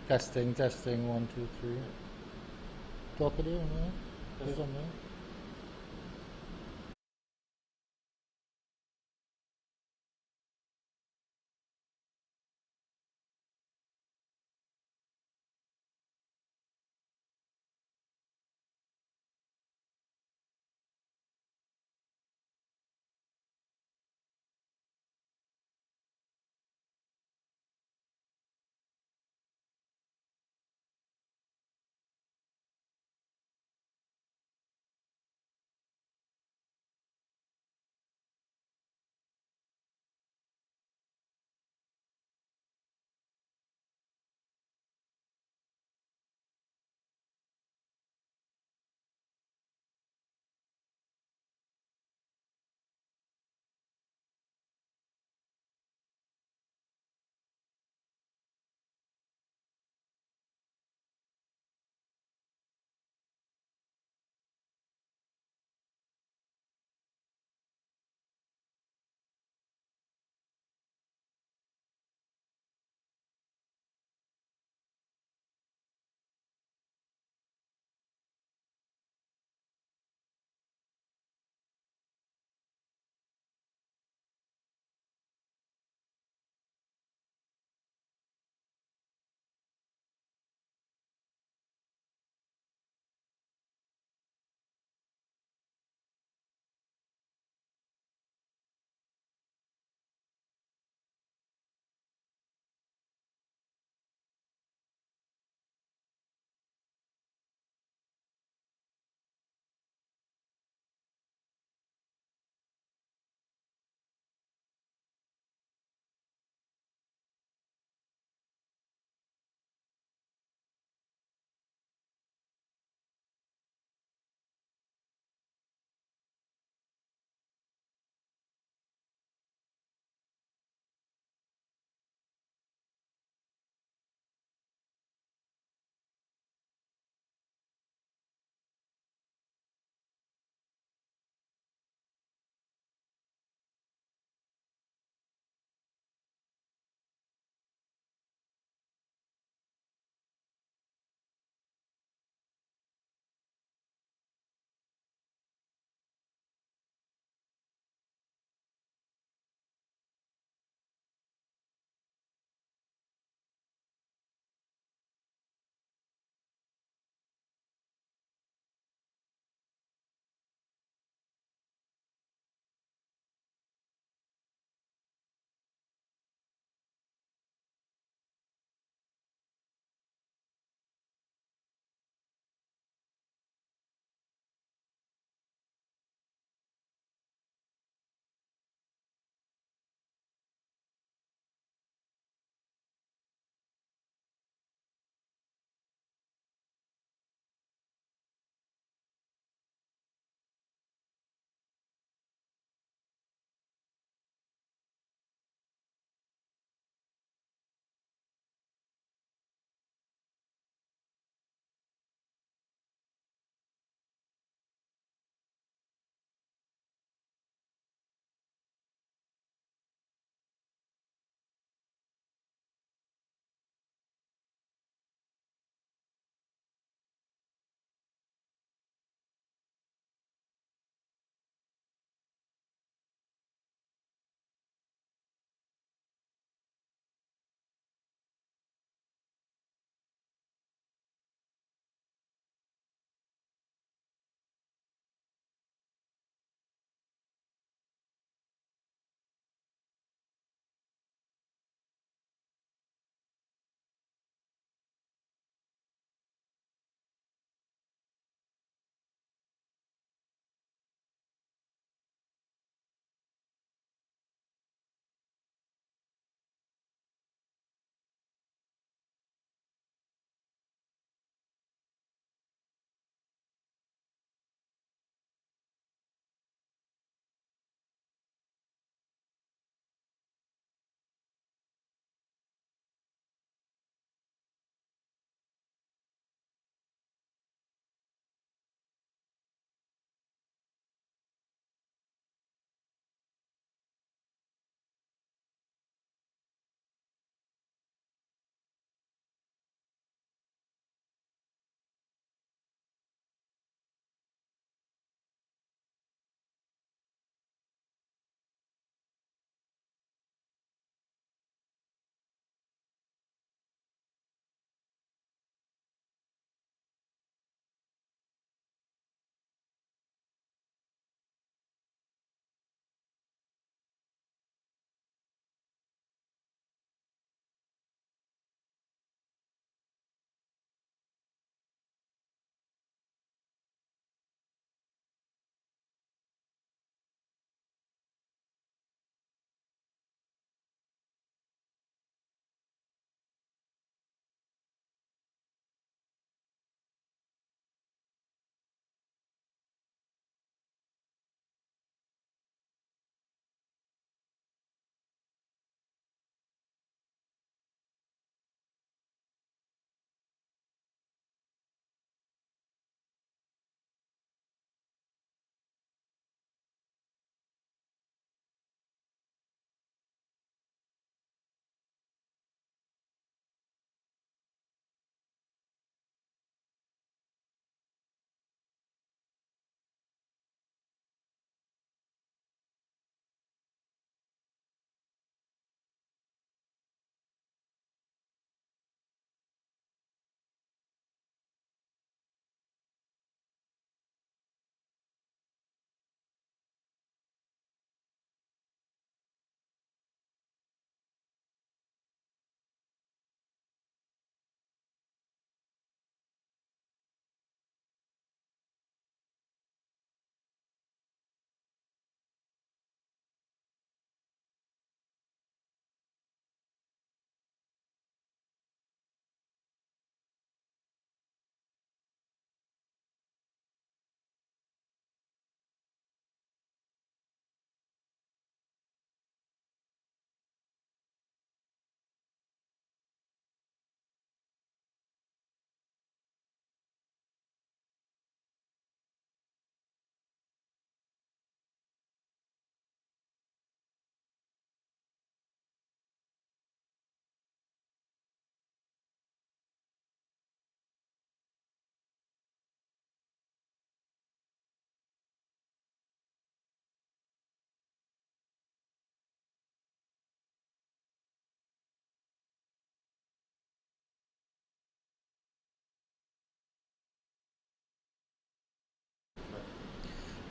Testing, testing, one, two, three. Talkative, man. Say something.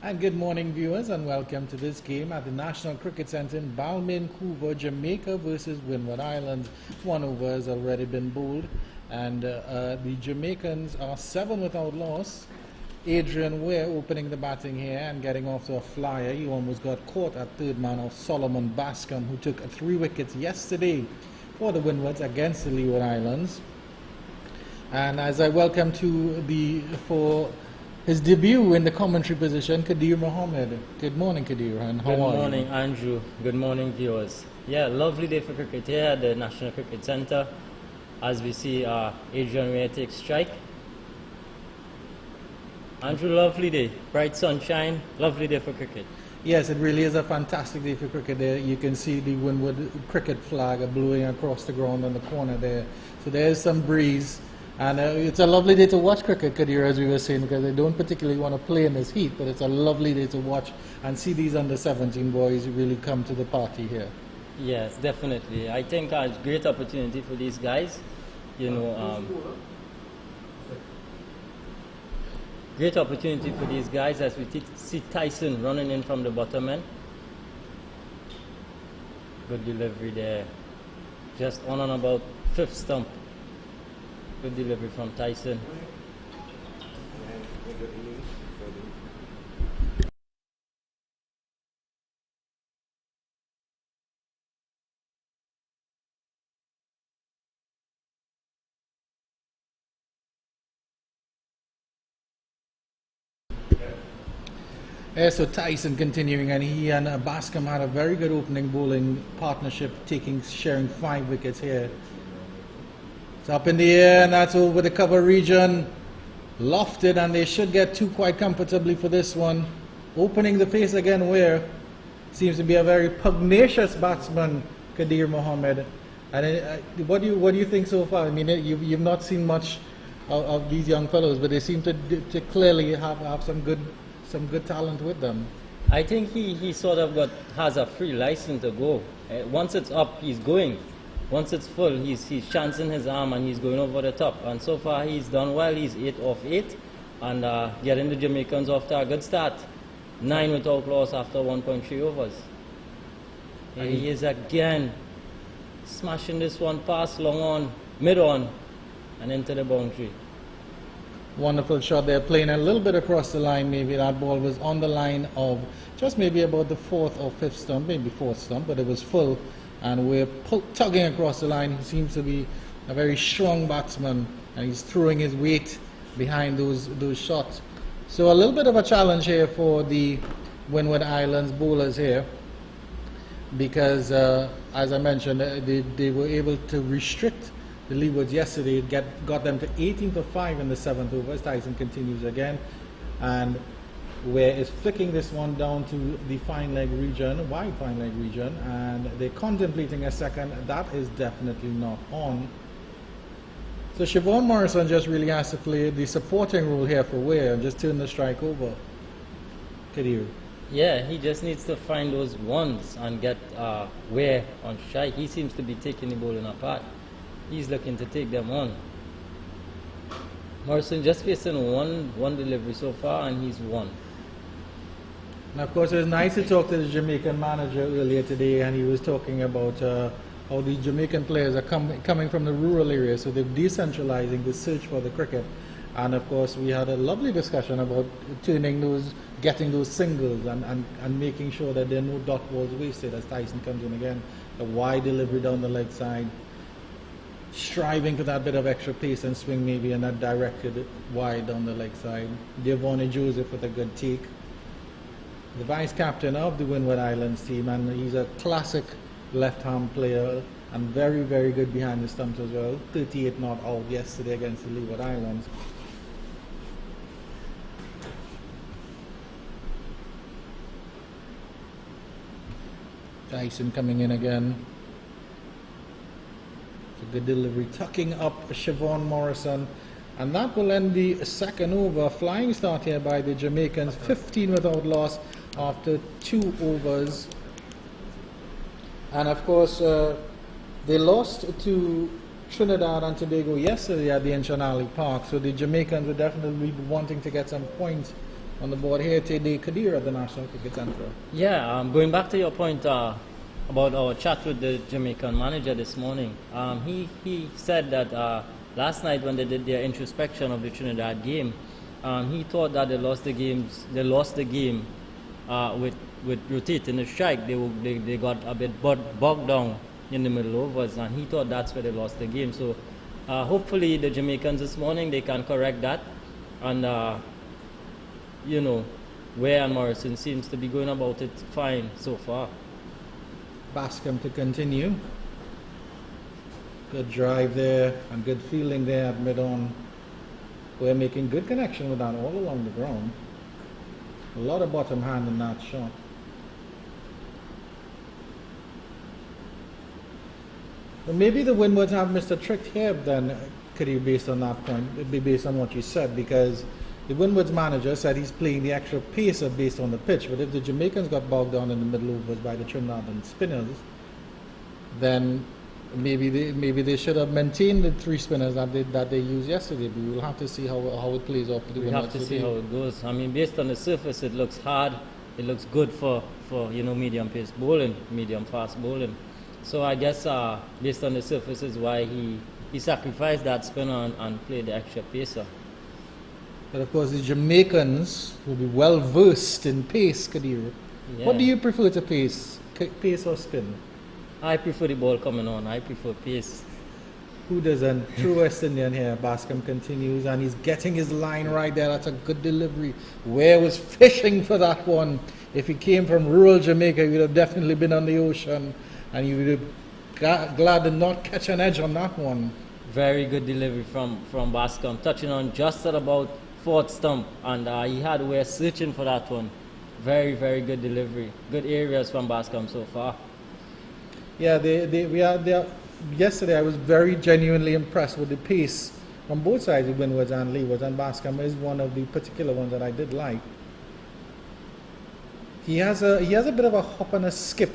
And good morning, viewers, and welcome to this game at the National Cricket Centre in Balmain, Jamaica versus Windward Islands. One over has already been bowled, and the Jamaicans are 7 without loss. Adrian Ware opening the batting here and getting off to a flyer. He almost got caught at third man of Solomon Bascom, who took 3 wickets yesterday for the Windwards against the Leeward Islands. And as I welcome for his debut in the commentary position, Kadir Mohammed. Good morning, Kadir, and how are you? Good morning, Andrew. Good morning, viewers. Yeah, lovely day for cricket here at the National Cricket Centre. As we see Adrian Ware take strike. Andrew, lovely day. Bright sunshine, lovely day for cricket. Yes, it really is a fantastic day for cricket there. You can see the Windward cricket flag blowing across the ground on the corner there. So there's some breeze. And it's a lovely day to watch cricket, Kadir, as we were saying, because they don't particularly want to play in this heat, but it's a lovely day to watch and see these under-17 boys really come to the party here. Yes, definitely. I think a great opportunity for these guys. Great opportunity for these guys as we see Tyson running in from the bottom end. Good delivery there. Just on and about 5th stump. Good delivery from Tyson. Yeah, so Tyson continuing, and he and Bascom had a very good opening bowling partnership, sharing 5 wickets here. It's up in the air, and that's over the cover region. Lofted, and they should get 2 quite comfortably for this one. Opening the face again, Ware seems to be a very pugnacious batsman, Kadir Mohammed. And what do you think so far? I mean, you've not seen much of these young fellows, but they seem to clearly have some good talent with them. I think he sort of has a free license to go. Once it's up, he's going. Once it's full, he's chancing his arm and he's going over the top. And so far, he's done well. He's 8 off 8 and getting the Jamaicans off to a good start. 9 without loss after 1.3 overs. Here he is again, smashing this one past long on, mid on, and into the boundary. Wonderful shot there, playing a little bit across the line. Maybe that ball was on the line of just maybe about the 4th or 5th stump, maybe 4th stump, but it was full. And we're tugging across the line. He seems to be a very strong batsman, and he's throwing his weight behind those shots. So a little bit of a challenge here for the Windward Islands bowlers here, because as I mentioned, they were able to restrict the Leewards yesterday. It got them to 18 for 5 in the 7th over. As Tyson continues again, and Ware is flicking this one down to the fine leg region, wide fine leg region, and they're contemplating a second. That is definitely not on. So Siobhan Morrison just really has to play the supporting role here for Ware and just turn the strike over. Kadir. Yeah, he just needs to find those ones and get Ware on strike. He seems to be taking the bowling apart. He's looking to take them on. Morrison just facing one delivery so far, and he's won. And of course, it was nice to talk to the Jamaican manager earlier today, and he was talking about how the Jamaican players are coming from the rural areas, so they're decentralizing the search for the cricket. And of course, we had a lovely discussion about getting those singles and making sure that there are no dot balls wasted as Tyson comes in again. A wide delivery down the leg side, striving for that bit of extra pace and swing maybe, and that directed wide down the leg side. Devon Joseph with a good take. The vice captain of the Windward Islands team, and he's a classic left-hand player and very, very good behind the stumps as well. 38 not out yesterday against the Leeward Islands. Tyson coming in again. It's a good delivery, tucking up Siobhan Morrison. And that will end the 2nd over. Flying start here by the Jamaicans, 15 without loss after 2 overs. And of course, they lost to Trinidad and Tobago yesterday at the Inchanali Park, so the Jamaicans were definitely wanting to get some points On the board here, Tede Kadira, the National Cricket Centre. Yeah, going back to your point about our chat with the Jamaican manager this morning, he said that last night when they did their introspection of the Trinidad game, he thought that they lost the game with rotating the strike. They got a bit bogged down in the middle overs, and he thought that's where they lost the game. So hopefully the Jamaicans this morning, they can correct that, and you know, Ware and Morrison seems to be going about it fine so far. Bascom to continue. Good drive there and good fielding there at mid-on. We're making good connection with that all along the ground. A lot of bottom hand in that shot. But maybe the Windwards have missed a trick here then, could you, based on that point, it'd be based on what you said, because the Windwards manager said he's playing the extra pacer based on the pitch, but if the Jamaicans got bogged down in the middle overs by the Trinidad spinners, then maybe they should have maintained the 3 spinners that they used yesterday. But we'll have to see how it plays off. We have to see how it goes. I mean, based on the surface, it looks hard. It looks good for medium pace bowling, medium fast bowling. So I guess based on the surface is why he sacrificed that spinner and played the extra pacer. But of course, the Jamaicans will be well versed in pace, Kadir. Yeah. What do you prefer to pace or spin? I prefer the ball coming on. I prefer pace. Who doesn't? True West Indian here. Bascom continues, and he's getting his line right there. That's a good delivery. Ware was fishing for that one. If he came from rural Jamaica, he would have definitely been on the ocean, and he would have glad to not catch an edge on that one. Very good delivery from Bascom, touching on just at about 4th stump, and he had Ware searching for that one. Very, very good delivery. Good areas from Bascom so far. Yeah, yesterday I was very genuinely impressed with the pace from both sides of Windwards and Leewards, and Bascom is one of the particular ones that I did like. He has a bit of a hop and a skip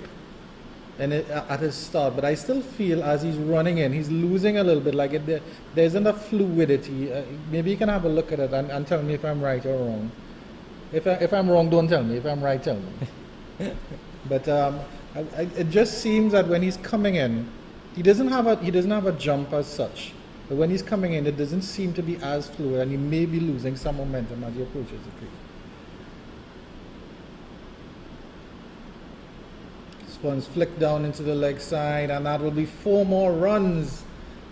at his start, but I still feel as he's running in, he's losing a little bit. Like there isn't a fluidity. Maybe you can have a look at it and tell me if I'm right or wrong. If I'm wrong, don't tell me. If I'm right, tell me. But it just seems that when he's coming in, he doesn't have a jump as such. But when he's coming in, it doesn't seem to be as fluid, and he may be losing some momentum as he approaches the crease. One's flicked down into the leg side, and that will be 4 more runs.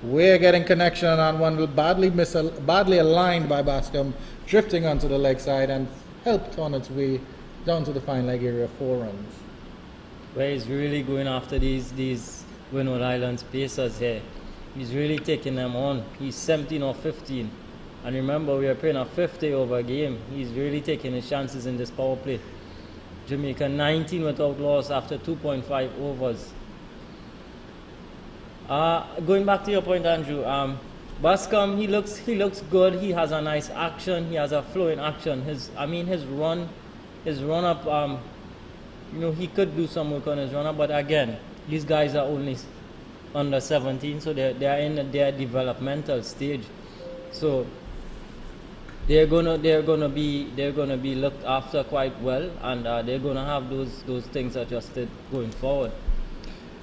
We're getting connection, and one will badly aligned by Bascom, drifting onto the leg side and helped on its way down to the fine leg area. 4 runs. Where he's really going after these Windward Islands pacers here. He's really taking them on. He's 17 or 15, and remember we are playing a 50 over game. He's really taking his chances in this power play. Jamaica 19 without loss after 2.5 overs. Going back to your point, Andrew, Bascom, he looks good. He has a nice action. He has a flow in action. His run up. He could do some work on his run up, but again, these guys are only under 17, so they are in their developmental stage. So they're gonna be looked after quite well, and they're gonna have those things adjusted going forward.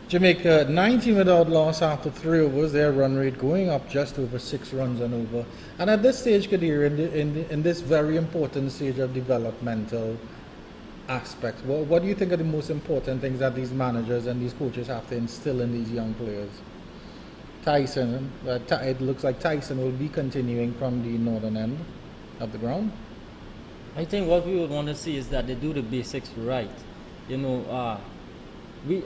Jamaica 19 without loss after 3 overs. Their run rate going up just over 6 runs and over. And at this stage, Kadir, in this very important stage of developmental aspects, what do you think are the most important things that these managers and these coaches have to instill in these young players? Tyson, it looks like Tyson will be continuing from the northern end of the ground. I think what we would want to see is that they do the basics right. We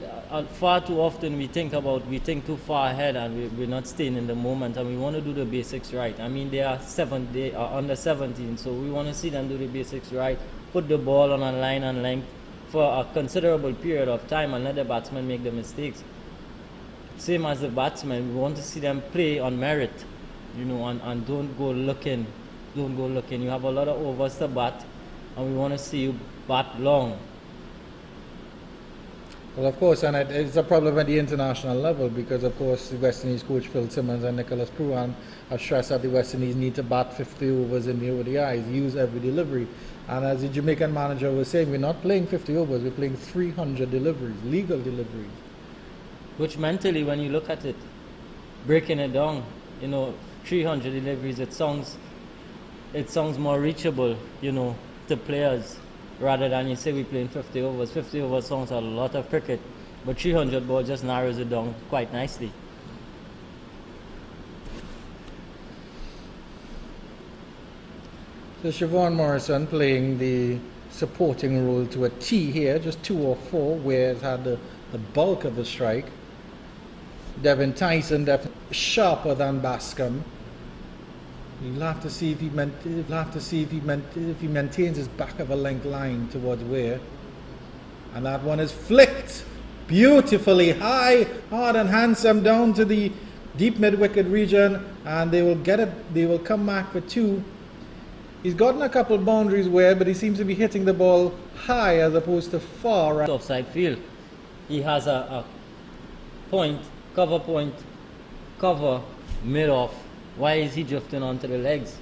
far too often we think too far ahead, and we're not staying in the moment, and we want to do the basics right. I mean, they are under 17, so we want to see them do the basics right. Put the ball on a line and length for a considerable period of time, and let the batsmen make the mistakes. Same as the batsmen, we want to see them play on merit, and don't go looking. You have a lot of overs to bat, and we want to see you bat long. Well, of course, and it's a problem at the international level, because, of course, the West Indies coach Phil Simmons and Nicholas Pruan have stressed that the West Indies need to bat 50 overs in the ODIs, use every delivery. And as the Jamaican manager was saying, we're not playing 50 overs, we're playing 300 deliveries, legal deliveries. Which mentally, when you look at it, breaking it down, 300 deliveries, it sounds more reachable, to players, rather than you say we're playing 50 overs. 50 overs sounds a lot of cricket, but 300 ball just narrows it down quite nicely. So Siobhan Morrison playing the supporting role to a T here, just 2 or 4, where it's had the bulk of the strike. Devin Tyson definitely sharper than Bascom. You'll have to see if he maintains his back of a length line towards Weir. And that one is flicked beautifully high, hard and handsome down to the deep mid-wicket region, and they will get it. They will come back for 2. He's gotten a couple boundaries where, but he seems to be hitting the ball high as opposed to far right. Offside field. He has a point, cover, mid-off. Why is he drifting onto the legs?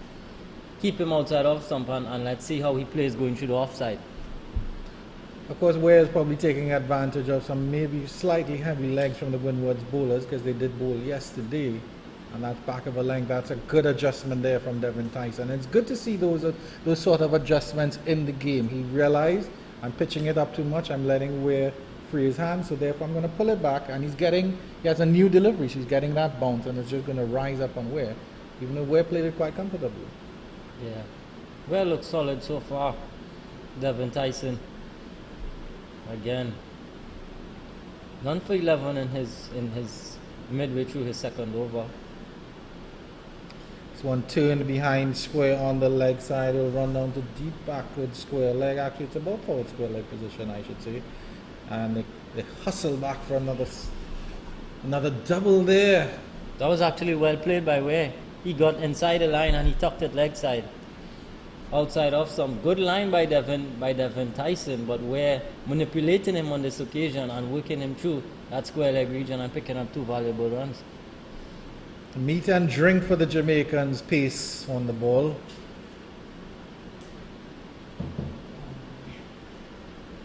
Keep him outside off stump and let's see how he plays going through the offside. Of course, Weir is probably taking advantage of some maybe slightly heavy legs from the Windwards bowlers, because they did bowl yesterday. And that back of a length, that's a good adjustment there from Devin Tyson. It's good to see those sort of adjustments in the game. He realized, I'm pitching it up too much, I'm letting Weir free his hand, so therefore I'm going to pull it back, and he has a new delivery, so he's getting that bounce, and it's just going to rise up on Weir, even though Weir played it quite comfortably. Yeah, Weir looks solid so far. Devin Tyson, again, none for 11 in his midway through his second over. This one turned behind square on the leg side. It'll run down to deep backward square leg. Actually, it's about forward square leg position, I should say. And they hustle back for another double there. That was actually well played by Weir. He got inside the line and he tucked it leg side. Outside off some good line by Devin Tyson, but Weir manipulating him on this occasion and working him through that square leg region and picking up 2 valuable runs. Meat and drink for the Jamaicans, pace on the ball.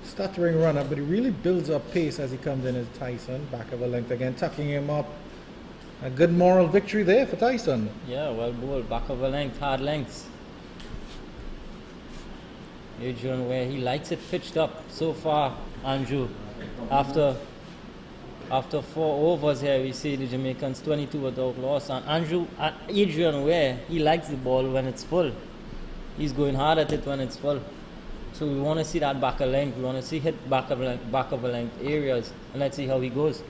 Stuttering runner, but he really builds up pace as he comes in as Tyson. Back of a length again, tucking him up. A good moral victory there for Tyson. Yeah, well bowled, back of a length, hard lengths. Adrian Weir, he likes it pitched up so far, Andrew. After 4 overs here, we see the Jamaicans 22 without loss. And Adrian Weir, he likes the ball when it's full. He's going hard at it when it's full. So we want to see that back of length. We want to see hit back of a length areas. And let's see how he goes.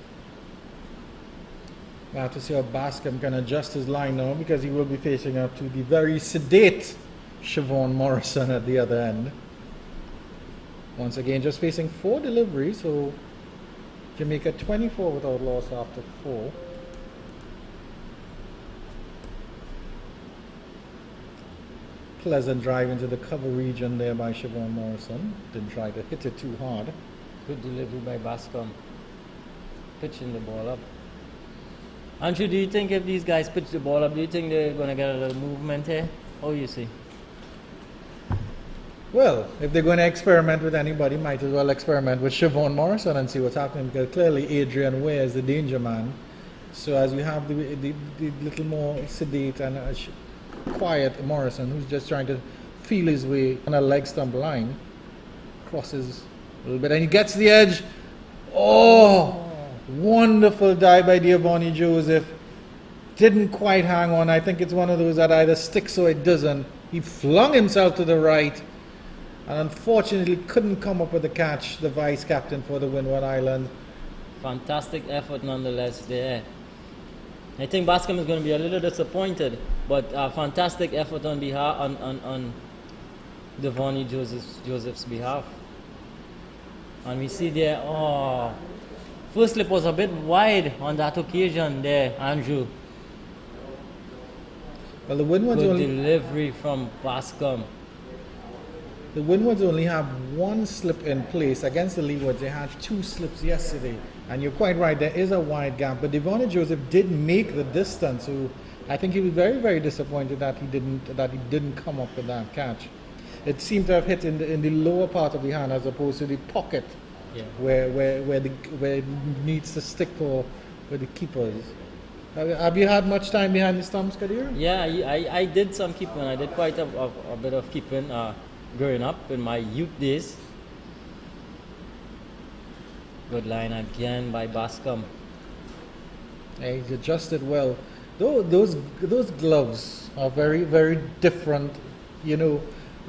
We'll have to see how Bascom can adjust his line now, because he will be facing up to the very sedate Siobhan Morrison at the other end. Once again, just facing 4 deliveries, so Jamaica 24 without loss after 4. Pleasant drive into the cover region there by Siobhan Morrison. Didn't try to hit it too hard. Good delivery by Bascom. Pitching the ball up. Andrew, do you think if these guys pitch the ball up, do you think they're going to get a little movement here? How do you see? Well, if they're going to experiment with anybody, might as well experiment with Siobhan Morrison and see what's happening, because clearly Adrian Weir is the danger man. So as you have the little more sedate and quiet Morrison, who's just trying to feel his way on a leg stump line, crosses a little bit and he gets the edge. Oh, wonderful dive by Diavoni Joseph. Didn't quite hang on. I think it's one of those that either sticks or it doesn't. He flung himself to the right and unfortunately couldn't come up with a catch, the vice captain for the Windward Island. Fantastic effort nonetheless there. I think Bascom is going to be a little disappointed, but fantastic effort on behalf on Devoni Joseph's behalf. And we see there, first slip was a bit wide on that occasion there, Andrew. Well, the Windwards good delivery from Bascom. The Windwards only have 1 slip in place. Against the Leewards, they had 2 slips yesterday. And you're quite right, there is a wide gap. But Devoni Joseph did make the distance, so I think he was very, very disappointed that he didn't come up with that catch. it seemed to have hit in the lower part of the hand as opposed to the pocket, Yeah. where it needs to stick for the keepers. Have you had much time behind the stumps, Kadir? Yeah, I did some keeping. I did quite a bit of keeping growing up in my youth days. Good line again by Bascom. Yeah, he's adjusted well. Those gloves are very, very different, a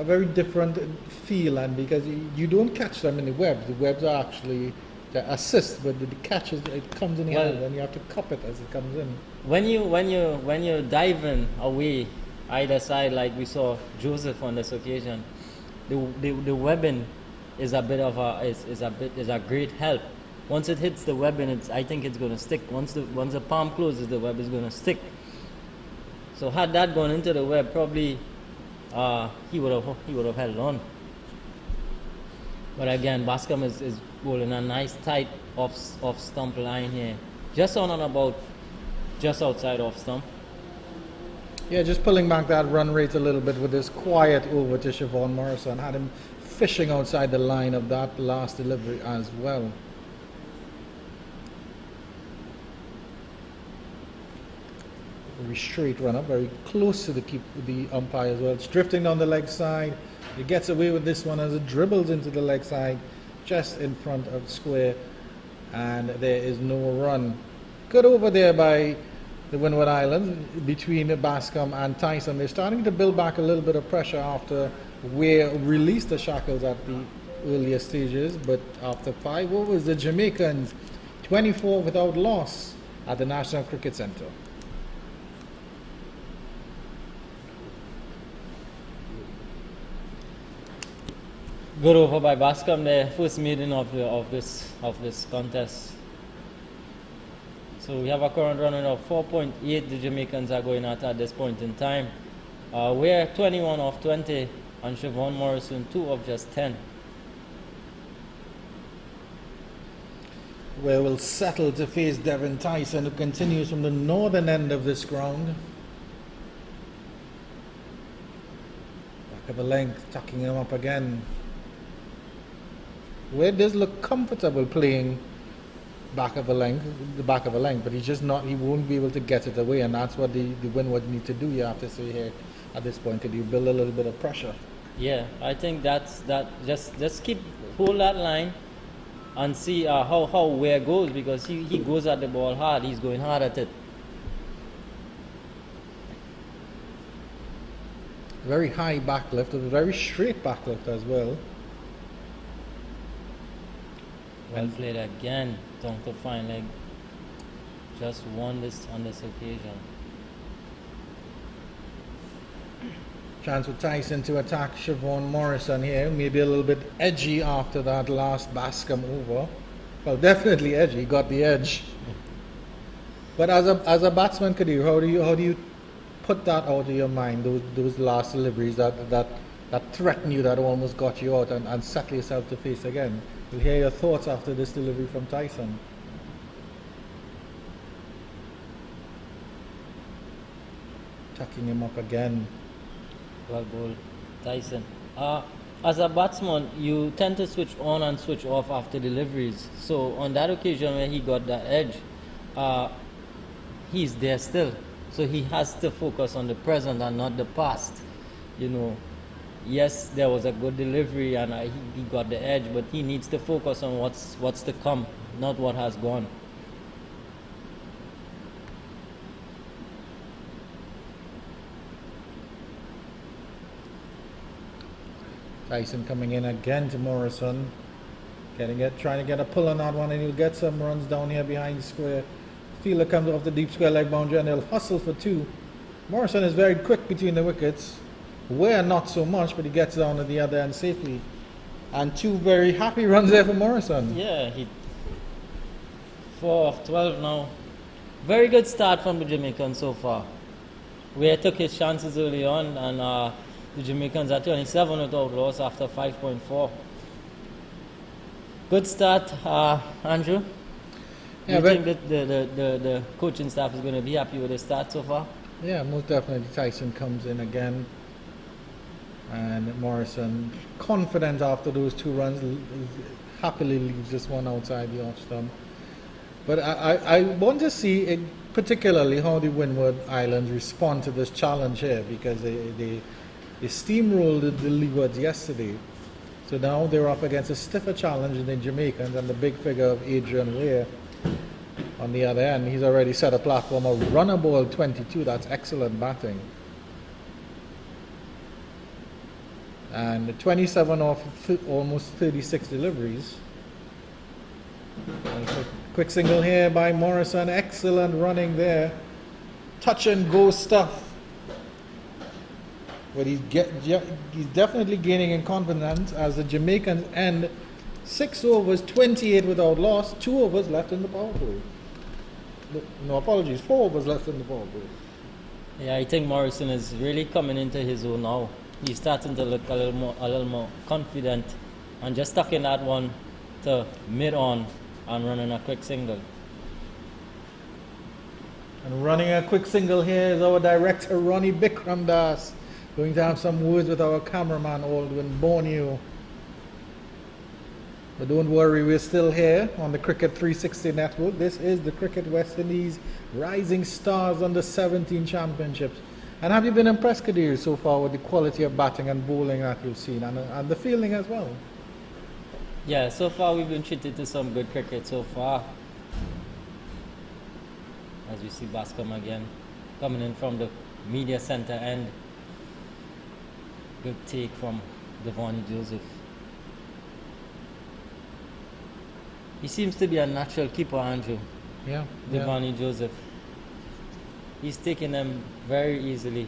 very different feel, and because you don't catch them in the webs. The webs are actually the assist, but the catch it comes in the hand, and you have to cup it as it comes in. When you're diving away either side, like we saw Joseph on this occasion, the webbing is a great help. Once it hits the webbing, I think it's going to stick. Once the palm closes, the web is going to stick. So had that gone into the web, probably he would have held on. But again, Bascom is bowling a nice tight off stump line here, just on and about, just outside off stump. Yeah, just pulling back that run rate a little bit with this quiet over to Siobhan Morrison. Had him fishing outside the line of that last delivery as well. Very straight run up, very close to the umpire as well. It's drifting down the leg side. He gets away with this one as it dribbles into the leg side, just in front of square, and there is no run. Good over there by the Windward Islands between Bascom and Tyson. They're starting to build back a little bit of pressure after Weir released the shackles at the earlier stages, but after 5 overs, the Jamaicans 24 without loss at the National Cricket Centre. Good over by Bascom, the first maiden of this contest. So we have a current run of 4.8. The Jamaicans are going at this point in time. We're 21 off 20, and Siobhan Morrison 2 of just 10. Where we'll settle to face Devin Tyson, who continues from the northern end of this ground. Back of the length, tucking him up again. Where does look comfortable playing the back of a length, but he won't be able to get it away, and that's what the Windwards need to do. You have to say here at this point, could you build a little bit of pressure? Yeah, I think that's that. Just hold that line and see how Weir goes, because he goes at the ball hard. He's going hard at it. Very high backlift, a very straight backlift as well. Well played again. Down to fine leg. Just won this on this occasion. Chance for Tyson to attack Siobhan Morrison here. Maybe a little bit edgy after that last Bascom over. Well, definitely edgy. He got the edge. But as a batsman, Kadir, how do you put that out of your mind? Those last deliveries that threaten you, that almost got you out, and settle yourself to face again. We'll hear your thoughts after this delivery from Tyson. Tucking him up again. Well bowled, Tyson. As a batsman, you tend to switch on and switch off after deliveries. So on that occasion when he got that edge, he's there still. So he has to focus on the present and not the past. Yes, there was a good delivery and he got the edge, but he needs to focus on what's to come, not what has gone. Tyson coming in again to Morrison, trying to get a pull on that one, and he'll get some runs down here behind the square. Fielder comes off the deep square leg boundary, and they'll hustle for 2. Morrison is very quick between the wickets. Weir not so much, but he gets down to the other end safely. And 2 very happy runs there for Morrison. Yeah, 4 of 12 now. Very good start from the Jamaicans so far. Weir took his chances early on, and the Jamaicans are 27 without loss after 5.4. Good start, Andrew. Do you think that the coaching staff is going to be happy with the start so far? Yeah, most definitely. Tyson comes in again. And Morrison, confident after those 2 runs, happily leaves this one outside the off stump. But I want to see particularly how the Windward Islands respond to this challenge here, because they steamrolled the Leewards yesterday. So now they're up against a stiffer challenge than the Jamaicans and the big figure of Adrian Weir on the other end. He's already set a platform of runner ball 22. That's excellent batting. And 27 off almost 36 deliveries. And quick single here by Morrison. Excellent running there. Touch and go stuff. But he's definitely gaining in confidence as the Jamaicans end 6 overs, 28 without loss, 2 overs left in the power play. No apologies, 4 overs left in the power play. Yeah, I think Morrison is really coming into his own now. He's starting to look a little more confident, and just tucking that one to mid-on and running a quick single. And running a quick single here is our director Ronnie Bikram Das. Going to have some words with our cameraman Aldwin Borneo. But don't worry, we're still here on the Cricket 360 network. This is the Cricket West Indies Rising Stars Under 17 Championships. And have you been impressed, Kadir, so far with the quality of batting and bowling that you've seen, and the fielding as well? Yeah, so far we've been treated to some good cricket so far. As we see Bascom again coming in from the media center end. Good take from Devon Joseph. He seems to be a natural keeper, Andrew. Yeah. Devon Joseph. He's taking them very easily.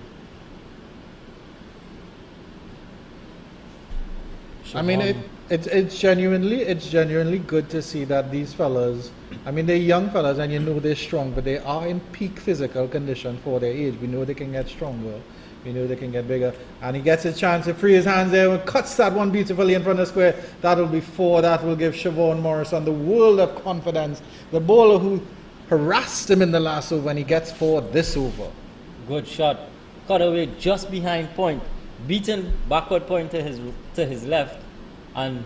I mean, it's genuinely good to see that these fellas, I mean, they're young fellas and you know they're strong, but they are in peak physical condition for their age. We know they can get stronger. We know they can get bigger. And he gets a chance to free his hands there and cuts that one beautifully in front of the square. That'll be 4. That will give Siobhan Morrison the world of confidence. The bowler who harassed him in the last over, and he gets 4 this over. Good shot. Cut away just behind point. Beaten backward point to his left, and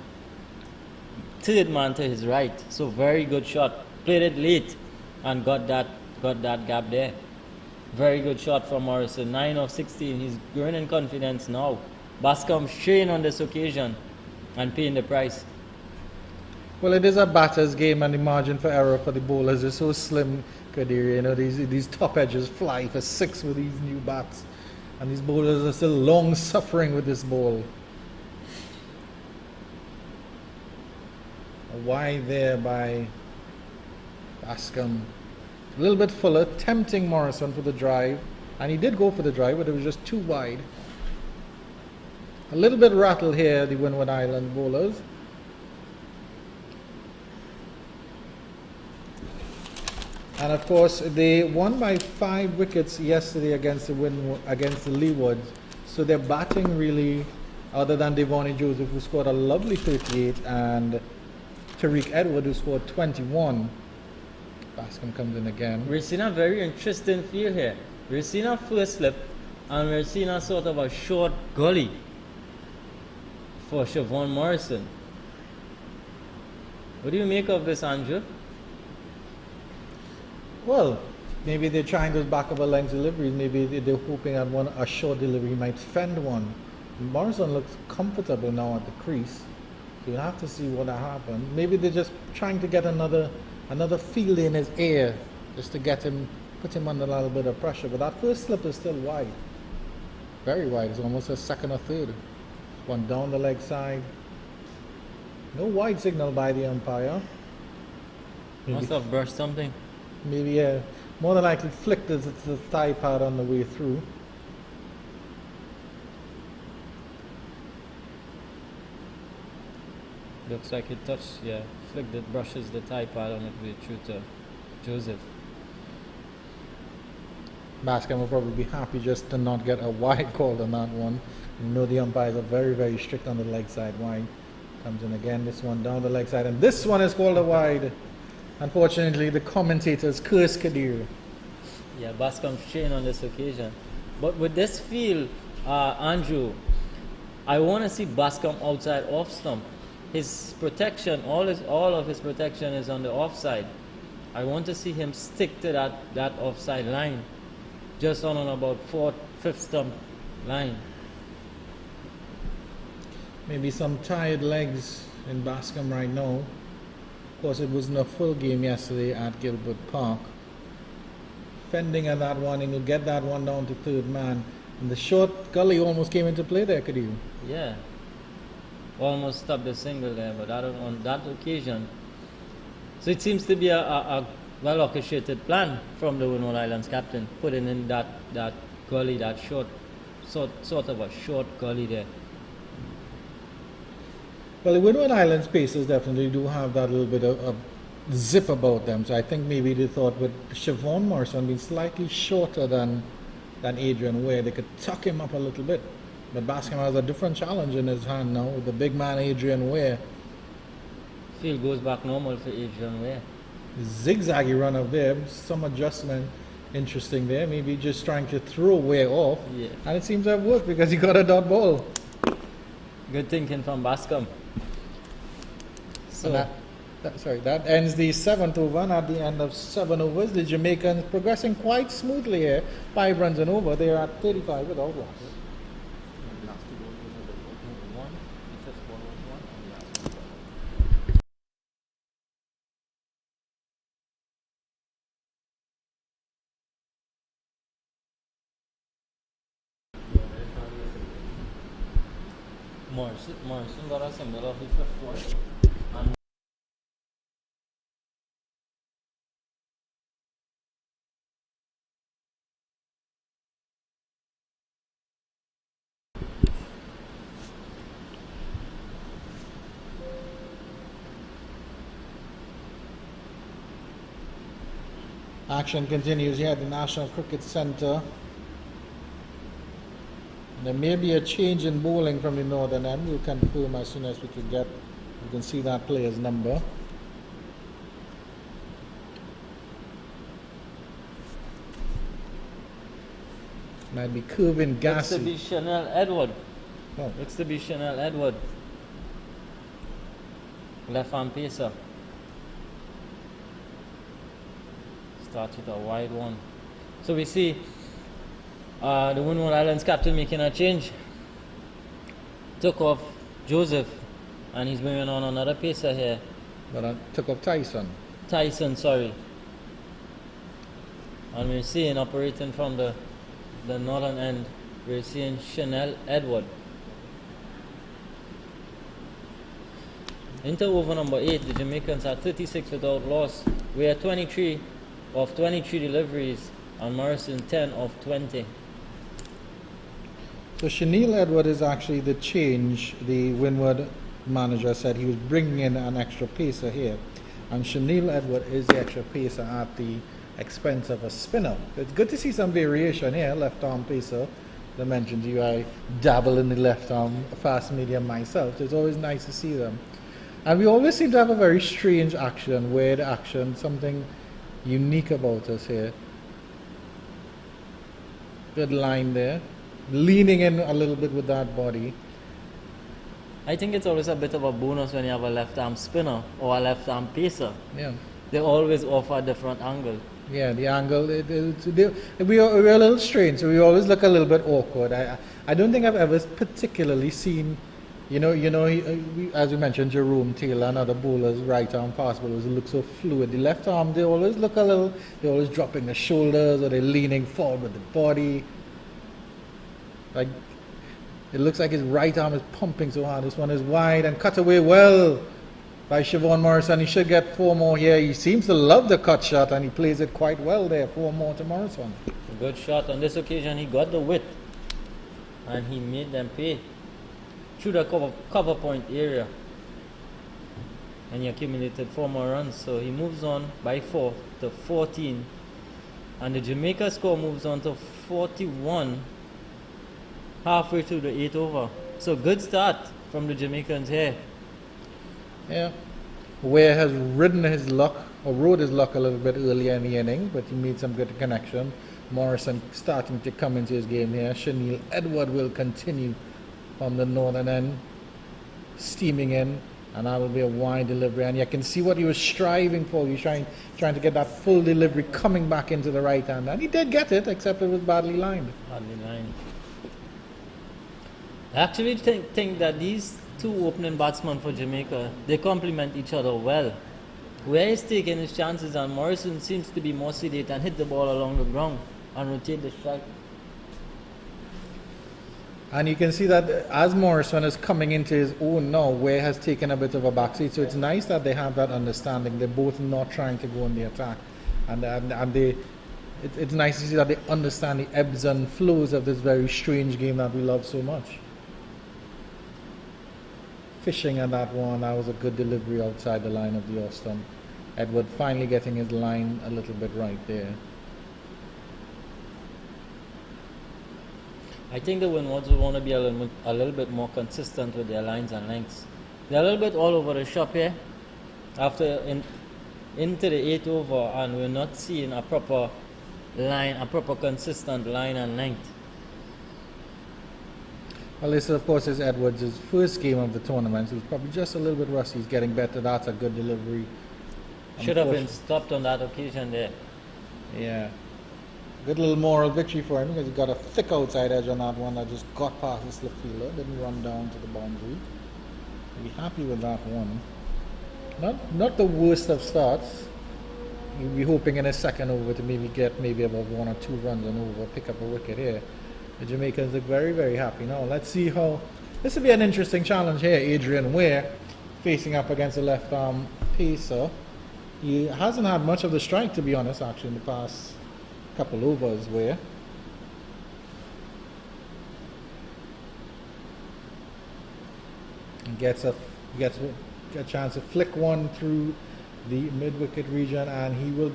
third man to his right. So very good shot. Played it late and got that gap there. Very good shot from Morrison. 9 of 16. He's growing in confidence now. Bascom showing on this occasion and paying the price. Well, it is a batter's game, and the margin for error for the bowlers is so slim, Kadir. You know, these top edges fly for 6 with these new bats. And these bowlers are still long suffering with this ball. A wide there by Bascom. A little bit fuller, tempting Morrison for the drive. And he did go for the drive, but it was just too wide. A little bit rattled here, the Windward Island bowlers. And of course, they won by 5 wickets yesterday against the Leewards. So their batting really, other than Devon Joseph, who scored a lovely 38, and Tariq Edward, who scored 21. Bascom comes in again. We're seeing a very interesting field here. We're seeing a first slip, and we're seeing a sort of a short gully for Siobhan Morrison. What do you make of this, Andrew? Well, maybe they're trying those back of a length deliveries. Maybe they're hoping that a short delivery might fend one. Morrison looks comfortable now at the crease. So you'll have to see what happened. Maybe they're just trying to get another field in his ear, just to put him under a little bit of pressure. But that first slip is still wide. Very wide. It's almost a second or third. One down the leg side. No wide signal by the umpire. Must have brushed something. Maybe more than likely flicked the thigh pad on the way through. Looks like it touched, yeah. Flicked it, brushes the thigh pad on its way through to Joseph. Bascom will probably be happy just to not get a wide call on that one. You know the umpires are very, very strict on the leg side wide. Comes in again, this one down the leg side, and this one is called a wide. Unfortunately, the commentators curse Kadir. Yeah, Bascom strain on this occasion. But with this field, Andrew, I want to see Bascom outside off stump. His protection, all of his protection is on the offside. I want to see him stick to that offside line, just on about 4th, 5th stump line. Maybe some tired legs in Bascom right now. Of course, it wasn't a full game yesterday at Gilbert Park. Fending on that one, and he'll get that one down to third man. And the short gully almost came into play there, could you? Yeah. Almost stopped the single there, but on that occasion. So it seems to be a well orchestrated plan from the Windward Islands captain, putting in that gully, that short, sort of a short gully there. Well, the Windward Islands Pacers definitely do have that little bit of zip about them. So I think maybe they thought with Siobhan Morrison being slightly shorter than Adrian Ware, they could tuck him up a little bit. But Bascom has a different challenge in his hand now with the big man Adrian Ware. Field goes back normal for Adrian Ware. Zigzaggy run up there, some adjustment interesting there. Maybe just trying to throw Ware off. Yeah. And it seems to have worked because he got a dot ball. Good thinking from Bascom. So that ends the 7th over, and at the end of 7 overs, the Jamaicans progressing quite smoothly here. 5 runs and over. They are at 35 without loss. Morrison got a single off the 5th one. And action continues here at the National Cricket Centre. There may be a change in bowling from the northern end. We'll confirm as soon as we can see that player's number. Might be Curvin Gassi. looks to be Chanel Edward. Oh. Looks to be Chanel Edward. Left arm pacer. Starts with a wide one. So we see the Windward Islands captain making a change. Took off Joseph, and he's bringing on another pacer here. But I took off Tyson. Sorry. And we're seeing operating from the northern end, we're seeing Chanel Edward. Into over number 8, the Jamaicans are 36 without loss. We are 23 of 23 deliveries, and Morrison 10 of 20. So Chanel Edward is actually the change. The Windward manager said he was bringing in an extra pacer here, and Chanel Edward is the extra pacer at the expense of a spinner. It's good to see some variation here. Left arm pacer. As I mentioned to you, I dabble in the left arm fast medium myself. So it's always nice to see them. And we always seem to have a very strange action, weird action, something unique about us here. Good line there. Leaning in a little bit with that body. I think it's always a bit of a bonus when you have a left arm spinner or a left arm pacer. Yeah. They always offer a different angle. Yeah, the angle, we are a little strange, so we always look a little bit awkward. I don't think I've ever particularly seen, as you mentioned, Jerome Taylor and other bowlers, right arm fast bowlers, look so fluid. The left arm, they always look a little, they're always dropping the shoulders or they're leaning forward with the body. Like, it looks like his right arm is pumping so hard. This one is wide and cut away well by Siobhan Morrison. He should get 4 more here. He seems to love the cut shot and he plays it quite well there. 4 more to Morrison. A good shot. On this occasion, he got the width and he made them pay through the cover point area. And he accumulated 4 more runs. So he moves on by 4 to 14. And the Jamaica score moves on to 41 halfway through the 8th over. So good start from the Jamaicans here. Yeah. Ware has ridden his luck, or rode his luck a little bit earlier in the inning, but he made some good connection. Morrison starting to come into his game here. Chanel Edward will continue from the northern end, steaming in, and that will be a wide delivery. And you can see what he was striving for. He was trying to get that full delivery coming back into the right hand, and he did get it, except it was badly lined. Badly lined. I actually think that these two opening batsmen for Jamaica, they complement each other well. Where he's taking his chances, and Morrison seems to be more sedate and hit the ball along the ground and rotate the strike. And you can see that as Morrison is coming into his own now, Ware has taken a bit of a backseat. So it's nice that they have that understanding. They're both not trying to go on the attack, and it's nice to see that they understand the ebbs and flows of this very strange game that we love so much. Fishing at that one, that was a good delivery outside the line of the off stump. Edward finally getting his line a little bit right there. I think the Windwards will want to be a little bit more consistent with their lines and lengths. They're a little bit all over the shop here into the 8 over, and we're not seeing a proper consistent line and length. Well, this of course is Edwards' first game of the tournament. He's probably just a little bit rusty. He's getting better. That's a good delivery. Should have been stopped on that occasion there. Yeah. Good little moral victory for him, because he got a thick outside edge on that one that just got past the slip fielder, didn't run down to the boundary. He'll be happy with that one. Not the worst of starts. He'll be hoping in his second over to get about 1 or 2 runs and over, pick up a wicket here. The Jamaicans look very, very happy now. Let's see how... This will be an interesting challenge here. Adrian Ware facing up against the left arm pacer. He hasn't had much of the strike, to be honest, actually, in the past couple overs. Ware. And gets a chance to flick one through the mid-wicket region, and he will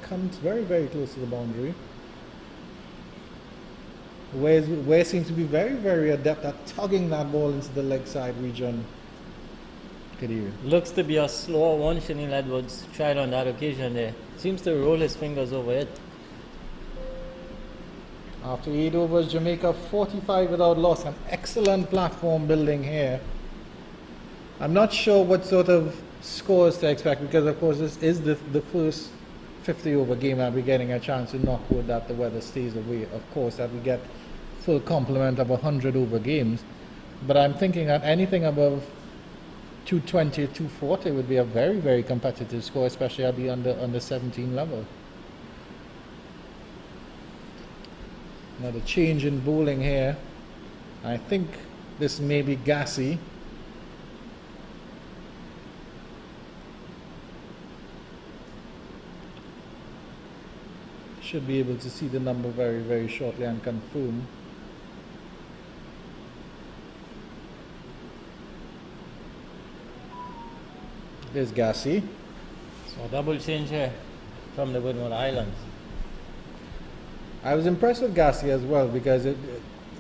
comes very, very close to the boundary. Ware seems to be very, very adept at tugging that ball into the leg side region. Looks to be a slower one. Shanil Edwards tried on that occasion there. Seems to roll his fingers over it. After 8 overs, Jamaica 45 without loss. An excellent platform building here. I'm not sure what sort of scores to expect, because of course this is the first 50 over game that we're getting a chance to knock wood that the weather stays away. Of course, that we get full complement of 100 over games, but I'm thinking that anything above 220 240 would be a very, very competitive score, especially at the under 17 level. Now the change in bowling here, I think this may be gassy. Should be able to see the number very, very shortly and confirm. There's Gassi. So double change here from the Windward Islands. I was impressed with Gassi as well, because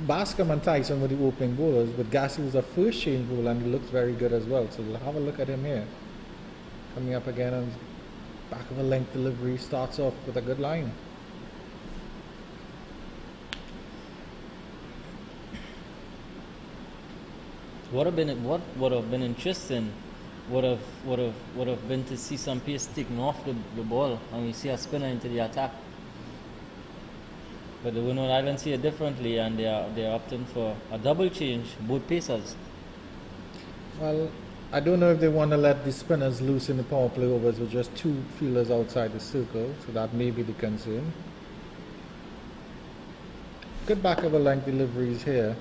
Bascom and Tyson were the opening bowlers, but Gassi was a first change bowler and he looks very good as well. So we'll have a look at him here. Coming up again on back of a length delivery, starts off with a good line. What would have been interesting would have been to see some pace taken off the ball, and we see a spinner into the attack. But the Windward Islands see it differently, and they're opting for a double change, both pacers. Well, I don't know if they want to let the spinners loose in the power play overs with just 2 fielders outside the circle, so that may be the concern. Good back of a length deliveries here.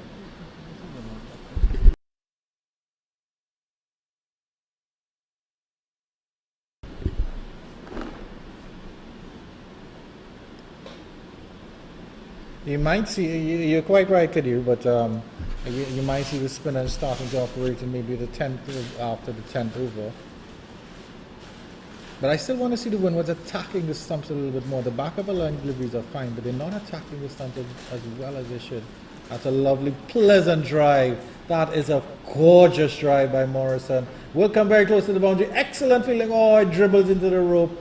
You might see, you're quite right, Kadir, but you might see the spinners starting to operate in maybe the 10th, after the 10th over. But I still want to see the Windwards attacking the stumps a little bit more. The back of the line deliveries are fine, but they're not attacking the stumps as well as they should. That's a lovely, pleasant drive. That is a gorgeous drive by Morrison. Will come very close to the boundary. Excellent fielding. Oh, it dribbles into the rope.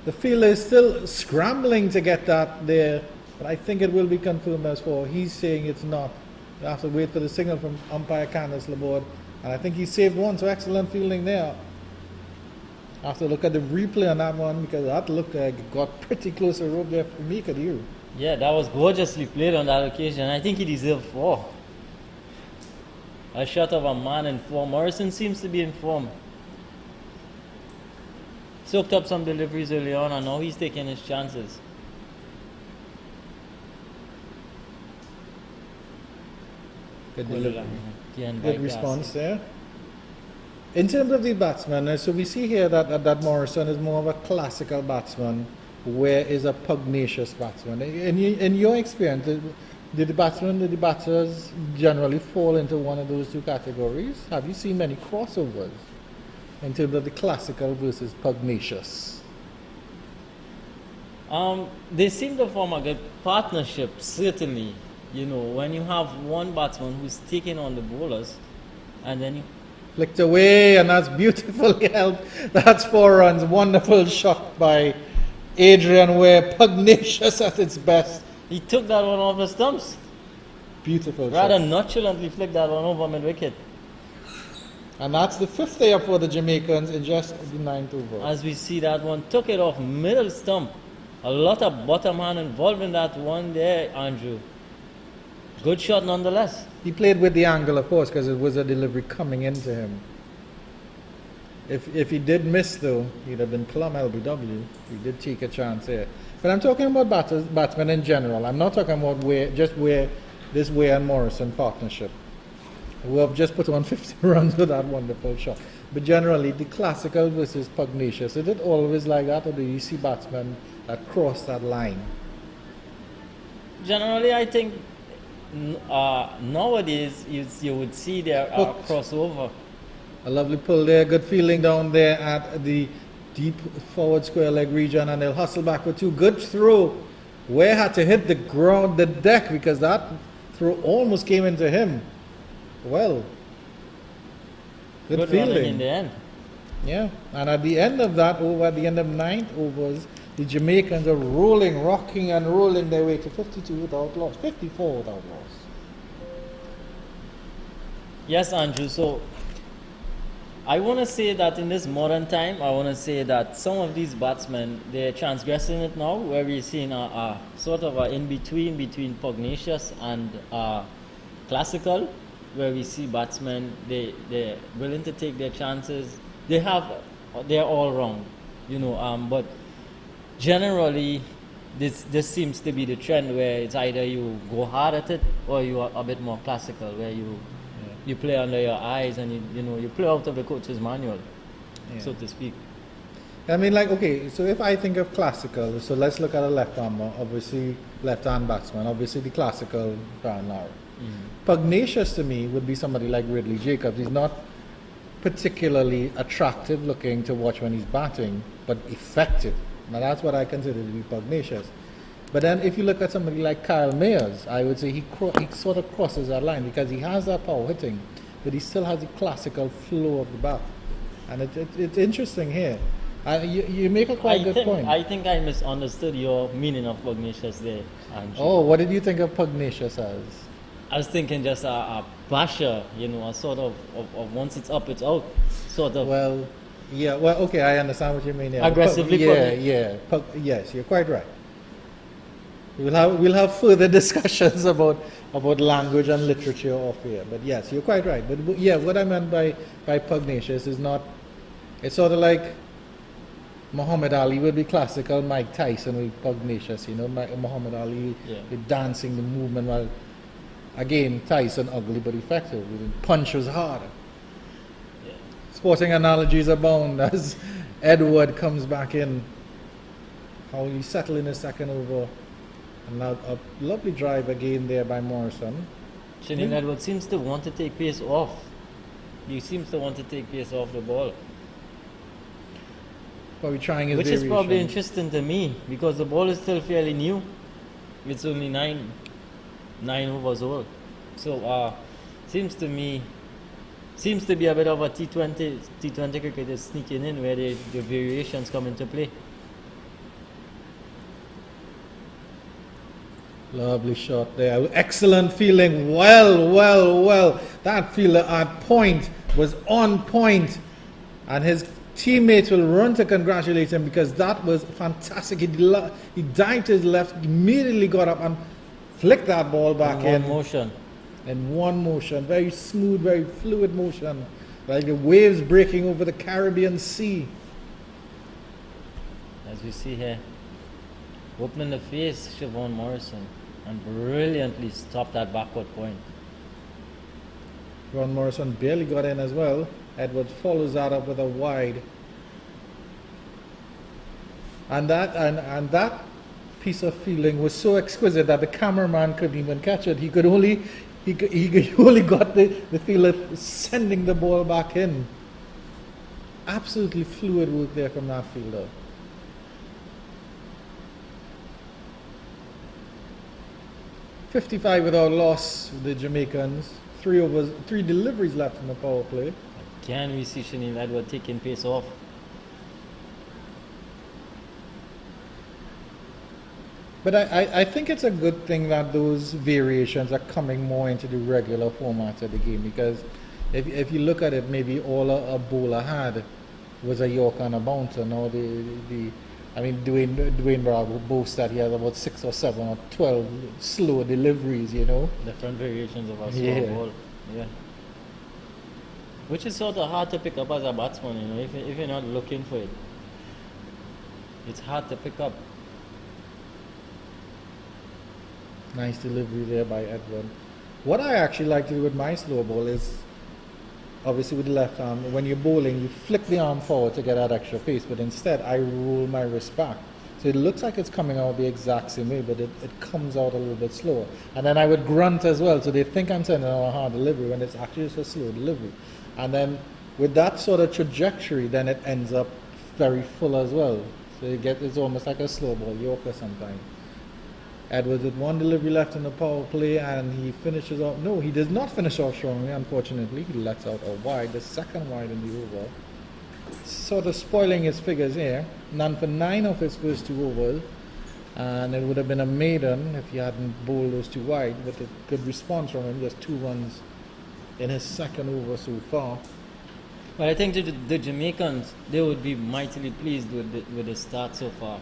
The fielder is still scrambling to get that there, but I think it will be confirmed as 4. He's saying it's not. You have to wait for the signal from umpire Candace Laborde. And I think he saved one, so excellent fielding there. I have to look at the replay on that one because that looked like it got pretty close to rope there for me, could you? Yeah, that was gorgeously played on that occasion. I think he deserved 4. A shot of a man in form. Morrison seems to be in form. Soaked up some deliveries early on, and now he's taking his chances. Good delivery. Again, Good response there. In terms of the batsman, so we see here that Morrison is more of a classical batsman, where is a pugnacious batsman. In your experience, did the batters generally fall into one of those two categories? Have you seen many crossovers in terms of the classical versus pugnacious? They seem to form a good partnership, certainly. You know, when you have one batsman who's taking on the bowlers, and then you Flicked away, and that's beautifully held. That's 4 runs. Wonderful shot by Adrian Ware, pugnacious at its best. he took that one off the stumps. Beautiful Rather shot. nonchalantly flicked that one over mid-wicket. And that's the 5th day for the Jamaicans in just the 9th over. As we see that one, took it off middle stump. A lot of bottom hand involved in that one there, Andrew. Good shot nonetheless. He played with the angle, of course, because it was a delivery coming into him. If he did miss, though, he'd have been plumb LBW. He did take a chance here. But I'm talking about batsmen in general. I'm not talking about this Ware and Morrison partnership, who have just put on 50 runs with that wonderful shot. But generally, the classical versus pugnacious, is it always like that, or do you see batsmen that cross that line? Generally, I think nowadays you would see their crossover. A lovely pull there, good fielding down there at the deep forward square leg region, and they'll hustle back with 2. Good throw. Ware had to hit the ground, the deck, because that throw almost came into him. Well, good fielding running in the end. Yeah, and at the end of that over, at the end of 9th overs, the Jamaicans are rolling, rocking and rolling their way to 52 without loss, 54 without loss. Yes, Andrew. So I want to say that in this modern time, I want to say that some of these batsmen, they're transgressing it now, where we're seeing a sort of a in-between between pugnacious and classical, where we see batsmen, they're willing to take their chances. They're all wrong, you know, but generally this seems to be the trend, where it's either you go hard at it or you are a bit more classical, where you play under your eyes and you play out of the coach's manual, so to speak. I mean, like, okay, so if I think of classical, so let's look at a left-armer, obviously left-hand batsman, obviously the classical Brian Lara. Pugnacious to me would be somebody like Ridley Jacobs. He's not particularly attractive looking to watch when he's batting, but effective. Now that's what I consider to be pugnacious. But then if you look at somebody like Kyle Mayers, I would say he sort of crosses that line, because he has that power hitting, but he still has the classical flow of the bat. And it's interesting here. You make a quite good point. I think I misunderstood your meaning of pugnacious there, Andrew. Oh, what did you think of pugnacious as? I was thinking just a basher, a sort of once it's up, it's out, sort of. Well, yeah, well, okay, I understand what you mean. Yeah. Aggressively Yes, you're quite right. We'll have further discussions about language and literature off here. But yes, you're quite right. But yeah, what I meant by pugnacious is not, it's sort of like Muhammad Ali would be classical, Mike Tyson would be pugnacious, Muhammad Ali with dancing, the movement, while again, Tyson ugly but effective. Punch was harder. Yeah. Sporting analogies abound as Edward comes back in. How he settled in his second over. And now a lovely drive again there by Morrison. Trinidad Edward seems to want to take pace off. He seems to want to take pace off the ball. Probably trying his Which variation. is probably interesting to me, because the ball is still fairly new. It's only 9 overs old. So seems to be a bit of a T20 cricket is sneaking in, where the variations come into play. Lovely shot there. Excellent feeling. Well. That fielder at point was on point. And his teammates will run to congratulate him because that was fantastic. He dived to his left, immediately got up and flicked that ball back in. In one motion. Very smooth, very fluid motion. Like the waves breaking over the Caribbean Sea. As we see here, opening the face, Siobhan Morrison, and brilliantly stopped that backward point. Ron Morrison barely got in as well. Edwards follows that up with a wide. And that piece of fielding was so exquisite that the cameraman couldn't even catch it. He only got the fielder sending the ball back in. Absolutely fluid work there from that fielder. .55 without loss with the Jamaicans. 3 deliveries left in the power play. Again, we see Shanil Edward taking pace off. But I think it's a good thing that those variations are coming more into the regular format of the game, because if you look at it, maybe all a bowler had was a Yorker and a bouncer. Now Dwayne Bravo boasts that he has about 6 or 7 or 12 slow deliveries, Different variations of a slow ball. Yeah. Which is sort of hard to pick up as a batsman, if you're not looking for it. It's hard to pick up. Nice delivery there by Edward. What I actually like to do with my slow ball is, obviously with the left arm, when you're bowling, you flick the arm forward to get that extra pace, but instead I roll my wrist back. So it looks like it's coming out the exact same way, but it comes out a little bit slower. And then I would grunt as well, so they think I'm sending out a hard delivery when it's actually just a slow delivery. And then with that sort of trajectory, then it ends up very full as well. So it's almost like a slow ball Yorker sometimes. Edwards with 1 delivery left in the power play, and he finishes off. No, he does not finish off strongly, unfortunately. He lets out a wide, the second wide in the over. Sort of spoiling his figures here. None for 9 of his first 2 overs, and it would have been a maiden if he hadn't bowled those 2 wide, but a good response from him, just 2 runs in his second over so far. But I think the Jamaicans, they would be mightily pleased with the start so far.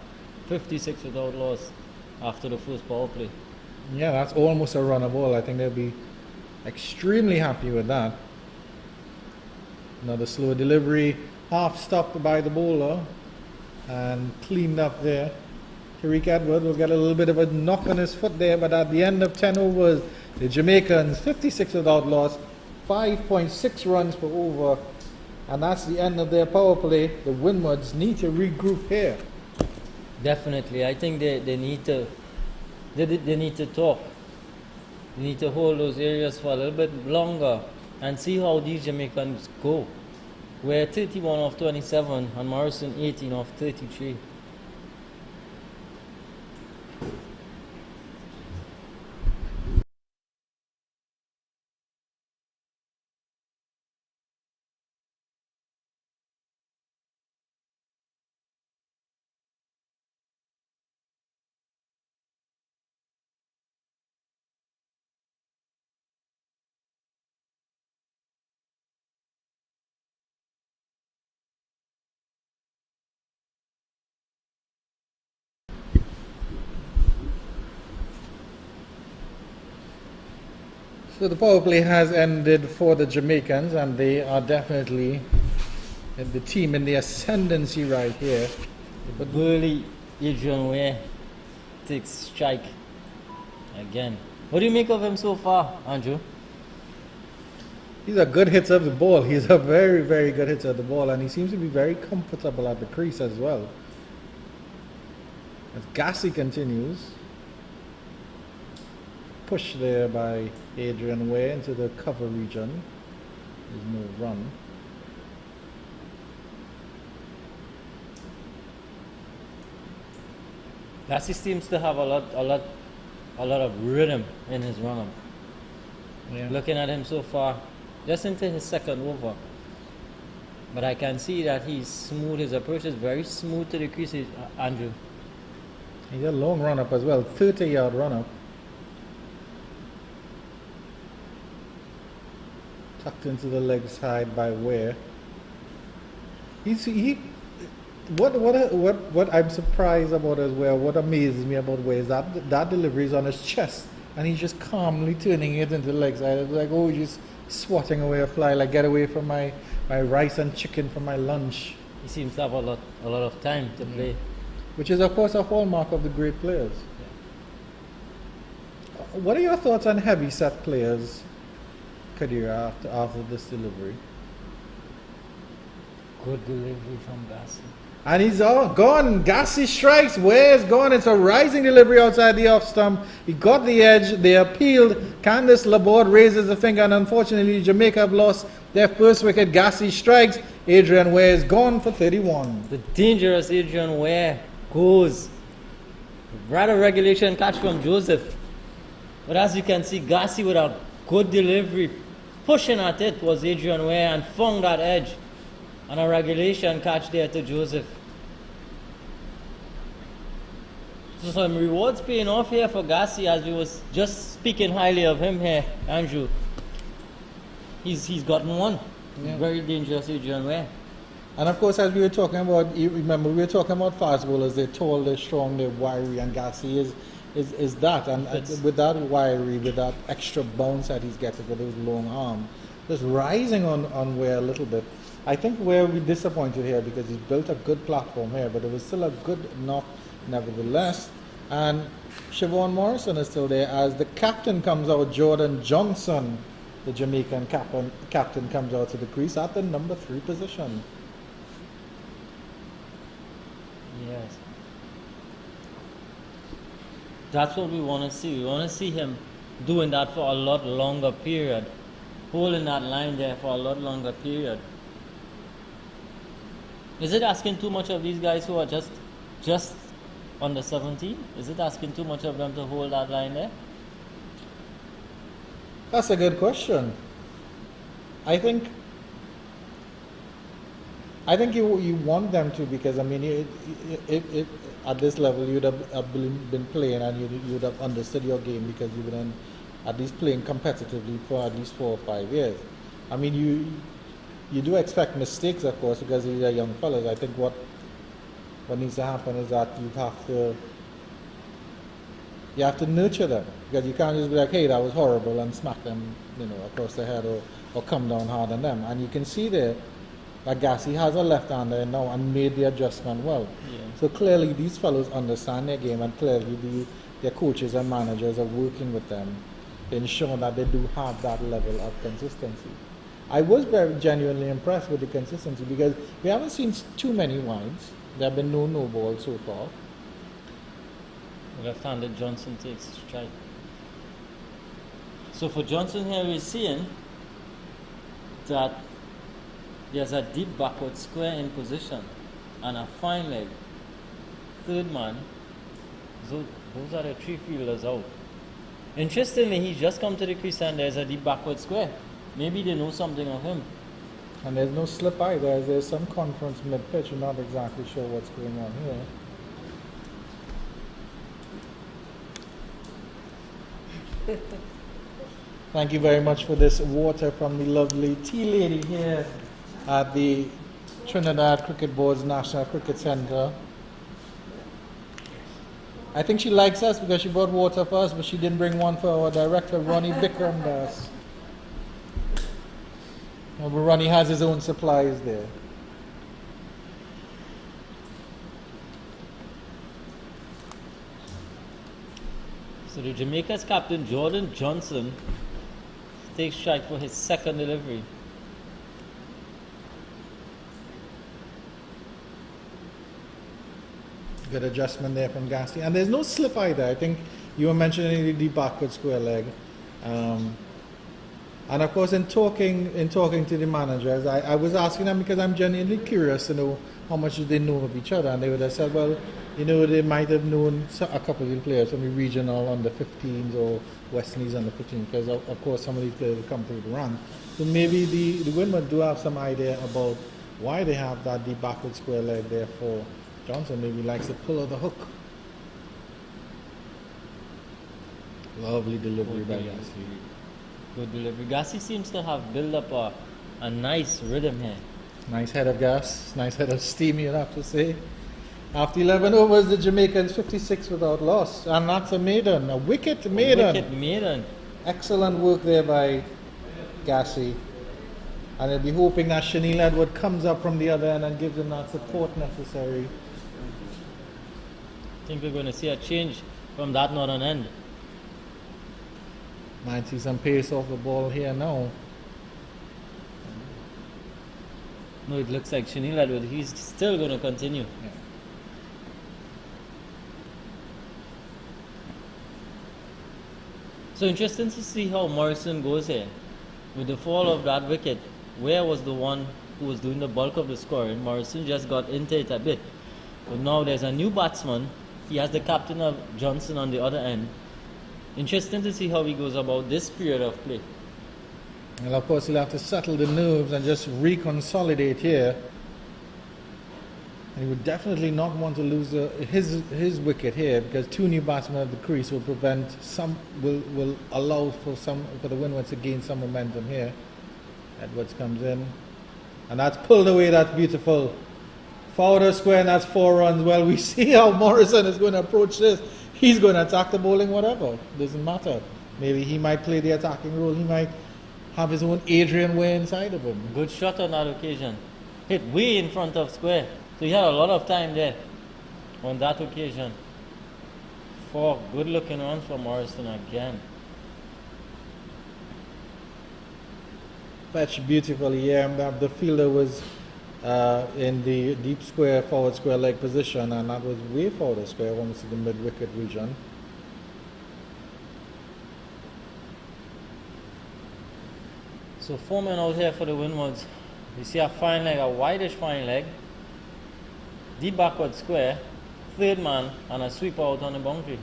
56 without loss after the first power play. Yeah, that's almost a runner ball. I think they'll be extremely happy with that. Another slow delivery, half stopped by the bowler and cleaned up there. Tariq Edwards will get a little bit of a knock on his foot there, but at the end of 10 overs, the Jamaicans 56 without loss, 5.6 runs per over, and that's the end of their power play. The Windwards need to regroup here. Definitely, I think they need to talk. They need to hold those areas for a little bit longer and see how these Jamaicans go. We're 31 of 27 and Morrison 18 of 33. So the power play has ended for the Jamaicans, and they are definitely the team in the ascendancy right here. But really, Adrian Ware takes strike again. What do you make of him so far, Andrew? He's a good hitter of the ball. He's a very, very good hitter of the ball, and he seems to be very comfortable at the crease as well. As Gassi continues. Push there by Adrian Ware into the cover region. There's no run. Gassi seems to have a lot of rhythm in his run-up. Yeah. Looking at him so far, just into his second over. But I can see that he's smooth. His approach is very smooth to the crease, Andrew. He's a long run-up as well, 30-yard run-up. tucked into the leg side by Ware. What I'm surprised about as well, what amazes me about Ware is that delivery is on his chest, and he's just calmly turning it into the leg side. It's like, oh, he's just swatting away a fly, like, get away from my rice and chicken from my lunch. He seems to have a lot of time to play. Which is, of course, a hallmark of the great players. Yeah. What are your thoughts on heavy set players, Kadir, after this delivery? Good delivery from Gassi. And he's all gone. Gassi strikes. Ware's gone. It's a rising delivery outside the off stump. He got the edge. They appealed. Candice Laborde raises a finger, and unfortunately, Jamaica have lost their first wicket. Gassi strikes. Adrian Ware is gone for 31. The dangerous Adrian Ware goes. Rather regulation catch from Joseph. But as you can see, Gassi with a good delivery, pushing at it was Adrian Ware and found that edge. And a regulation catch there to Joseph. So some rewards paying off here for Gassi, as we was just speaking highly of him here, Andrew. He's gotten one. Yeah. Very dangerous Adrian Ware. And of course, as we were talking about, you remember we were talking about fast bowlers. They're tall, they're strong, they're wiry, and Gassi is that. And with that wiry, with that extra bounce that he's getting with his long arm, just rising on Ware a little bit. I think Ware will be disappointed here because he's built a good platform here, but it was still a good knock nevertheless. And Siobhan Morrison is still there as the captain comes out. Jordan Johnson, the Jamaican captain, comes out to the crease at the number 3 position. Yes. That's what we want to see. We want to see him doing that for a lot longer period. Holding that line there for a lot longer period. Is it asking too much of these guys who are just under 17? Is it asking too much of them to hold that line there? That's a good question. I think you want them to, because I mean, if at this level you'd have been playing and you'd have understood your game, because you've been at least playing competitively for at least 4 or 5 years. I mean, you do expect mistakes, of course, because these are young fellas. I think what needs to happen is that you have to nurture them, because you can't just be like, hey, that was horrible, and smack them, across the head or come down hard on them. And you can see there that Gassi has a left-hander now and made the adjustment well. Yeah. So clearly these fellows understand their game, and clearly their coaches and managers are working with them to ensure that they do have that level of consistency. I was very genuinely impressed with the consistency, because we haven't seen too many wides. There have been no balls so far. Left-handed Johnson takes strike. So for Johnson here, we're seeing that there's a deep backward square in position and a fine leg. Third man, those are the 3 fielders out. Interestingly, he's just come to the crease and there's a deep backward square. Maybe they know something of him. And there's no slip either. There's some conference mid-pitch. You're not exactly sure what's going on here. Thank you very much for this water from the lovely tea lady here at the Trinidad Cricket Board's National Cricket Centre. I think she likes us because she brought water for us, but she didn't bring one for our director, Ronnie Bikramdas. But Ronnie has his own supplies there. So the Jamaica's captain, Jordan Johnson, takes strike for his second delivery. Good adjustment there from Gassi. And there's no slip either. I think you were mentioning the backward square leg. And of course, in talking to the managers, I was asking them, because I'm genuinely curious to know how much they know of each other. And they would have said, well, they might have known a couple of the players from the regional under 15s or West Indies under 15, because of course some of these players will come through the run. So maybe the Windwards do have some idea about why they have that deep backward square leg there for Johnson. Maybe likes to pull of the hook. Lovely delivery by Gassi. Good delivery. Gassi seems to have built up a nice rhythm here. Nice head of gas, nice head of steam, you'd have to say. After 11 overs, the Jamaicans 56 without loss. And that's a maiden, a wicket maiden. Wicket maiden. Excellent work there by Gassi. And they'll be hoping that Shanil Edward comes up from the other end and gives them that support necessary. I think we're going to see a change from that northern end. Might see some pace off the ball here now. No, it looks like Shanil Edward, he's still going to continue. Yeah. So interesting to see how Morrison goes here. With the fall of that wicket, Ware was the one who was doing the bulk of the scoring. Morrison just got into it a bit. But now there's a new batsman. He has the captain of Johnson on the other end. Interesting to see how he goes about this period of play. Well, of course, he'll have to settle the nerves and just reconsolidate here. And he would definitely not want to lose his wicket here, because two new batsmen at the crease will will allow for the Windwards to gain some momentum here. Edwards comes in, and that's pulled away. That's beautiful. Forward of square, and that's 4 runs. Well, we see how Morrison is going to approach this. He's going to attack the bowling, whatever. Doesn't matter. Maybe he might play the attacking role. He might have his own Adrian way inside of him. Good shot on that occasion. Hit way in front of square. So he had a lot of time there on that occasion. 4 good looking runs for Morrison again. Fetched beautifully, yeah. The fielder was in the deep square, forward square leg position, and that was way forward of square, almost to the mid wicket region. So 4 men out here for the Windwards. You see a fine leg, a wideish fine leg. Deep backward square, 3rd man, and a sweep out on the boundary.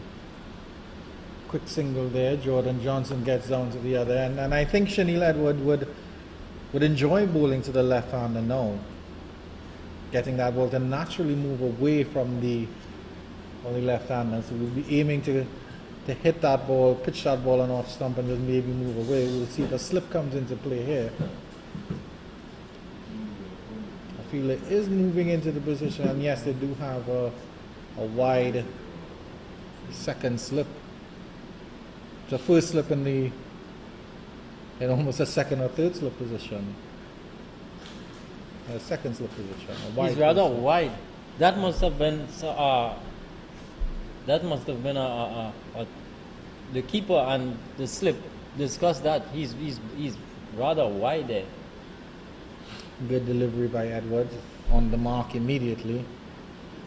Quick single there. Jordan Johnson gets down to the other end, and I think Shanil Edward would enjoy bowling to the left-hander now, getting that ball to naturally move away from the left-hander. So we'll be aiming to hit that ball, pitch that ball on off stump, and just maybe move away. We'll see if a slip comes into play here. Fielder is moving into the position, and yes, they do have a wide second slip. It's a first slip in almost a second or third slip position. A second slip position. He's rather wide. That must have been the keeper and the slip discussed that. He's rather wide there. Good delivery by Edwards, on the mark immediately.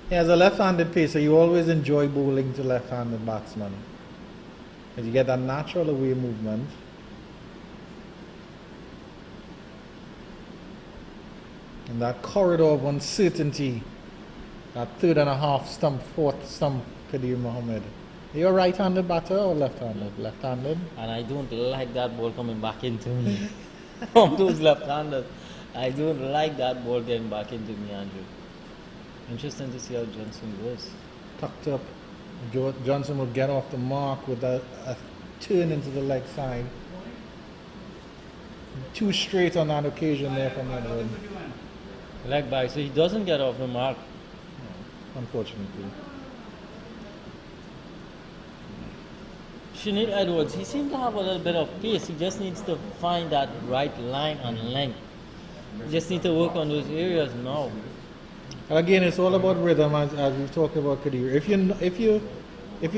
Yeah, as a left-handed pacer, you always enjoy bowling to left-handed batsmen, because you get that natural away movement. And that corridor of uncertainty, that 3rd and a half stump, 4th stump, Kadir Mohammed. Are you a right-handed batter or left-handed? Left-handed. And I don't like that ball coming back into me from those left-handers. I don't like that ball getting back into me, Andrew. Interesting to see how Johnson goes. Tucked up. Johnson will get off the mark with a turn into the leg side. Too straight on that occasion there from Edward. Leg back, so he doesn't get off the mark. No, unfortunately. Shanil Edwards, he seems to have a little bit of pace. He just needs to find that right line and length. You just need to work on those areas now. And again, it's all about rhythm, as we've talked about Kadir. If you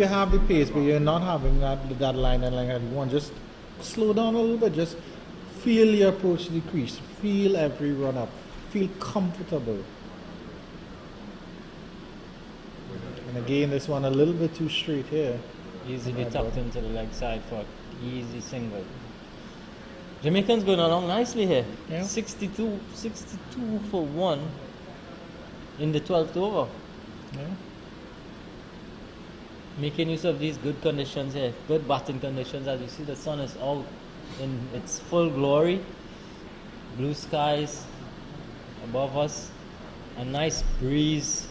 have the pace, but you're not having that line and length that you want, just slow down a little bit. Just feel your approach to the crease. Feel every run up. Feel comfortable. And again, this one a little bit too straight here. Easily tucked into the leg side for easy single. Jamaicans going along nicely here. Yeah. 62 for 1 in the 12th over. Yeah. Making use of these good conditions here, good batting conditions. As you see, the sun is out in its full glory. Blue skies above us, a nice breeze.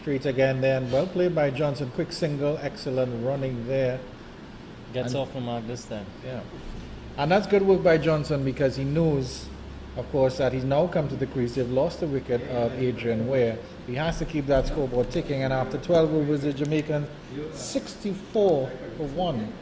Straight again there, and well played by Johnson. Quick single, excellent running there. Gets off the mark this time. Yeah. And that's good work by Johnson because he knows, of course, that he's now come to the crease. They've lost the wicket of Adrian Ware. He has to keep that scoreboard ticking, and after 12 overs, the Jamaican 64 for 1.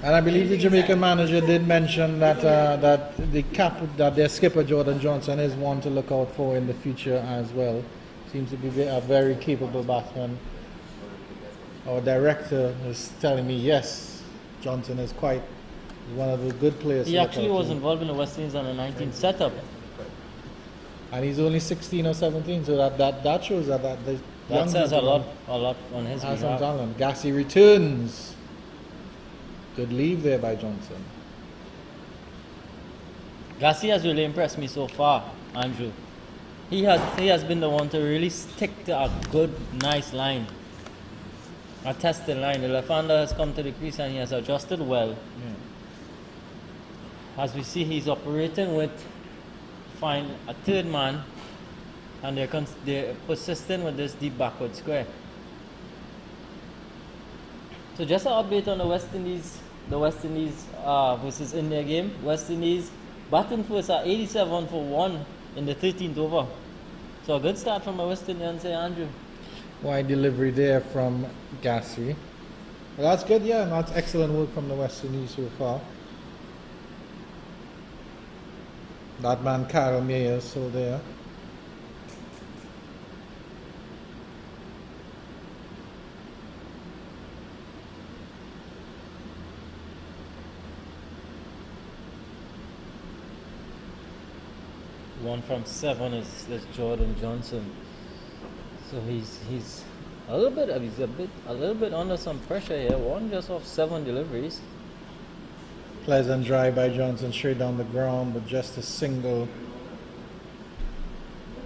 And I believe the Jamaican manager did mention that that their skipper Jordan Johnson is one to look out for in the future as well. Seems to be a very capable batsman. Our director is telling me yes, Johnson is quite one of the good players. He actually was involved in the West Indies under 19 setup. And he's only 16 or 17, so that shows that the that says a lot on his has some behalf. talent. Gassi returns. Good leave there by Johnson. Gassi has really impressed me so far, Andrew. He has been the one to really stick to a good, nice line. A tested line. The left-hander has come to the crease and he has adjusted well. Yeah. As we see, he's operating with a third man, and they're persistent with this deep backward square. So just an update on the West Indies versus India game. West Indies batting first at 87 for 1 in the 13th over. So a good start from the West Indians here, Andrew. Wide delivery there from Gassi. Well, that's good, yeah, and that's excellent work from the West Indies so far. That man, Kyle Mayer, is still there. One from 7 is Jordan Johnson. So he's a little bit under some pressure here. One just off 7 deliveries. Pleasant drive by Johnson straight down the ground, but just a single.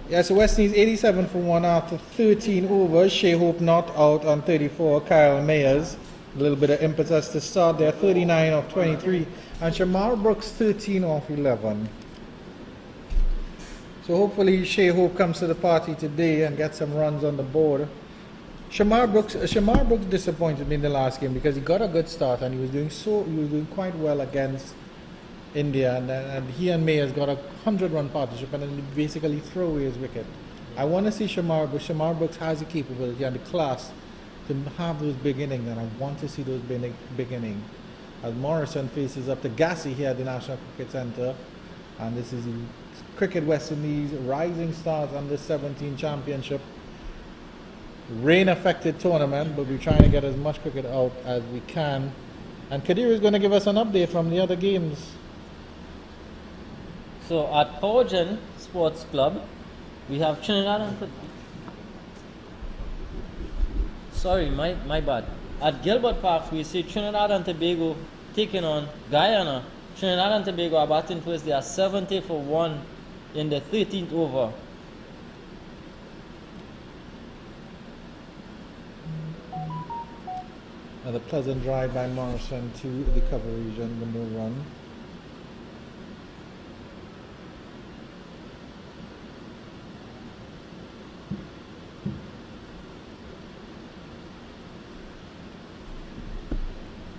Yeah, so West Indies 87 for 1 after 13 overs. Shea Hope not out on 34. Kyle Mayers, a little bit of impetus to start there. 39 off 23. And Shamar Brooks 13 off 11. So hopefully Shea Hope comes to the party today and gets some runs on the board. Shamar Brooks disappointed me in the last game because he got a good start and he was doing quite well against India, and he and Mayers got a 100-run partnership and then basically throw away his wicket. I want to see Shamar Brooks. Shamar Brooks has the capability and the class to have those big innings, and I want to see those big innings. As Morrison faces up to Gassi here at the National Cricket Centre, and this is the Cricket West Indies Rising Stars Under 17 Championship. Rain-affected tournament, but we're trying to get as much cricket out as we can. And Kadir is going to give us an update from the other games. So at Powergen Sports Club, we have Trinidad and my bad. At Gilbert Park, we see Trinidad and Tobago taking on Guyana. Trinidad and Tobago are batting first. They are 70 for 1 in the 13th over. And a pleasant drive by Morrison to the cover region, the no run.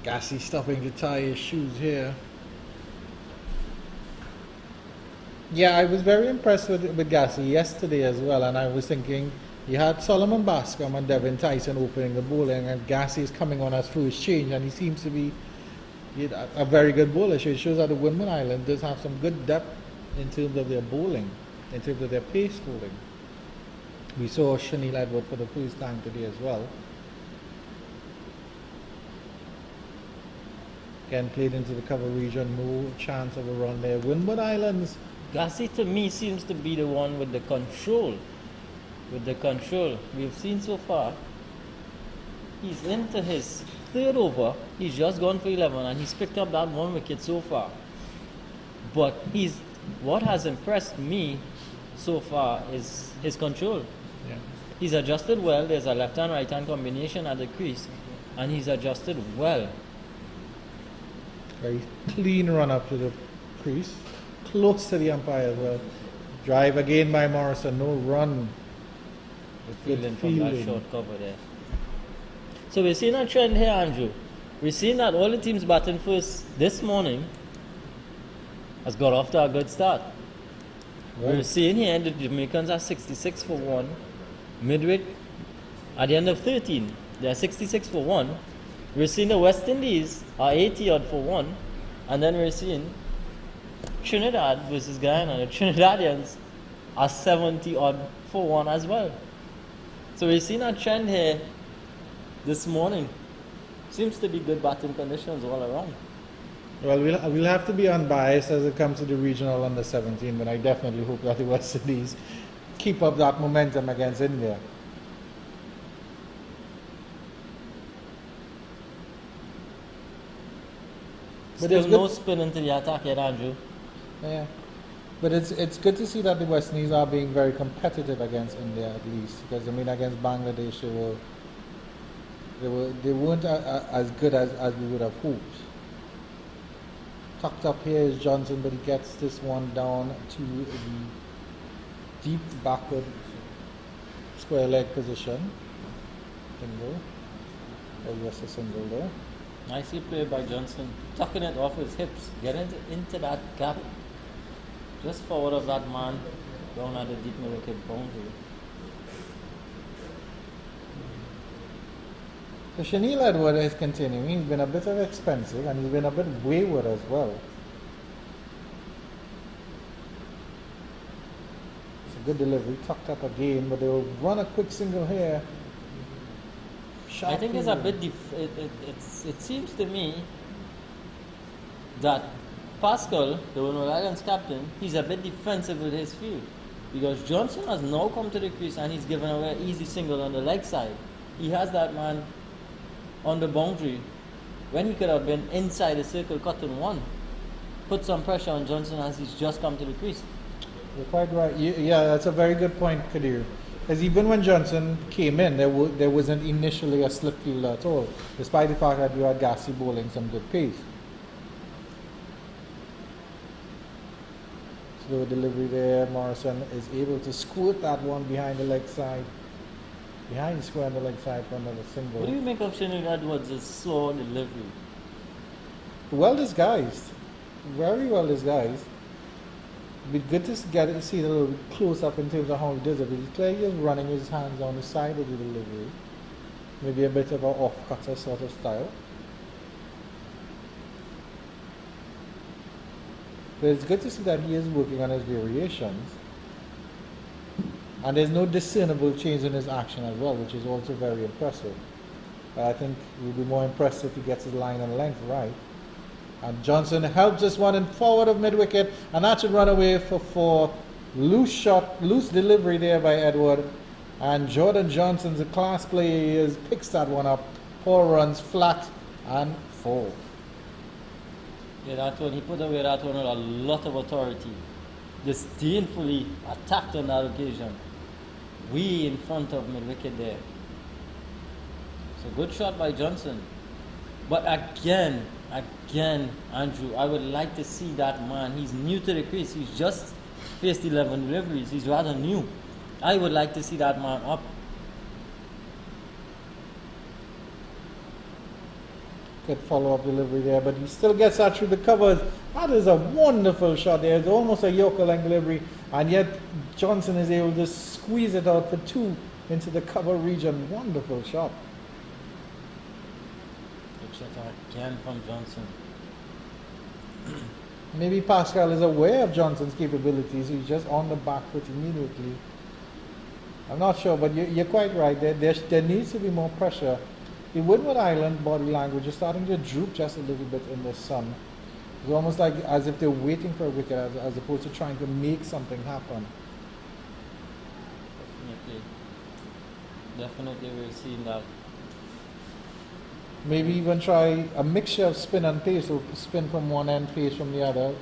Gassi stopping to tie his shoes here. Yeah, I was very impressed with Gassi yesterday as well, and I was thinking he had Solomon Bascom and Devin Tyson opening the bowling, and Gassi is coming on as first change, and he seems to be a very good bowler. So it shows that the Windward Island does have some good depth in terms of their bowling, in terms of their pace bowling. We saw Shanil Edward for the first time today as well. Again, played into the cover region, no chance of a run there. Windward Islands. Gassi to me seems to be the one with the control. We've seen so far, he's into his 3rd over. He's just gone for 11 and he's picked up that 1 wicket so far. But what has impressed me so far is his control. Yeah. He's adjusted well. There's a left-hand, right-hand combination at the crease, and he's adjusted well. Very clean run up to the crease. Close to the umpire as well. Drive again by Morrison. No run. Good feeling from that short cover there. So we're seeing a trend here, Andrew. We're seeing that all the teams batting first this morning has got off to a good start. Right. We're seeing here the Jamaicans are 66 for 1. Midweek, at the end of 13, they're 66 for 1. We're seeing the West Indies are 80 odd for 1. And then we're seeing Trinidad versus Guyana. The Trinidadians are 70 odd for 1 as well. So we're seeing a trend here this morning. Seems to be good batting conditions all around. Well, we'll have to be unbiased as it comes to the regional under 17, but I definitely hope that the West Indies keep up that momentum against India. But Still no spin into the attack yet, Andrew. Yeah, but it's good to see that the West Indies are being very competitive against India at least, because I mean against Bangladesh they weren't as good as we would have hoped. Tucked up here is Johnson, but he gets this one down to the deep backward square leg position. Single. Oh yes, a single there. Nicely played by Johnson, tucking it off his hips, getting into that gap, just forward of that man, down at the deep middle wicket boundary. So Shanil Edward is continuing. He's been a bit of expensive and he's been a bit wayward as well. It's a good delivery, tucked up again, but they'll run a quick single here. I think it's a bit. It seems to me that Pascal, the Windward Islands captain, he's a bit defensive with his field, because Johnson has now come to the crease and he's given away an easy single on the leg side. He has that man on the boundary when he could have been inside the circle cutting one. Put some pressure on Johnson as he's just come to the crease. You're quite right. Yeah, that's a very good point, Kadir. Because even when Johnson came in, there wasn't initially a slip field at all, despite the fact that you had Gassi bowling some good pace. Slow delivery there. Morrison is able to squirt that one behind the leg side. Behind the square on the leg side for another single. What do you make of Shanil Edwards' slow delivery? Well disguised. Very well disguised. It'd be good to see it a little close up in terms of how he does it. But he's clearly just running his hands on the side of the delivery. Maybe a bit of an off-cutter sort of style. But it's good to see that he is working on his variations. And there's no discernible change in his action as well, which is also very impressive. I think it would be more impressive if he gets his line and length right. And Johnson helps this one in forward of mid-wicket, and that should run away for 4. Loose shot, loose delivery there by Edward. And Jordan Johnson's a class player, he picks that one up. 4 runs, flat and 4. Yeah, that one, he put away that one with a lot of authority. Disdainfully attacked on that occasion. Way in front of mid-wicket there. So good shot by Johnson. But again, Andrew, I would like to see that man. He's new to the crease. He's just faced 11 deliveries. He's rather new. I would like to see that man up. Good follow-up delivery there, but he still gets that through the covers. That is a wonderful shot there. It's almost a Yorker-length delivery, and yet Johnson is able to squeeze it out for 2 into the cover region. Wonderful shot. Again from Johnson. Maybe Pascal is aware of Johnson's capabilities. He's just on the back foot immediately. I'm not sure, but you're quite right. There needs to be more pressure. The Windward Island body language is starting to droop just a little bit in the sun. It's almost like as if they're waiting for a wicket as opposed to trying to make something happen. Definitely we're seeing that. Maybe even try a mixture of spin and pace, or spin from one end, pace from the other,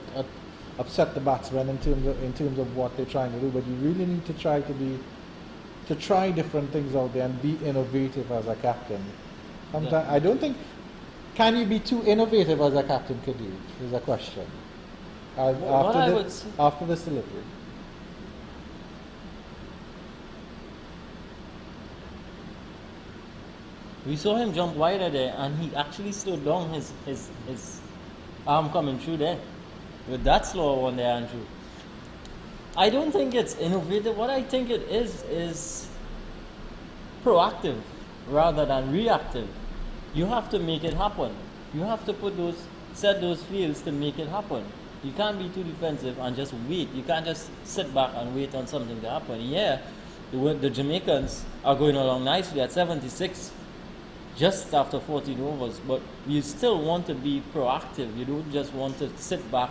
upset the batsman in terms of what they're trying to do. But you really need to try different things out there and be innovative as a captain. Sometimes I don't think can you be too innovative as a captain could you? Is a question. What I would After this delivery. We saw him jump wider there, and he actually slowed down his arm coming through there. With that slower one there, Andrew. I don't think it's innovative. What I think it is proactive rather than reactive. You have to make it happen. You have to set those fields to make it happen. You can't be too defensive and just wait. You can't just sit back and wait on something to happen. Yeah, the Jamaicans are going along nicely at 76, just after 14 overs, but you still want to be proactive. You don't just want to sit back,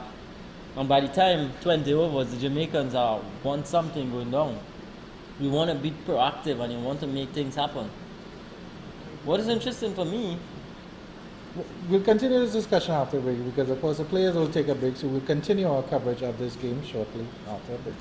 and by the time 20 overs, the Jamaicans want something going down. You want to be proactive and you want to make things happen. What is interesting for me, we'll continue this discussion after break because of course the players will take a break, so we'll continue our coverage of this game shortly after a break.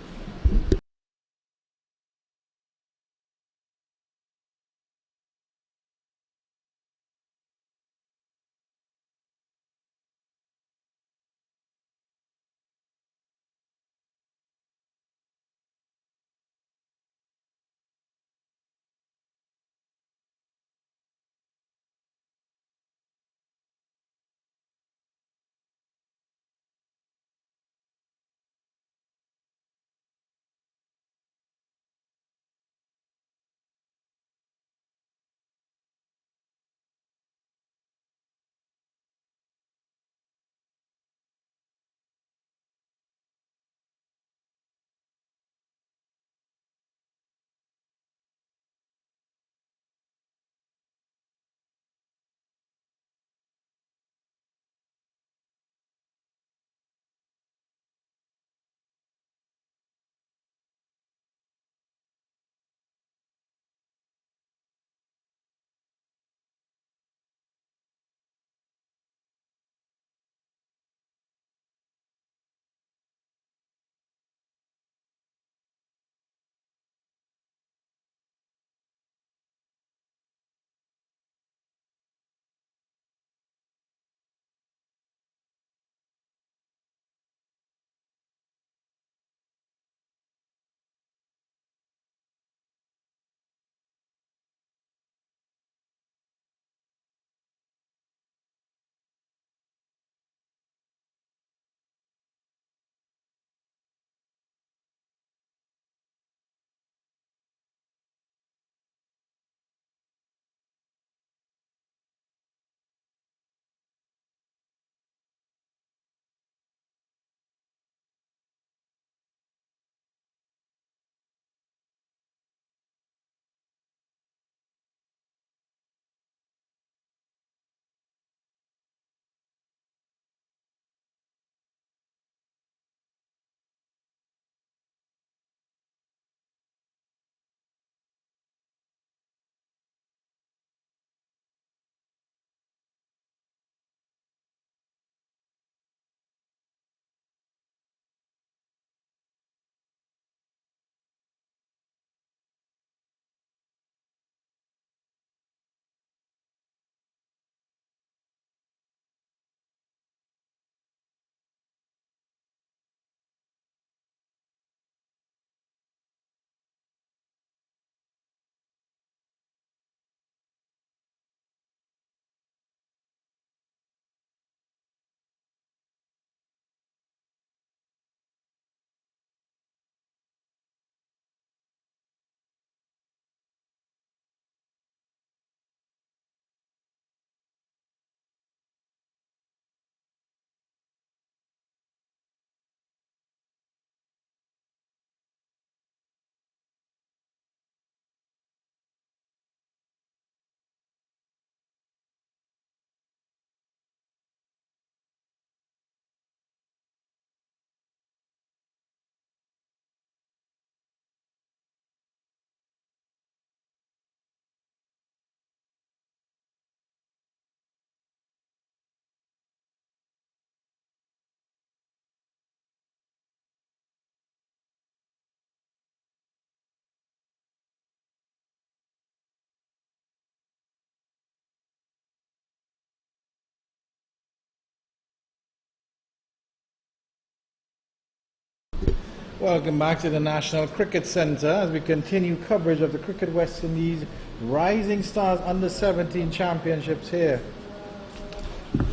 Welcome back to the National Cricket Centre as we continue coverage of the Cricket West Indies Rising Stars Under-17 Championships here.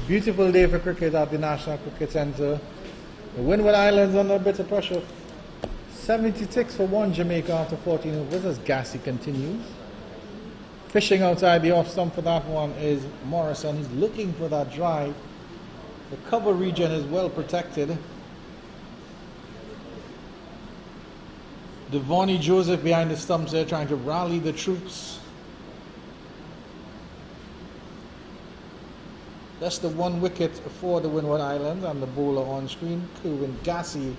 Beautiful day for cricket at the National Cricket Centre. The Windward Islands under a bit of pressure. 76 for 1 Jamaica after 14 overs as Gassi continues. Fishing outside the off stump for that one is Morrison. He's looking for that drive. The cover region is well protected. Devonnie Joseph behind the stumps there trying to rally the troops. That's the 1 wicket for the Windward Islands, and the bowler on screen, Kerwin Gassi,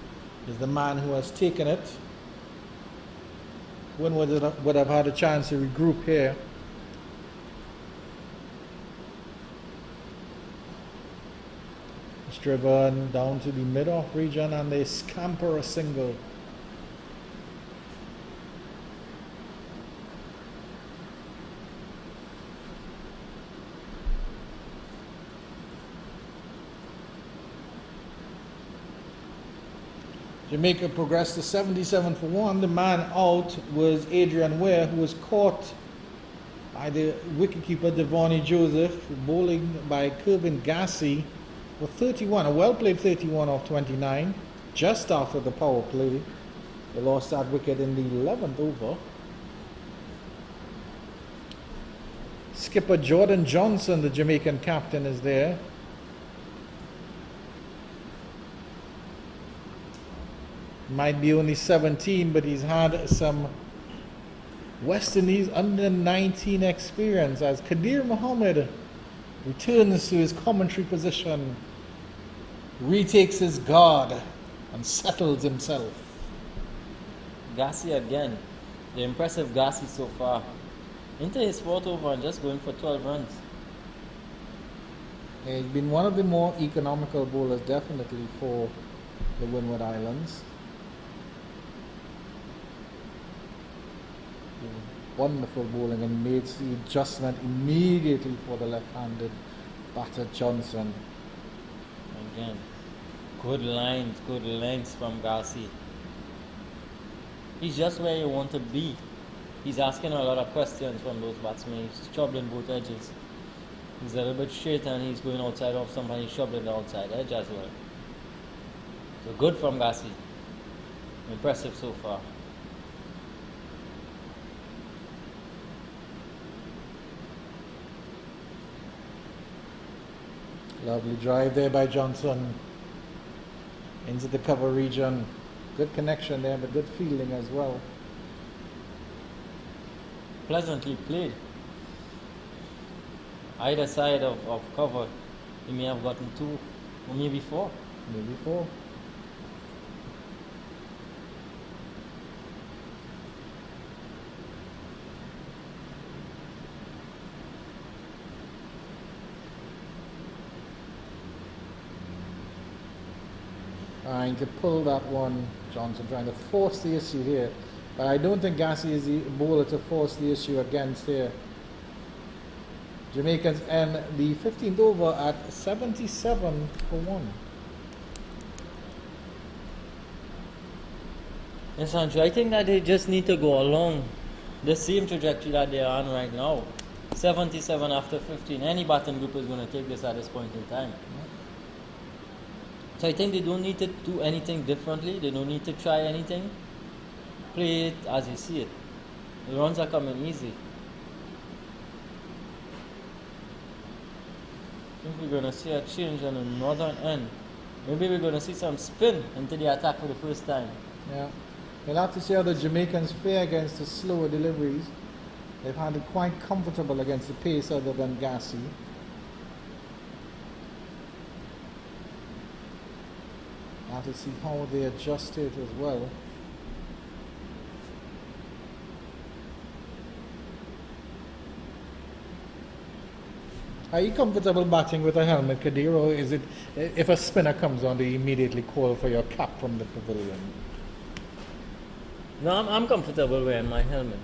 is the man who has taken it. Windward would have had a chance to regroup here. It's driven down to the mid-off region and they scamper a single. Jamaica progressed to 77 for 1. The man out was Adrian Ware, who was caught by the wicketkeeper Devonnie Joseph, bowling by Kerwin Gassi for 31, a well-played 31 off 29, just after the power play. They lost that wicket in the 11th over. Skipper Jordan Johnson, the Jamaican captain, is there. Might be only 17, but he's had some West Indies under 19 experience as Kadir Mohammed returns to his commentary position, retakes his guard, and settles himself. Gassi again. The impressive Gassi so far. Into his 4th over and just going for 12 runs. He's been one of the more economical bowlers, definitely, for the Windward Islands. Wonderful bowling, and made the adjustment immediately for the left-handed batter Johnson. Again, good lines, good lengths from Gassi. He's just where you want to be. He's asking a lot of questions from those batsmen. He's troubling both edges. He's a little bit straight and he's going outside off some, and he's troubling the outside edge as well. So good from Gassi. Impressive so far. Lovely drive there by Johnson into the cover region. Good connection there, but good fielding as well. Pleasantly played. Either side of cover, he may have gotten 2 or maybe 4. Maybe 4. Trying to pull that one, Johnson trying to force the issue here. But I don't think Gassi is the bowler to force the issue against here. Jamaicans end the 15th over at 77 for 1. Yes, Andrew, I think that they just need to go along the same trajectory that they are on right now. 77 after 15. Any batting group is going to take this at this point in time. So I think they don't need to do anything differently. They don't need to try anything. Play it as you see it. The runs are coming easy. I think we're going to see a change on the northern end. Maybe we're going to see some spin into the attack for the first time. Yeah. We'll have to see how the Jamaicans fare against the slower deliveries. They've had it quite comfortable against the pace other than Gassi. Have to see how they adjust it as well. Are you comfortable batting with a helmet, Kadir, or is it, if a spinner comes on, they immediately call for your cap from the pavilion? No, I'm comfortable wearing my helmet.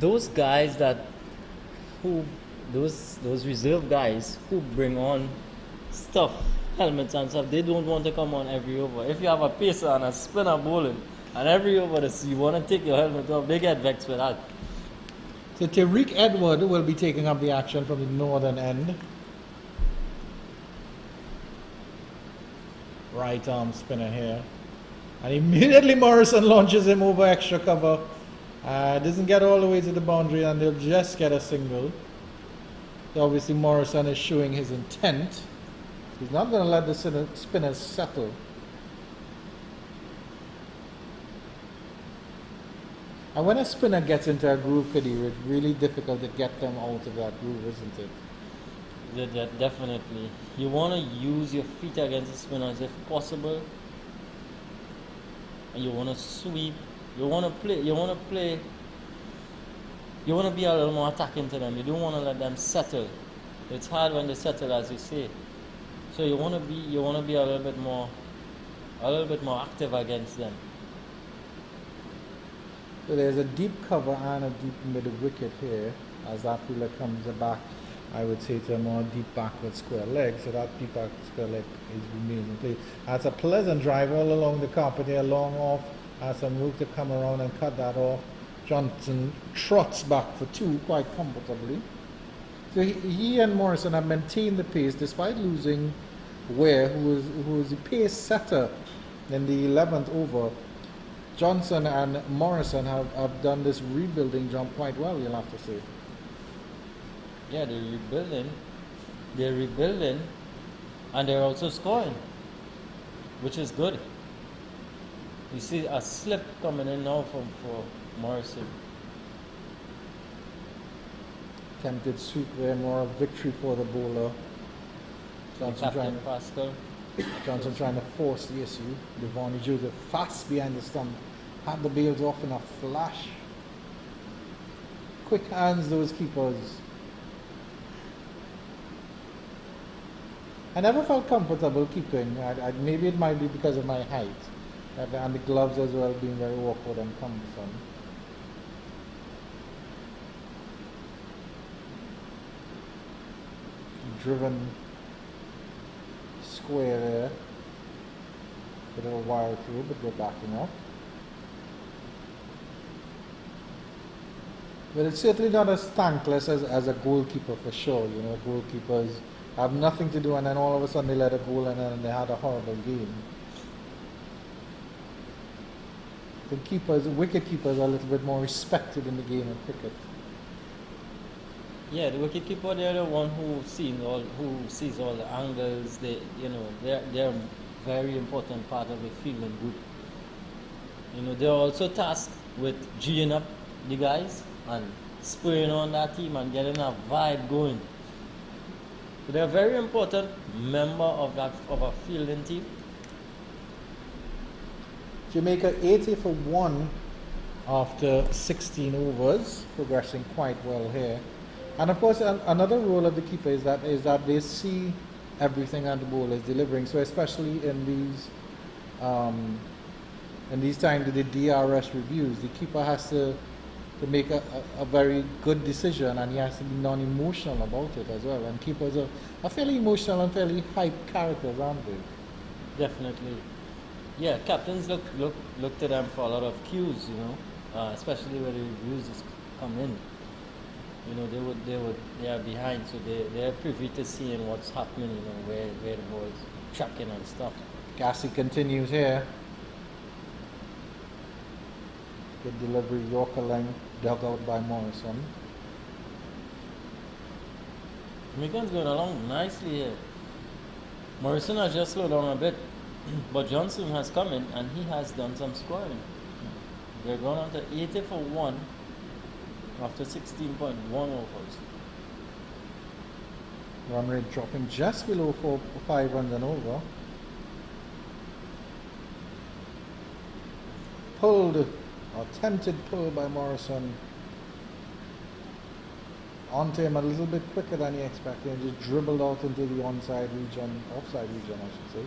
Those guys those reserve guys who bring on stuff helmets and stuff, they don't want to come on every over. If you have a pacer and a spinner bowling, and every over you want to take your helmet off, they get vexed with that. So Tariq Edward will be taking up the action from the northern end. Right arm spinner here. And immediately Morrison launches him over extra cover. Doesn't get all the way to the boundary and they'll just get a single. So obviously Morrison is showing his intent. He's not going to let the spinners settle. And when a spinner gets into a groove, Kadir, it's really difficult to get them out of that groove, isn't it? Yeah, definitely. You want to use your feet against the spinners if possible. And you want to sweep. You want to play. You want to be a little more attacking to them. You don't want to let them settle. It's hard when they settle, as you say. So you want to be a little bit more active against them. So there's a deep cover and a deep mid wicket here. As that fielder comes back, I would say to a more deep backward square leg. So that deep backward square leg remains in place. That's a pleasant drive all along the carpet here, long off. Has some room to come around and cut that off. Johnson trots back for two quite comfortably. So he and Morrison have maintained the pace despite losing Ware, who was the pace setter in the 11th over. Johnson and Morrison have done this rebuilding job quite well, you'll have to say. Yeah, they're rebuilding, and they're also scoring, which is good. You see a slip coming in now for Morrison. Attempted sweep there, more a victory for the bowler. Johnson trying to force the issue. Devon Joseph fast behind the stump. Had the bails off in a flash. Quick hands, those keepers. I never felt comfortable keeping. Maybe it might be because of my height. And the gloves as well being very awkward and cumbersome. Driven square there. Bit of a wire through, but they're backing up. But it's certainly not as thankless as a goalkeeper for sure. You know, goalkeepers have nothing to do and then all of a sudden they let a goal and then they had a horrible game. The keepers, wicket keepers are a little bit more respected in the game of cricket. Yeah, the wicket keeper, they're the one who sees all the angles. They're a very important part of the fielding group. You know, they're also tasked with G'ing up the guys and spurring on that team and getting a vibe going. So they're a very important member of a fielding team. Jamaica 80 for 1 after 16 overs, progressing quite well here. And of course, another role of the keeper is that they see everything that the bowler is delivering. So especially in these times of the DRS reviews, the keeper has to make a very good decision, and he has to be non-emotional about it as well. And keepers are fairly emotional and fairly hype characters, aren't they? Definitely. Yeah, captains look to them for a lot of cues, you know, especially when the reviews come in. You know, they are behind, so they're privy to seeing what's happening, you know, where the ball is tracking and stuff. Cassie continues here. Good delivery, Yorker length, dug out by Morrison. Jamaicans going along nicely here. Morrison has just slowed down a bit, but Johnson has come in and he has done some scoring. They're going on to 80 for 1 after 16.1 overs. Run rate dropping just below 5 runs and over. Pulled, attempted pull by Morrison. Onto him a little bit quicker than he expected and just dribbled out into the offside region, I should say.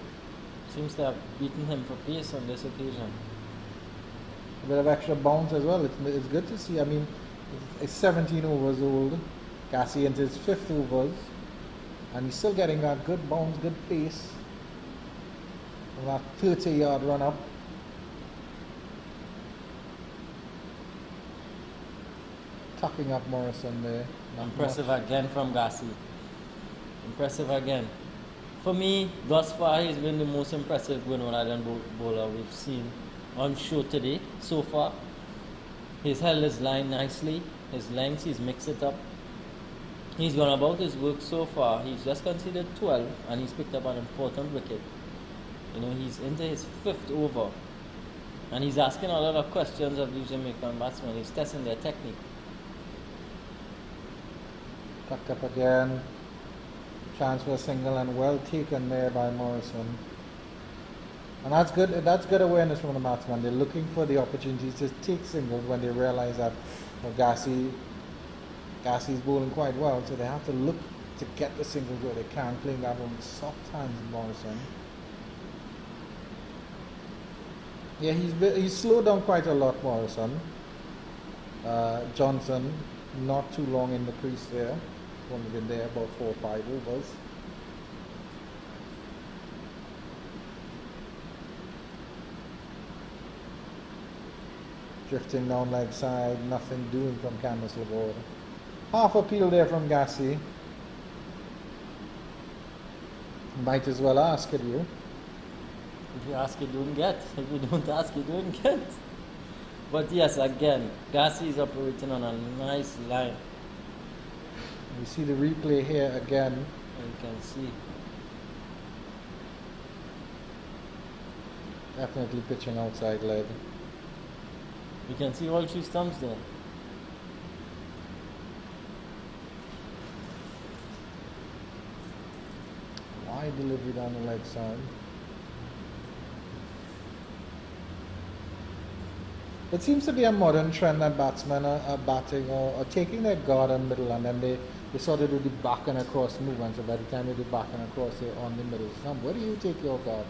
Seems to have beaten him for pace on this occasion. A bit of extra bounce as well. It's good to see. I mean, it's 17 overs old. Cassie into his 5th overs. And he's still getting that good bounce, good pace. from that 30-yard run up. Tucking up Morrison there. Not Impressive much. again from Gassi. Impressive again. For me, thus far, he's been the most impressive Windward Island bowler we've seen on show today so far. He's held his line nicely. His lengths, he's mixed it up. He's gone about his work so far. He's just conceded 12 and he's picked up an important wicket. You know, he's into his 5th over. And he's asking a lot of questions of these Jamaican batsmen. He's testing their technique. Tucked up again. Chance for a single and well taken there by Morrison. And that's good awareness from the batsman. They're looking for the opportunities to take singles when they realize that Gassi's bowling quite well, so they have to look to get the singles where they can, playing that on soft hands in Morrison. Yeah, he's slowed down quite a lot, Morrison. Johnson, not too long in the crease there. Only been there about 4 or 5 overs. Drifting down leg side, nothing doing from Canvas Laborde. Half a peel there from Gassi. Might as well ask it, you. If you ask, you don't get. If you don't ask, you don't get. But yes, again, Gassi is operating on a nice line. We see the replay here again. And you can see. Definitely pitching outside leg. You can see all 3 stumps there. Wide delivery down the leg side. It seems to be a modern trend that batsmen are batting or taking their guard in middle, and then they sort of do the back and across movement. So by the time they do back and across, they're on the middle stump. Where do you take your guard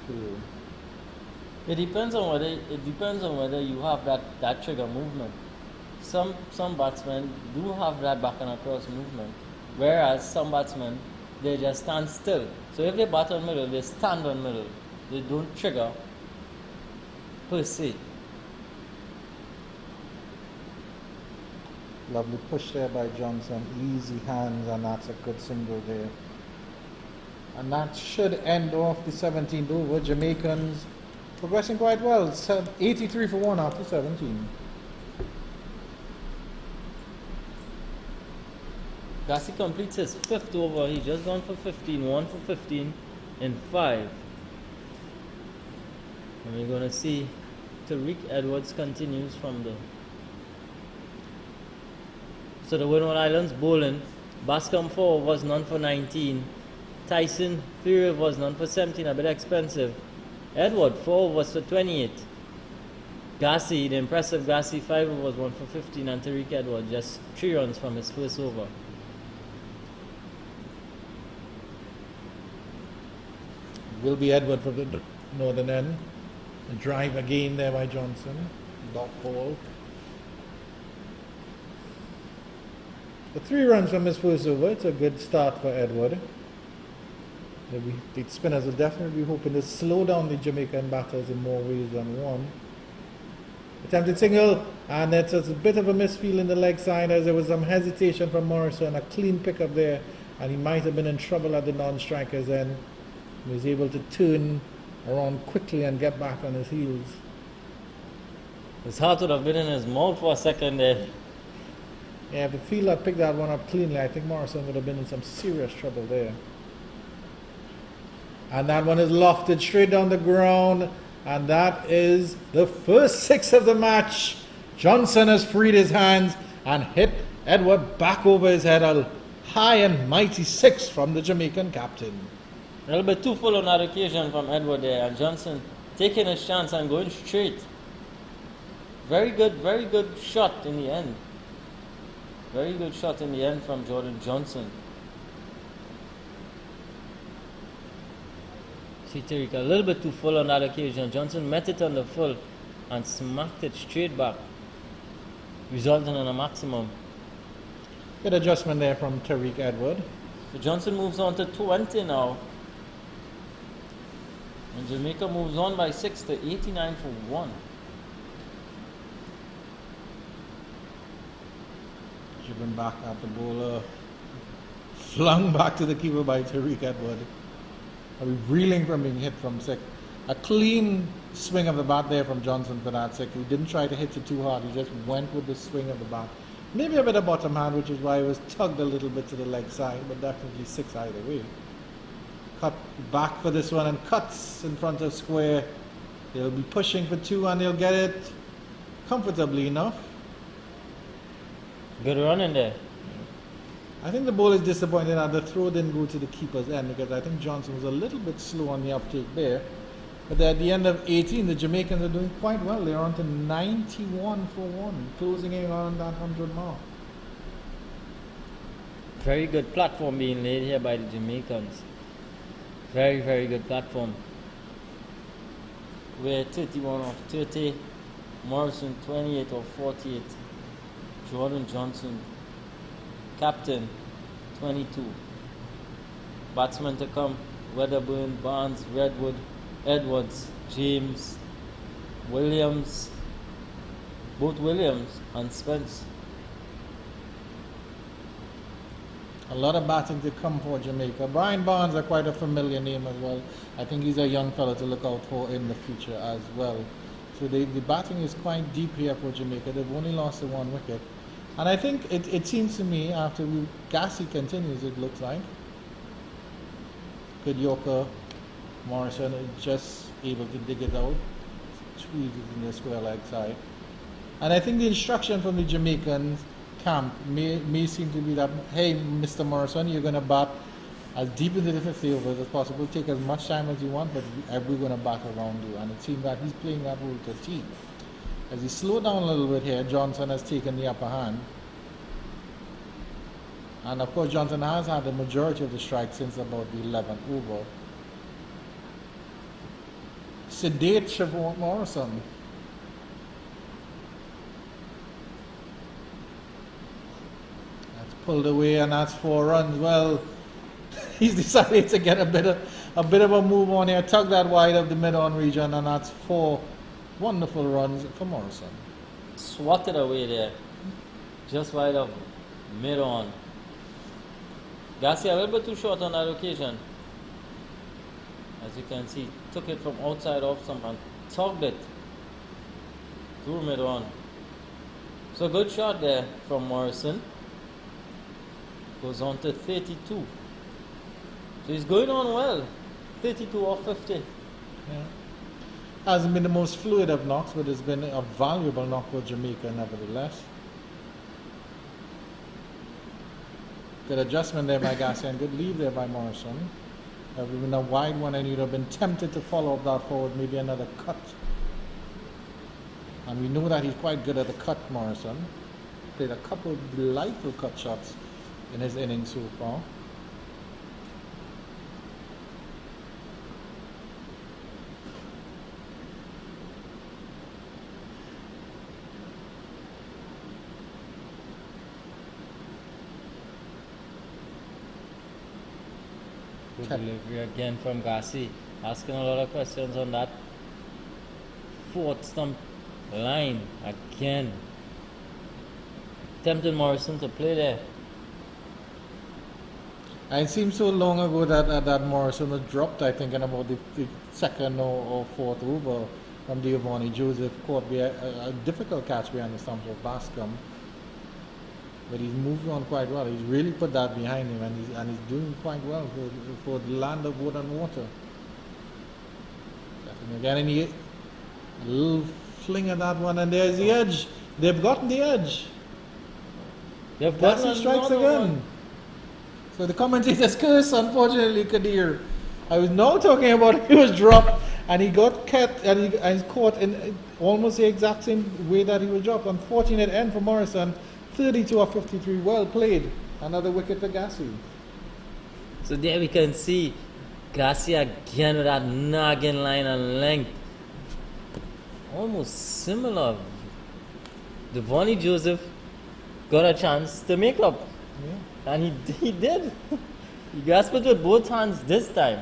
to? It depends on whether you have that trigger movement. Some batsmen do have that back and across movement, whereas some batsmen, they just stand still. So if they bat on middle, they stand on middle. They don't trigger per se. Lovely push there by Johnson. Easy hands, and that's a good single there. And that should end off the 17th over. Jamaicans progressing quite well. 83 for 1 after 17. Gassi completes his 5th over. He's just gone for 15, 1 for 15 in 5. And we're going to see Tariq Edwards continues from the... So the Windward Islands bowling. Bascom 4 was none for 19. Tyson 3 was none for 17, a bit expensive. Edward 4 was for 28. Gassi, the impressive Gassi 5 was 1 for 15, and Tariq Edward just 3 runs from his first over. Will be Edward from the northern end. A drive again there by Johnson. Dot ball. The 3 runs from his first over. It's a good start for Edward. The spinners will definitely be hoping to slow down the Jamaican batters in more ways than one. Attempted single, and it's a bit of a misfeel in the leg side as there was some hesitation from Morrison. A clean pickup there, and he might have been in trouble at the non-striker's end. He was able to turn around quickly and get back on his heels. His heart would have been in his mouth for a second there. Yeah, if the fielder picked that one up cleanly, I think Morrison would have been in some serious trouble there. And that one is lofted straight down the ground, and that is the first 6 of the match. Johnson has freed his hands and hit Edward back over his head. A high and mighty 6 from the Jamaican captain. A little bit too full on that occasion from Edward there, and Johnson taking his chance and going straight. Very good shot in the end. Very good shot in the end from Jordan Johnson. See Tariq a little bit too full on that occasion. Johnson met it on the full and smacked it straight back, resulting in a maximum. Good adjustment there from Tariq Edward. So Johnson moves on to 20 now. And Jamaica moves on by 6 to 89 for 1. Driven back at the bowler. Flung back to the keeper by Tariq Edward. Reeling from being hit from six. A clean swing of the bat there from Johnson for that six. He didn't try to hit it too hard. He just went with the swing of the bat. Maybe a bit of bottom hand, which is why it was tugged a little bit to the leg side, but definitely six either way. Cut back for this one and cuts in front of square. They'll be pushing for two and they'll get it comfortably enough. Good run in there. I think the ball is disappointed that the throw didn't go to the keeper's end, because I think Johnson was a little bit slow on the uptake there. But at the end of 18, the Jamaicans are doing quite well. They're on to 91 for 1, closing in on that 100 mark. Very good platform being laid here by the Jamaicans. Very, very good platform. We're 31 of 30. Morrison 28 of 48. Jordan Johnson, captain, 22. Batsmen to come: Wedderburn, Barnes, Redwood, Edwards, James, Williams, both Williams and Spence. A lot of batting to come for Jamaica. Brian Barnes are quite a familiar name as well. I think he's a young fellow to look out for in the future as well. So the batting is quite deep here for Jamaica. They've only lost the 1 wicket. And I think it seems to me, after Gassi continues, it looks like. Good Yorker. Morrison is just able to dig it out, squeeze it in the square leg side. And I think the instruction from the Jamaican camp may seem to be that, hey, Mr. Morrison, you're going to bat as deep into the 50 overs as possible. Take as much time as you want, but we're going to bat around you. And it seems that he's playing that role to a team. As he slowed down a little bit here, Johnson has taken the upper hand. And of course, Johnson has had the majority of the strikes since about the 11th over. Sedate Siobhan Morrison. That's pulled away, and that's 4 runs. Well, he's decided to get a bit of a move on here, tug that wide of the mid-on region, and that's 4 wonderful runs for Morrison. Swatted away there, just wide of mid-on. Garcia a little bit too short on that occasion. As you can see, took it from outside off stump and tugged it through mid-on. So good shot there from Morrison. Goes on to 32. So he's going on well. 32 off 50. Yeah. Hasn't been the most fluid of knocks, but it's been a valuable knock for Jamaica nevertheless. Good adjustment there by Garcia and good lead there by Morrison. Been a wide one, and you'd have been tempted to follow up that forward, maybe another cut. And we know that he's quite good at the cut, Morrison. Played a couple of delightful cut shots in his innings so far. Good delivery again from Gassi, asking a lot of questions on that 4th stump line again. Tempted Morrison to play there. And it seems so long ago that Morrison was dropped, I think, in about the 2nd or 4th over from Giovanni Joseph. Caught a difficult catch behind the stumps of Bascom. But he's moved on quite well. He's really put that behind him, and he's doing quite well for the land of wood and water. Again, a little fling at that one, and there's the edge. They've gotten the edge. They've gotten strikes again. So the commentator's curse, unfortunately, Kadir. I was now talking about he was dropped, and he got caught, and he's caught in almost the exact same way that he was dropped. Unfortunate end for Morrison. 32 of 53, well played. Another wicket for Gassi. So there we can see Gassi again with that nagging line and length. Almost similar. Giovanni Joseph got a chance to make up. Yeah. And he did. He grasped it with both hands this time.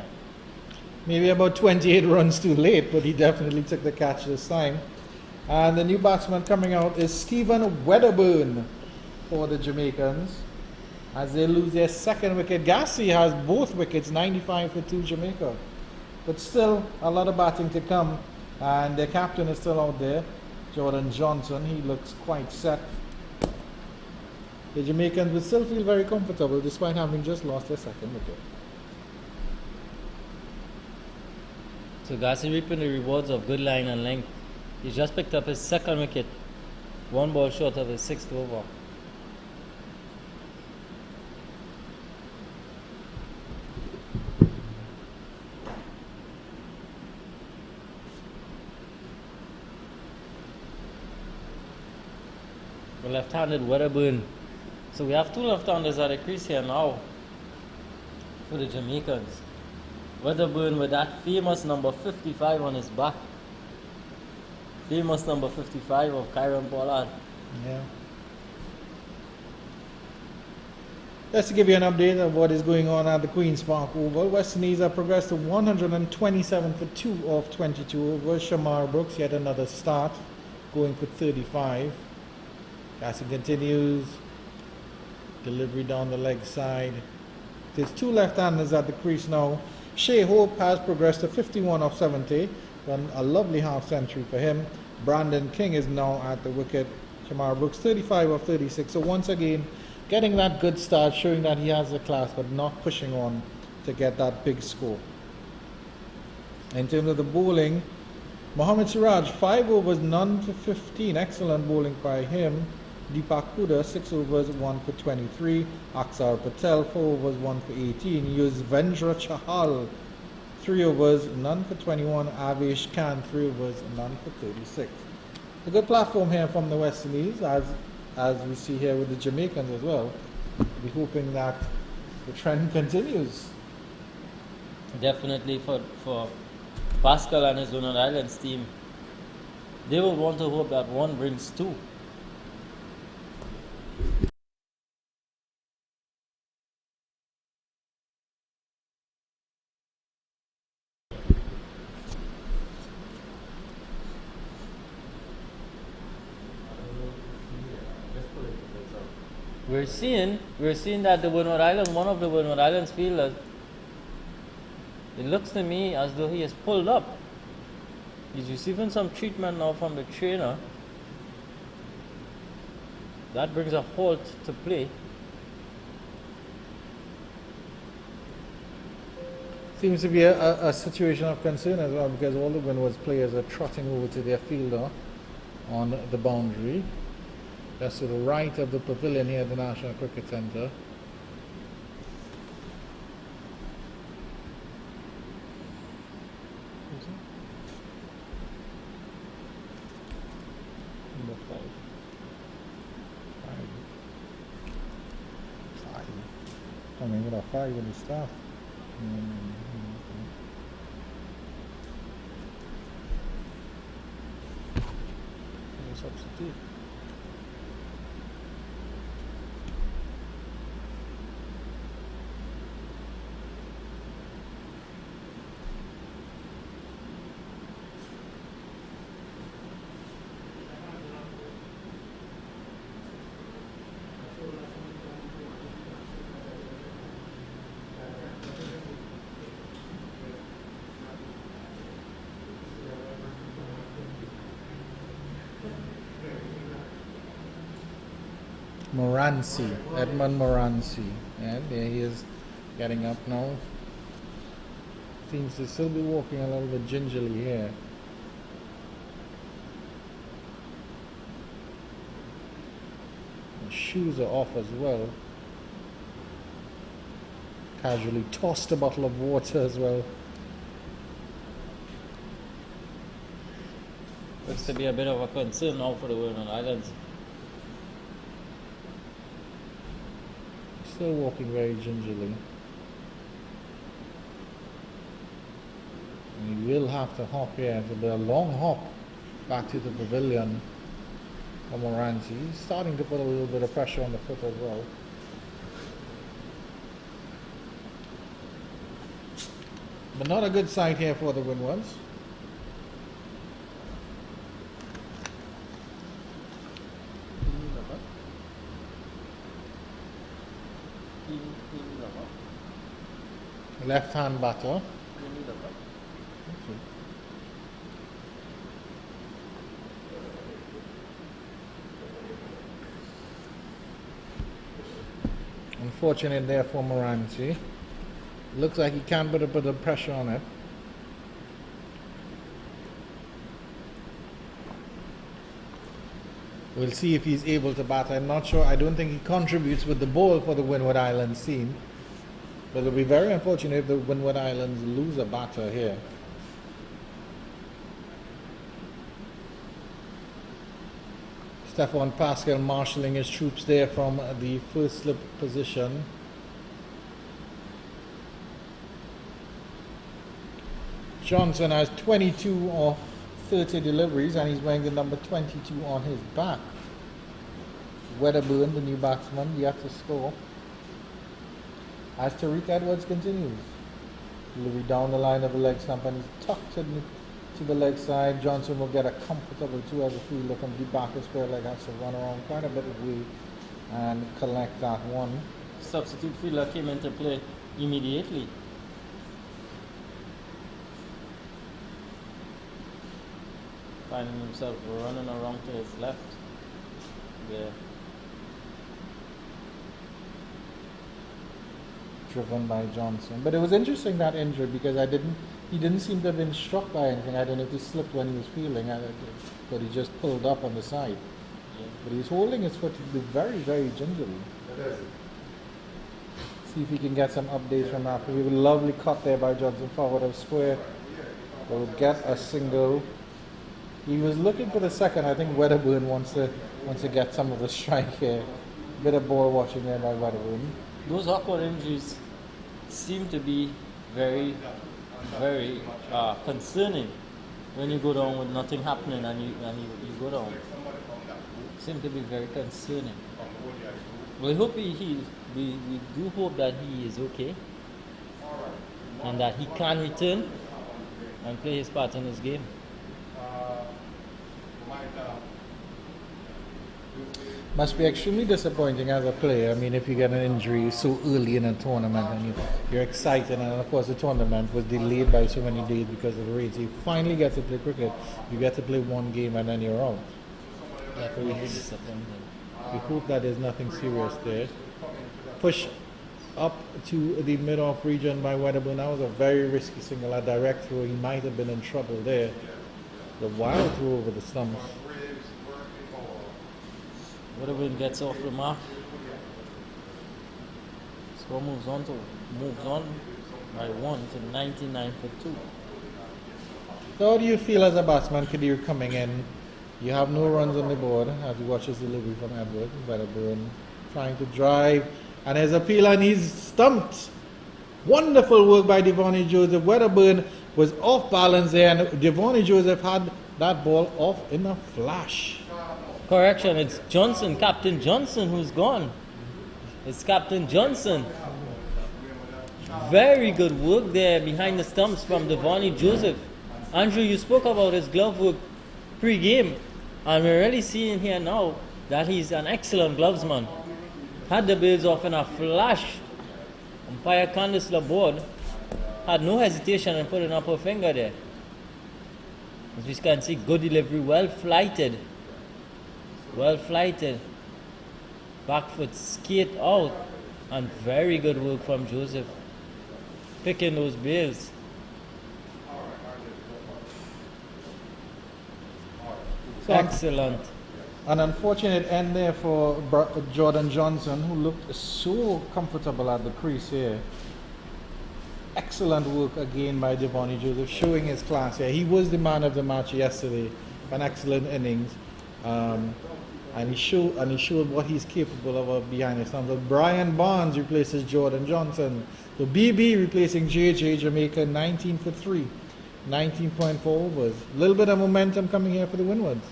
Maybe about 28 runs too late, but he definitely took the catch this time. And the new batsman coming out is Stephen Wedderburn for the Jamaicans, as they lose their second wicket. Gassi has both wickets, 95 for 2 Jamaica. But still, a lot of batting to come. And their captain is still out there, Jordan Johnson. He looks quite set. The Jamaicans will still feel very comfortable despite having just lost their second wicket. So Gassi reaping the rewards of good line and length. He's just picked up his second wicket, 1 ball short of his 6th over. The left-handed Wedderburn. So we have 2 left-handers at the crease here now for the Jamaicans. Wedderburn with that famous number 55 on his back. Famous number 55 of Kyron Pollard. Yeah. Just to give you an update of what is going on at the Queen's Park Oval, West Indies have progressed to 127 for 2 off 22 overs. Shamar Brooks, yet another start, going for 35. Cassie continues. Delivery down the leg side. There's 2 left-handers at the crease now. Shea Hope has progressed to 51 off 70. Done a lovely half century for him. Brandon King is now at the wicket. Shamar Brooks 35 off 36. So once again, getting that good start, showing that he has the class, but not pushing on to get that big score. In terms of the bowling, Mohammad Siraj 5 overs, none for 15. Excellent bowling by him. Deepak Huda 6 overs, 1 for 23. Aksar Patel 4 overs, 1 for 18. Yuzvendra Chahal 3 overs, none for 21. Avesh Khan 3 overs, none for 36. A good platform here from the West Indies, as we see here with the Jamaicans as well. We're hoping that the trend continues. Definitely for Pascal and his Donald Islands team. They will want to hope that 1 brings 2. We're seeing that the Windward Island, one of the Windward Islands fielders, it looks to me as though he is pulled up. He's receiving some treatment now from the trainer. That brings a halt to play. Seems to be a situation of concern as well, because all the Windwards players are trotting over to their fielder on the boundary. That's to the right of the pavilion here at the National Cricket Centre. Number 5. 5. Coming with a 5 in the start. Substitute. Moranci, Edmund Moranci, and there he is, getting up now. Seems to still be walking a little bit gingerly here. The shoes are off as well. Casually tossed a bottle of water as well. Looks to be a bit of a concern now for the Windward Islands. Still walking very gingerly. And he will have to hop here. It'll be a long hop back to the pavilion for Moranci. He's starting to put a little bit of pressure on the foot as well. But not a good sight here for the Windwards. Left-hand batter. Unfortunate there for Moranti. Looks like he can't put a bit of pressure on it. We'll see if he's able to bat. I'm not sure. I don't think he contributes with the ball for the Windward Islands team. But it'll be very unfortunate if the Windward Islands lose a batter here. Stefan Pascal marshalling his troops there from the first slip position. Johnson has 22 of 30 deliveries and he's wearing the number 22 on his back. Wedderburn, the new batsman, yet to score. As Tariq Edwards continues. Delivery down the line of the leg stump and he's tucked to the leg side. Johnson will get a comfortable 2 as a fielder from deep back of square leg, has to run around quite a bit of way and collect that one. Substitute fielder came into play immediately. Finding himself running around to his left. Yeah. Driven by Johnson. But it was interesting, that injury, because he didn't seem to have been struck by anything. I don't know if he slipped when he was fielding, but he just pulled up on the side. Yeah. But he's holding his foot very, very gingerly. See if he can get some updates from that. We have a lovely cut there by Johnson forward of square. Will get a single. He was looking for the second. I think Wedderburn wants to get some of the strike here. Bit of ball watching there by Wedderburn. Those awkward injuries seem to be very, very concerning when you go down with nothing happening and you go down. Seem to be very concerning. We hope we do hope that he is okay and that he can return and play his part in this game. Must be extremely disappointing as a player. I mean, if you get an injury so early in a tournament and you're excited, and of course the tournament was delayed by so many days because of the rains. You finally get to play cricket. You get to play one game and then you're out. That will be disappointing. We hope that there's nothing serious there. Push up to the mid-off region by Wedderburn. That was a very risky single, a direct throw. He might have been in trouble there. The wild throw over the stumps. Wedderburn gets off the mark. Score moves on by 1 to 99 for 2. So how do you feel as a batsman, Kadir, coming in? You have no runs on the board as you watch his delivery from Edward. Wedderburn trying to drive, and there's a peel and he's stumped. Wonderful work by Devonnie Joseph. Wedderburn was off balance there, and Devonnie Joseph had that ball off in a flash. Correction, it's Johnson, Captain Johnson, who's gone. It's Captain Johnson. Very good work there behind the stumps from Devonnie Joseph. Andrew, you spoke about his glove work pre-game, and we're really seeing here now that he's an excellent glovesman. Had the bills off in a flash. Umpire Candice Laborde had no hesitation in putting up her finger there. As we can see, good delivery, well flighted. Well flighted. Back foot skate out. And very good work from Joseph. Picking those bails. So excellent. An unfortunate end there for Jordan Johnson, who looked so comfortable at the crease here. Excellent work again by Devonnie Joseph, showing his class here. He was the man of the match yesterday. An excellent innings. And he showed what he's capable of behind his stumps. So Brian Barnes replaces Jordan Johnson. So BB replacing JJ Jamaica, 19 for 3, 19.4 overs. A little bit of momentum coming here for the Windwards.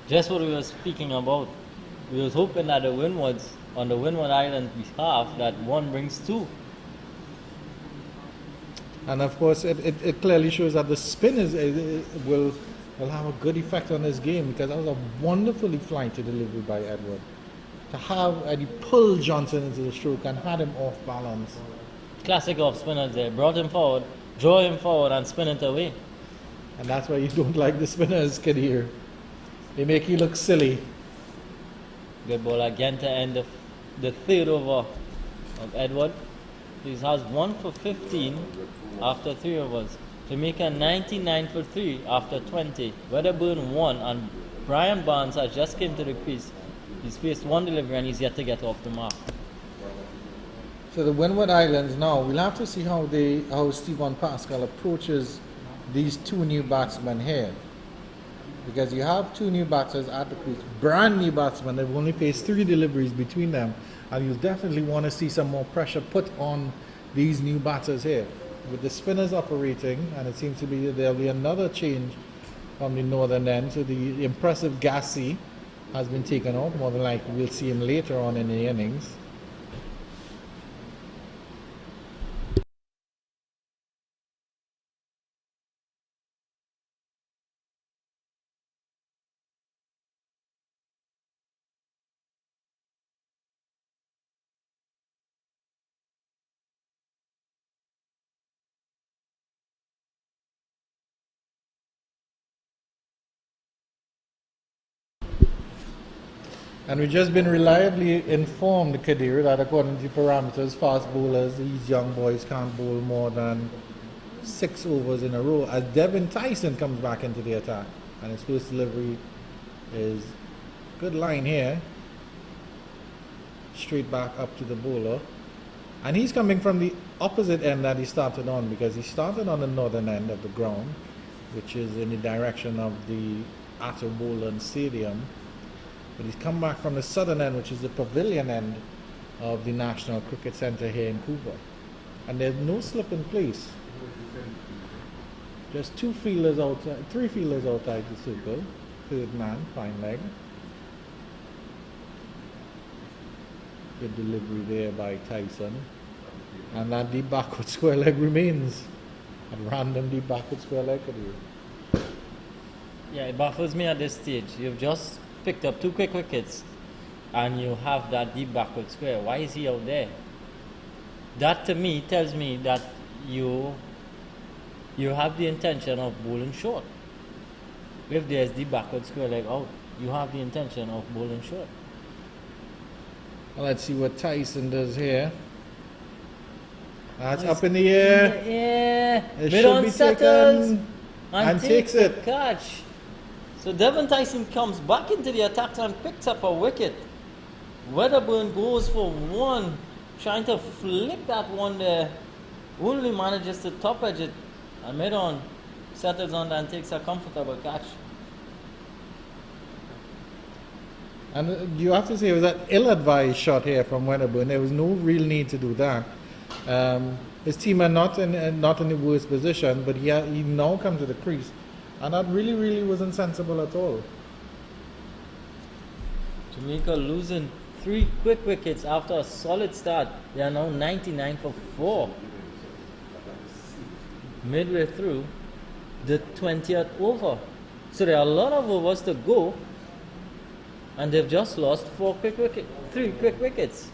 Just what we were speaking about. We was hoping that the Windwards, on the Windward Island behalf, that one brings 2. And of course, it clearly shows that the spin will have a good effect on this game, because that was a wonderfully flighted delivery by Edward. To have Eddie pull Johnson into the stroke and had him off balance. Classic off spinners there. Brought him forward, draw him forward, and spin it away. And that's why you don't like the spinners, kid here. They make you look silly. Good ball again to end the third over of Edward. He has 1 for 15 after 3 overs. Jamaica 99 for 3 after 20. Wedderburn 1, and Brian Barnes has just came to the crease. He's faced 1 delivery and he's yet to get off the mark. So the Windward Islands now, we'll have to see how Stephen Pascal approaches these 2 new batsmen here. Because you have 2 new batters at the crease, brand new batsmen. They've only faced 3 deliveries between them, and you'll definitely want to see some more pressure put on these new batters here. With the spinners operating, and it seems to be that there'll be another change from the northern end. So the impressive Gassi has been taken off. More than likely we'll see him later on in the innings. And we've just been reliably informed, Kadir, that according to parameters, fast bowlers, these young boys can't bowl more than 6 overs in a row. As Devin Tyson comes back into the attack, and his first delivery is good line here, straight back up to the bowler. And he's coming from the opposite end that he started on, because he started on the northern end of the ground, which is in the direction of the Atto Boland Stadium. But he's come back from the southern end, which is the pavilion end of the National Cricket Centre here in Cuba. And there's no slip in place. Just 2 fielders outside, 3 fielders outside the circle. Third man, fine leg. Good delivery there by Tyson. And that deep backward square leg remains. A random deep backward square leg. Yeah, it baffles me at this stage. You've just picked up 2 quick wickets and you have that deep backward square. Why is he out there? That to me tells me that you have the intention of bowling short. If there's deep backward square leg out, you have the intention of bowling short. Well, let's see what Tyson does here. That's up in the air. Yeah, it should be taken and takes it. Catch. So Devin Tyson comes back into the attack and picks up a wicket. Wedderburn goes for 1, trying to flick that one there. Only manages to top edge it. And mid-on settles on and takes a comfortable catch. And you have to say it was an ill-advised shot here from Wedderburn. There was no real need to do that. His team are not in the worst position, but he now come to the crease. And that really wasn't sensible at all. Jamaica losing 3 quick wickets after a solid start. They are now 99 for 4. Midway through the 20th over. So there are a lot of overs to go. And they've just lost 3 quick wickets.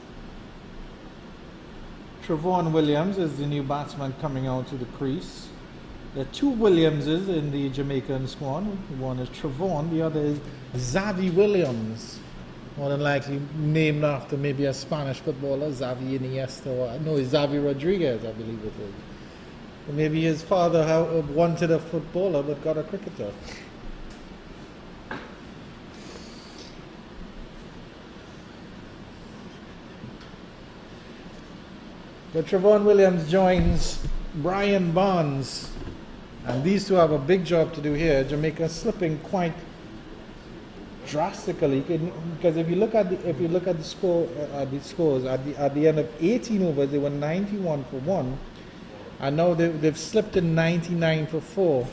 Trevon Williams is the new batsman coming out to the crease. There are 2 Williamses in the Jamaican squad. One is Trevon, the other is Xavi Williams. More than likely named after maybe a Spanish footballer, Xavi Iniesta, it's Xavi Rodriguez, I believe it is. Or maybe his father wanted a footballer but got a cricketer. But Trevon Williams joins Brian Barnes. And these 2 have a big job to do here. Jamaica slipping quite drastically, because if you look at the scores at the end of 18 overs, they were 91 for 1, and now they've slipped to 99 for 4,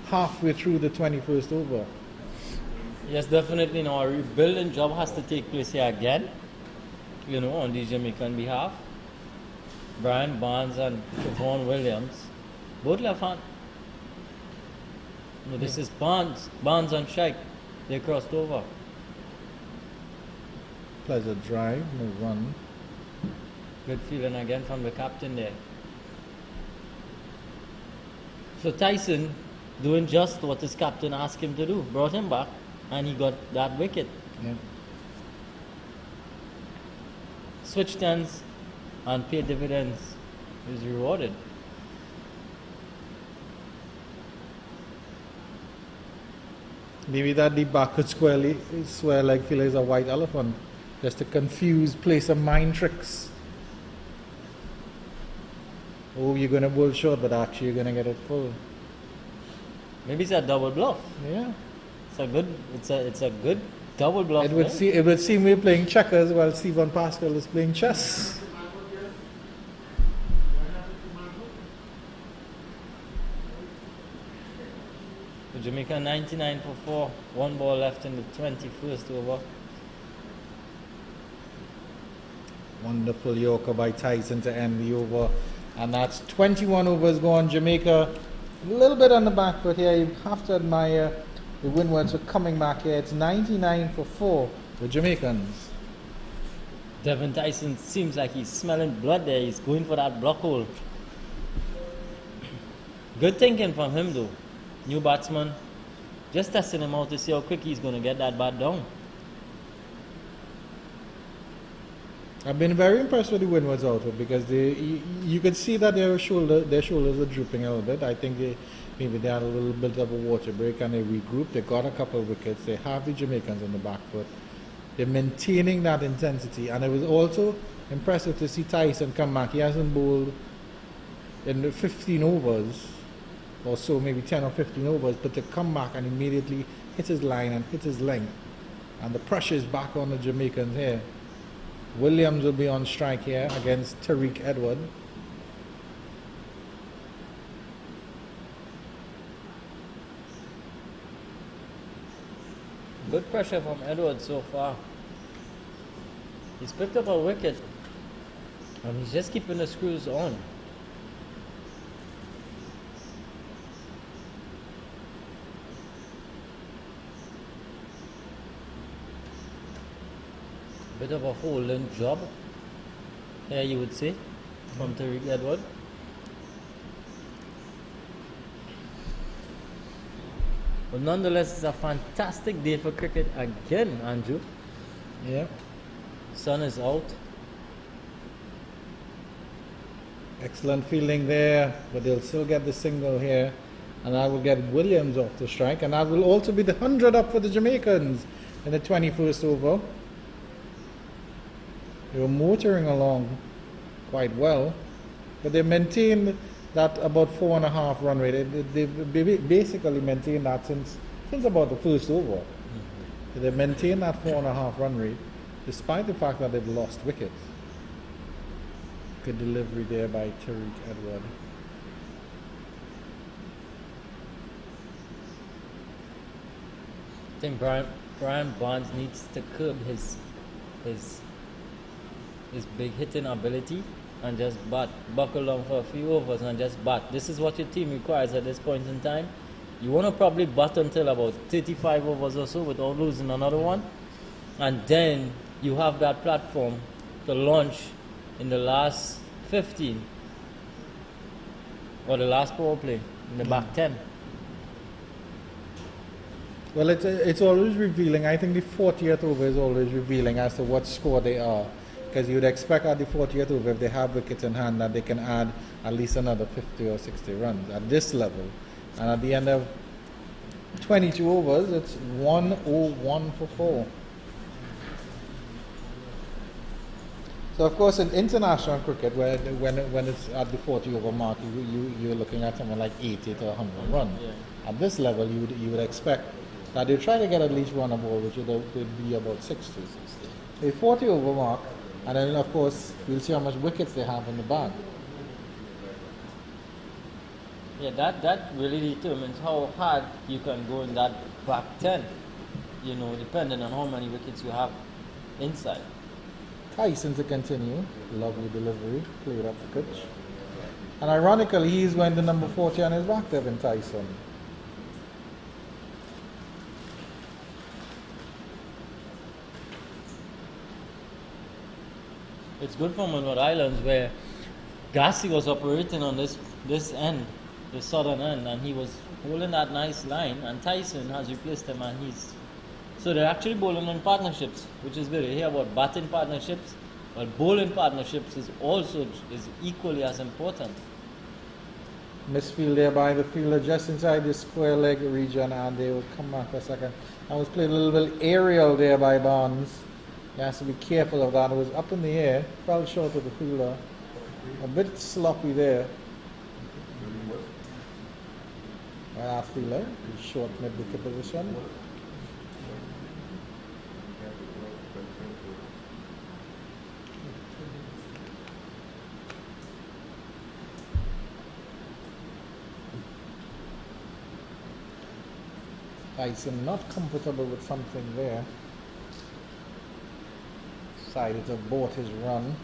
halfway through the 21st over. Yes, definitely. Now a rebuilding job has to take place here again. On the Jamaican behalf. Brian Barnes and Trevon Williams, both left hand. No, this is Barnes on strike. They crossed over. Pleasure drive, no run. Good feeling again from the captain there. So Tyson doing just what his captain asked him to do. Brought him back and he got that wicket. Yeah. Switch turns and paid dividends. He was rewarded. Maybe that deep back could swear like feel is a white elephant, just to confuse, play some mind tricks. Oh, you're gonna bowl short, but actually you're gonna get it full. Maybe it's a double bluff. Yeah. It's a good double bluff. It would seem we're playing checkers while Stephen Pascal is playing chess. Jamaica 99 for 4, 1 ball left in the 21st over. Wonderful Yorker by Tyson to end the over. And that's 21 overs gone. Jamaica a little bit on the back foot here. You have to admire the Windwards for coming back here. It's 99 for 4, the Jamaicans. Devin Tyson seems like he's smelling blood there. He's going for that block hole. Good thinking from him though. New batsman. Just testing him out to see how quick he's going to get that bat down. I've been very impressed with the Windwards outfit because you could see that their shoulders are drooping a little bit. I think maybe they had a little bit of a water break and they regrouped. They got a couple of wickets. They have the Jamaicans on the back foot. They're maintaining that intensity, and it was also impressive to see Tyson come back. He hasn't bowled in the 15 overs or so, maybe 10 or 15 overs, but to come back and immediately hit his line and hit his length. And the pressure is back on the Jamaicans here. Williams will be on strike here against Tariq Edward. Good pressure from Edward so far. He's picked up a wicket and he's just keeping the screws on. Bit of a holding job here, you would say, from Tariq Edward. But nonetheless, it's a fantastic day for cricket again, Andrew. Yeah. Sun is out. Excellent fielding there, but they'll still get the single here. And I will get Williams off the strike. And that will also be the 100 up for the Jamaicans in the 21st over. They were motoring along quite well, but they maintained that about 4.5 run rate. They've basically maintained that since about the first over. Mm-hmm. They maintained that 4.5 run rate, despite the fact that they've lost wickets. Good delivery there by Tariq Edward. I think Brian Barnes needs to curb his big hitting ability and just buckle down for a few overs and just bat. This is what your team requires at this point in time. You want to probably bat until about 35 overs or so without losing another one, and then you have that platform to launch in the last 15 or the last power play in the back 10. Well, it's always revealing. I think the 40th over is always revealing as to what score they are. Because you'd expect at the 40th over, if they have wickets in hand, that they can add at least another 50 or 60 runs at this level. And at the end of 22 overs, it's 101 for 4. So, of course, in international cricket, when it's at the 40 over mark, you're looking at something like 80 to 100 runs. Yeah. At this level, you would expect that they try to get at least one a ball, which would be about 60. A 40 over mark. And then, of course, we'll see how much wickets they have in the bag. Yeah, that really determines how hard you can go in that back 10, depending on how many wickets you have inside. Tyson to continue. Lovely delivery. Played up the pitch. And ironically, he's going to number 40 on his back, Devin Tyson. It's good for Windward Islands where Gassi was operating on this end, the southern end, and he was holding that nice line, and Tyson has replaced him, and so they're actually bowling in partnerships, which is good. You hear about batting partnerships, but bowling partnerships is equally as important. Misfield there by the fielder just inside the square leg region, and they will come back for a second. I was playing a little bit aerial there by Barnes. He has to be careful of that. It was up in the air, fell short of the fielder. A bit sloppy there. That fielder, short mid-wicket position. Tyson not comfortable with something there. Decided to abort his run.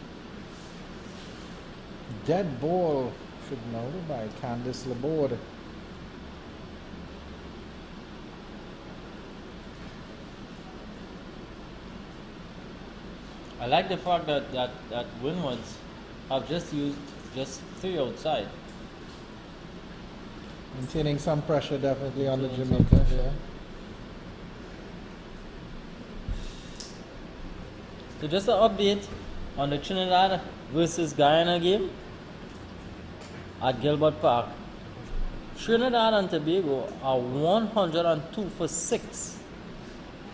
Dead ball should noted by Candice Laborde. I like the fact that Windwards have just used 3 outside. Maintaining some pressure definitely on the Jamaica here. So just an update on the Trinidad versus Guyana game at Gilbert Park. Trinidad and Tobago are 102 for 6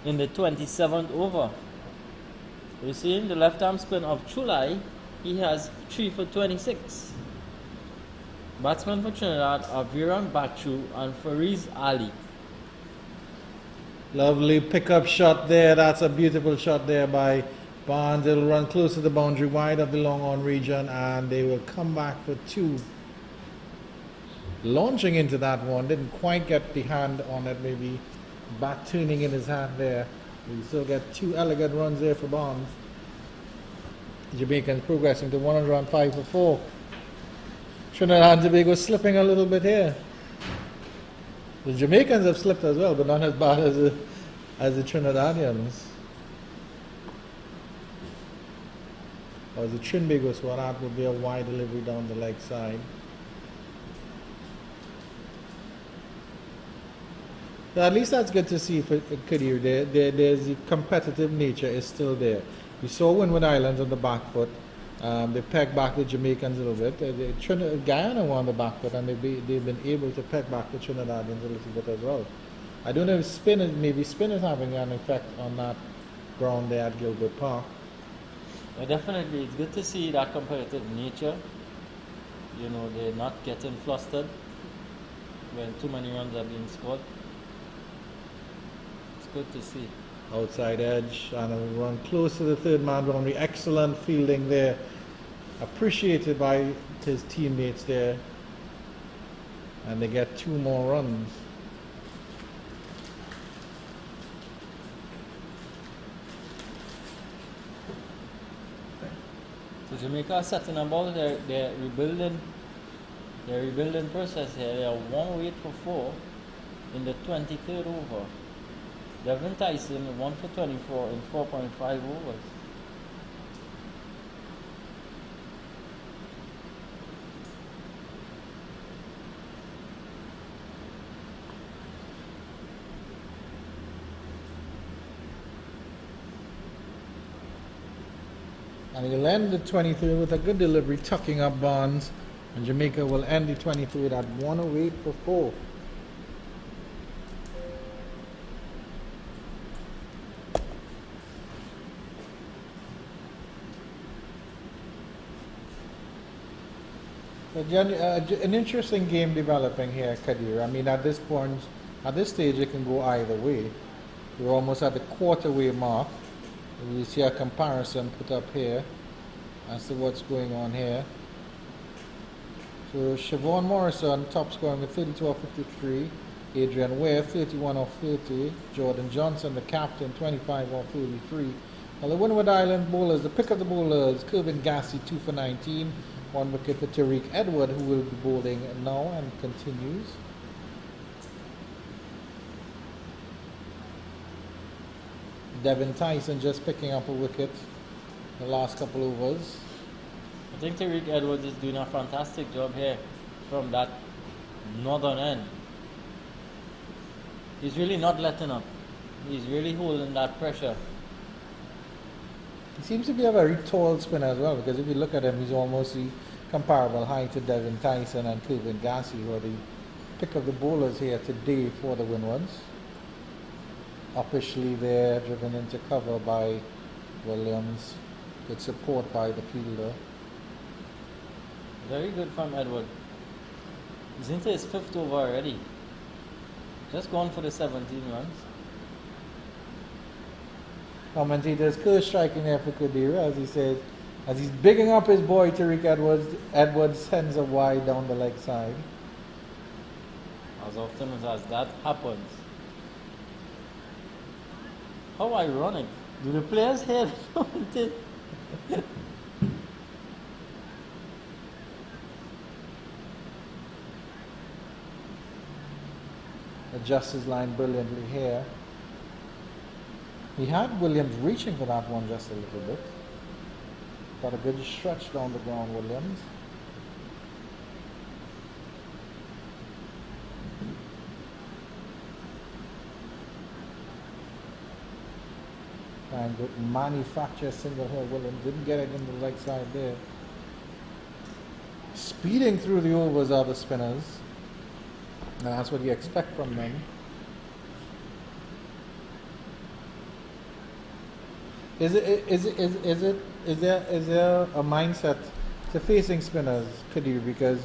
in the 27th over. You see the left arm spin of Chulai, he has 3 for 26. Batsmen for Trinidad are Viran Bachu and Fariz Ali. Lovely pickup shot there. That's a beautiful shot there by Barnes. It'll run close to the boundary, wide of the long on region, and they will come back for 2. Launching into that one, didn't quite get the hand on it, maybe back tuning in his hand there. We still get 2 elegant runs there for Barnes. Jamaicans progressing to 105 for 4. Trinidad and Tobago slipping a little bit here. The Jamaicans have slipped as well, but not as bad as the Trinidadians. Or the Trinbagos, well, that would be a wide delivery down the leg side. So at least that's good to see for Kadir. There's the competitive nature is still there. We saw Windward Islands on the back foot. They pegged back the Jamaicans a little bit. Guyana were on the back foot, and they've been able to peg back the Trinidadians a little bit as well. I don't know if spin is having an effect on that ground there at Gilbert Park. Well, definitely, it's good to see that competitive nature. You know, they're not getting flustered when too many runs are being scored. It's good to see. Outside edge, and a run close to the third man boundary. Excellent fielding there. Appreciated by his teammates there. And they get 2 more runs. So Jamaica are setting about their rebuilding process here. They are 1 for 4 in the 23rd over. Devin Tyson 1 for 24 in 4.5 overs. And he'll end the 23 with a good delivery, tucking up Barnes. And Jamaica will end the 23 at 108 for 4. So an interesting game developing here, Kadir. I mean, at this stage, it can go either way. We're almost at the quarter-way mark. You see a comparison put up here as to what's going on here. So Siobhan Morrison top scoring with 32 of 53. Adrian Ware 31 of 30. Jordan Johnson, the captain, 25 of 33. Well, the Windward Island bowlers, the pick of the bowlers, Kirvin Gassy 2 for 19. 1 wicket for Tariq Edward, who will be bowling now and continues. Devin Tyson just picking up a wicket the last couple overs. I think Tariq Edwards is doing a fantastic job here from that northern end. He's really not letting up. He's really holding that pressure. He seems to be a very tall spinner as well, because if you look at him, he's almost the comparable height to Devin Tyson and Kirvin Gassy, who are the pick of the bowlers here today for the Windwards. Uppishly there, driven into cover by Williams. Good support by the fielder. Very good from Edward. He's into his 5th over already. Just gone for the 17 runs. Commentators curse striking there for Kadira, as he says, as he's bigging up his boy Tariq Edwards. Edwards sends a wide down the leg side. As often as that happens. How ironic. Do the players hear it? Adjusts his line brilliantly here. He had Williams reaching for that one just a little bit. Got a good stretch down the ground, Williams. Trying to manufacture a single here. Williams didn't get it in the right side there. Speeding through the overs are the spinners. And that's what you expect from them. Is there a mindset to facing spinners, Kadir? Because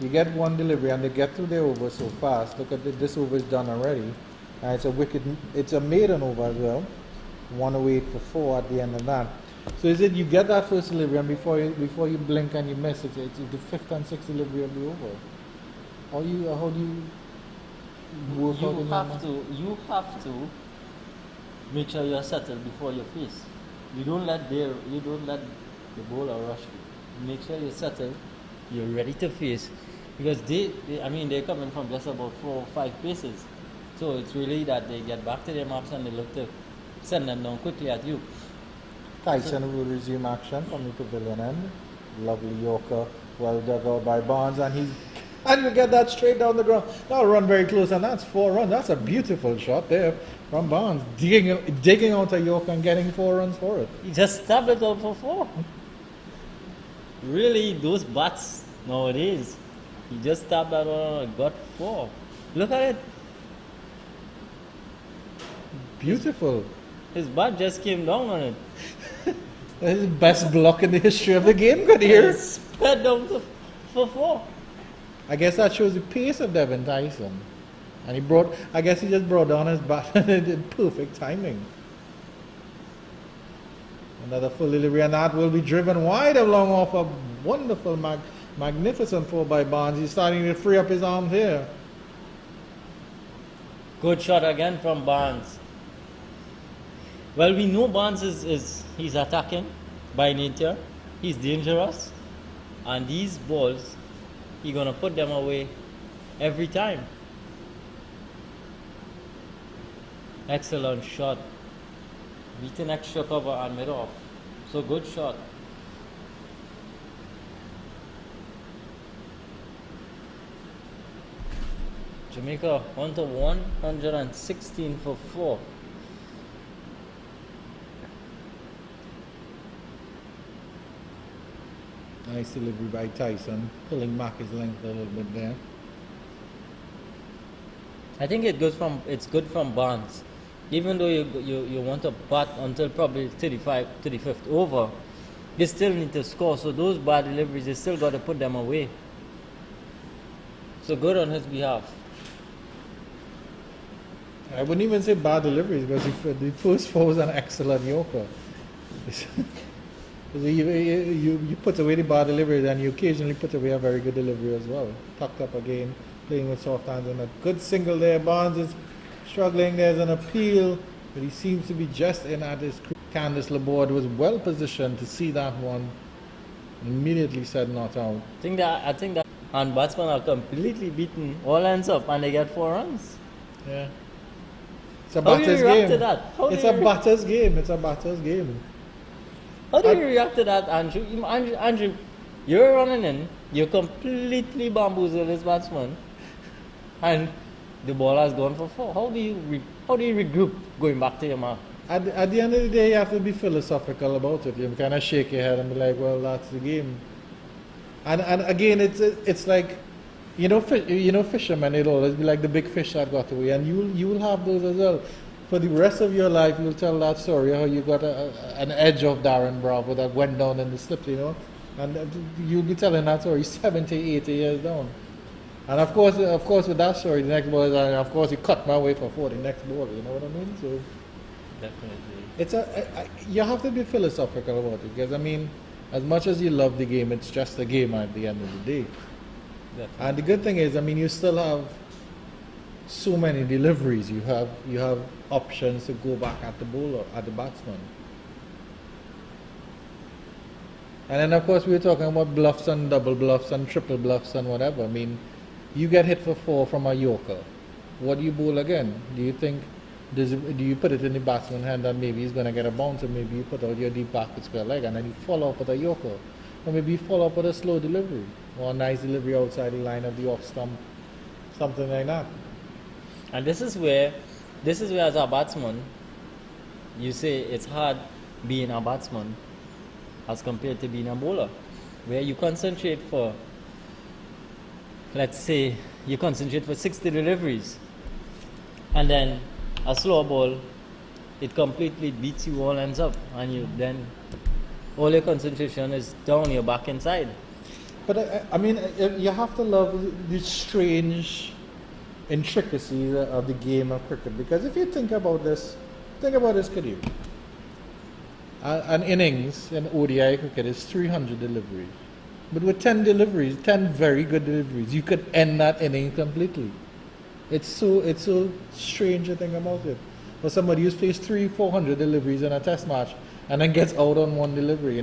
you get one delivery and they get through their over so fast. Look at this over is done already. It's a wicket. It's a maiden over as well. 108 for 4 at the end of that. So is it you get that first delivery and before you blink and you miss it, it's the 5th and 6th delivery of the over? How do you work out in that? You have to make sure you're settled before you face. You don't let the bowler rush you. Make sure you're settled, you're ready to face, because they're coming from just about 4 or 5 paces. So it's really that they get back to their marks and they look to send them down quickly at you. Tyson will resume action from the pavilion end. Lovely Yorker, well dug out by Barnes, and you get that straight down the ground. That'll run very close, and that's 4 runs. That's a beautiful shot there from Barnes, digging out a Yorker and getting 4 runs for it. He just stabbed it out for 4. Really, those bats nowadays, he just stabbed that one and got 4. Look at it. Beautiful. His bat just came down on it. That's the best block in the history of the game, good here. Sped down for 4. I guess that shows the pace of Devin Tyson. And I guess he just brought down his bat in perfect timing. Another full delivery, and that will be driven wide along off a wonderful, magnificent 4 by Barnes. He's starting to free up his arms here. Good shot again from Barnes. Well, we know Barnes he's attacking by nature. He's dangerous. And these balls, he's going to put them away every time. Excellent shot. Beating extra cover and mid off. So good shot. Jamaica on to 116 for 4. Nice delivery by Tyson, pulling back his length a little bit there. I think it's good from Barnes. Even though you want to bat until probably 35th over, you still need to score. So those bad deliveries, you still got to put them away. So good on his behalf. I wouldn't even say bad deliveries, because the first 4 was an excellent Yorker. You put away the bad deliveries, and you occasionally put away a very good delivery as well. Tucked up again, playing with soft hands, and a good single there. Barnes is struggling. There's an appeal, but he seems to be just in at his crease. Candice LeBord was well positioned to see that one. Immediately said not out. I think that and batsmen are completely beaten, all ends up, and they get 4 runs. Yeah. It's a How do you batter's react game. to that? It's a batter's game. It's a batter's game. How do you react to that, Andrew? Andrew, you're running in, you completely bamboozle this batsman, and the ball has gone for 4. How do you regroup going back to your mark? At the end of the day, you have to be philosophical about it. You kind of shake your head and be like, well, that's the game. And again, it's like, fishermen, it'll always be like the big fish that got away. And you will have those as well. For the rest of your life, you'll tell that story, how you got an edge of Darren Bravo that went down in the slip, And you'll be telling that story 70, 80 years down. And of course, with that story, the next ball is, of course, he cut my way for 4 the next ball, you know what I mean? So definitely. You have to be philosophical about it, because, I mean, as much as you love the game, it's just a game at the end of the day. Definitely. And the good thing is, I mean, you still have so many deliveries. You have options to go back at the bowler, at the batsman. And then, of course, we were talking about bluffs and double bluffs and triple bluffs and whatever. I mean, you get hit for 4 from a Yorker. What do you bowl again? Do you think, do you put it in the batsman's hand and maybe he's going to get a bounce, or maybe you put out your deep backward square leg and then you follow up with a Yorker? Or maybe you follow up with a slow delivery, or a nice delivery outside the line of the off stump, something like that. And this is where as a batsman, you say it's hard being a batsman as compared to being a bowler, where you concentrate for, let's say, you concentrate for 60 deliveries, and then a slow ball, it completely beats you, all ends up, and you then, all your concentration is down, you're back inside. But I mean, you have to love the strange intricacies of the game of cricket, because if you think about this, Kadeem. An innings in ODI cricket is 300 deliveries. But with 10 deliveries, 10 very good deliveries, you could end that inning completely. It's so strange to think about it. For somebody who's faced 300-400 deliveries in a test match and then gets out on one delivery,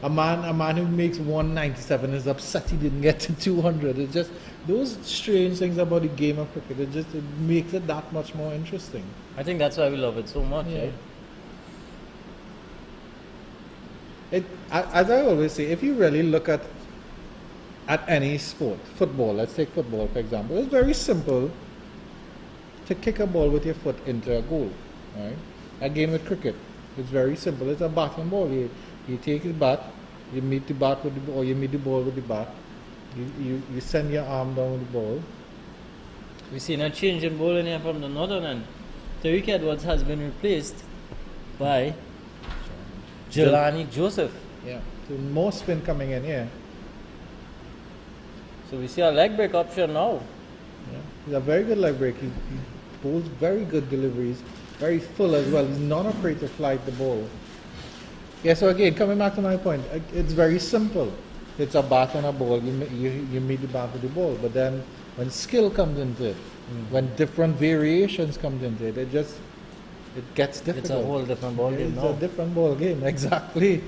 A man who makes 197 is upset he didn't get to 200. It's just those strange things about the game of cricket. It makes it that much more interesting. I think that's why we love it so much. Yeah. Right? As I always say, if you really look at any sport, football, let's take football for example, it's very simple to kick a ball with your foot into a goal. Right? Again with cricket, it's very simple. It's a bat and ball. You take the bat, you meet the bat with the ball, or you meet the ball with the bat. You send your arm down with the ball. We've seen a change in bowling here from the northern end. Tariq Edwards has been replaced by Jelani Joseph. Yeah, so more spin coming in here. So we see a leg break option now. Yeah, he's a very good leg break. He bowls very good deliveries, very full as well. He's not afraid to flight the ball. Yeah, so again, coming back to my point, it's very simple. It's a bat and a ball. You meet the bat with the ball, but then when skill comes into it, when different variations comes into it, it gets difficult. It's a whole different ball game now. It's a different ball game, exactly.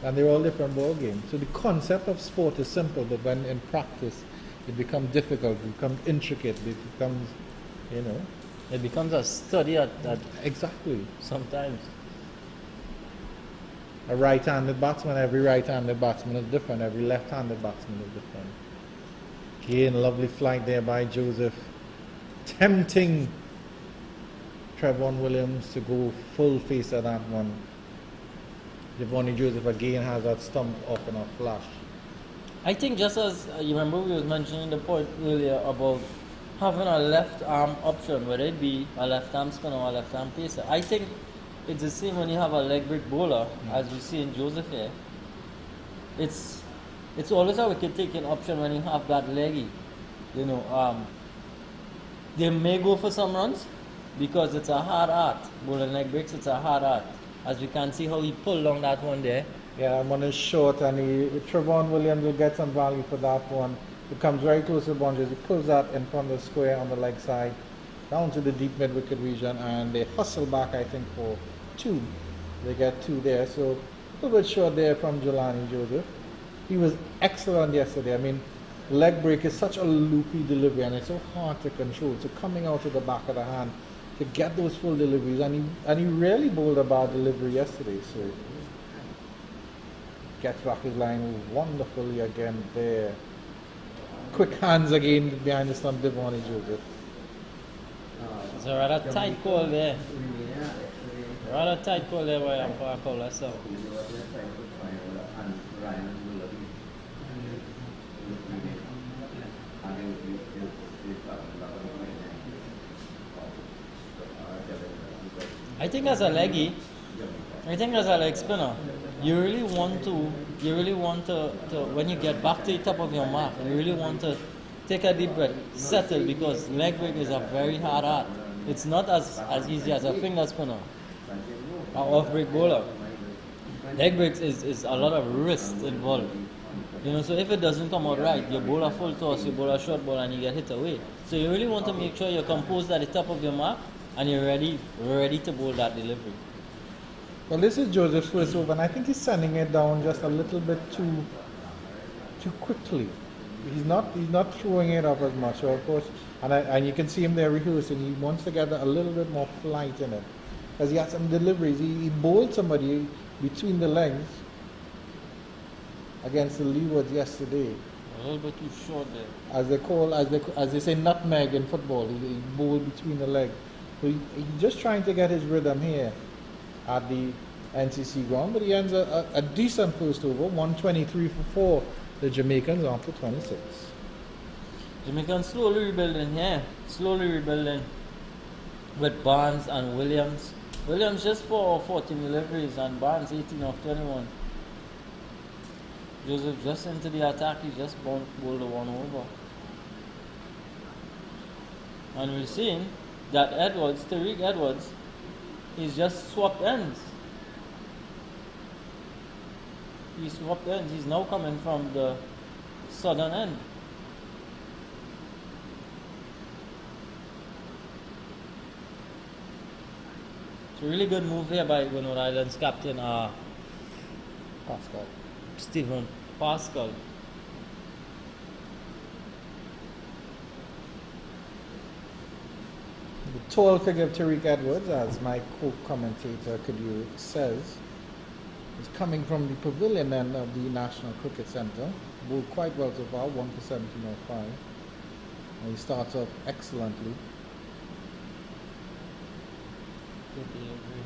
And they're all different ball games. So the concept of sport is simple, but when in practice, it becomes difficult, it becomes intricate, it becomes, It becomes a study at exactly. sometimes. A right-handed batsman, every right-handed batsman is different, every left-handed batsman is different. Again, lovely flight there by Joseph, tempting Trevon Williams to go full face at that one. Giovanni Joseph again has that stump off in a flash. I think just as you remember we was mentioning the point earlier about having a left arm option, whether it be a left arm spinner or a left arm pacer. I think it's the same when you have a leg break bowler, as we see in Joseph here. It's always a wicket taking option when you have that leggy. They may go for some runs because it's a hard art. Bowling leg breaks, it's a hard art. As we can see how he pulled down that one there. Yeah, one is short, and Trevon Williams will get some value for that one. He comes very close to the boundaries. He pulls that in front of the square on the leg side, down to the deep mid wicket region, and they hustle back, I think, for 2. They get 2 there. So a little bit short there from Jelani Joseph. He was excellent yesterday. I mean, leg break is such a loopy delivery and it's so hard to control. So coming out of the back of the hand to get those full deliveries, and he really bowled a bad delivery yesterday. So gets back his line wonderfully again there. Quick hands again behind the stump, Devani Joseph. It's a rather tight call there. Rather tight call there by Umpire Cole. So. I think as a leggy, I think as a leg spinner, you really want to, when you get back to the top of your mark, you really want to take a deep breath, settle, because leg break is a very hard art. It's not as easy as a finger spinner, an off-break bowler. Leg breaks is a lot of risk involved. You know, so if it doesn't come out right, you bowl a full toss, you bowl a short ball, and you get hit away. So you really want to make sure you're composed at the top of your mark, and you're ready to bowl that delivery. Well, this is Joseph's first over, and I think he's sending it down just a little bit too quickly. He's not throwing it up as much. So of course, and you can see him there rehearsing. He wants to get a little bit more flight in it, because he had some deliveries. He bowled somebody between the legs against the Windwards yesterday. A little bit too short there. As they say, nutmeg in football. He bowled between the legs. So he's just trying to get his rhythm here at the NCC ground, but he ends a decent first over, 123 for 4. The Jamaicans after 26. Jamaicans slowly rebuilding here, with Barnes and Williams. Williams just 4 of 14 deliveries and Barnes 18 of 21. Joseph just into the attack, he just bowled the one over. And we're seeing that Tariq Edwards, he's just swapped ends. He swapped ends. He's now coming from the southern end. It's a really good move here by Windward Islands captain Stephen Pascal. The tall figure of Tariq Edwards, as my co-commentator Kadir says, is coming from the pavilion end of the National Cricket Centre. Bowled quite well so far, 1 for 17.05. And he starts off excellently. Good delivery.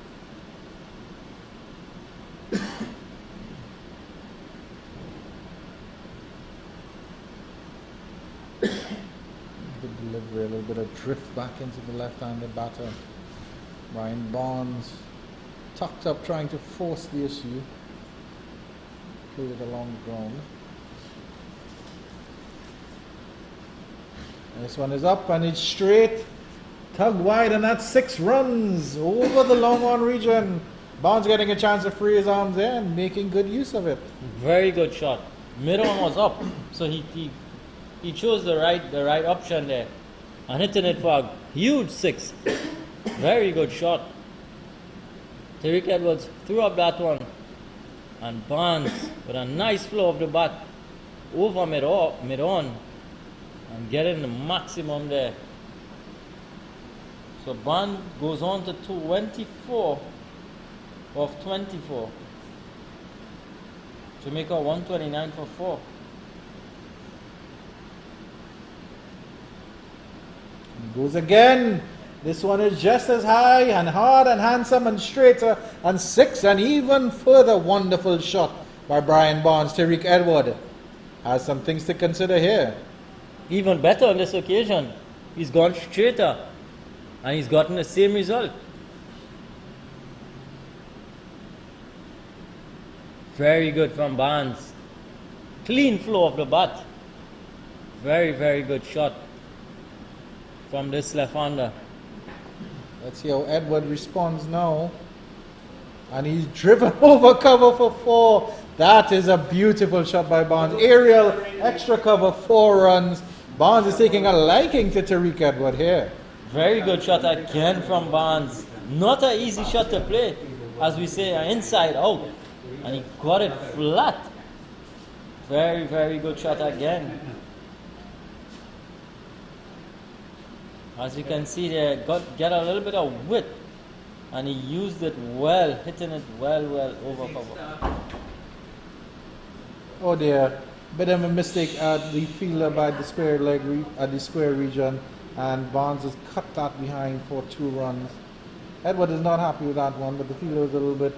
Good delivery, a little bit of drift back into the left-handed batter. Ryan Barnes tucked up, trying to force the issue. Played it along the ground. And this one is up and it's straight. Tugged wide, and that's 6 runs over the long on region. Barnes getting a chance to free his arms there and making good use of it. Very good shot. Mid-on was up, so he chose the right option there and hitting it for a huge 6. Very good shot. Tariq Edwards threw up that one, and Barnes with a nice flow of the bat over mid-on and getting the maximum there. So Barnes goes on to 24 of 24. Jamaica 129 for 4. Goes again. This one is just as high and hard and handsome and straighter, and 6, and even further wonderful shot by Brian Barnes. Tariq Edward has some things to consider here. Even better on this occasion. He's gone straighter and he's gotten the same result. Very good from Barnes. Clean flow of the bat. Very, very good shot from this left-hander. Let's see how Edward responds now. And he's driven over cover for 4. That is a beautiful shot by Barnes. Aerial, extra cover, 4 runs. Barnes is taking a liking to Tariq Edward here. Very good shot again from Barnes. Not an easy shot to play. as we say, inside out, and he got it flat. Very, very good shot again. As you can see there, get a little bit of width, and he used it well, hitting it well over cover. Oh dear, bit of a mistake at the fielder by the square leg at the square region, and Barnes has cut that behind for 2 runs. Edward is not happy with that one, but the fielder was a little bit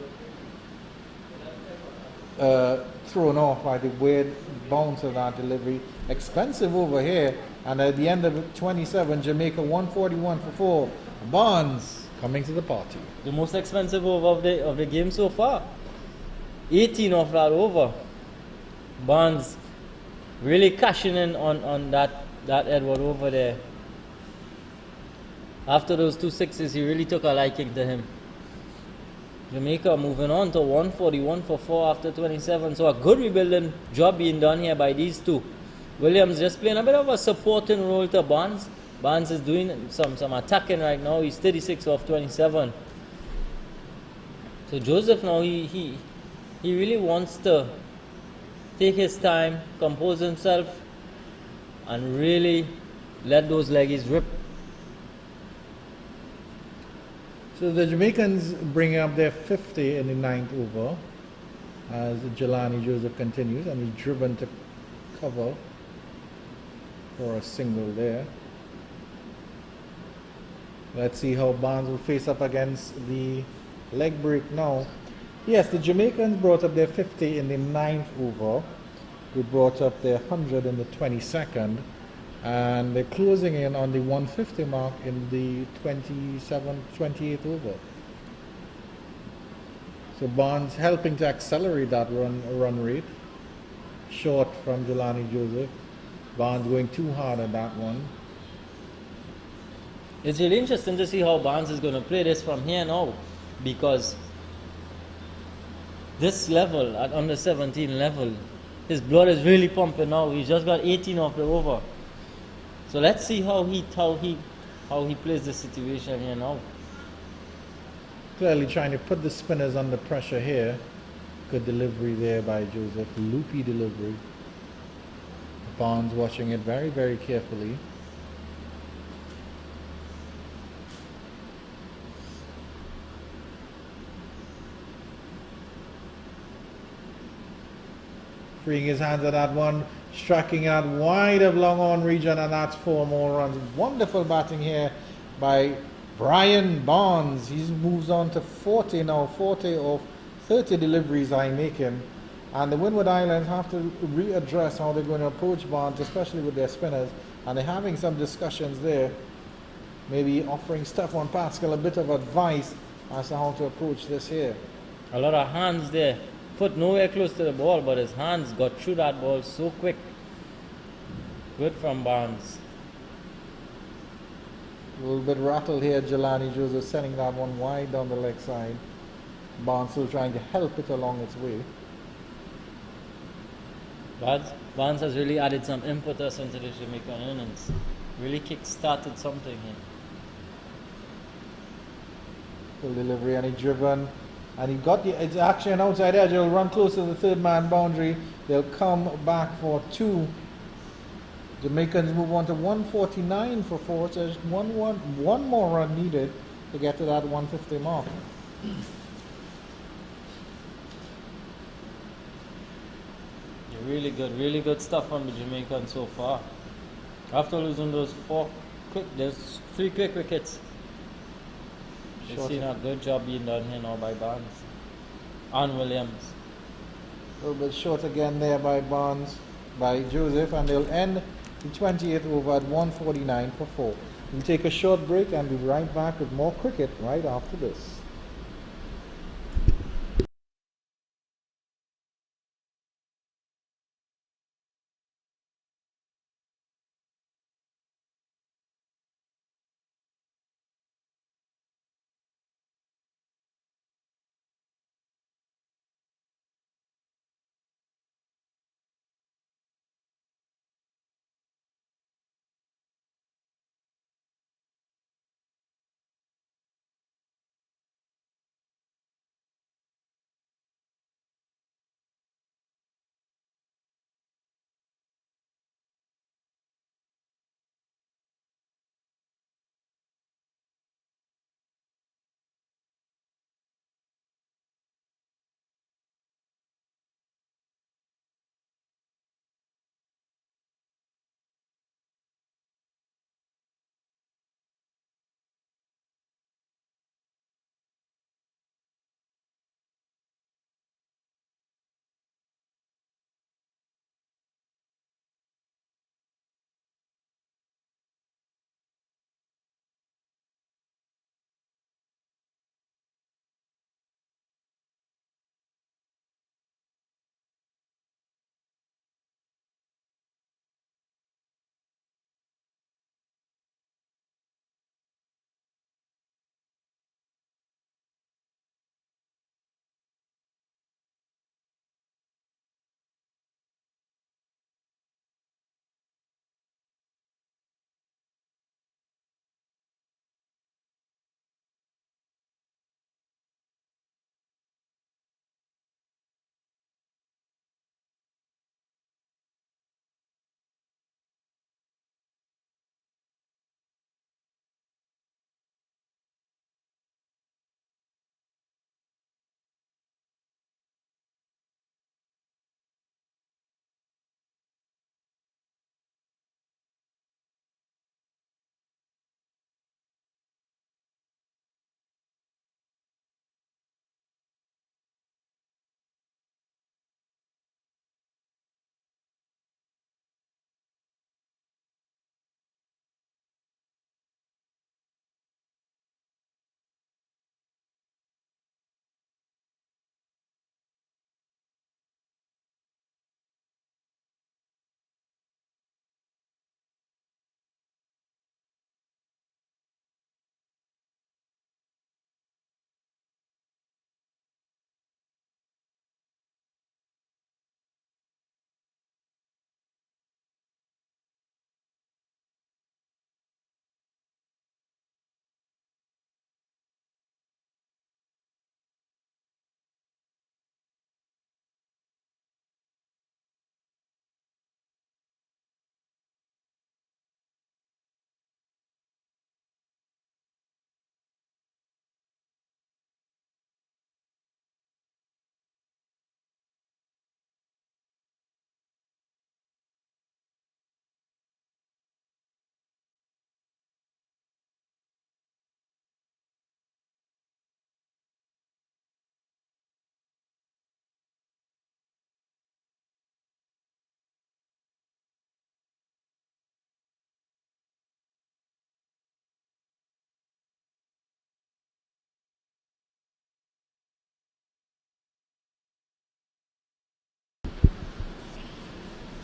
thrown off by the weird bounce of that delivery. Expensive over here, and at the end of 27, Jamaica 141 for 4. Barnes coming to the party. The most expensive over of the game so far. 18 off that over. Barnes really cashing in on that Edward over there. After those 2 sixes, he really took a liking to him. Jamaica moving on to 141 for 4 after 27. So a good rebuilding job being done here by these two. Williams just playing a bit of a supporting role to Barnes. Barnes is doing some attacking right now. He's 36 off 27. So Joseph now, he really wants to take his time, compose himself, and really let those leggies rip. So the Jamaicans bring up their 50 in the 9th over as Jelani Joseph continues, and he's driven to cover for a single there. Let's see how Barnes will face up against the leg break now. Yes, the Jamaicans brought up their 50 in the 9th over. We brought up their 100 in the 22nd. And they're closing in on the 150 mark in the 28th over. So Barnes helping to accelerate that run rate. Short from Jelani Joseph. Barnes going too hard on that one. It's really interesting to see how Barnes is going to play this from here now, because this level, at under 17 level, his blood is really pumping now. He's just got 18 off the over. So let's see how he plays the situation here now. Clearly trying to put the spinners under pressure here. Good delivery there by Joseph. Loopy delivery. Barnes watching it very, very carefully. Freeing his hands at that one. Striking out wide of long on region, and that's 4 more runs. Wonderful batting here by Brian Barnes. He moves on to 40 now, 40 of 30 deliveries I'm making. And the Windward Islands have to readdress how they're going to approach Barnes, especially with their spinners. And they're having some discussions there, maybe offering Stefan Pascal a bit of advice as to how to approach this here. A lot of hands there. Foot nowhere close to the ball, but his hands got through that ball so quick. Good from Barnes. A little bit rattled here, Jelani Joseph sending that one wide down the leg side. Barnes still trying to help it along its way. Barnes has really added some impetus into the Jamaican innings. Really kick-started something here. Full delivery, and he driven. And he got it's actually an outside edge. He'll run close to the 3rd man boundary. They'll come back for 2. Jamaicans move on to 149 for 4. So there's one more run needed to get to that 150 mark. Yeah, really good stuff from the Jamaicans so far. After losing those 3 quick wickets. We've seen a good job being done here now by Barnes and Williams. A little bit short again there by Barnes, by Joseph, and they'll end the 20th over at 149 for 4. We'll take a short break and be right back with more cricket right after this.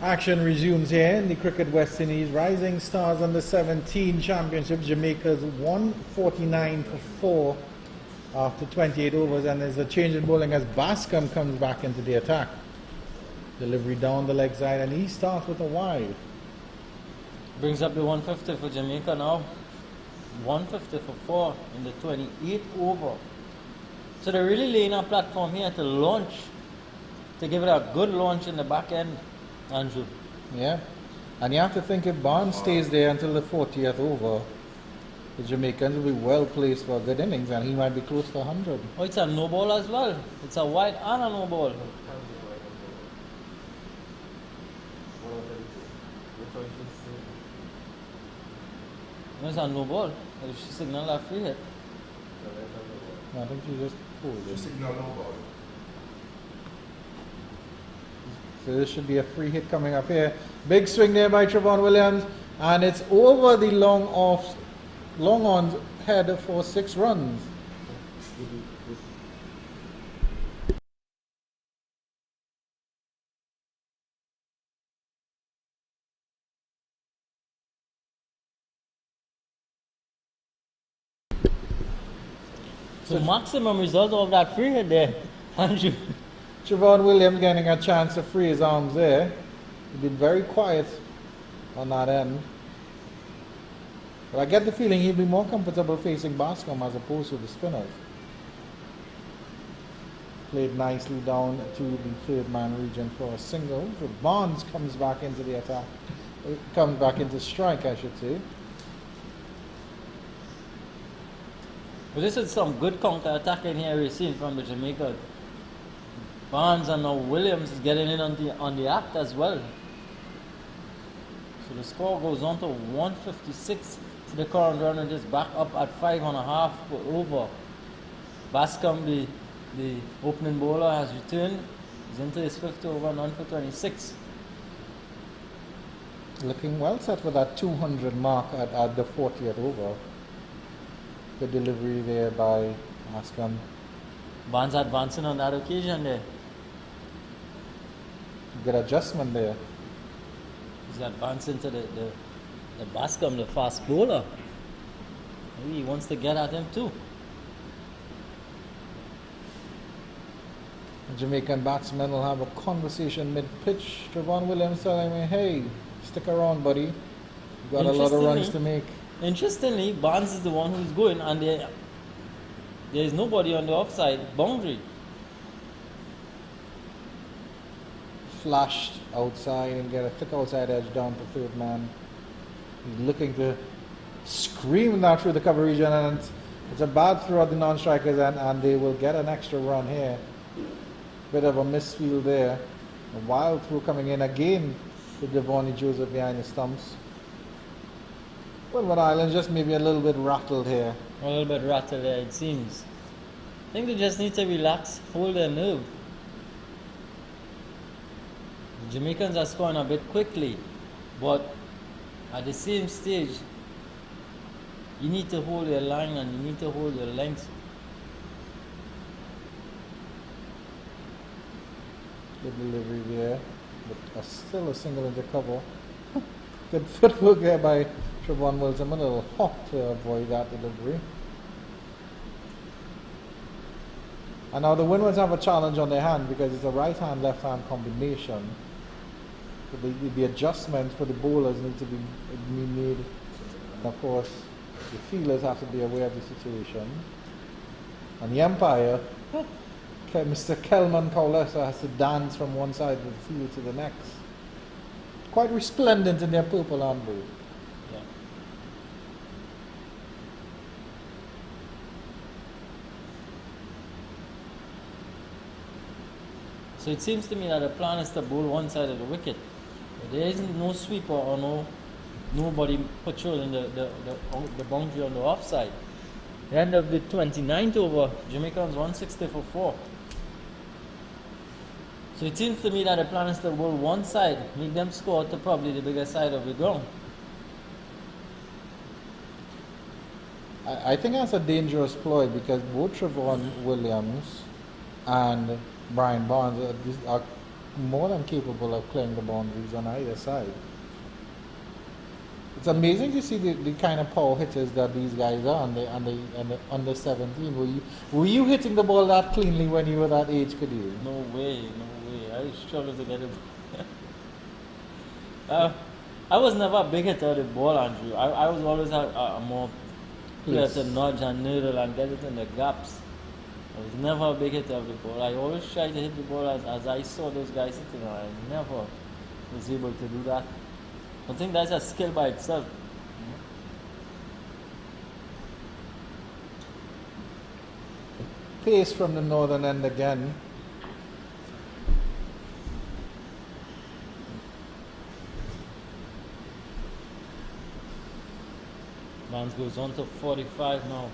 Action resumes here in the Cricket West Indies. Rising Stars under 17 Championship. Jamaica's 149 for 4 after 28 overs, and there's a change in bowling as Bascom comes back into the attack. Delivery down the leg side, and he starts with a wide. Brings up the 150 for Jamaica now. 150 for 4 in the 28th over. So they're really laying a platform here to launch, to give it a good launch in the back end, Andrew. Yeah, and you have to think if Barnes stays there until the 40th over, the Jamaicans will be well placed for a good innings, and he might be close to 100. Oh, it's a no ball as well. It's a wide and a no ball. No, it's a no ball. She signaled a free hit. I think she just pulled it. Signal no ball. So this should be a free hit coming up here. Big swing there by Trevon Williams, and it's over the long on's head for 6 runs. So maximum result of that free hit there, Andrew. Trevon Williams getting a chance to free his arms there. He's been very quiet on that end. But I get the feeling he'll be more comfortable facing Bascom as opposed to the spinners. Played nicely down to the third man region for a single. So Barnes comes back into the attack. Comes back into strike, I should say. But this is some good counter-attacking here we've seen from the Jamaica. Barnes and now Williams is getting in on the act as well. So the score goes on to 156. So the current runner just back up at 5.5 per over. Bascom, the opening bowler, has returned. He's into his 5th over, none for 26. Looking well set for that 200 mark at the 40th over. Good delivery there by Bascom. Barnes advancing on that occasion there. Good adjustment there. He's advancing to the Bascom, the fast bowler. Maybe he wants to get at him too. The Jamaican batsman will have a conversation mid-pitch. Trevon Williams telling me, hey, stick around, buddy. You got a lot of runs to make. Interestingly, Barnes is the one who's going, and there is nobody on the offside boundary. Flashed outside and get a thick outside edge down to third man. He's looking to scream that through the cover region, and it's a bad throw at the non-strikers, and they will get an extra run here. Bit of a misfield there. A wild throw coming in again with Devonnie Joseph behind the stumps. Windward Island just maybe a little bit rattled here. A little bit rattled there, it seems. I think they just need to relax, hold their nerve. The Jamaicans are scoring a bit quickly, but at the same stage, you need to hold your line and you need to hold your length. Good delivery there, but still a single into cover. Good footwork there by Trevon Wilson, a little hop to avoid that delivery. And now the Windwards have a challenge on their hand because it's a right-hand, left-hand combination. So the adjustment for the bowlers need to be made. And of course, the fielders have to be aware of the situation. And the umpire, Mr. Kelman Kaulesa, has to dance from one side of the field to the next. Quite resplendent in their purple and blue. Yeah. So it seems to me that the plan is to bowl one side of the wicket. But there isn't no sweeper or nobody patrolling the boundary on the offside. The end of the 29th over, Jamaicans 160 for 4. So it seems to me that the plan is to bowl one side, make them score to probably the bigger side of the ground. I think that's a dangerous ploy because both Trevon Williams and Brian Barnes are more than capable of clearing the boundaries on either side. It's amazing to see the kind of power hitters that these guys are on the under 17. Were you hitting the ball that cleanly when you were that age, Kadir? No way, no way. I struggled to get it. I was never a big hitter of the ball, Andrew. I was always a more player to nudge and noodle and get it in the gaps. I was never a big hitter of the ball. I always tried to hit the ball as I saw those guys hitting, and I never was able to do that. I think that's a skill by itself. Pace from the northern end again. Barnes goes on to 45 now.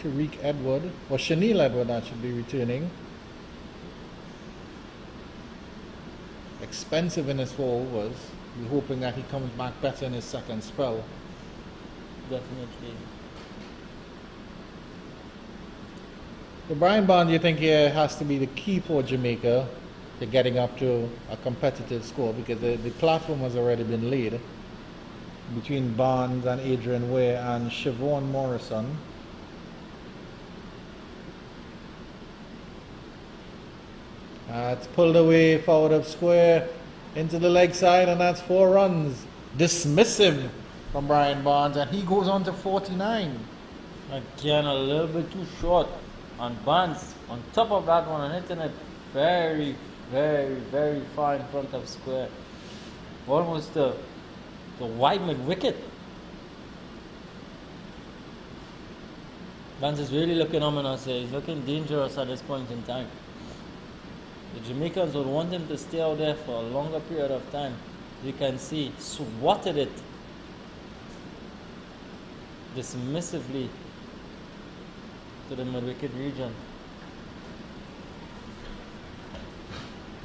Tariq Edward, or Shanil Edward, that should be returning. Expensive in his 4 overs. We're hoping that he comes back better in his second spell. Definitely. So Brian Bond, you think here has to be the key for Jamaica to getting up to a competitive score, because the platform has already been laid between Barnes and Adrian Ware and Siobhan Morrison. It's pulled away forward of square into the leg side, and that's 4 runs. Dismissive from Brian Barnes, and he goes on to 49. Again, a little bit too short. And Barnes, on top of that one, and hitting it very, very, very far in front of square. Almost the wide mid wicket. Barnes is really looking ominous here. He's looking dangerous at this point in time. The Jamaicans would want him to stay out there for a longer period of time. You can see, swatted it dismissively to the mid-wicket region.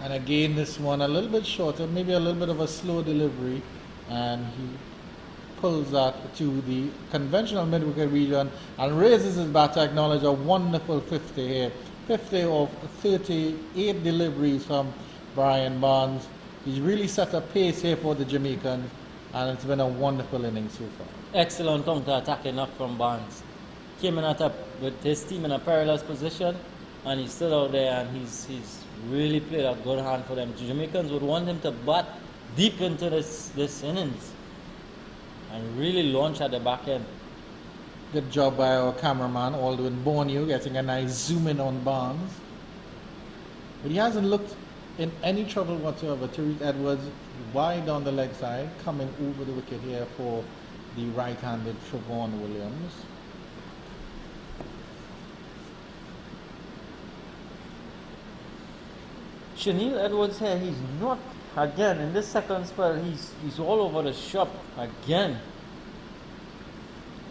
And again, this one a little bit shorter, maybe a little bit of a slow delivery, and he pulls that to the conventional mid-wicket region and raises his bat to acknowledge a wonderful 50 here. 50 of 38 deliveries from Brian Barnes. He's really set a pace here for the Jamaicans, and it's been a wonderful inning so far. Excellent counter-attacking up from Barnes. Came in with his team in a perilous position, and he's still out there, and he's really played a good hand for them. The Jamaicans would want him to bat deep into this innings and really launch at the back end. Good job by our cameraman, Aldwin Borneo, getting a nice zoom in on Barnes. But he hasn't looked in any trouble whatsoever. Tariq Edwards wide on the leg side, coming over the wicket here for the right-handed Siobhan Williams. Shanil Edwards here, he's not, again, in this second spell, he's all over the shop again.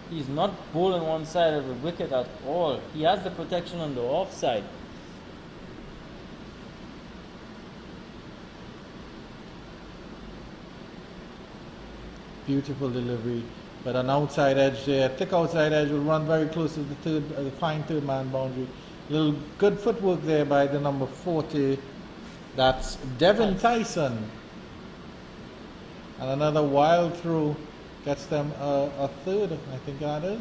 He's not bowling one side of the wicket at all. He has the protection on the offside. Beautiful delivery, but an outside edge there, thick outside edge will run very close to the fine third man boundary. Little good footwork there by the number 40. That's Devin Tyson. And another wild throw gets them a third, I think that is.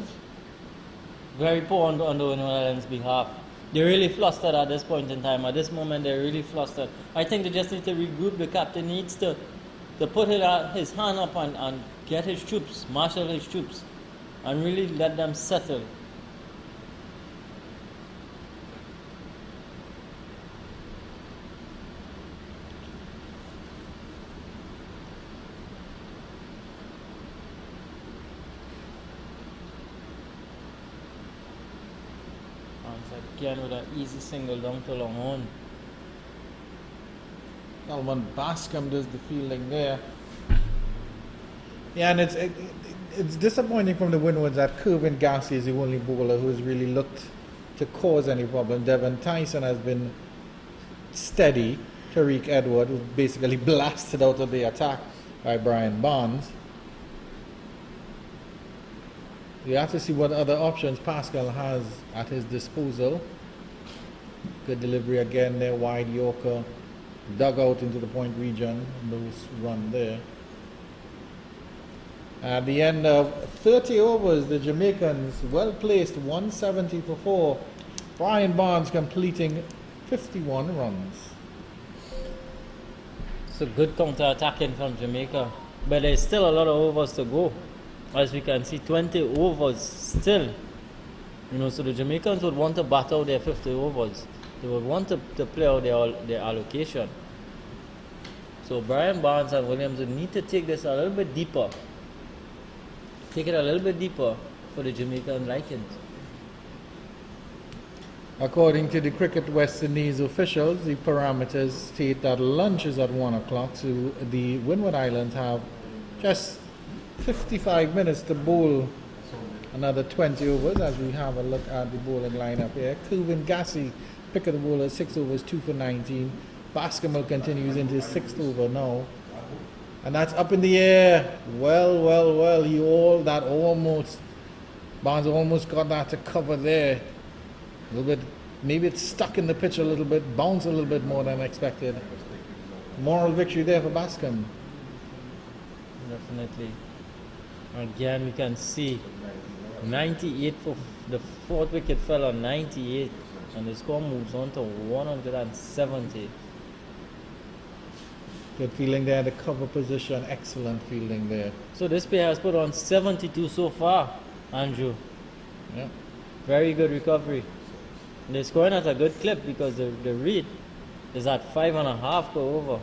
Very poor on the Windwards Island's behalf. They're really flustered at this point in time. At this moment, they're really flustered. I think they just need to regroup. The captain needs to put his hand up and get his troops, marshal his troops, and really let them settle. Again with an easy single down to long on. Salman Bascom does the fielding there. Yeah, and it's disappointing from the Windwards that Kervin Gassi is the only bowler who has really looked to cause any problem. Devon Tyson has been steady. Tariq Edward was basically blasted out of the attack by Brian Barnes. You have to see what other options Pascal has at his disposal. Good delivery again there, wide Yorker. Dug out into the point region. Loose run there. At the end of 30 overs, the Jamaicans well placed 170 for 4. Brian Barnes completing 51 runs. So good counter-attacking from Jamaica. But there's still a lot of overs to go. As we can see, 20 overs still. You know, so the Jamaicans would want to bat out their 50 overs. They would want to play out their allocation. So Brian Barnes and Williams would need to take this a little bit deeper. Take it a little bit deeper for the Jamaican Lions. According to the Cricket West Indies officials, the parameters state that lunch is at 1 o'clock, so the Windward Islands have just 55 minutes to bowl another 20 overs as we have a look at the bowling lineup here. Kelvin Gassi, pick of the bowler, 6 overs, 2 for 19. Baskerville continues into his 6th over now. And that's up in the air. Well. Barnes almost got that to cover there. A little bit, maybe it's stuck in the pitch a little bit, bounced a little bit more than expected. Moral victory there for Bascom. Definitely. Again, we can see 98 for the 4th wicket fell on 98, and the score moves on to 170. Good fielding there, the cover position, excellent fielding there. So this player has put on 72 so far, Andrew. Yeah. Very good recovery. They're scoring at a good clip because the rate is at 5.5 per over.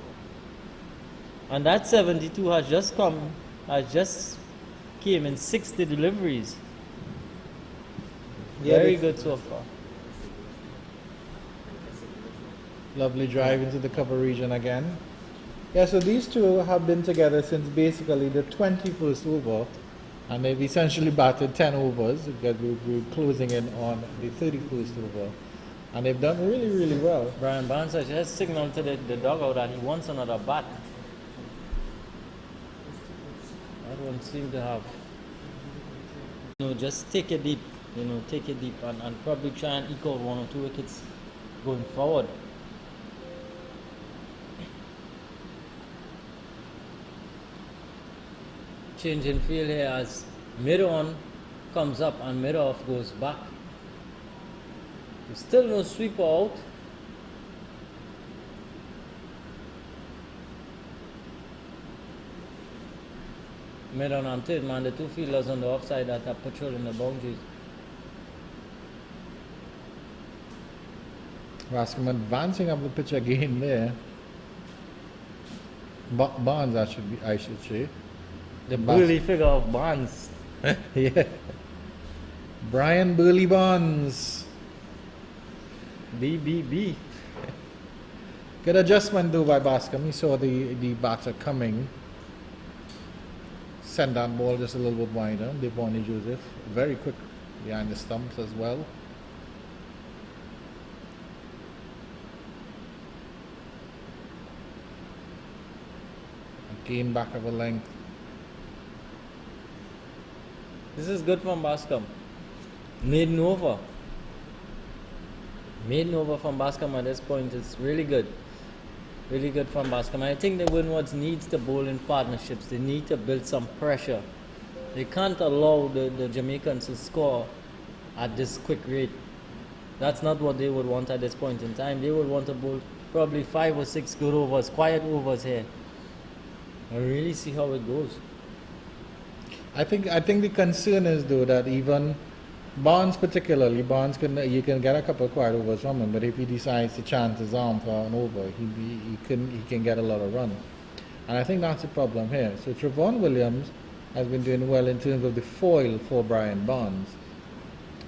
And that 72 has just came in 60 deliveries. Yeah, very good so far. Lovely drive into the cover region again. Yeah, so these two have been together since basically the 21st over, and they've essentially batted 10 overs because we're closing in on the 31st over, and they've done really well. Brian Barnes has just signaled to the dugout that he wants another bat. That one seemed to have, just take it deep, and probably try and eke out 1 or 2 wickets going forward. Change in field here as mid-on comes up and mid-off goes back. There's still no sweeper out. Mid-on and third man, the 2 fielders on the offside that are patrolling the boundaries. Bascom advancing up the pitch again there. Barnes, I should say. The bully figure of Barnes. Yeah. Brian Burley Barnes. BBB. Good adjustment though by Bascom. He saw the batter coming. Send that ball just a little bit wider. Devoni Joseph. Very quick behind the stumps as well. Again back of a length. This is good from Bascom. Maiden over. Maiden over from Bascom at this point is really good. Really good from Bascom. I think the Windwards needs to bowl in partnerships. They need to build some pressure. They can't allow the Jamaicans to score at this quick rate. That's not what they would want at this point in time. They would want to bowl probably 5 or 6 good overs, quiet overs here. I really see how it goes. I think the concern is though that even Barnes particularly, you can get a couple of quiet overs from him, but if he decides to chance his arm for an over, he can get a lot of run. And I think that's the problem here. So Trevon Williams has been doing well in terms of the foil for Brian Barnes.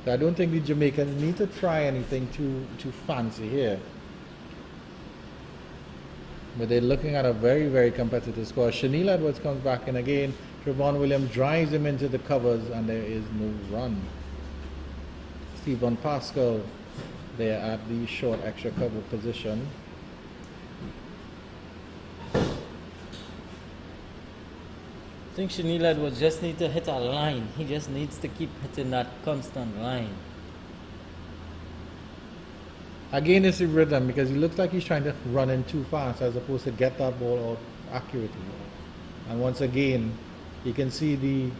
So I don't think the Jamaicans need to try anything too fancy here. But they're looking at a very competitive score. Shanil Edwards comes back in again. Trevon Williams drives him into the covers and there is no run. Stephen Pascal there at the short extra cover position. I think Shanil Edwards just needs to hit a line. He just needs to keep hitting that constant line. Again, it's the rhythm because he looks like he's trying to run in too fast as opposed to get that ball out accurately. And once again, you can see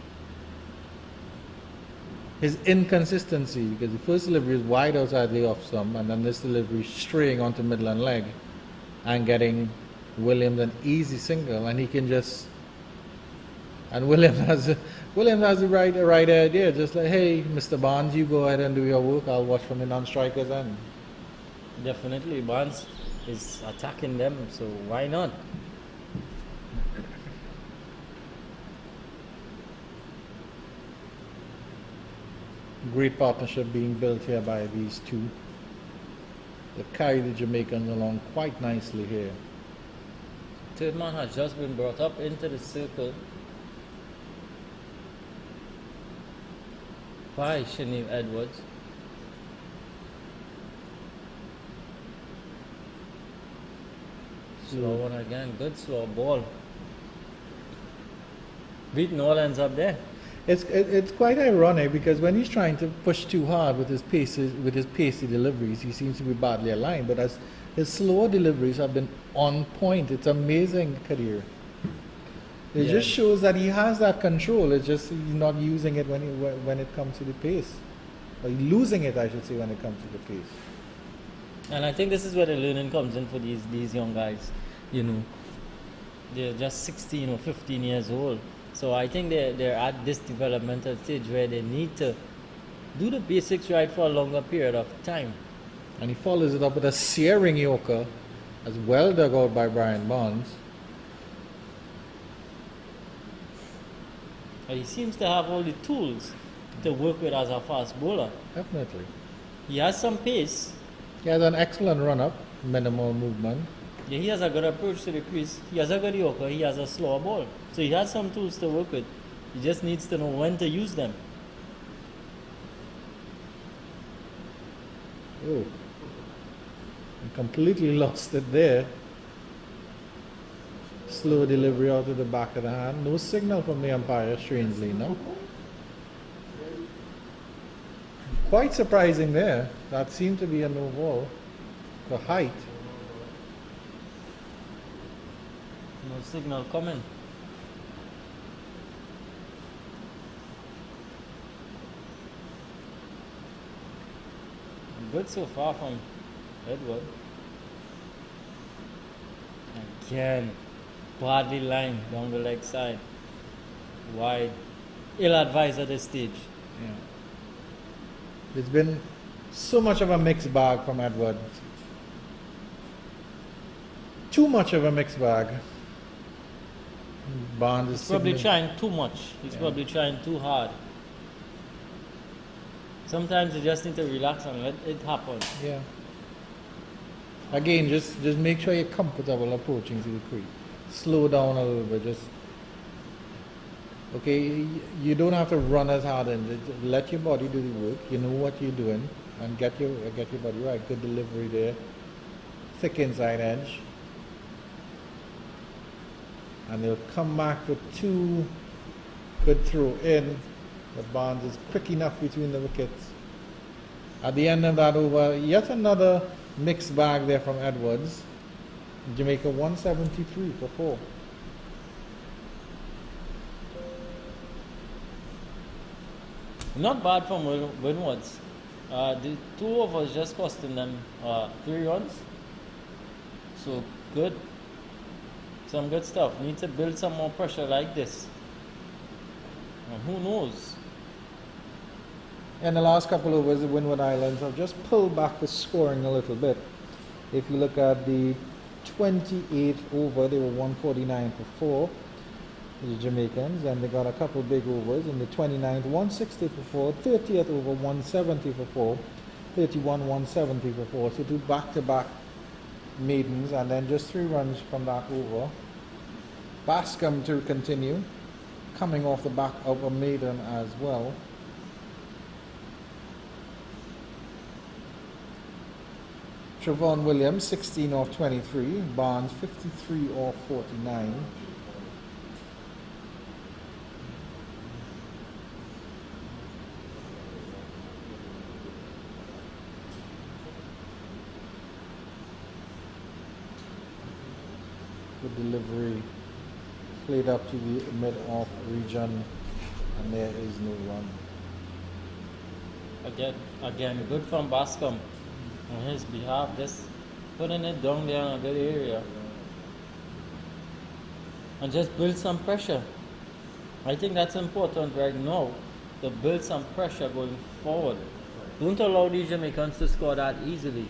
his inconsistency because the first delivery is wide outside the off stump, and then this delivery straying onto middle and leg and getting Williams an easy single, and he can just. And Williams has the right idea, just like, hey, Mr. Barnes, you go ahead and do your work. I'll watch from the non-strikers end. Definitely, Barnes is attacking them, so why not? Great partnership being built here by these two. They've carried the Jamaicans along quite nicely here. Third man has just been brought up into the circle by Shanique Edwards. Slow one again, good slow ball. Beat Nolan's up there. It's quite ironic because when he's trying to push too hard with his pacey deliveries, he seems to be badly aligned. But as his slower deliveries have been on point, it's amazing, Kadir. It just shows that he has that control. It's just he's not using it when it comes to the pace, or losing it, I should say, when it comes to the pace. And I think this is where the learning comes in for these young guys. You know, they're just 16 or 15 years old. So I think they're at this developmental stage where they need to do the basics right for a longer period of time. And he follows it up with a searing Yorker, as well dug out by Brian Barnes. He seems to have all the tools to work with as a fast bowler. Definitely. He has some pace. He has an excellent run-up, minimal movement. Yeah, he has a good approach to the crease. He has a good Yorker. He has a slower ball. So he has some tools to work with. He just needs to know when to use them. Oh. I completely lost it there. Slow delivery out of the back of the hand. No signal from the umpire, strangely, no? Quite surprising there. That seemed to be a no ball for height. No signal coming. Good so far from Edward. Again, badly lined down the leg side. Wide. Ill-advised at this stage. Yeah. It's been so much of a mixed bag from Edward. Too much of a mixed bag. Barnes is probably trying too much. He's probably trying too hard. Sometimes you just need to relax and let it happen. Yeah. Again, just make sure you're comfortable approaching to the crease. Slow down a little bit. Okay, you don't have to run as hard, and let your body do the work. You know what you're doing, and get your body right. Good delivery there. Thick inside edge. And they'll come back with two good throw in. The Barnes is quick enough between the wickets. At the end of that over, yet another mixed bag there from Edwards. Jamaica 173 for 4. Not bad from Windwards. The 2 overs just costing them 3 runs. So good. Some good stuff. Need to build some more pressure like this. And who knows? In the last couple of overs, the Windward Islands have just pulled back the scoring a little bit. If you look at the 28th over, they were 149 for 4, the Jamaicans, and they got a couple big overs. In the 29th, 160 for 4, 30th over, 170 for 4, 31, 170 for 4. So 2 back-to-back maidens, and then just 3 runs from that over. Bascom to continue, coming off the back of a maiden as well. Trevon Williams, 16 off 23. Barnes, 53 off 49. Good delivery. Played up to the mid-off region, and there is no run. Again, good from Bascom on his behalf. Just putting it down there in a good area. And just build some pressure. I think that's important right now, to build some pressure going forward. Don't allow these Jamaicans to score that easily.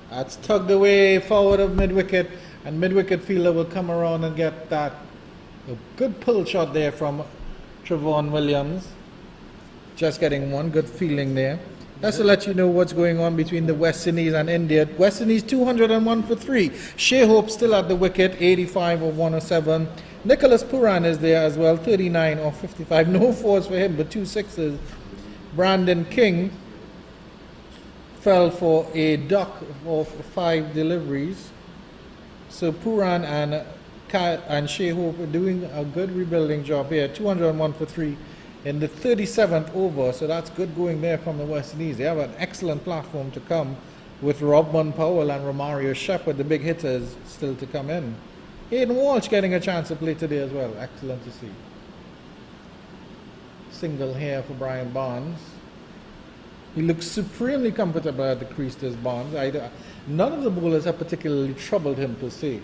That's tugged away forward of mid-wicket, and mid-wicket fielder will come around and get that. A good pull shot there from Trevon Williams. Just getting one good feeling there. That's to let you know what's going on between the West Indies and India. West Indies 201 for 3. Shea Hope still at the wicket, 85 of 107. Nicholas Puran is there as well, 39 of 55. No fours for him, but 2 sixes. Brandon King fell for a duck of 5 deliveries. So Puran and Shea Hope are doing a good rebuilding job here. 201 for 3 in the 37th over. So that's good going there from the West Indies. They have an excellent platform to come with Robman Powell and Romario Shepherd, the big hitters, still to come in. Hayden Walsh getting a chance to play today as well. Excellent to see. Single here for Brian Barnes. He looks supremely comfortable at the crease, this Barnes. None of the bowlers have particularly troubled him per se.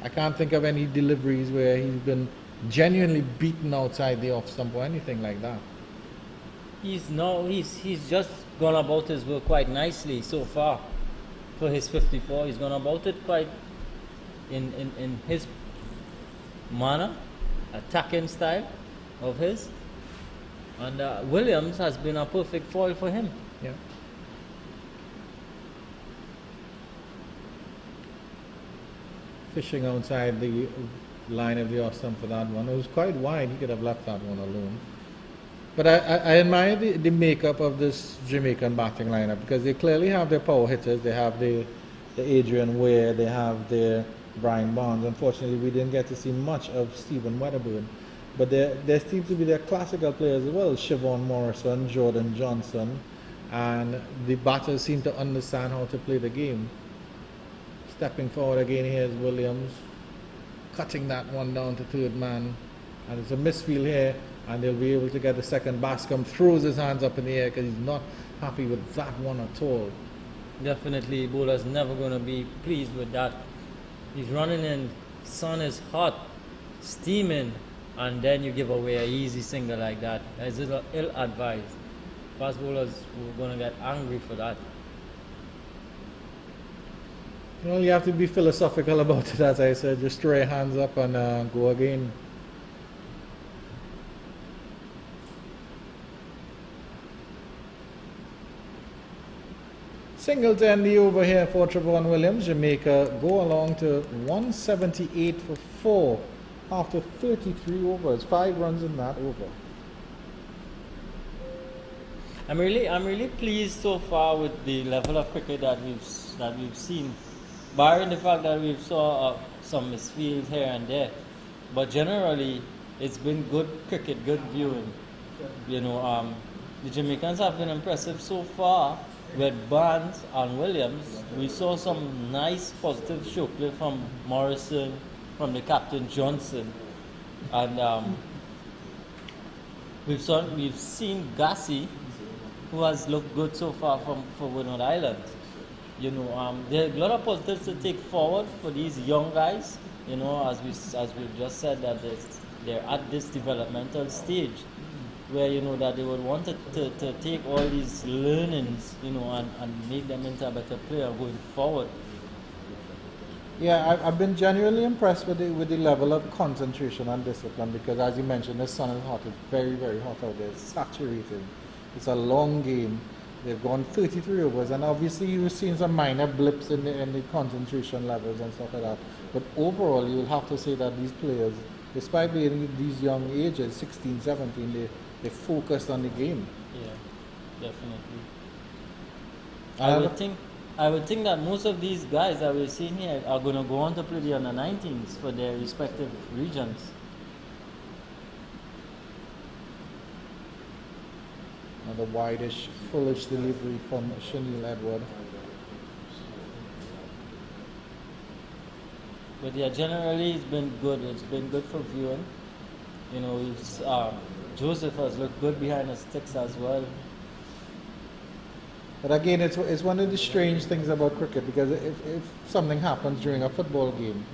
I can't think of any deliveries where he's been genuinely beaten outside the off stump or anything like that. He's just gone about his work quite nicely so far for his 54. He's gone about it quite in his manner, attacking style of his. And Williams has been a perfect foil for him. Yeah. Fishing outside the line of the off stump for that one. It was quite wide. He could have left that one alone. But I admire the makeup of this Jamaican batting lineup, because they clearly have their power hitters. They have the Adrian Ware. They have their Brian Barnes. Unfortunately, we didn't get to see much of Stephen Wedderburn. But there seems to be their classical players as well. Siobhan Morrison, Jordan Johnson. And the batters seem to understand how to play the game. Stepping forward again, here's Williams. Cutting that one down to third man. And it's a misfield here. And they'll be able to get the second. Bascom throws his hands up in the air because he's not happy with that one at all. Definitely, bowler's never going to be pleased with that. He's running in, sun is hot, steaming, and then you give away an easy single like that. That's ill-advised. Fast bowlers are going to get angry for that. Well, you have to be philosophical about it, as I said. Just throw your hands up and go again. Single to end the over here for Trevon Williams. Jamaica go along to 178 for 4 after 33 overs. 5 runs in that over. I'm really pleased so far with the level of cricket that we've seen, barring the fact that we've saw some misfields here and there. But generally, it's been good cricket, good viewing. You know, the Jamaicans have been impressive so far. With Barnes and Williams, we saw some nice positive stroke play from Morrison, from the captain Johnson, and we've seen Gassi, who has looked good so far for Windward Island. You know, there are a lot of positives to take forward for these young guys. You know, as we've just said, that they're at this developmental stage, where you know that they would want to take all these learnings, you know, and make them into a better player going forward. Yeah, I've been genuinely impressed with the level of concentration and discipline, because as you mentioned, the sun is hot. It's very, very hot out there. It's saturated. It's a long game. They've gone 33 overs, and obviously you've seen some minor blips in the concentration levels and stuff like that. But overall, you'll have to say that these players, despite being these young ages, 16, 17, they focused on the game. Yeah, definitely. I would think that most of these guys that we're seeing here are going to go on to play the under-19s for their respective regions. Another wideish, fullish delivery from Chanel Edward. But yeah, generally it's been good. It's been good for viewing. You know, Joseph has looked good behind the sticks as well. But again, it's one of the strange things about cricket, because if something happens during a football game,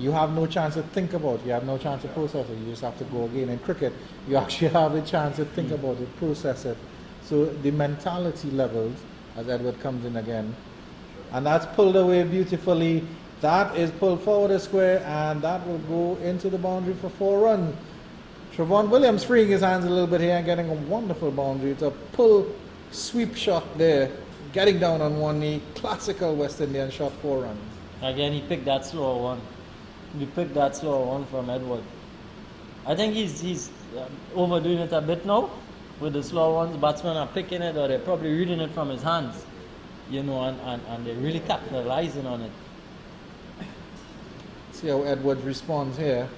you have no chance to think about it, you have no chance to process it, you just have to go again. In cricket, you actually have a chance to think about it, process it. So the mentality levels, as Edward comes in again, and that's pulled away beautifully. That is pulled forward a square, and that will go into the boundary for 4 runs. Trevon Williams freeing his hands a little bit here and getting a wonderful boundary. It's a pull sweep shot there, getting down on one knee, classical West Indian shot, 4 runs. Again, he picked that slower one. He picked that slower one from Edward. I think he's overdoing it a bit now with the slower ones. Batsmen are picking it, or they're probably reading it from his hands, you know, and they're really capitalizing on it. See how Edwards responds here.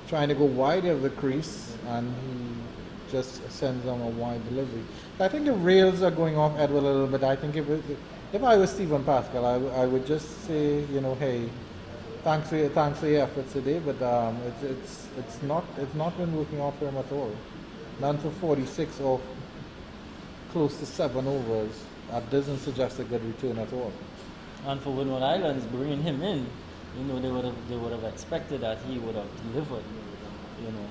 Trying to go wide of the crease, and he just sends on a wide delivery. I think the rails are going off Edward a little bit. I think if I was Stephen Pascal, I would just say, you know, hey, thanks for your efforts today, but it's not been working out for him at all. None for 46 or close to 7 overs. That doesn't suggest a good return at all. And for Windward Islands, bringing him in, you know, they would have expected that he would have delivered, you know.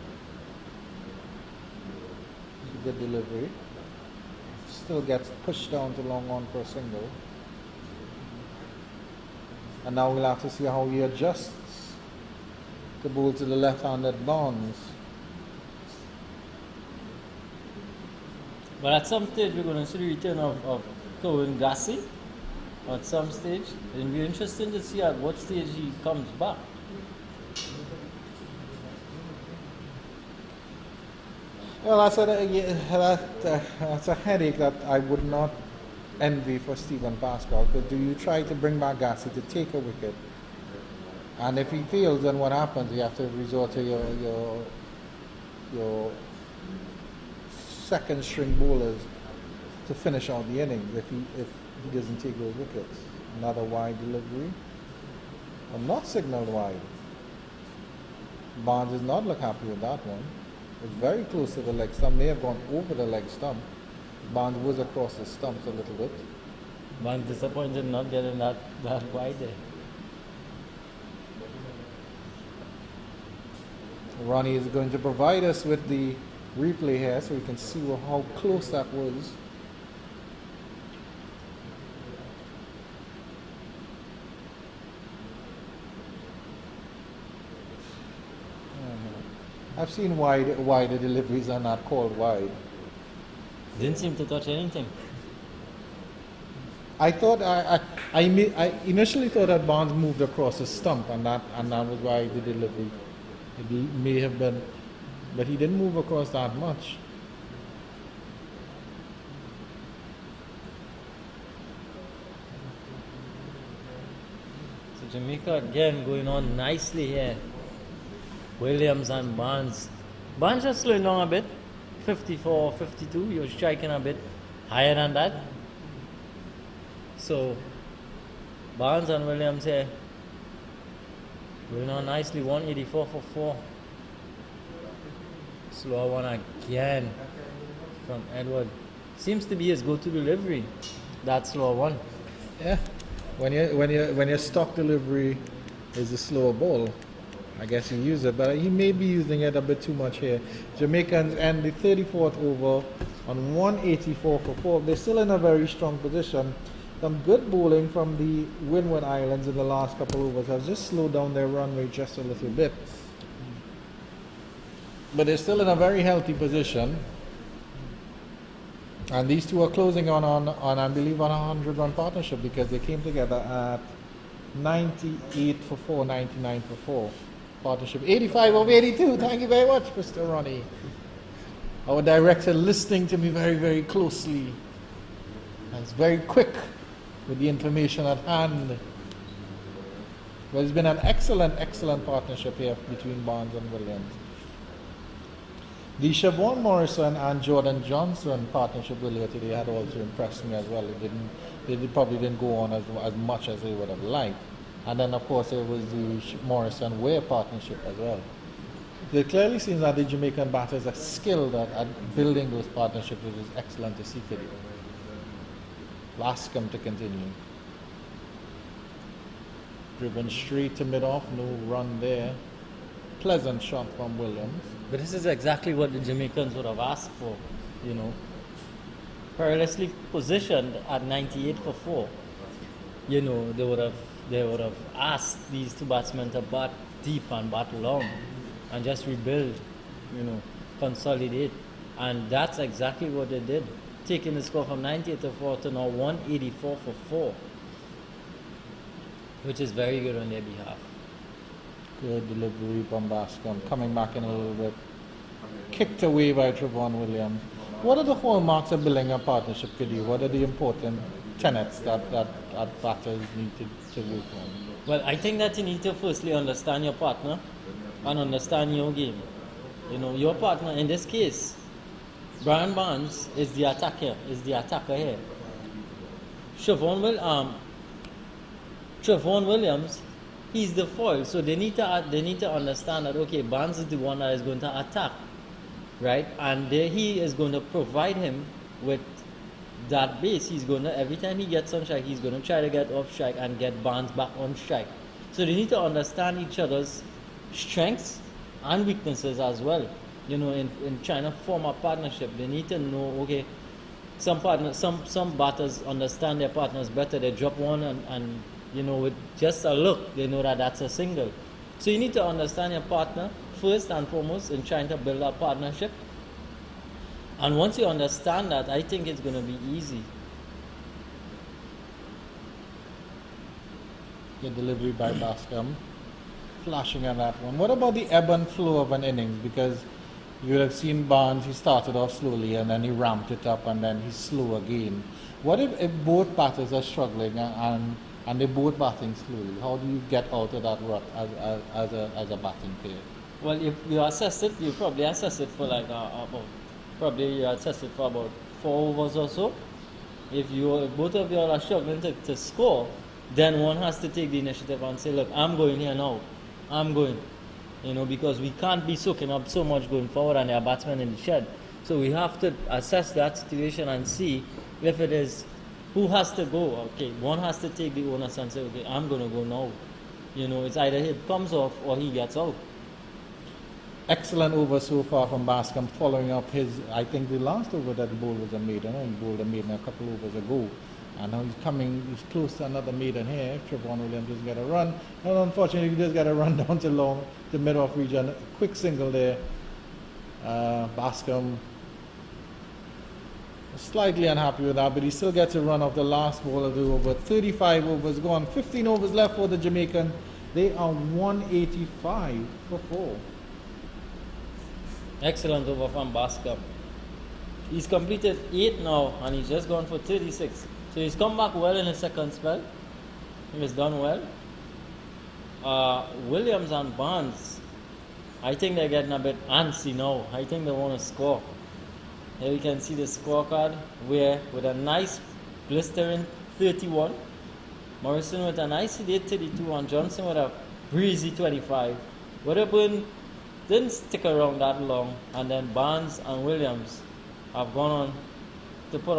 Good delivery. Still gets pushed down to long on for a single. And now we'll have to see how he adjusts the ball to the left-handed Barnes. But at some stage, we're going to see the return of Cohen Gassi. At some stage, it'll be interesting to see at what stage he comes back. Well, that's a headache that I would not envy for Stephen Pascal, because do you try to bring back Gassi to take a wicket, and if he fails, then what happens? You have to resort to your second string bowlers to finish out the innings if he doesn't take those wickets. Another wide delivery, but not signaled wide. Barnes does not look happy with that one. It's very close to the leg stump. May have gone over the leg stump. Barnes was across the stumps a little bit. Barnes disappointed not getting that wide there. Ronnie is going to provide us with the replay here so we can see how close that was. I've seen wider deliveries are not called wide. Didn't seem to touch anything. I thought I initially thought that Barnes moved across the stump, and that was why the delivery. It may have been, but he didn't move across that much. So Jamaica again going on nicely here. Williams and Barnes. Barnes just slowing down a bit. 54, 52. You're striking a bit higher than that. So Barnes and Williams here going on nicely. 184 for 4. Slower one again from Edward. Seems to be his go-to delivery. That slower one. Yeah. When your stock delivery is a slower ball, I guess you use it, but he may be using it a bit too much here. Jamaicans end the 34th over on 184 for 4. They're still in a very strong position. Some good bowling from the Windward Islands in the last couple of overs has just slowed down their run rate just a little bit. But they're still in a very healthy position. And these two are closing on I believe, on a 100-run partnership, because they came together at 98 for 4, 99 for 4. Partnership 85 of 82. Thank you very much, Mr. Ronnie. Our director listening to me very, very closely. And it's very quick with the information at hand. Well, it's been an excellent partnership here between Barnes and Williams. The Siobhan Morrison and Jordan Johnson partnership earlier today had also impressed me as well. They probably didn't go on as much as they would have liked. And then, of course, there was the Morrison Ware partnership as well. It clearly seems that the Jamaican batters are skilled at building those partnerships, which is excellent to see today. Lascombe to continue. Driven straight to mid-off, no run there. Pleasant shot from Williams. But this is exactly what the Jamaicans would have asked for, you know. Perilously positioned at 98 for 4. You know, they would have asked these two batsmen to bat deep and bat long and just rebuild, you know, consolidate. And that's exactly what they did. Taking the score from 98 to 4 to now 184 for 4. Which is very good on their behalf. Good delivery from Bascom. Coming back in a little bit. Kicked away by Trevon Williams. What are the hallmarks of building a partnership, Kadi? What are the important tenets that batters need to work on? Well, I think that you need to firstly understand your partner and understand your game. You know, your partner, in this case, Brian Barnes is the attacker here. Trevon Williams, he's the foil, so they need to understand that, okay, Barnes is the one that is going to attack, right? And he is going to provide him with that base. He's going to, every time he gets on strike, he's going to try to get off strike and get Barnes back on strike. So they need to understand each other's strengths and weaknesses as well. You know, in trying to form a partnership, they need to know, okay, some batters understand their partners better. They drop one and you know, with just a look, they know that that's a single. So you need to understand your partner first and foremost in trying to build a partnership. And once you understand that, I think it's going to be easy. The delivery by Bascom. Flashing on that one. What about the ebb and flow of an innings? Because you would have seen Barnes, he started off slowly and then he ramped it up and then he's slow again. What if both batters are struggling and they're both batting slowly? How do you get out of that rut as a batting player? Well, if you assess it, you probably assess it for like about 4 overs or so. If both of you are struggling to score, then one has to take the initiative and say, look, I'm going here now. I'm going. You know, because we can't be soaking up so much going forward and there are batsmen in the shed. So we have to assess that situation and see if it is who has to go. Okay, one has to take the onus and say, okay, I'm going to go now. You know, it's either he comes off or he gets out. Excellent over so far from Bascom, following up his, I think the last over that he bowled was a maiden. He bowled a maiden a couple overs ago. And now he's close to another maiden here. Trevon Williams just got a run. And unfortunately, he just got a run down to the mid-off region. Quick single there. Bascom slightly unhappy with that, but he still gets a run off the last ball of the over. 35 overs gone. 15 overs left for the Jamaican. They are 185 for 4. Excellent over from Bascom. He's completed 8 now and he's just gone for 36. So he's come back well in his second spell. He's done well. Williams and Barnes, I think they're getting a bit antsy now. I think they want to score. Here we can see the scorecard where with a nice blistering 31. Morrison with a nice 32 and Johnson with a breezy 25. Wedderburn didn't stick around that long, and then Barnes and Williams have gone on to put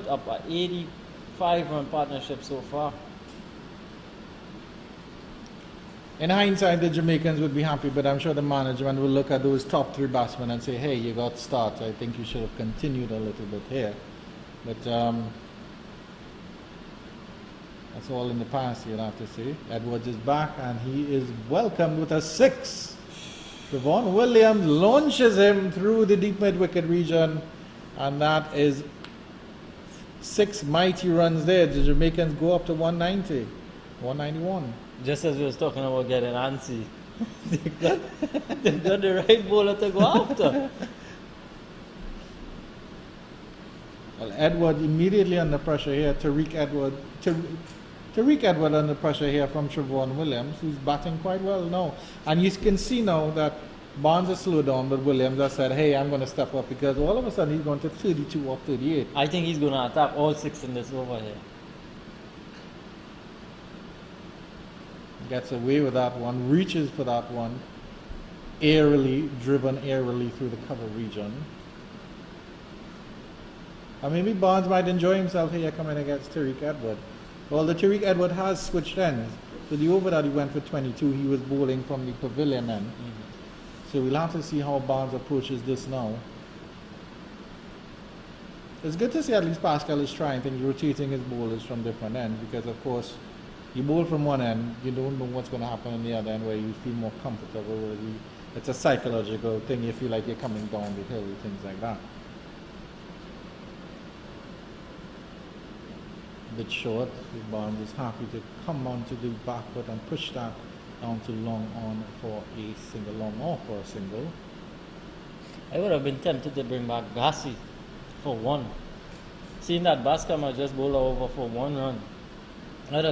up an 85-run partnership so far. In hindsight, the Jamaicans would be happy, but I'm sure the management will look at those top 3 batsmen and say, hey, you got started. I think you should have continued a little bit here. But that's all in the past, you'll have to say. Edwards is back, and he is welcomed with a 6. Trevon Williams launches him through the deep mid-wicket region, and that is 6 mighty runs there. The Jamaicans go up to 190, 191. Just as we was talking about getting antsy, they've got the right bowler to go after. Well, Edward immediately under pressure here. Tariq Edward under pressure here from Trevon Williams, who's batting quite well now. And you can see now that Barnes has slowed down, but Williams has said, hey, I'm going to step up because all of a sudden he's going to 32 or 38. I think he's going to attack all 6 in this over here. Gets away with that one, reaches for that one, driven airily through the cover region. And maybe Barnes might enjoy himself here coming against Tariq Edward. Well, the Tariq Edward has switched ends. So the over that he went for 22, he was bowling from the pavilion end. So we'll have to see how Barnes approaches this now. It's good to see at least Pascal is trying things, rotating his bowlers from different ends, because of course you bowl from one end, you don't know what's going to happen on the other end where you feel more comfortable. It's a psychological thing, you feel like you're coming down the hill, things like that. Bit short, Barnes is happy to come onto the back foot and push that down to long on for a single, long off for a single. I would have been tempted to bring back Gassi for 1. Seeing that Bascom just bowled over for 1 run, I would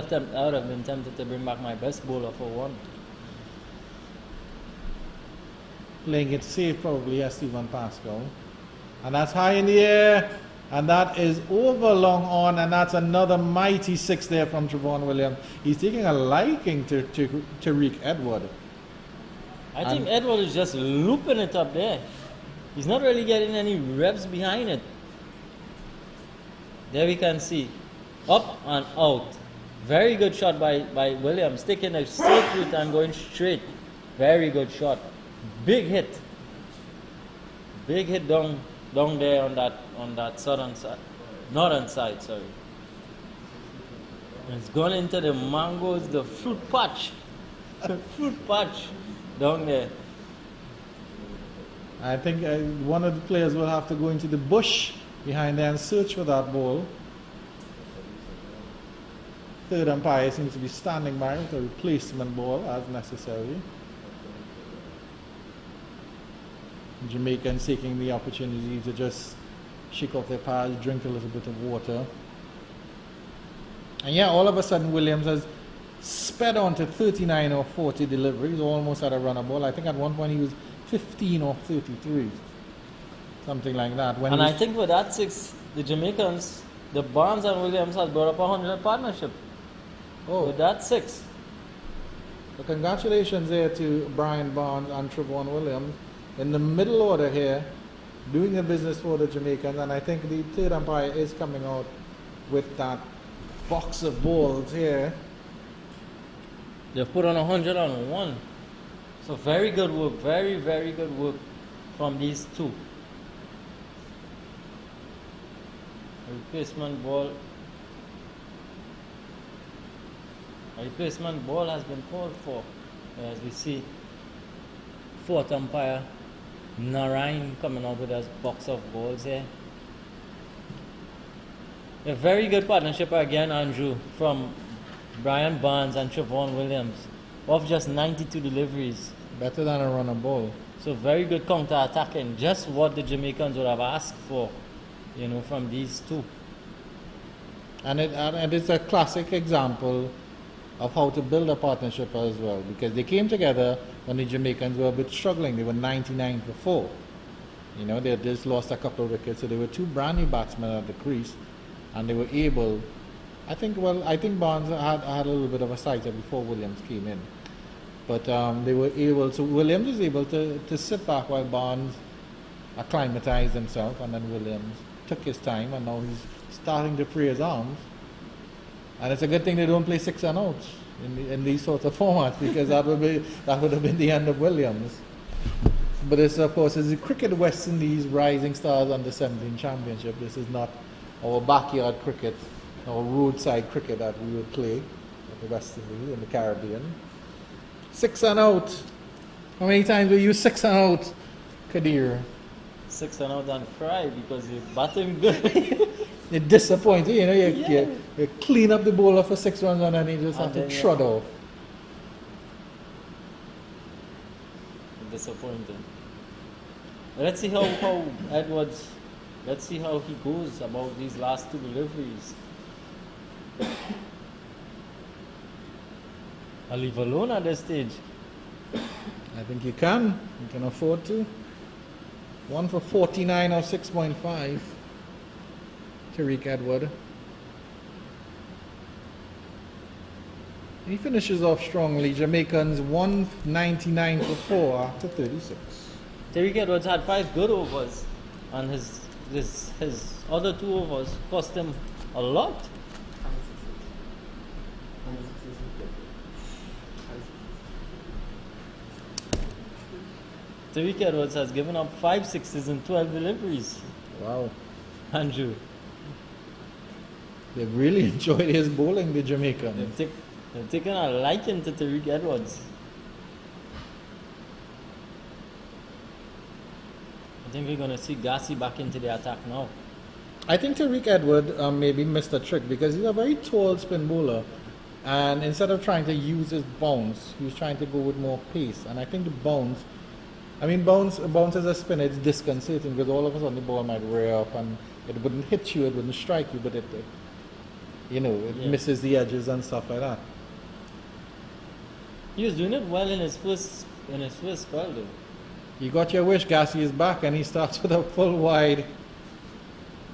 have been tempted to bring back my best bowler for 1. Playing it safe probably as Stephen Pascal. And that's high in the air. And that is over long on, and that's another mighty 6 there from Trevon Williams. He's taking a liking to Tariq Edward. I think Edward is just looping it up there. He's not really getting any revs behind it. There we can see. Up and out. Very good shot by Williams. Taking a safe route and going straight. Very good shot. Big hit. Big hit down there on that southern side, northern side, sorry. And it's gone into the mangoes, the fruit patch, down there. I think one of the players will have to go into the bush behind there and search for that ball. Third umpire seems to be standing by with a replacement ball as necessary. Jamaicans taking the opportunity to just shake off their pads, drink a little bit of water. And yeah, all of a sudden Williams has sped on to 39 or 40 deliveries, almost at a runner ball. I think at one point he was 15 or 33, something like that. And I think with that 6, the Jamaicans, the Barnes and Williams has brought up a 100 partnership. Oh, with that 6. So congratulations there to Brian Barnes and Trevon Williams in the middle order here, doing the business for the Jamaicans. And I think the third umpire is coming out with that box of balls here. They've put on 101. So very good work, very, very good work from these 2. Replacement ball. A replacement ball has been called for. As we see, 4th umpire Narain coming out with a box of balls here. A very good partnership again, Andrew, from Brian Barnes and Trevon Williams, of just 92 deliveries. Better than a runner ball. So very good counter-attacking, just what the Jamaicans would have asked for, from these 2. And it is a classic example of how to build a partnership as well, because they came together when the Jamaicans were a bit struggling. They were 99 for 4. They had just lost a couple of wickets, so they were 2 brand new batsmen at the crease, and they were able. I think Barnes had a little bit of a sighter before Williams came in, but they were able. So Williams was able to sit back while Barnes acclimatized himself, and then Williams took his time, and now he's starting to free his arms. And it's a good thing they don't play 6 and outs in these sorts of formats, because that would have been the end of Williams. But this, of course, is the Cricket West Indies Rising Stars Under-17 Championship. This is not our backyard cricket, our roadside cricket that we would play at the West Indies in the Caribbean. 6 and out. How many times were you 6 and out, Kadir? 6 and out and cry because you're batting good. You're disappointed, you clean up the bowler for 6 runs and then you just have to trot off. Disappointed. Let's see how Edwards, let's see how he goes about these last 2 deliveries. I'll leave alone at this stage. I think you can. You can afford to. One for 49 or 6.5. Tariq Edward. He finishes off strongly. Jamaicans 199 for 4 after 36. Tariq Edwards had 5 good overs, and his other 2 overs cost him a lot. Tariq Edwards has given up 5 sixes in 12 deliveries. Wow. Andrew. They've really enjoyed his bowling, the Jamaicans. They've taken a liking to Tariq Edwards. I think we're going to see Gassi back into the attack now. I think Tariq Edward maybe missed a trick because he's a very tall spin bowler, and instead of trying to use his bounce, he was trying to go with more pace. And I think the bounce as a spinner, it's disconcerting because all of a sudden the ball might rear up and it wouldn't hit you, it wouldn't strike you, but it misses the edges and stuff like that. He was doing it well in his first spell though. You got your wish. Gassi is back and he starts with a full wide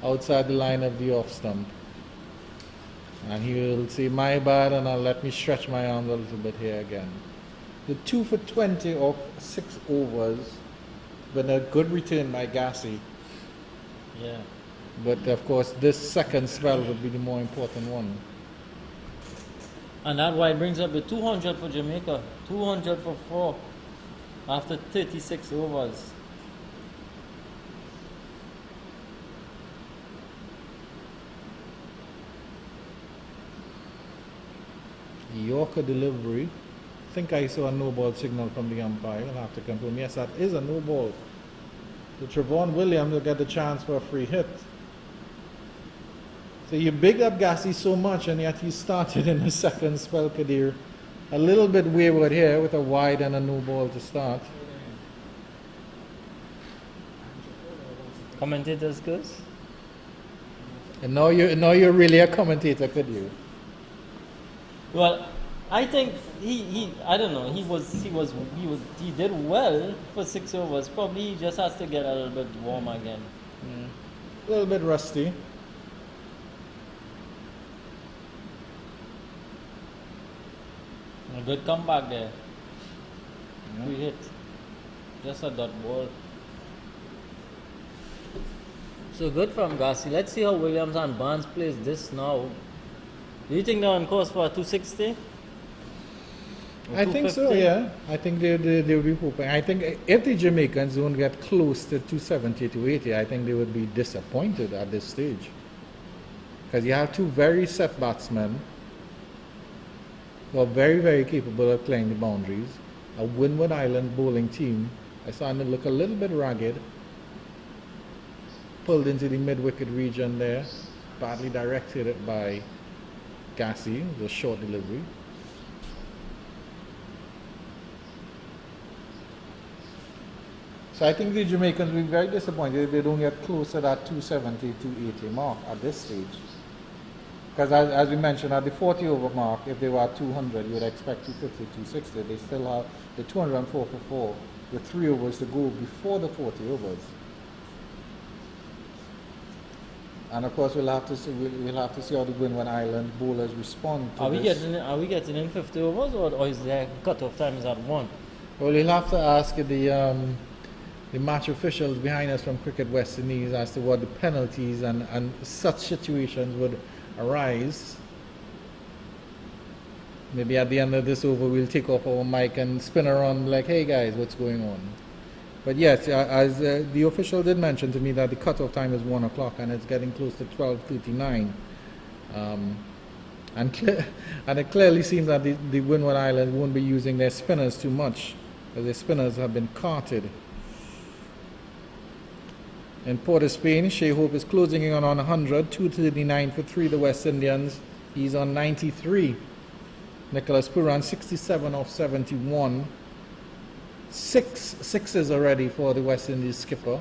outside the line of the off stump. And he will say, my bad, and I'll let me stretch my arms a little bit here again. The 2 for 20 of 6 overs, but a good return by Gassi. Yeah. But of course, this second spell would be the more important one. And that wide brings up the 200 for Jamaica. 200 for 4 after 36 overs. Yorker delivery. I think I saw a no ball signal from the umpire. I'll have to confirm. Yes, that is a no ball. So Trevon Williams will get the chance for a free hit. So you bigged up Gassi so much, and yet he started in the second spell, Kadir. A little bit wayward here with a wide and a no ball to start. Commentators goes? And now you're really a commentator, could you? Well, I think I don't know, he did well for 6 overs. Probably he just has to get a little bit warm again. Yeah. A little bit rusty. A good comeback there. Yeah. Free hit. Just a dot ball. So good from Gassi. Let's see how Williams and Barnes plays this now. Do you think they're on course for a 260? I think so, yeah. I think they'll be hoping. I think if the Jamaicans don't get close to 270, 280, I think they would be disappointed at this stage. Because you have 2 very set batsmen who are very, very capable of playing the boundaries. A Windward Island bowling team is starting to look a little bit ragged. Pulled into the mid-wicket region there. Badly directed by Gassi. It was a short delivery. So I think the Jamaicans will be very disappointed if they don't get close to that 270, 280 mark at this stage. Because as we mentioned, at the 40 over mark, if they were at 200, you would expect 250, 260. They still have the 204 for 4 with 3 overs to go before the 40 overs. And of course, we'll have to see how the Windward Island bowlers respond to this. Are we getting in 50 overs, or is their cut-off time is at 1? Well, you'll have to ask the match officials behind us from Cricket West Indies as to what the penalties and such situations would arise. Maybe at the end of this over, we'll take off our mic and spin around like, hey guys, what's going on? But yes, as the official did mention to me that the cutoff time is 1 o'clock and it's getting close to 12:39. And it clearly seems that the Windward Islands won't be using their spinners too much, as their spinners have been carted. In Port of Spain, Shea Hope is closing in on 100, 239 for 3, the West Indians. He's on 93. Nicholas Puran, 67 off 71. 6 sixes already for the West Indies skipper.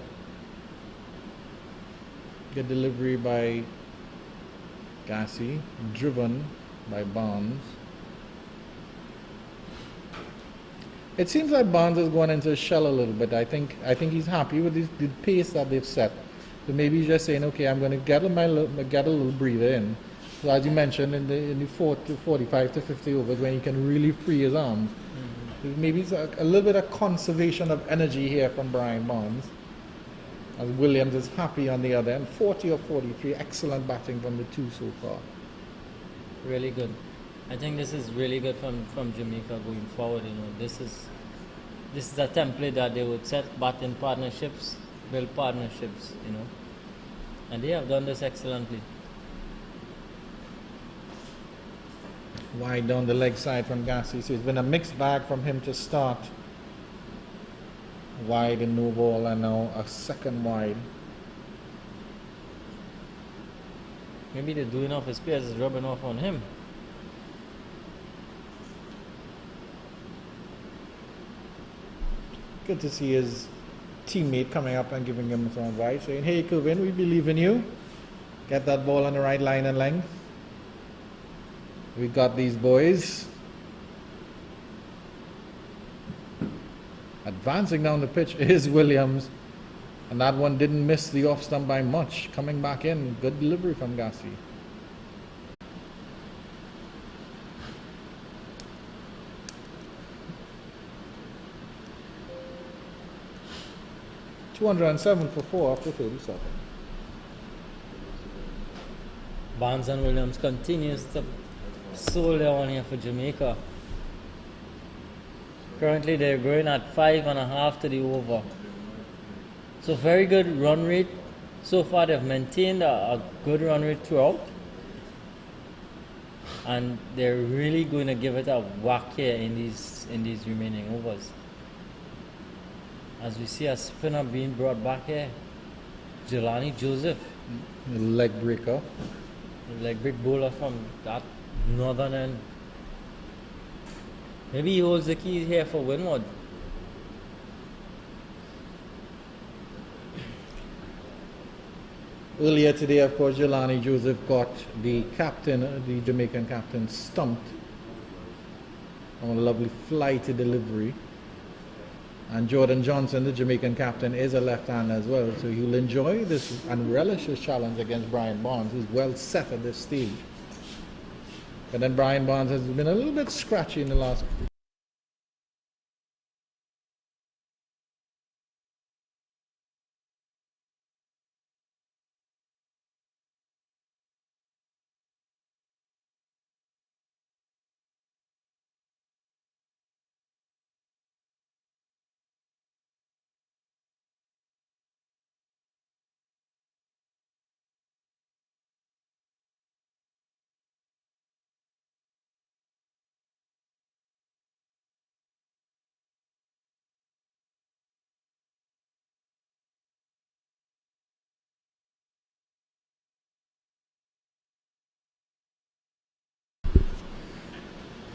Good delivery by Gassi, driven by Barnes. It seems like Barnes is going into his shell a little bit. I think he's happy with the pace that they've set. So maybe he's just saying, okay, I'm going to get a little breather in. So as you mentioned, in the 45 to 50 overs, when he can really free his arms, maybe it's a little bit of conservation of energy here from Brian Barnes. As Williams is happy on the other end, 40 or 43, excellent batting from the two so far. Really good. I think this is really good from Jamaica going forward. This is a template that they would set batting partnerships, build partnerships. And they have done this excellently. Wide down the leg side from Gassi. So it's been a mixed bag from him to start. Wide and no ball, and now a second wide. Maybe the doing of his players is rubbing off on him. Good to see his teammate coming up and giving him some advice, saying, hey Kevin, we believe in you. Get that ball on the right line and length. We got these boys. Advancing down the pitch is Williams. And that one didn't miss the off stump by much. Coming back in, good delivery from Gassi. .207 for 4 after 37. Barnes and Williams continues to solely on here for Jamaica. Currently they're going at 5.5 to the over. So very good run rate. So far they've maintained a good run rate throughout. And they're really going to give it a whack here in these remaining overs. As we see a spinner being brought back here. Jelani Joseph. Leg breaker. Leg break bowler from that northern end. Maybe he holds the key here for Windwards. Earlier today, of course, Jelani Joseph got the Jamaican captain, stumped on a lovely flighty delivery. And Jordan Johnson, the Jamaican captain, is a left-hander as well, so he'll enjoy this and relish his challenge against Brian Barnes, who's well set at this stage. But then Brian Barnes has been a little bit scratchy in the last.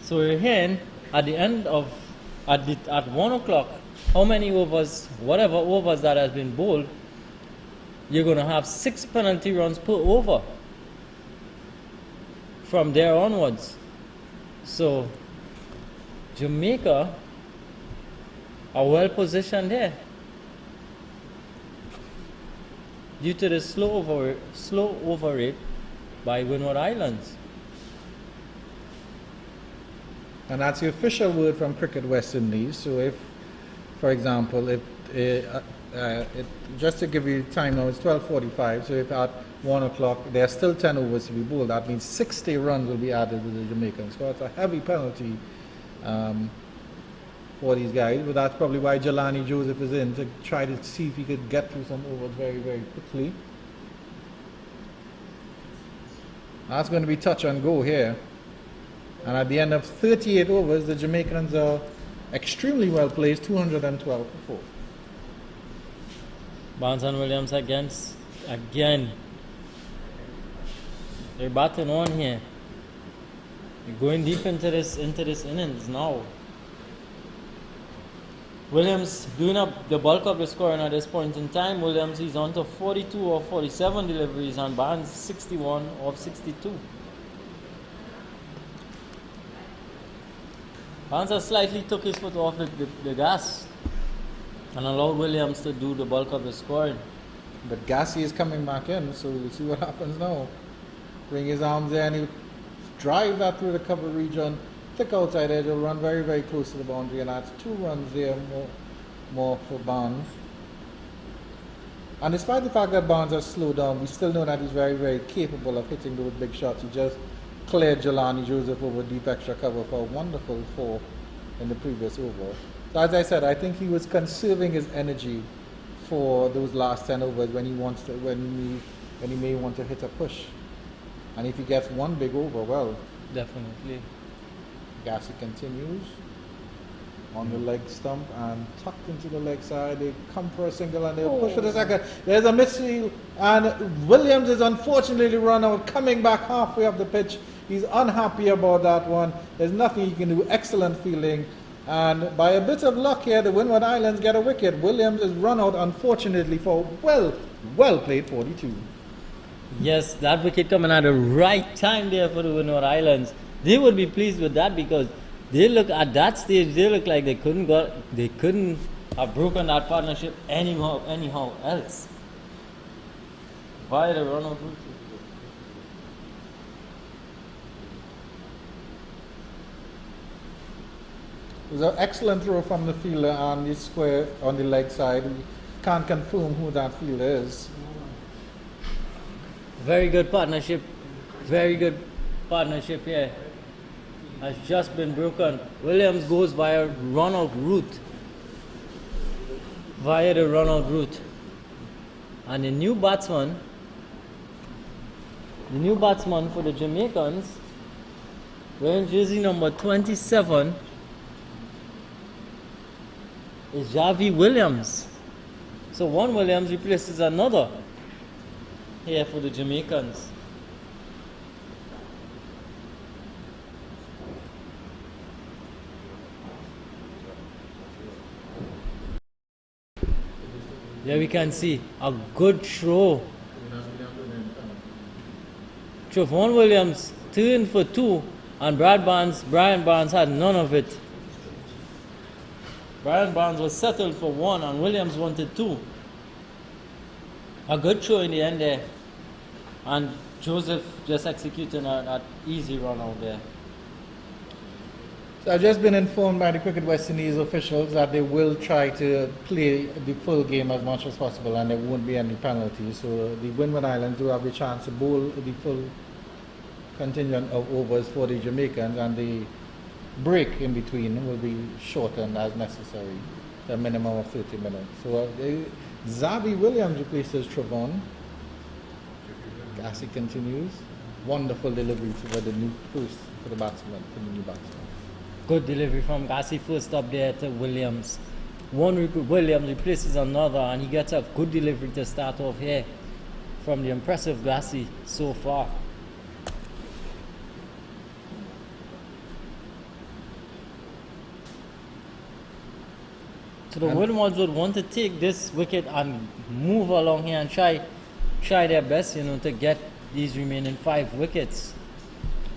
So we're here at the end of at 1 o'clock. How many overs, whatever overs that has been bowled, you're going to have 6 penalty runs per over from there onwards. So Jamaica are well positioned there due to the slow over rate by Windward Islands. And that's the official word from Cricket West Indies. So if, for example, just to give you time now, it's 12:45. So if at 1 o'clock there are still 10 overs to be bowled, that means 60 runs will be added to the Jamaicans. So it's a heavy penalty for these guys. But that's probably why Jelani Joseph is in, to try to see if he could get through some overs very, very quickly. That's going to be touch and go here. And at the end of 38 overs, the Jamaicans are extremely well placed, 212 for 4. Barnes and Williams again. They're batting on here. They're going deep into this innings now. Williams doing up the bulk of the scoring at this point in time. Williams is on to 42 of 47 deliveries and Barnes 61 of 62. Barnes slightly took his foot off the gas and allowed Williams to do the bulk of the scoring. But Gassi is coming back in, so we'll see what happens now. Bring his arms there and he'll drive that through the cover region. Thick outside edge, he'll run very, very close to the boundary, and that's 2 runs there more for Barnes. And despite the fact that Barnes has slowed down, we still know that he's very, very capable of hitting those big shots. He just cleared Jelani Joseph over deep extra cover for a wonderful 4 in the previous over. So as I said, I think he was conserving his energy for those last 10 overs when he wants to, when he may want to hit a push. And if he gets one big over, well, Definitely. Gassi continues on the leg stump and tucked into the leg side. They come for a single and they'll push for the second. There's a misfield and Williams is unfortunately run out, coming back halfway up the pitch. He's unhappy about that one. There's nothing he can do. Excellent feeling. And by a bit of luck here, the Windward Islands get a wicket. Williams is run out, unfortunately, for well played 42. Yes, that wicket coming at the right time there for the Windward Islands. They would be pleased with that because they look at that stage. They look like they couldn't have broken that partnership anyhow else. By the run out route. It was an excellent throw from the fielder on the square on the leg side. We can't confirm who that fielder is. Very good partnership. Very good partnership here. Has just been broken. Williams goes via run-out route. Via the run-out route. And the new batsman for the Jamaicans, wearing jersey number 27, is Javi Williams. So one Williams replaces another here for the Jamaicans. There we can see a good throw. Trevon Williams turned for 2 and Brian Barnes had none of it. Brian Barnes was settled for 1 and Williams wanted 2. A good throw in the end there. And Joseph just executing an easy run out there. So I've just been informed by the Cricket West Indies officials that they will try to play the full game as much as possible and there won't be any penalties. So the Windward Islands do have the chance to bowl the full contingent of overs for the Jamaicans, and the break in between will be shortened as necessary, to a minimum of 30 minutes. So Xavi Williams replaces Trevon. Gassi continues. Wonderful delivery for the new batsman, for the new batsman. Good delivery from Gassi, first up there to Williams. Williams replaces another and he gets a good delivery to start off here from the impressive Gassi so far. So the Windwards would want to take this wicket and move along here and try their best, to get these remaining 5 wickets.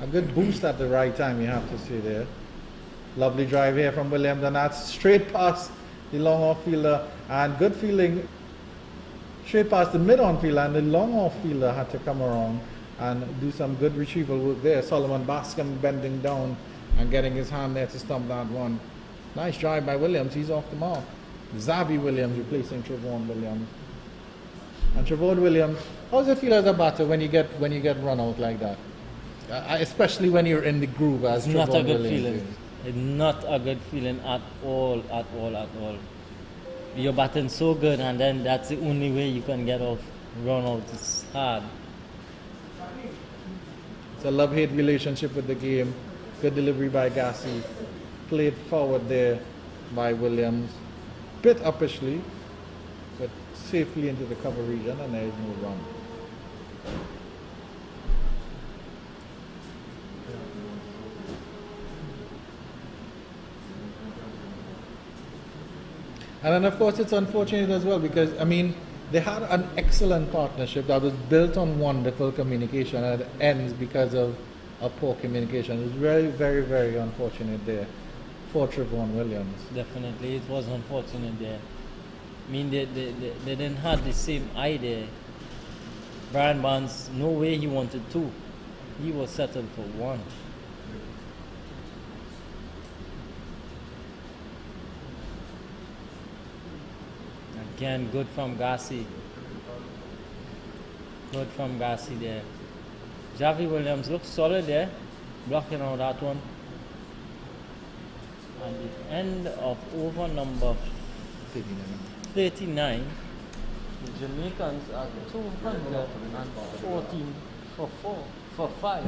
A good boost at the right time, you have to say there. Lovely drive here from Williams, and that's straight past the long off fielder, and good feeling straight past the mid on fielder, and the long off fielder had to come around and do some good retrieval work there. Solomon Bascom bending down and getting his hand there to stump that one. Nice drive by Williams, he's off the mark. Xavi Williams replacing Trevon Williams. And Trevon Williams, how does it feel as a batter when you get run out like that? Especially when you're in the groove as Trevon Williams. Not a good feeling. It's not a good feeling at all. You're batting so good and then that's the only way you can get off run out. It's hard. It's a love-hate relationship with the game. Good delivery by Gassi. Played forward there by Williams. Bit uppishly, but safely into the cover region, and there is no run. And then of course it's unfortunate as well because, they had an excellent partnership that was built on wonderful communication and it ends because of a poor communication. It was very, very, very unfortunate there for Trevon Williams. Definitely, it was unfortunate there. I mean, they didn't have the same eye there. Brian Barnes, no way he wanted two. He was settled for one. Again, good from Gassi. Good from Gassi there. Javi Williams looks solid there, blocking out that one. At the end of over number 39, the Jamaicans are 214 for 5.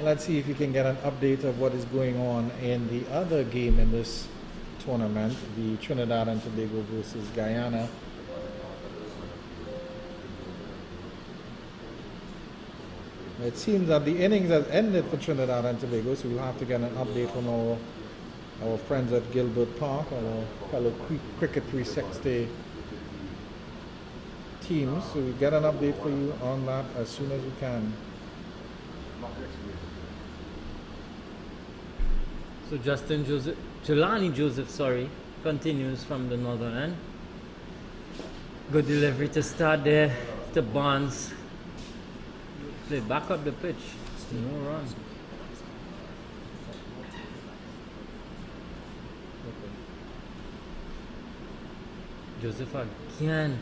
Let's see if we can get an update of what is going on in the other game in this tournament, the Trinidad and Tobago versus Guyana. It seems that the innings has ended for Trinidad and Tobago, so we'll have to get an update from our friends at Gilbert Park, our fellow Cricket 360 teams. So we'll get an update for you on that as soon as we can. So Jelani Joseph, continues from the northern end. Good delivery to start there to Barnes. Play back up the pitch. No run. Joseph again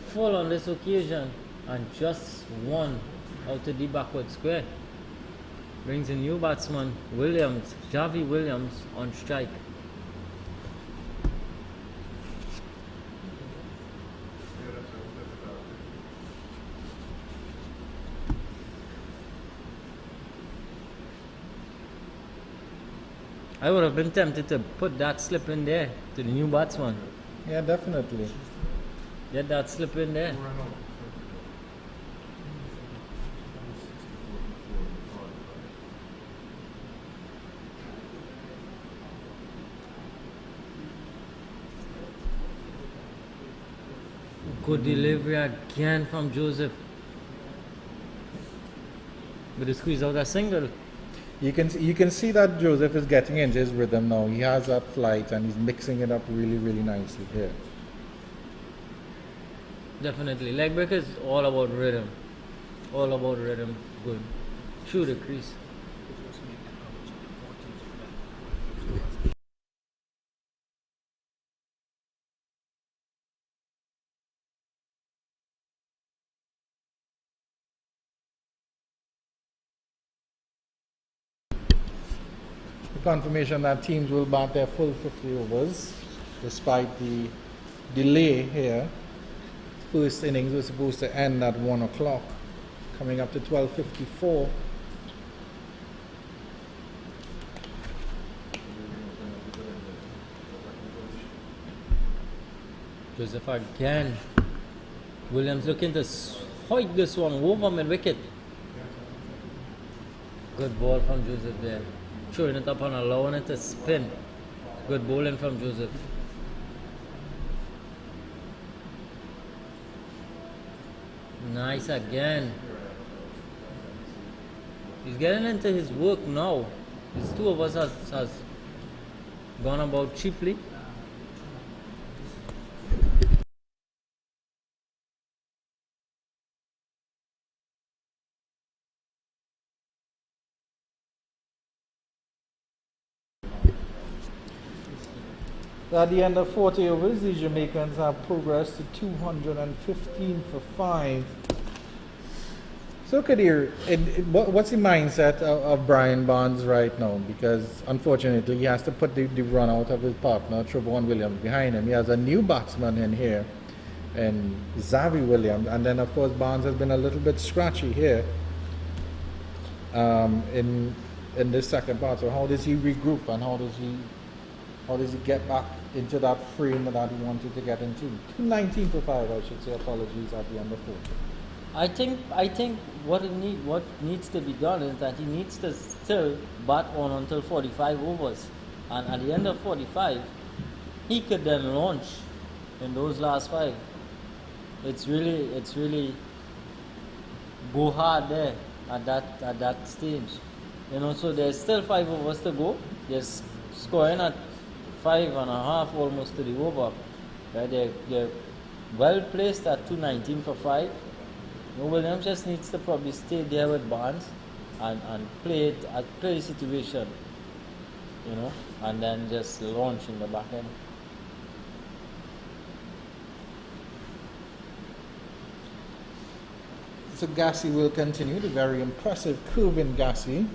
full on this occasion and just one out to the backward square. Brings a new batsman, Williams, Javi Williams on strike. I would have been tempted to put that slip in there to the new batsman. Yeah, definitely. Get that slip in there. Good delivery again from Joseph. But he squeezed out a single. You can see that Joseph is getting into his rhythm now. He has that flight and he's mixing it up really, really nicely here. Definitely. Leg break is all about rhythm. All about rhythm. Good. Shoot the crease. Confirmation that teams will bat their full 50 overs despite the delay here. First innings was supposed to end at 1 o'clock, coming up to 12:54. Joseph again. Williams looking to hoik this one over mid wicket. Good ball from Joseph there. Throwing it up and allowing it to spin. Good bowling from Joseph. Nice again. He's getting into his work now. His 2 overs has gone about cheaply. At the end of 40 overs, the Jamaicans have progressed to 215 for 5. So Kadir, what's the mindset of Brian Barnes right now? Because unfortunately he has to put the run out of his partner, Trevon Williams, behind him. He has a new batsman in here, and Xavi Williams. And then of course Barnes has been a little bit scratchy here in this second part. So how does he regroup and how does he get back into that frame that he wanted to get into? 219 for 5, I should say. Apologies at the end of 4. I think what needs to be done is that he needs to still bat on until 45 overs, and at the end of 45, he could then launch in those last 5. It's really go hard there at that stage. You know, so there's still 5 overs to go. They're scoring at 5.5 almost to the over. Right? They're well placed at 219 for 5. Williams just needs to probably stay there with Barnes and play the situation, you know, and then just launch in the back end. So Gassi will continue, the very impressive curving Gassi.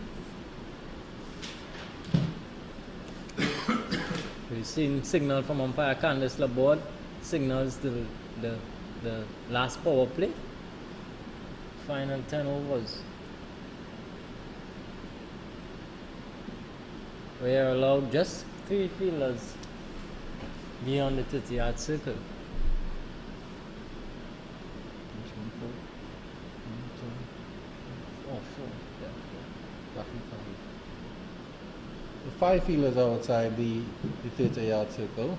We've seen signal from umpire Candice Laborde, signals the last power play. Final 10 overs. We are allowed just 3 fielders beyond the 30-yard circle. The 5 fielders outside the 30-yard circle.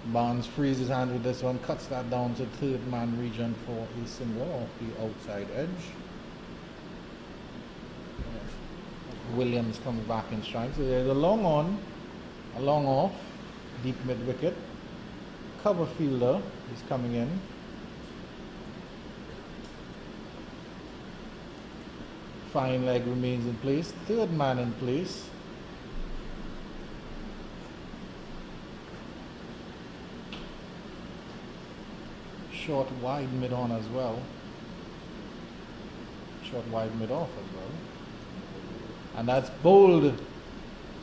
Barnes frees his hand with this one, cuts that down to third man region for a single off the outside edge. Williams comes back in strike. So there's a long on, a long off, deep mid wicket. Cover fielder is coming in. Fine leg remains in place. Third man in place. Short wide mid on as well. Short wide mid off as well. And that's bowled.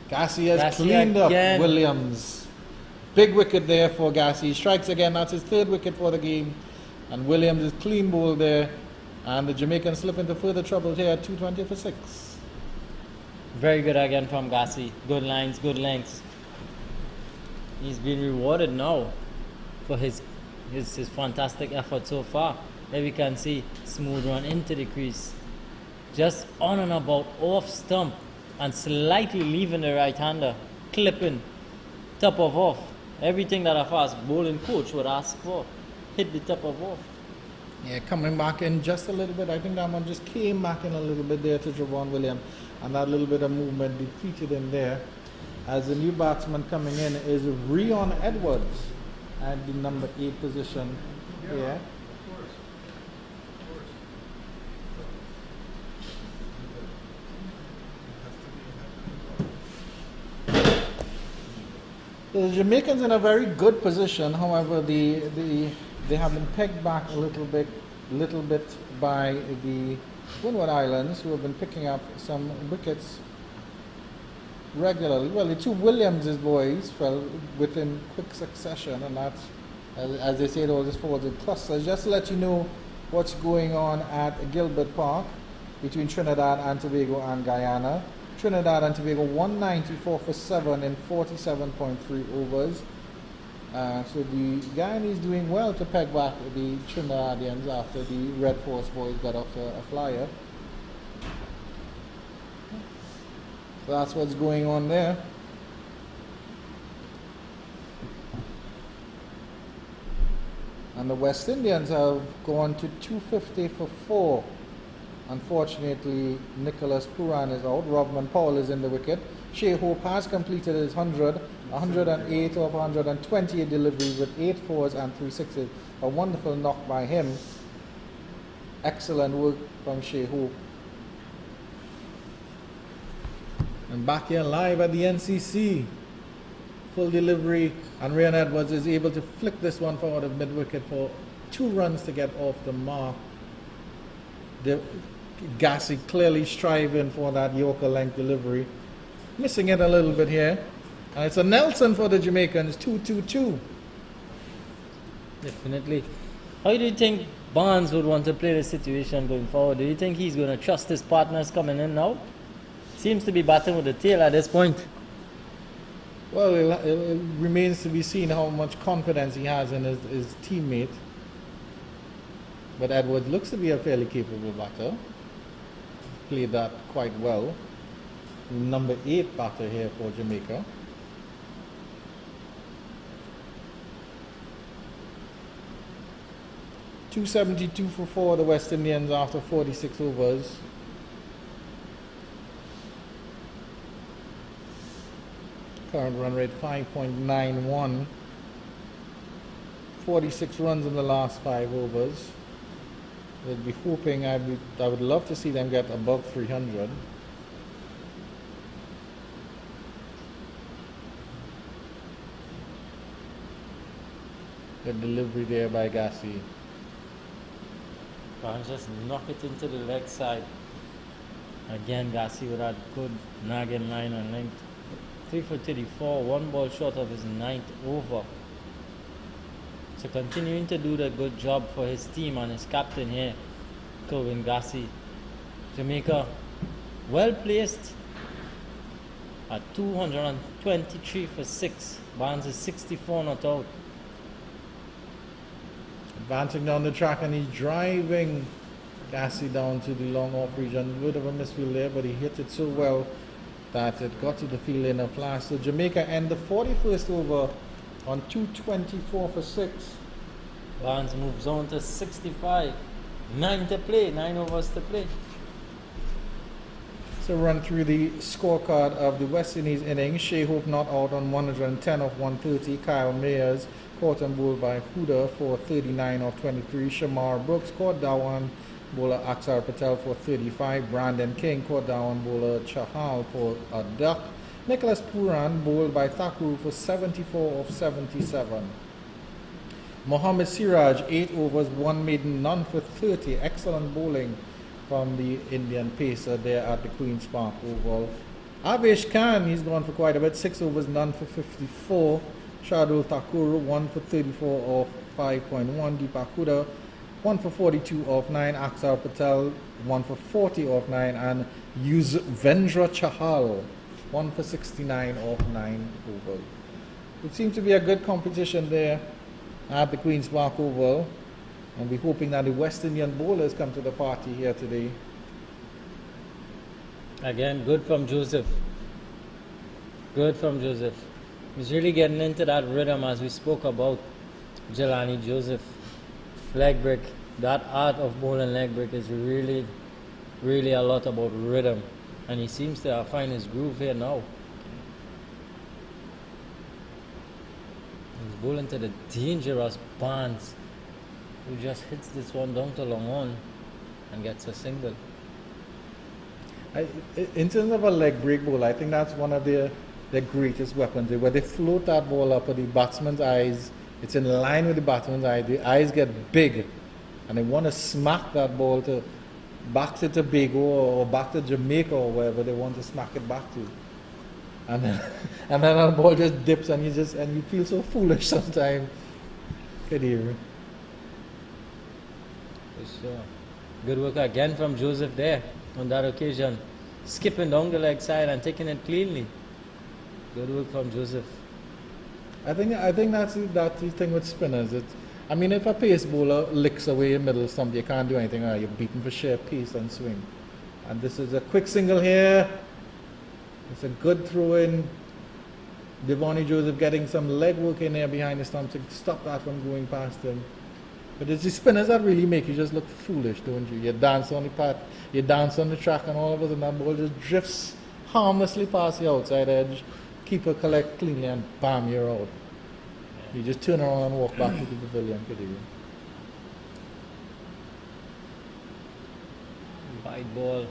Gassi has cleaned up Williams. Big wicket there for Gassi. He strikes again. That's his 3rd wicket for the game. And Williams is clean bowled there. And the Jamaicans slip into further trouble here at 220 for 6. Very good again from Gassi. Good lines, good lengths. He's been rewarded now for his fantastic effort so far. There we can see smooth run into the crease. Just on and about off stump and slightly leaving the right-hander. Clipping. Top of off. Everything that a fast bowling coach would ask for. Hit the top of off. Yeah, coming back in just a little bit. I think that one just came back in a little bit there to Javon Williams. And that little bit of movement defeated him there. As the new batsman coming in is Rion Edwards at the number 8 position here. The Jamaicans in a very good position. However, they have been pegged back a little bit by the Windward Islands, who have been picking up some wickets regularly. Well, the 2 Williams' boys fell within quick succession, and that's, as they say, all this forwards in clusters. Just to let you know what's going on at Gilbert Park between Trinidad and Tobago and Guyana. Trinidad and Tobago 194 for 7 in 47.3 overs. So the Guyanese doing well to peg back the Trinidadians after the Red Force boys got off to a flyer. So that's what's going on there. And the West Indians have gone to 250 for 4. Unfortunately, Nicholas Puran is out. Robman Powell is in the wicket. Shea Hope has completed his 108 of 128 deliveries with 8 fours and 3 sixes. A wonderful knock by him. Excellent work from Shea Hope. And back here live at the NCC. Full delivery, and Rian Edwards is able to flick this one forward of mid-wicket for 2 runs to get off the mark. Gassi clearly striving for that Yorker length delivery. Missing it a little bit here. And it's a Nelson for the Jamaicans, 2-2-2. Definitely. How do you think Barnes would want to play the situation going forward? Do you think he's going to trust his partners coming in now? Seems to be batting with the tail at this point. Well, it remains to be seen how much confidence he has in his teammate. But Edwards looks to be a fairly capable batter. Played that quite well. Number 8 batter here for Jamaica. 272 for 4 the West Indians after 46 overs. Current run rate 5.91. 46 runs in the last 5 overs. We'll be hoping, I would love to see them get above 300. Good delivery there by Gassi. Barnes just knock it into the leg side. Again, Gassi with that good nagging line and length. 3 for 34, 1 ball short of his 9th over. So continuing to do the good job for his team and his captain here, Kelvin Gassi. Jamaica well placed at 223 for 6. Barnes is 64 not out. Advancing down the track, and he's driving Gassi down to the long off region. A bit of a misfield there, but he hit it so well that it got to the field in a flash. So Jamaica end the 41st over on 224 for 6. Barnes moves on to 65. 9 to play, 9 overs to play. So run through the scorecard of the West Indies innings. Shea Hope not out on 110 of 130. Kyle Mayers caught and bowled by Huda for 39 of 23. Shamar Brooks caught down bowler Aksar Patel for 35. Brandon King caught down bowler Chahal for a duck. Nicholas Puran bowled by Thakur for 74 of 77. Mohammad Siraj 8 overs, 1 maiden, none for 30. Excellent bowling from the Indian pacer there at the Queen's Park Oval. Avesh Khan, he's gone for quite a bit. 6 overs, none for 54. Shardul Thakur 1 for 34 of 5.1. Deepak Huda 1 for 42 of 9. Aksar Patel 1 for 40 of 9. And Yuzvendra Chahal 1 for 69 of 9 overs. It seems to be a good competition there at the Queen's Park Oval, and we're hoping that the West Indian bowlers come to the party here today. Again, good from Joseph. Good from Joseph. He's really getting into that rhythm as we spoke about Jelani Joseph. Leg break. That art of bowling leg break is really, really a lot about rhythm. And he seems to find his groove here now. He's bowling to the dangerous Barnes, who just hits this one down to long on and gets a single. In terms of a leg break ball, I think that's one of their greatest weapons. Where they float that ball up at the batsman's eyes, it's in line with the batsman's eye. The eyes get big, and they want to smack that ball to back to Tobago or back to Jamaica or wherever they want to smack it back to. And then the ball just dips, and you feel so foolish sometimes. Good evening. For sure. Good work again from Joseph there on that occasion. Skipping down the leg side and taking it cleanly. Good work from Joseph. I think that's the thing with spinners. If a pace bowler licks away in the middle stump, you can't do anything. You're beaten for sheer pace and swing. And this is a quick single here. It's a good throw in. Devani Joseph getting some leg work in there behind the stump to stop that from going past him. But it's the spinners that really make you just look foolish, don't you? You dance on the path, you dance on the track, and all of a sudden that ball just drifts harmlessly past the outside edge. Keeper collect cleanly, and bam, you're out. You just turn around and walk back to the pavilion. Good evening. Wide ball.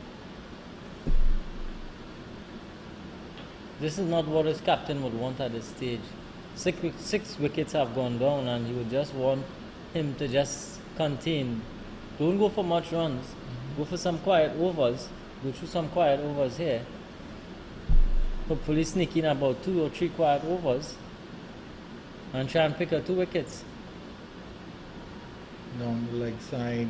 This is not what his captain would want at this stage. Six wickets have gone down, and he would just want him to just contain. Don't go for much runs. Go for some quiet overs. Go through some quiet overs here. Hopefully sneak in about 2 or 3 quiet overs and try and pick up 2 wickets. Down the leg side.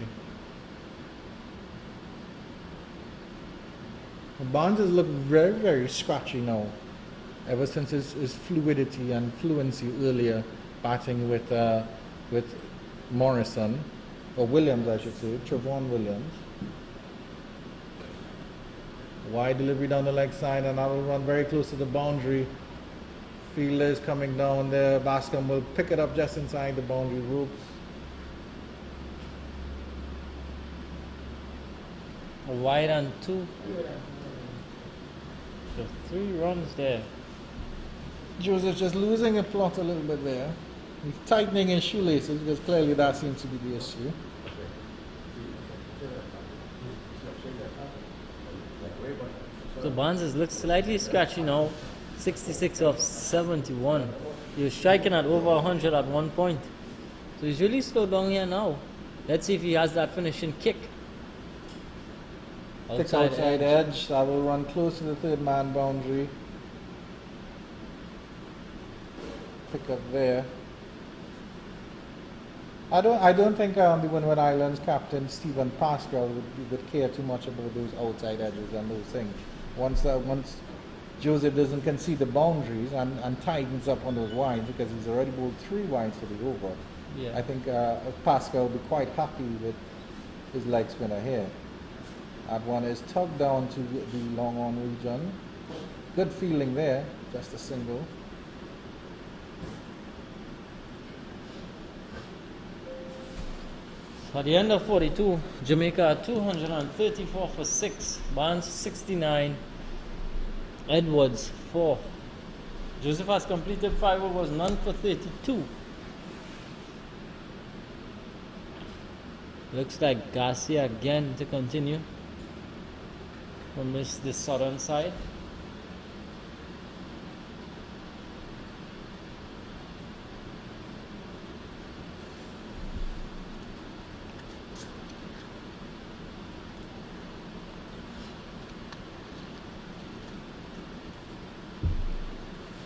Barnes has looked very, very scratchy now. Ever since his fluidity and fluency earlier batting with Morrison, or Williams I should say, Trevon Williams. Wide delivery down the leg side, and that will run very close to the boundary. Fielder is coming down there. Bascom will pick it up just inside the boundary ropes. A wide and 2. So 3 runs there. Joseph just losing a plot a little bit there. He's tightening his shoelaces because clearly that seems to be the issue. So Barnes looks slightly scratchy now. 66 of 71. He was striking at over 100 at one point. So he's really slowed down here now. Let's see if he has that finishing kick. Outside edge. That will run close to the third man boundary. Pick up there. I don't think the Windward Islands captain Stephen Pascal would care too much about those outside edges and those things. Once Joseph doesn't concede the boundaries and tightens up on those wides, because he's already bowled 3 wides for the over. Yeah. I think Pascal will be quite happy with his leg spinner here. That one is tugged down to the long on region. Good feeling there, just a single. At the end of 42, Jamaica 234 for 6, Barnes 69, Edwards 4. Joseph has completed 5 overs, none for 32. Looks like Garcia again to continue from the southern side.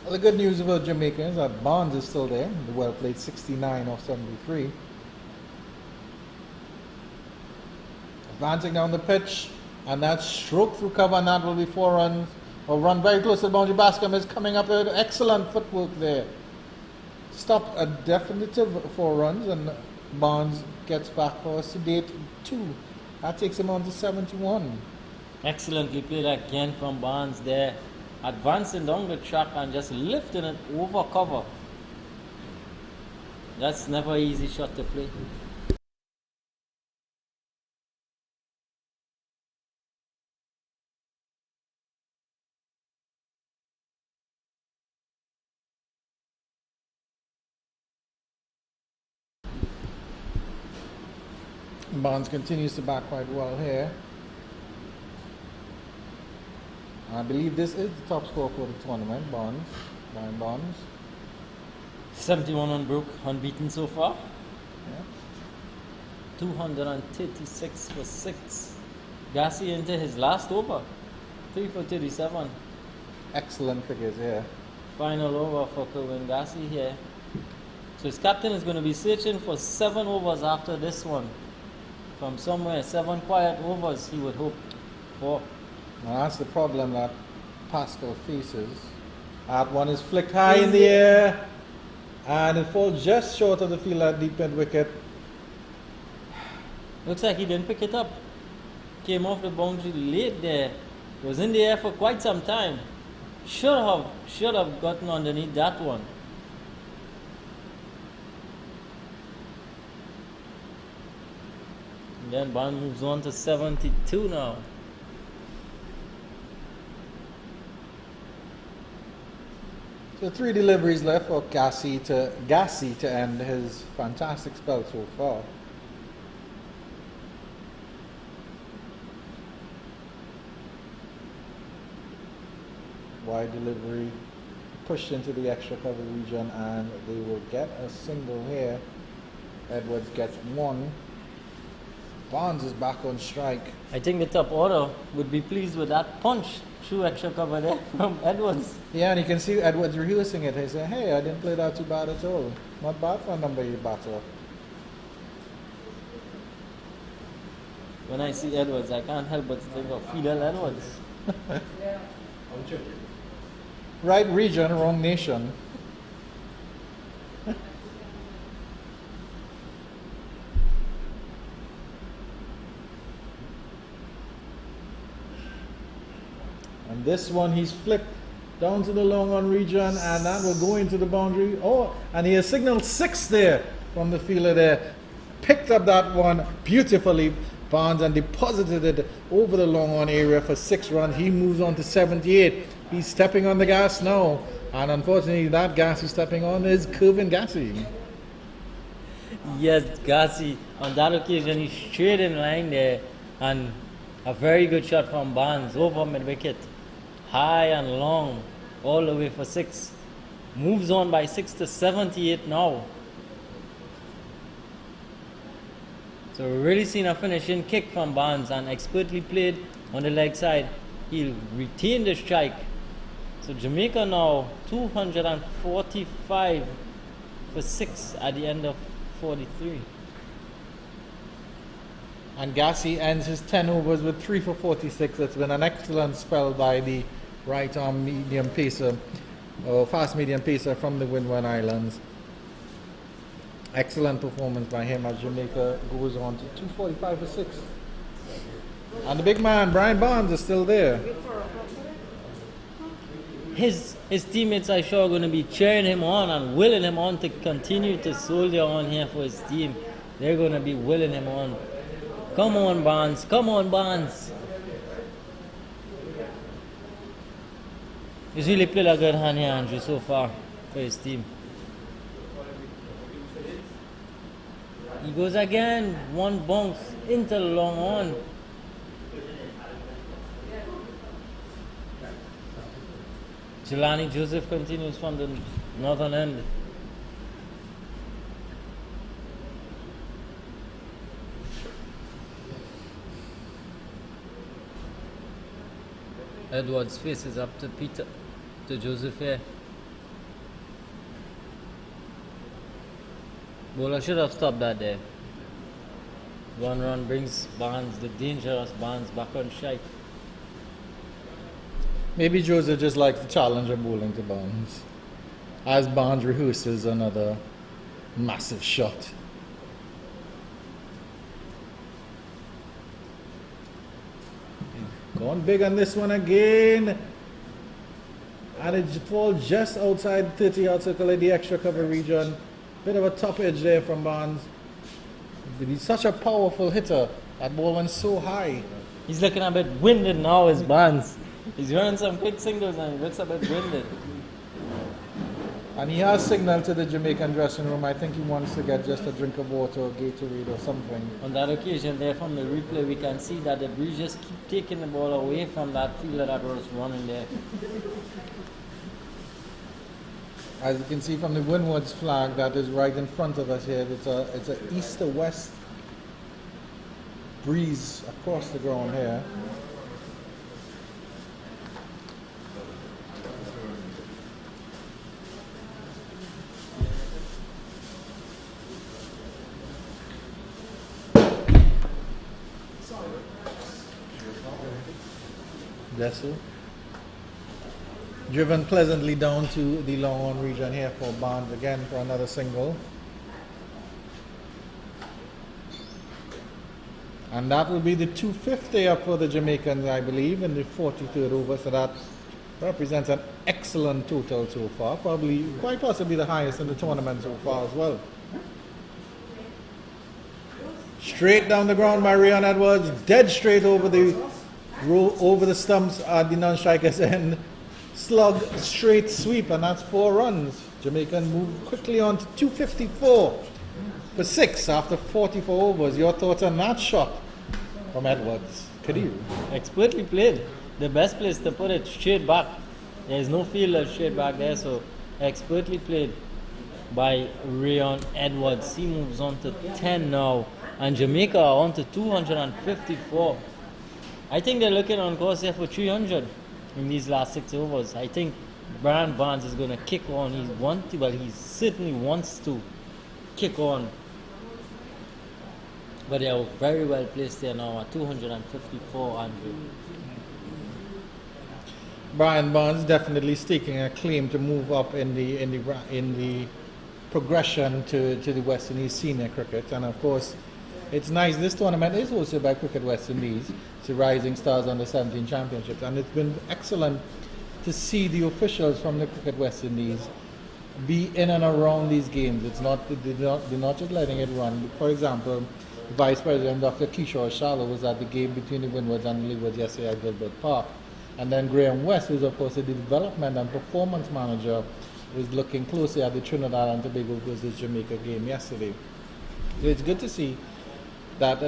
Well, the good news about Jamaica is that Barnes is still there. The well played 69 of 73. Advancing down the pitch, and that stroke through cover, and that will be 4 runs. A run very close to the boundary. Bascom is coming up with excellent footwork there. Stopped a definitive 4 runs, and Barnes gets back for a sedate 2. That takes him on to 71. Excellently played again from Barnes there. Advancing down the track and just lifting it over cover. That's never an easy shot to play. Barnes continues to back quite well here. I believe this is the top score for the tournament, Brian Barnes. 71 unbroke, unbeaten so far. Yeah. 236 for 6. Garcia into his last over. 3 for 37. Excellent figures here. Final over for Kerwin Garcia here. So his captain is going to be searching for 7 overs after this one. From somewhere, 7 quiet overs he would hope for. Now that's the problem that Pascal faces. That one is flicked high in the air, and it falls just short of the fielder deep mid wicket. Looks like he didn't pick it up. Came off the boundary late there. Was in the air for quite some time. Should have gotten underneath that one. And then Barnes moves on to 72 now. So 3 deliveries left for Gassi to end his fantastic spell so far. Wide delivery, pushed into the extra cover region, and they will get a single here. Edwards gets 1. Barnes is back on strike. I think the top order would be pleased with that punch through extra cover there from Edwards. Yeah, and you can see Edwards rehearsing it. He said, hey, I didn't play that too bad at all. Not bad for a number 8 batter. When I see Edwards, I can't help but think of Fidel Edwards. Right region, wrong nation. And this one he's flicked down to the long on region, and that will go into the boundary. Oh, and he has signaled 6 there from the fielder there. Picked up that one beautifully Barnes and deposited it over the long on area for 6 runs. He moves on to 78. He's stepping on the gas now. And unfortunately, that gas he's stepping on is Kevin Gassy. Yes, Gassy, on that occasion, he straight in line there. And a very good shot from Barnes over mid-wicket. High and long, all the way for 6. Moves on by 6 to 78 now. So we're really seeing a finishing kick from Barnes and expertly played on the leg side. He'll retain the strike. So Jamaica now 245 for 6 at the end of 43. And Gassy ends his 10 overs with 3 for 46. It's been an excellent spell by the right arm medium pacer, or fast medium pacer from the Windward Islands. Excellent performance by him as Jamaica goes on to 245 for 6. And the big man, Brian Barnes, is still there. His teammates are sure going to be cheering him on and willing him on to continue to soldier on here for his team. They're going to be willing him on. Come on, Barnes. Come on, Barnes. He's really played a good hand here, Andrew, so far for his team. He goes again. One bounce into the long on. Jelani Joseph continues from the northern end. Edwards faces up to Joseph here. Bowler should have stopped that there. 1 run brings Barnes, the dangerous Barnes, back on strike. Maybe Joseph just likes the challenge of bowling to Barnes, as Barnes rehearses another massive shot. Gone big on this one again. And it falls just outside the 30-yard circle in the extra cover region. Bit of a top edge there from Barnes. But he's such a powerful hitter. That ball went so high. He's looking a bit winded now, as Barnes. He's running some quick singles and he looks a bit winded. And he has signaled to the Jamaican dressing room. I think he wants to get just a drink of water or Gatorade or something. On that occasion there from the replay, we can see that the breeze just keep taking the ball away from that fielder that was running there. As you can see from the Windwards flag that is right in front of us here, it's a east to west breeze across the ground here. Jessel. Driven pleasantly down to the long on region here for Barnes again for another single. And that will be the 250 up for the Jamaicans, I believe, in the 43rd over. So that represents an excellent total so far. Probably, quite possibly the highest in the tournament so far as well. Straight down the ground by Rian Edwards. Dead straight over the stumps at the non-strikers end. Slug, straight sweep, and that's 4 runs. Jamaican move quickly on to 254 for 6 after 44 overs. Your thoughts on that shot from Edwards? Kadir. Expertly played. The best place to put it, straight back. There is no fielder straight back there, so expertly played by Rian Edwards. He moves on to 10 now, and Jamaica are on to 254. I think they're looking on course here for 300 in these last 6 overs. I think Brian Barnes is going to kick on. He certainly wants to kick on. But they are very well placed there now at 254, Andrew. Brian Barnes definitely staking a claim to move up in the progression to the West Indies senior cricket. And of course, it's nice. This tournament is hosted by Cricket West Indies. It's the Rising Stars Under 17 Championships, and it's been excellent to see the officials from the Cricket West Indies be in and around these games. They're not just letting it run. For example, Vice President Dr. Kishore Sharla was at the game between the Windwards and the Windwards yesterday at Gilbert Park. And then Graham West, who's of course the development and performance manager, was looking closely at the Trinidad and Tobago versus Jamaica game yesterday. So it's good to see that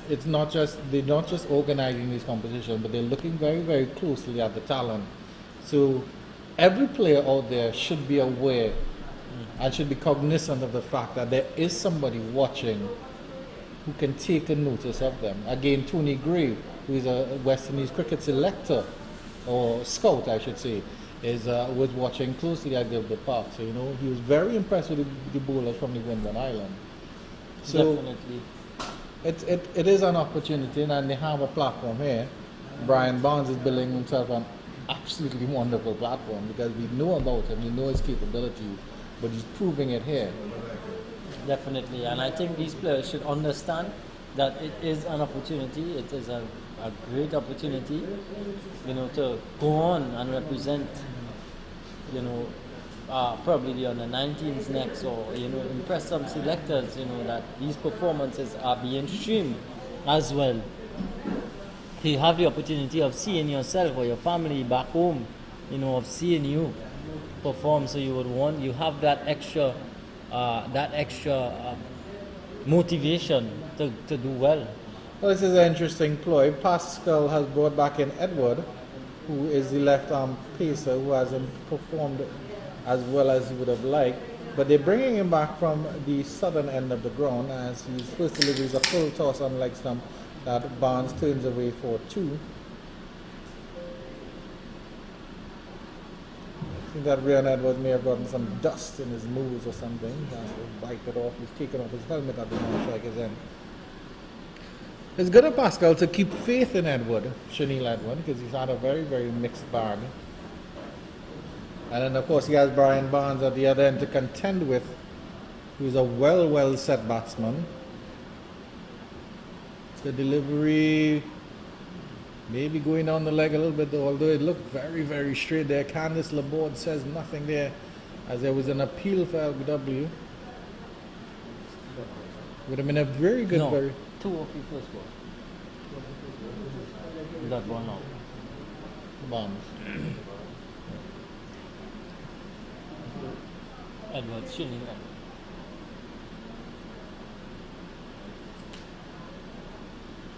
it's not just they're not just organizing these competitions, but they're looking very, very closely at the talent. So every player out there should be aware and should be cognizant of the fact that there is somebody watching who can take a notice of them. Again, Tony Gray, who is a West Indies cricket selector, or scout I should say, was watching closely at Gilbert Park. So, he was very impressed with the bowlers from the Windward Island. So Definitely. It is an opportunity, and they have a platform here. Brian Barnes is building himself an absolutely wonderful platform because we know about him, we know his capabilities, but he's proving it here. Definitely, and I think these players should understand that it is an opportunity. It is a great opportunity, to go on and represent, probably the under 19s next, or impress some selectors. That these performances are being streamed as well. You have the opportunity of seeing yourself or your family back home, of seeing you perform. So you have that extra motivation to do well. Well, this is an interesting ploy. Pascal has brought back in Edward, who is the left-arm pacer who hasn't performed as well as he would have liked. But they're bringing him back from the southern end of the ground as his first delivery is a full toss on leg stump that Barnes turns away for 2. I think that Rian Edwards may have gotten some dust in his nose or something. He has to wipe it off. He's taken off his helmet at the non-striker's end. It's good of Pascal to keep faith in Edward, Shanil Edward, because he's had a very, very mixed bag. And then, of course, he has Brian Barnes at the other end to contend with, who's a well set batsman. The delivery maybe going down the leg a little bit, though, although it looked very, very straight there. Candice Laborde says nothing there, as there was an appeal for LBW. Would have been a very good... No. 2 of the first ball. That one out. Barnes. Edwards, Shinning.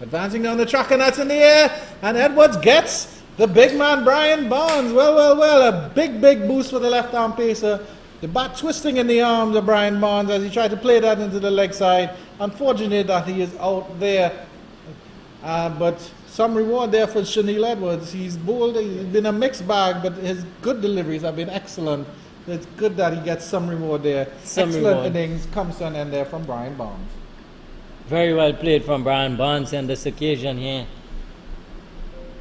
Advancing down the track, and that's in the air, and Edwards gets the big man Brian Barnes. Well, a big boost for the left arm pacer. The bat twisting in the arms of Brian Barnes as he tried to play that into the leg side. Unfortunate that he is out there, but some reward there for Shanil Edwards. He's bowled, he's been a mixed bag, but his good deliveries have been excellent. It's good that he gets some reward there. Excellent innings comes to an end there from Brian Barnes. Very well played from Brian Barnes on this occasion here.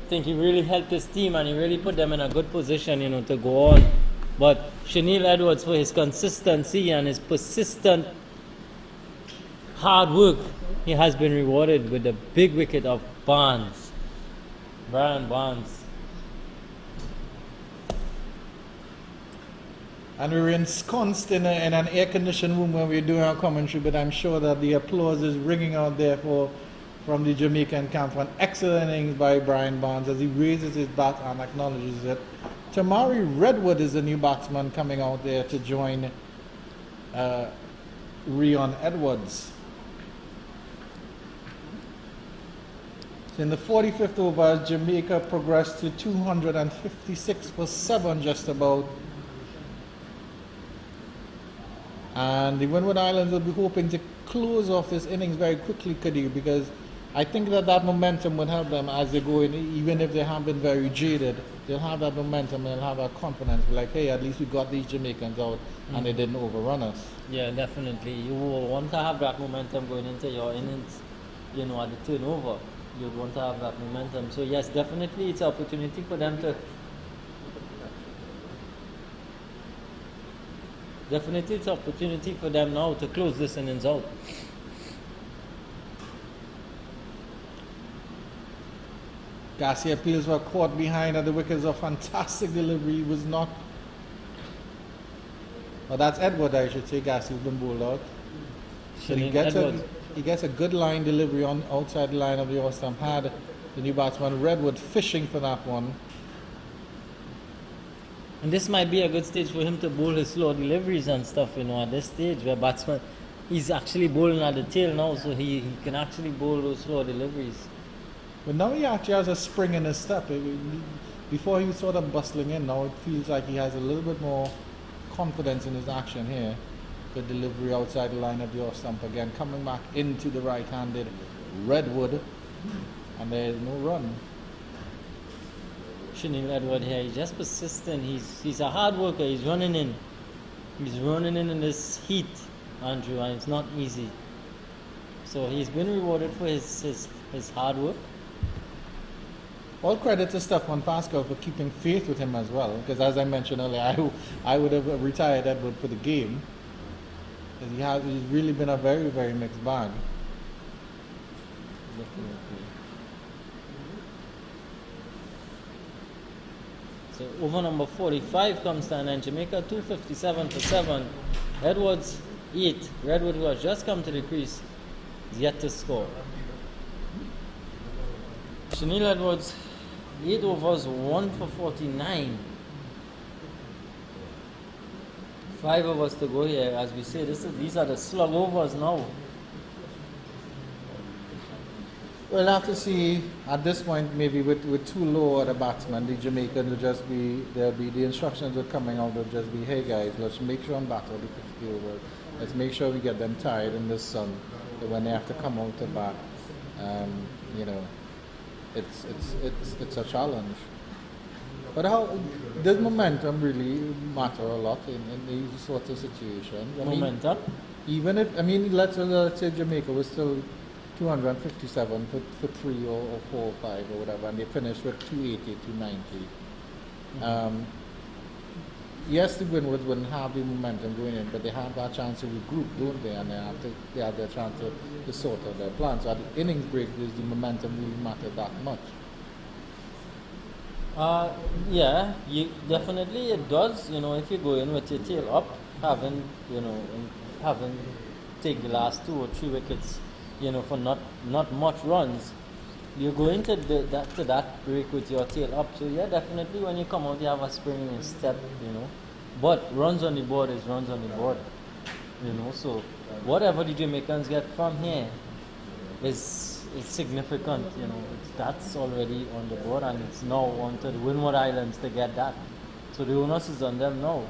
I think he really helped his team and he really put them in a good position, to go on. But Shanil Edwards, for his consistency and his persistent hard work, he has been rewarded with the big wicket of Barnes. Brian Barnes. And we were ensconced in an air-conditioned room when we were doing our commentary, but I'm sure that the applause is ringing out there from the Jamaican camp for an excellent innings by Brian Barnes as he raises his bat and acknowledges it. Tamari Redwood is the new batsman coming out there to join Rion Edwards. So in the 45th over, Jamaica progressed to 256 for 7 just about. And the Windward Islands will be hoping to close off this innings very quickly, Kadir, because I think that momentum would help them as they go in, even if they have been very jaded. They'll have that momentum and they'll have that confidence. Like, hey, at least we got these Jamaicans out and they didn't overrun us. Yeah, definitely. You will want to have that momentum going into your innings, at the turnover. You'd want to have that momentum. So, yes, definitely it's an opportunity for them to... Definitely it's an opportunity for them now to close this innings out. Garcia appeals were caught behind at the wickets. A fantastic delivery. Was not... Well, that's Edward, I should say. Garcia's been bowled out. Did he get he gets a good line delivery on outside the line of the off stump. Had the new batsman Redwood fishing for that one. And this might be a good stage for him to bowl his slow deliveries and stuff, at this stage where batsman, he's actually bowling at the tail now, so he can actually bowl those slow deliveries. But now he actually has a spring in his step. Before he was sort of bustling in, now it feels like he has a little bit more confidence in his action here. Good delivery outside the line of the off stump again, coming back into the right-handed Redwood, and there's no run. Shanil Edward here, he's just persistent. He's a hard worker. He's running in. He's running in this heat, Andrew, and it's not easy. So he's been rewarded for his hard work. All credit to Stefan Pascal for keeping faith with him as well, because as I mentioned earlier, I would have retired Edward for the game. Because he's really been a very, very mixed bag. Definitely. So over number 45 comes down, and Jamaica 257 for 7. Edwards 8. Redwood, who has just come to the crease, is yet to score. Shanil Edwards, 8 overs, 1 for 49. 5 overs to go here. As we say, these are the slug overs now. We'll have to see at this point, maybe with too low at a batsman, the Jamaican will just be, the instructions are coming out will just be, hey guys, let's make sure and battle the 50 over. Let's make sure we get them tired in the sun, so when they have to come out to bat, it's a challenge. But does momentum really matter a lot in these sorts of situations? Momentum? Even if, let's say Jamaica was still 257 for 3 or 4 or 5 or whatever, and they finished with 280, 290. Mm-hmm. Yes, the Windwards wouldn't have the momentum going in, but they have that chance to regroup, don't they? And they have their chance to sort out their plans. So at the innings break, does the momentum really matter that much? Yeah, definitely it does. If you go in with your tail up, having take the last 2 or 3 wickets, for not much runs, you go into that break with your tail up. So yeah, definitely when you come out, you have a spring in your step, But runs on the board is runs on the board, So whatever the Jamaicans get from here is significant, that's already on the board, and it's now on to the Windward Islands to get that. So the onus is on them now.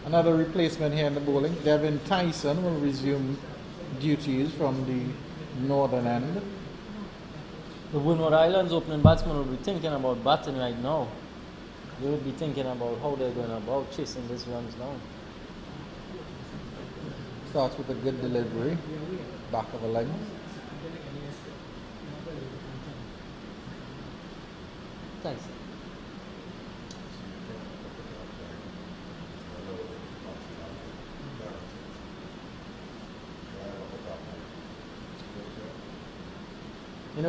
Another replacement here in the bowling. Devin Tyson will resume duties from the northern end. The Windward Islands opening batsman will be thinking about batting right now. They will be thinking about how they're going about chasing these runs down. Starts with a good delivery, back of a leg. Tyson.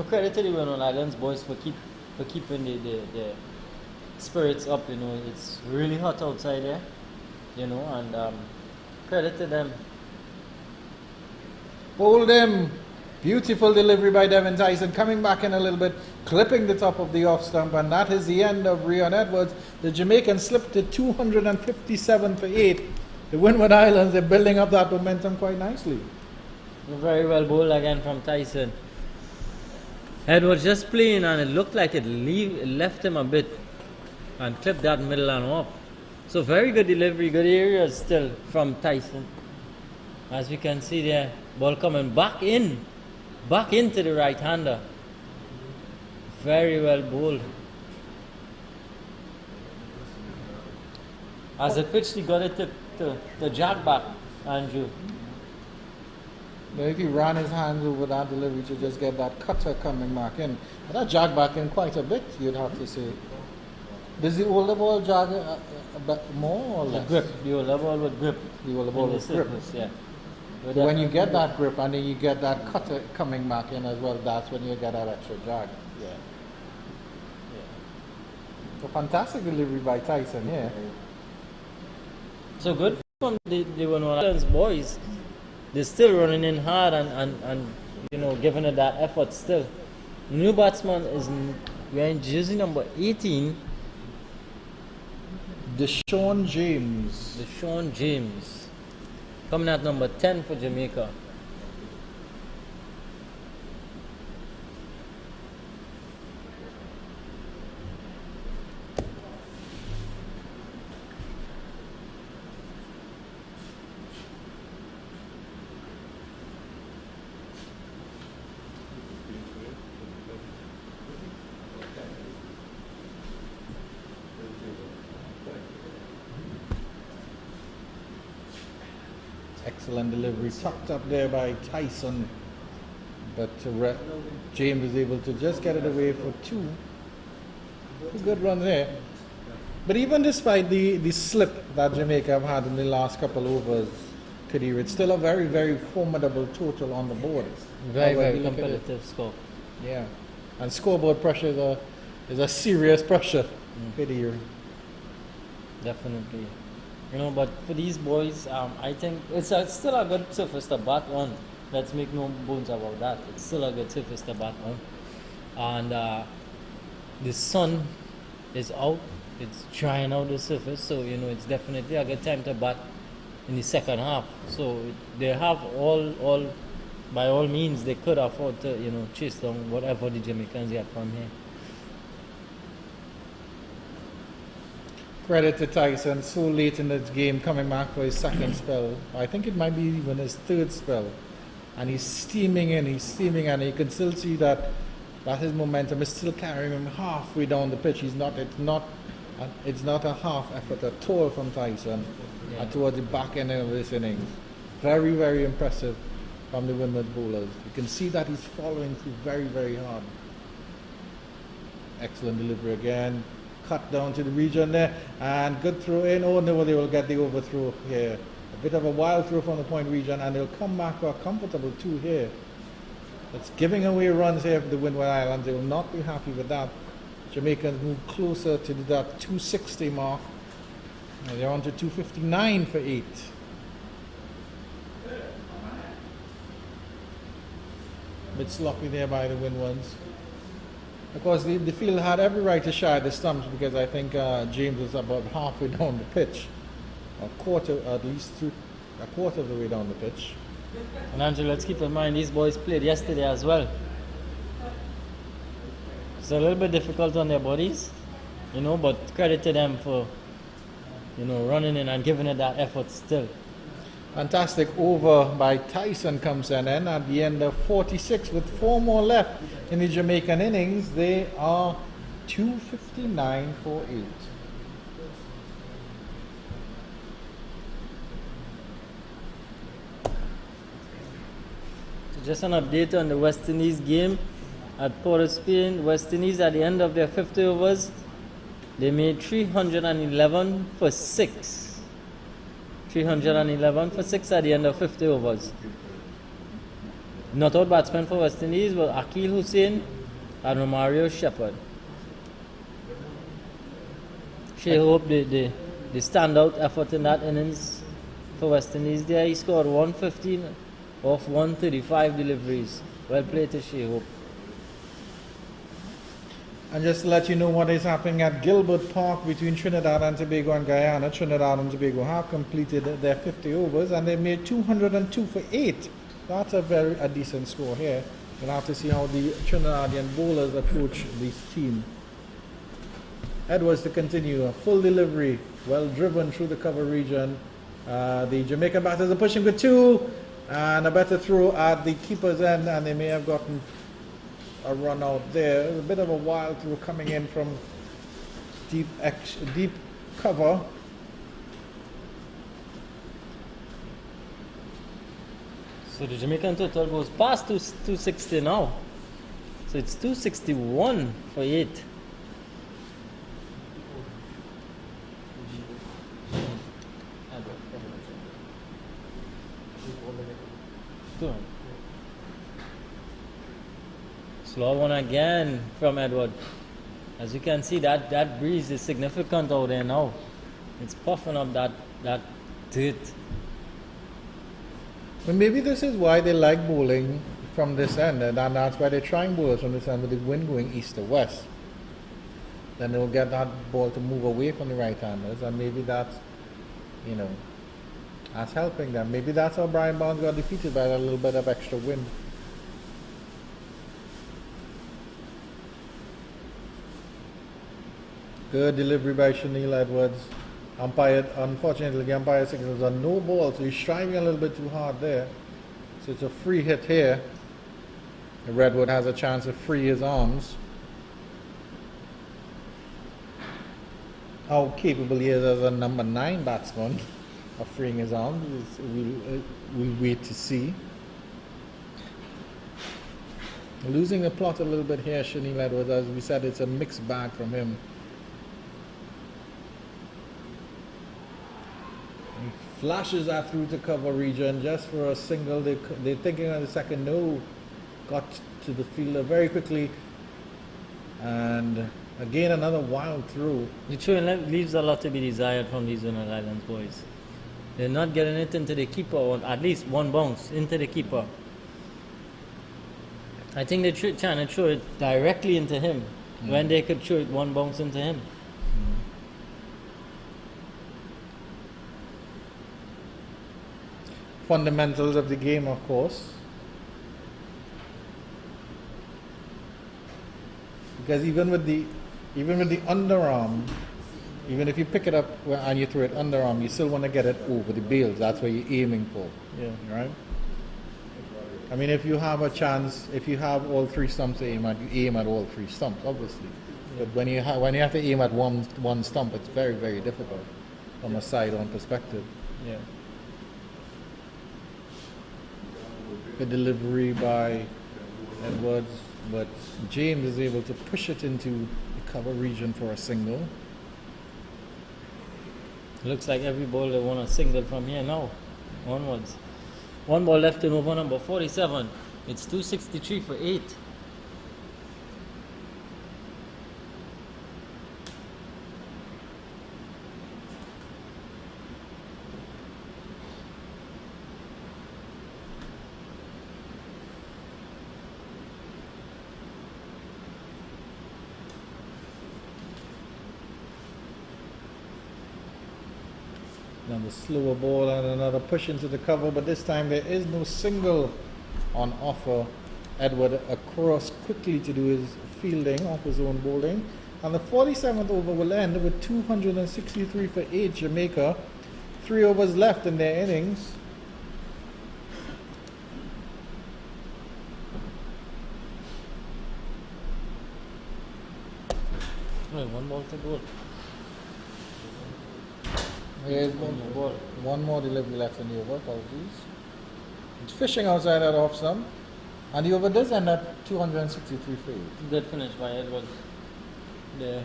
Credit to the Windward Islands boys for keeping the spirits up. It's really hot outside there, and credit to them. Hold him. Beautiful delivery by Devin Tyson, coming back in a little bit, clipping the top of the off stump, and that is the end of Rion Edwards. The Jamaican slipped to 257 for 8. The Windward Islands, they're building up that momentum quite nicely. Very well bowled again from Tyson. Edwards just playing, and it looked like it left him a bit and clipped that middle and off. So very good delivery, good areas still from Tyson. As we can see there, ball coming back into the right-hander. Very well bowled. As a pitch, he got it to jog back, Andrew. But if he ran his hands over that delivery to just get that cutter coming back in, but that jog back in quite a bit, you'd have to say. Does the older ball jog a bit more or less? The older ball with grip. The older ball with grip. Yeah. So when you get that grip and then you get that cutter coming back in as well, that's when you get that extra jog. Yeah. So fantastic delivery by Tyson here. So good from the Windward Islands boys. they're still running in hard and you know, giving it that effort still. New batsman is wearing jersey number 18. Deshaun James. Deshaun James. Coming at number 10 for Jamaica. Excellent delivery, tucked up there by Tyson, but James is able to just get it away for two good runs there. But even despite the slip that Jamaica have had in the last couple overs, Kadir, it's still a very, very formidable total on the board. Very, very competitive score. Yeah, and scoreboard pressure is a serious pressure, Kadir. Definitely. You know, but for these boys, I think it's still a good surface to bat on. Let's make no bones about that. It's still a good surface to bat on. And the sun is out. It's drying out the surface. So, you know, it's definitely a good time to bat in the second half. So they have by all means, they could afford to, you know, chase down whatever the Jamaicans get from here. Credit to Tyson, so late in this game, coming back for his second spell. I think it might be even his third spell. And he's steaming in, and you can still see that his momentum is still carrying him halfway down the pitch. It's not a half effort at all from Tyson towards the back end of this innings. Very, very impressive from the Windwards bowlers. You can see that he's following through very, very hard. Excellent delivery again. Cut down to the region there, and good throw in. Oh no, they will get the overthrow here. A bit of a wild throw from the point region, and they'll come back for a comfortable two here. It's giving away runs here for the Windward Islands. They will not be happy with that. Jamaicans move closer to that 260 mark. Now they're on to 259 for 8. A bit sloppy there by the Windwards. Of course, the field had every right to shy the stumps, because I think James was about halfway down the pitch, at least a quarter of the way down the pitch. And Andrew, let's keep in mind these boys played yesterday as well. It's a little bit difficult on their bodies, you know, but credit to them for, you know, running in and giving it that effort still. Fantastic over by Tyson comes in, and at the end of 46 with 4 more left in the Jamaican innings, they are 259 for 8. So just an update on the West Indies game at Port of Spain. West Indies at the end of their 50 overs, they made 311 for 6. 311 for 6 at the end of 50 overs. Not out batsmen for West Indies were Akil Hussain and Romario Shepherd. Shea Hope, the standout effort in that innings for West Indies there. He scored 115 off 135 deliveries. Well played to Shea Hope. And just to let you know what is happening at Gilbert Park between Trinidad and Tobago and Guyana. Trinidad and Tobago have completed their 50 overs, and they made 202 for 8. That's a decent score here. We'll have to see how the Trinidadian bowlers approach this team. Edwards to continue, a full delivery, well driven through the cover region. The Jamaican batters are pushing for 2, and a better throw at the keeper's end, and they may have gotten a run out there. A bit of a wild throw coming in from deep cover. So the Jamaican total goes past 260 now. So it's 261 for 8. Slow one again from Edward. As you can see, that breeze is significant out there now. It's puffing up that dirt. Well, maybe this is why they like bowling from this end, and that's why they're trying bowlers from this end with the wind going east to west. Then they'll get that ball to move away from the right-handers, and maybe that's, you know, that's helping them. Maybe that's how Brian Barnes got defeated, by a little bit of extra wind. Good delivery by Chanel Edwards. Umpire, unfortunately, the umpire signals a no ball, so he's striving a little bit too hard there. So it's a free hit here. Redwood has a chance to free his arms. How capable he is as a number 9 batsman of freeing his arms, we'll wait to see. Losing the plot a little bit here, Chanel Edwards. As we said, it's a mixed bag from him. He flashes that through to cover region just for a single. They're thinking on the second. No, got to the fielder very quickly. And again, another wild throw. The throw leaves a lot to be desired from these Windward Islands boys. They're not getting it into the keeper, or at least one bounce into the keeper. I think they're trying to throw it directly into him when they could throw it one bounce into him. Fundamentals of the game, of course. Because even with the underarm, even if you pick it up and you throw it underarm, you still want to get it over the bails. That's what you're aiming for. Yeah. Right? I mean, if you have a chance, if you have all 3 stumps to aim at, you aim at all 3 stumps, obviously. Yeah. But when you have to aim at one stump, it's very, very difficult from a side-on perspective. Yeah. Good delivery by Edwards, but James is able to push it into the cover region for a single. Looks like every bowler want a single from here now, onwards. One ball left in over number 47. It's 263 for 8. Another slower ball and another push into the cover, but this time there is no single on offer. Edward across quickly to do his fielding off his own bowling. And the 47th over will end with 263 for 8 Jamaica. 3 overs left in their innings. Right, one ball to go. Here's one more delivery left in the over, apologies. It's fishing outside that off stump. And the over does end at 263 for 8. Good finish by Edwards there.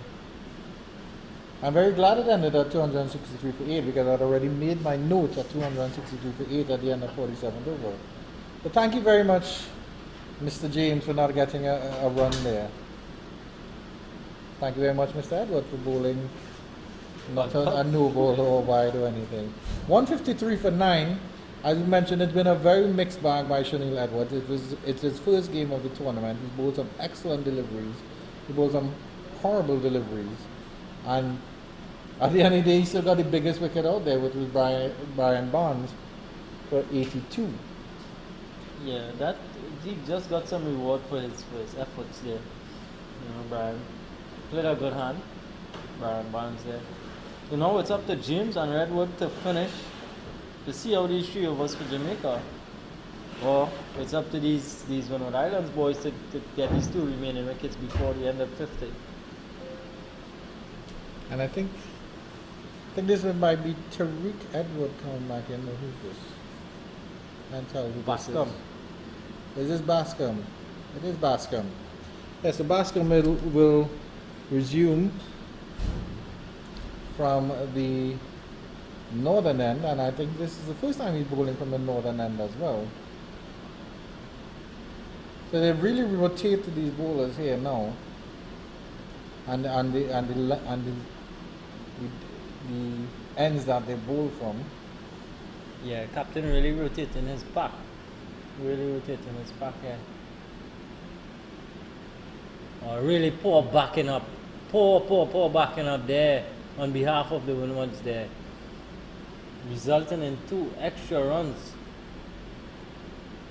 I'm very glad it ended at 263 for 8 because I'd already made my note at 263 for 8 at the end of 47th over. But thank you very much, Mr. James, for not getting a run there. Thank you very much, Mr. Edward, for bowling not a no ball or wide or anything. 153 for 9. As you mentioned, it's been a very mixed bag by Chanel Edwards. It's his first game of the tournament. He's bowled some excellent deliveries. He bowled some horrible deliveries. And at the end of the day, he still got the biggest wicket out there, which was Brian Barnes for 82. Yeah, that he just got some reward for his efforts there. You know, Brian played a good hand. Brian Barnes there. So now it's up to James and Redwood to finish, to see how these 3 overs for Jamaica. Or it's up to these Windward Islands boys to get these 2 remaining wickets before the end of 50. And I think this one might be Tariq Edward coming back in. Who's this? Can't tell who Bascom. Is this Bascom? It is Bascom. Yes, so Bascom will resume from the northern end, and I think this is the first time he's bowling from the northern end as well. So they've really rotated these bowlers here now, and the ends that they bowl from. Yeah, captain really rotating his pack. Really rotating his pack here. Really poor backing up. Poor backing up there on behalf of the Windwards there. Resulting in 2 extra runs.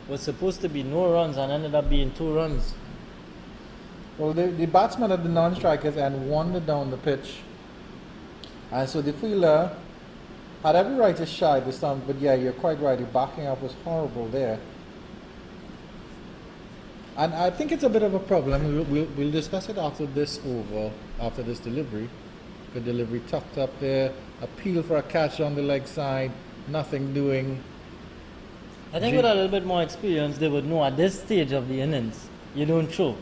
Was supposed to be no runs and ended up being 2 runs. Well, the batsman at the non-strikers end wandered down the pitch. And so the fielder had every right to shy this time, but yeah, you're quite right. The backing up was horrible there. And I think it's a bit of a problem. We'll discuss it after this over, after this delivery. The delivery tucked up there, appeal for a catch on the leg side, nothing doing. I think with a little bit more experience, they would know at this stage of the innings, you don't throw.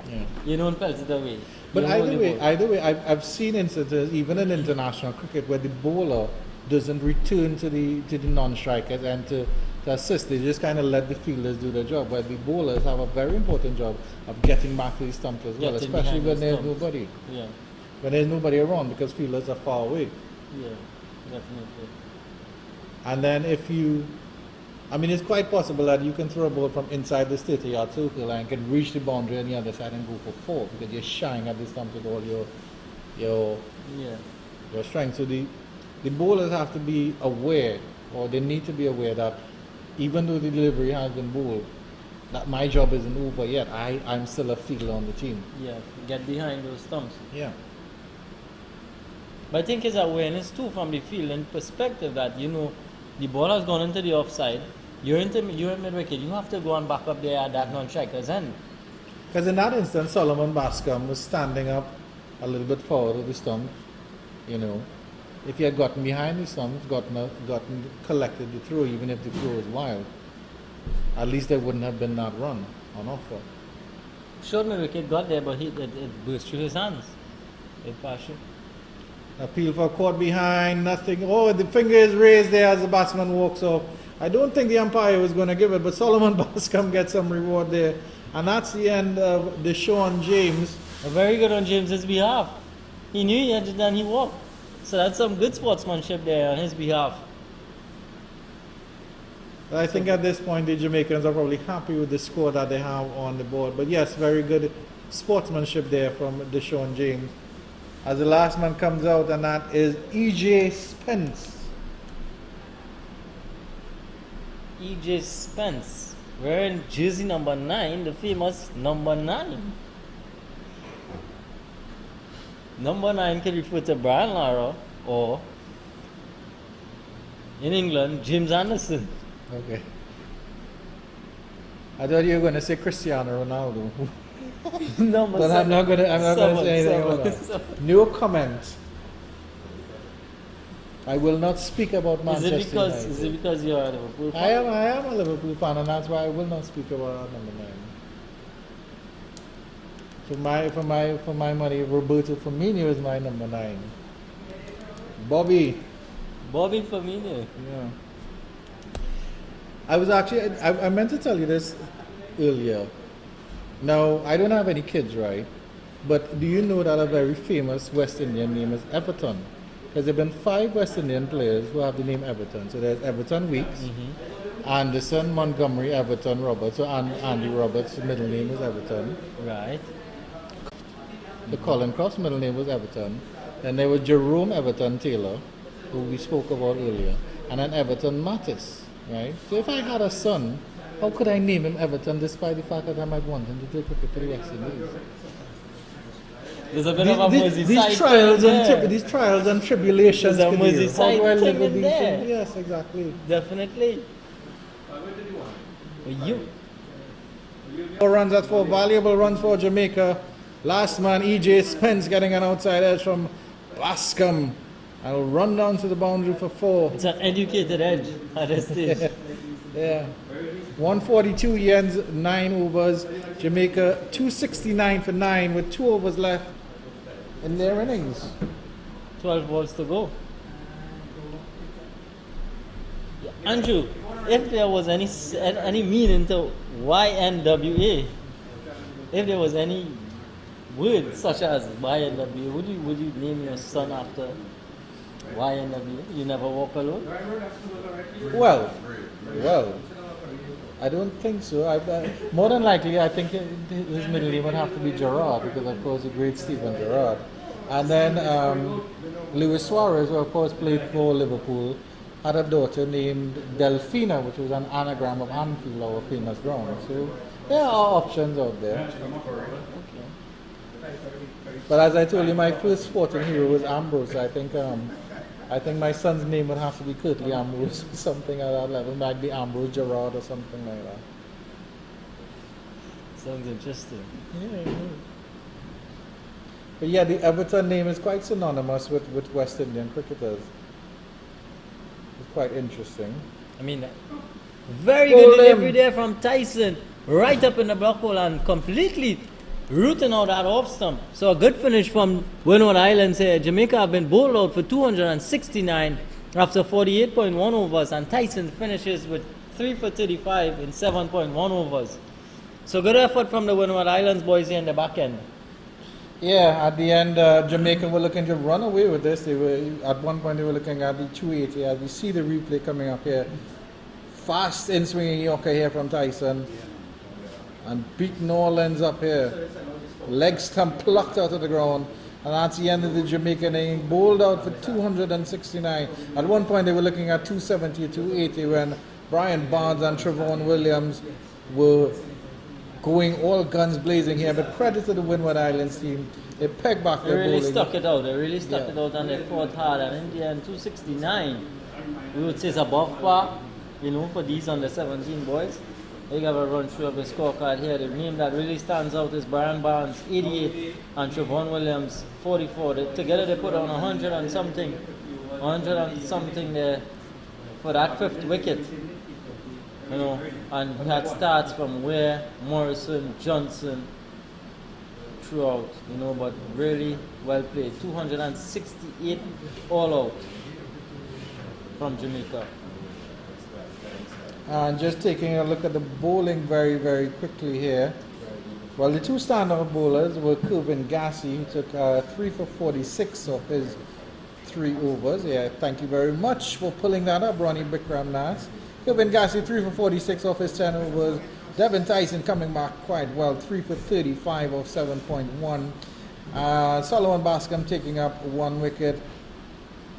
Yeah. You don't pelt it away. But either way, I've seen instances, even in international cricket, where the bowler doesn't return to the non-strikers and to assist. They just kind of let the fielders do their job, where the bowlers have a very important job of getting back to the stumps as well, especially when there's nobody. Yeah. When there's nobody around, because fielders are far away. Yeah, definitely. And then it's quite possible that you can throw a ball from inside the 30-yard circle and can reach the boundary on the other side and go for 4 because you're shying at the stump with all your strength. So the bowlers have to be aware, or they need to be aware that even though the delivery has been bowled, that my job isn't over yet. I'm still a fielder on the team. Yeah, get behind those stumps. Yeah. But I think it's awareness too from the fielding perspective that, the ball has gone into the offside. You're in mid-wicket. You have to go and back up there at that non-striker's end. Because in that instance, Solomon Bascom was standing up a little bit forward of the stump. If he had gotten behind the stumps, collected the throw, even if the throw was wild, at least there wouldn't have been that run on offer. Short mid-wicket got there, but it burst through his hands. It passed through. Appeal for caught behind, nothing. Oh, the finger is raised there as the batsman walks off. I don't think the umpire was going to give it, but Solomon Bascom gets some reward there. And that's the end of Deshaun James. Very good on James's behalf. He knew he had it and he walked. So that's some good sportsmanship there on his behalf. I think at this point the Jamaicans are probably happy with the score that they have on the board. But yes, very good sportsmanship there from Deshaun James. As the last man comes out, and that is E.J. Spence. E.J. Spence, wearing jersey number 9, the famous number 9. Number 9 can refer to Brian Lara or, in England, James Anderson. Okay. I thought you were going to say Cristiano Ronaldo. But I'm not going to say anything about that. No comment. I will not speak about Manchester United. Is it because you're a Liverpool fan? I am a Liverpool fan, and that's why I will not speak about number 9. For my money, Roberto Firmino is my number 9. Bobby Firmino. Yeah. I meant to tell you this earlier. Now, I don't have any kids, right? But do you know that a very famous West Indian name is Everton? Because there have been 5 West Indian players who have the name Everton. So there's Everton Weeks, Anderson, Montgomery, Everton, Roberts. So Andy Roberts' middle name is Everton. Right. The Colin Cross middle name was Everton. Then there was Jerome Everton Taylor, who we spoke about earlier. And then Everton Mattis, right? So if I had a son, how could I name him Everton despite the fact that I might want him to play cricket for the West Indies? There's a bit of a these trials and tribulations. There's a Merseyside thing in there. Yes, exactly. Definitely. You. 4 runs at 4, valuable runs for Jamaica. Last man, E.J. Spence, getting an outside edge from Bascom. I'll run down to the boundary for 4. It's an educated edge at this stage. Yeah. 142 ends, 9 overs. Jamaica 269 for 9 with 2 overs left in their innings. 12 balls to go. Andrew, if there was any meaning to YNWA, if there was any word such as YNWA, would you name your son after Why NWA? You never walk alone? Well, well, I don't think so. More than likely, I think his middle name would have to be Gerard because, of course, the great Stephen Gerrard. And then Luis Suarez, who of course played for Liverpool, had a daughter named Delfina, which was an anagram of Anfield, our famous ground. So there are options out there. But as I told you, my first sporting hero was Ambrose. I think my son's name would have to be Curtly Ambrose or something at that level. It might be Ambrose Gerard or something like that. Sounds interesting. Yeah. But yeah, the Everton name is quite synonymous with West Indian cricketers. It's quite interesting. I mean, very good delivery there from Tyson, right up in the block hole and completely rooting out that off stump. So a good finish from Windward Islands here. Jamaica have been bowled out for 269 after 48.1 overs, and Tyson finishes with 3 for 35 in 7.1 overs. So good effort from the Windward Islands boys here in the back end. Yeah, at the end, Jamaica were looking to run away with this. They were at one point they were looking at the 280. As we see the replay coming up here, fast in swinging Yorker here from Tyson, and beat New Orleans up here. Leg stump plucked out of the ground, and that's the end of the Jamaican inning. Bowled out for 269. At one point they were looking at 270, 280 when Brian Barnes and Trevon Williams were going all guns blazing here, but credit to the Windward Islands team. They pegged back their bowling. They really stuck it out. They really stuck it out and they fought hard. And in the end, 269, we would say is above par, for these under 17 boys. They have a run through of the scorecard here. The name that really stands out is Brian Barnes, 88, and Trevon Williams, 44. Together they put on 100 and something there for that fifth wicket. And we had starts from Ware, Morrison, Johnson throughout, but really well played. 268 all out from Jamaica. And just taking a look at the bowling very, very quickly here. Well, the two standout bowlers were Kelvin Gassy, who took 3 for 46 of his 3 overs. Yeah, thank you very much for pulling that up, Ronnie Bikram Nas. Kelvin Gassy, 3 for 46 off his 10 overs. Devin Tyson coming back quite well, 3 for 35 of 7.1. Solomon Bascom taking up 1 wicket.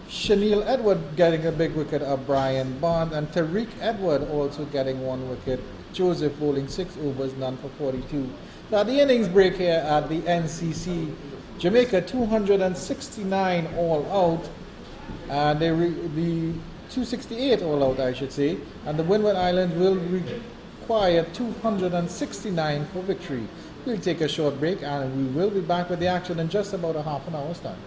Shanil Edward getting a big wicket of Brian Bond, and Tariq Edward also getting 1 wicket. Joseph bowling 6 overs, none for 42. Now the innings break here at the NCC. Jamaica 269 all out, and the 268 all out, I should say, and the Windward Islands will require 269 for victory. We'll take a short break and we will be back with the action in just about a half an hour's time.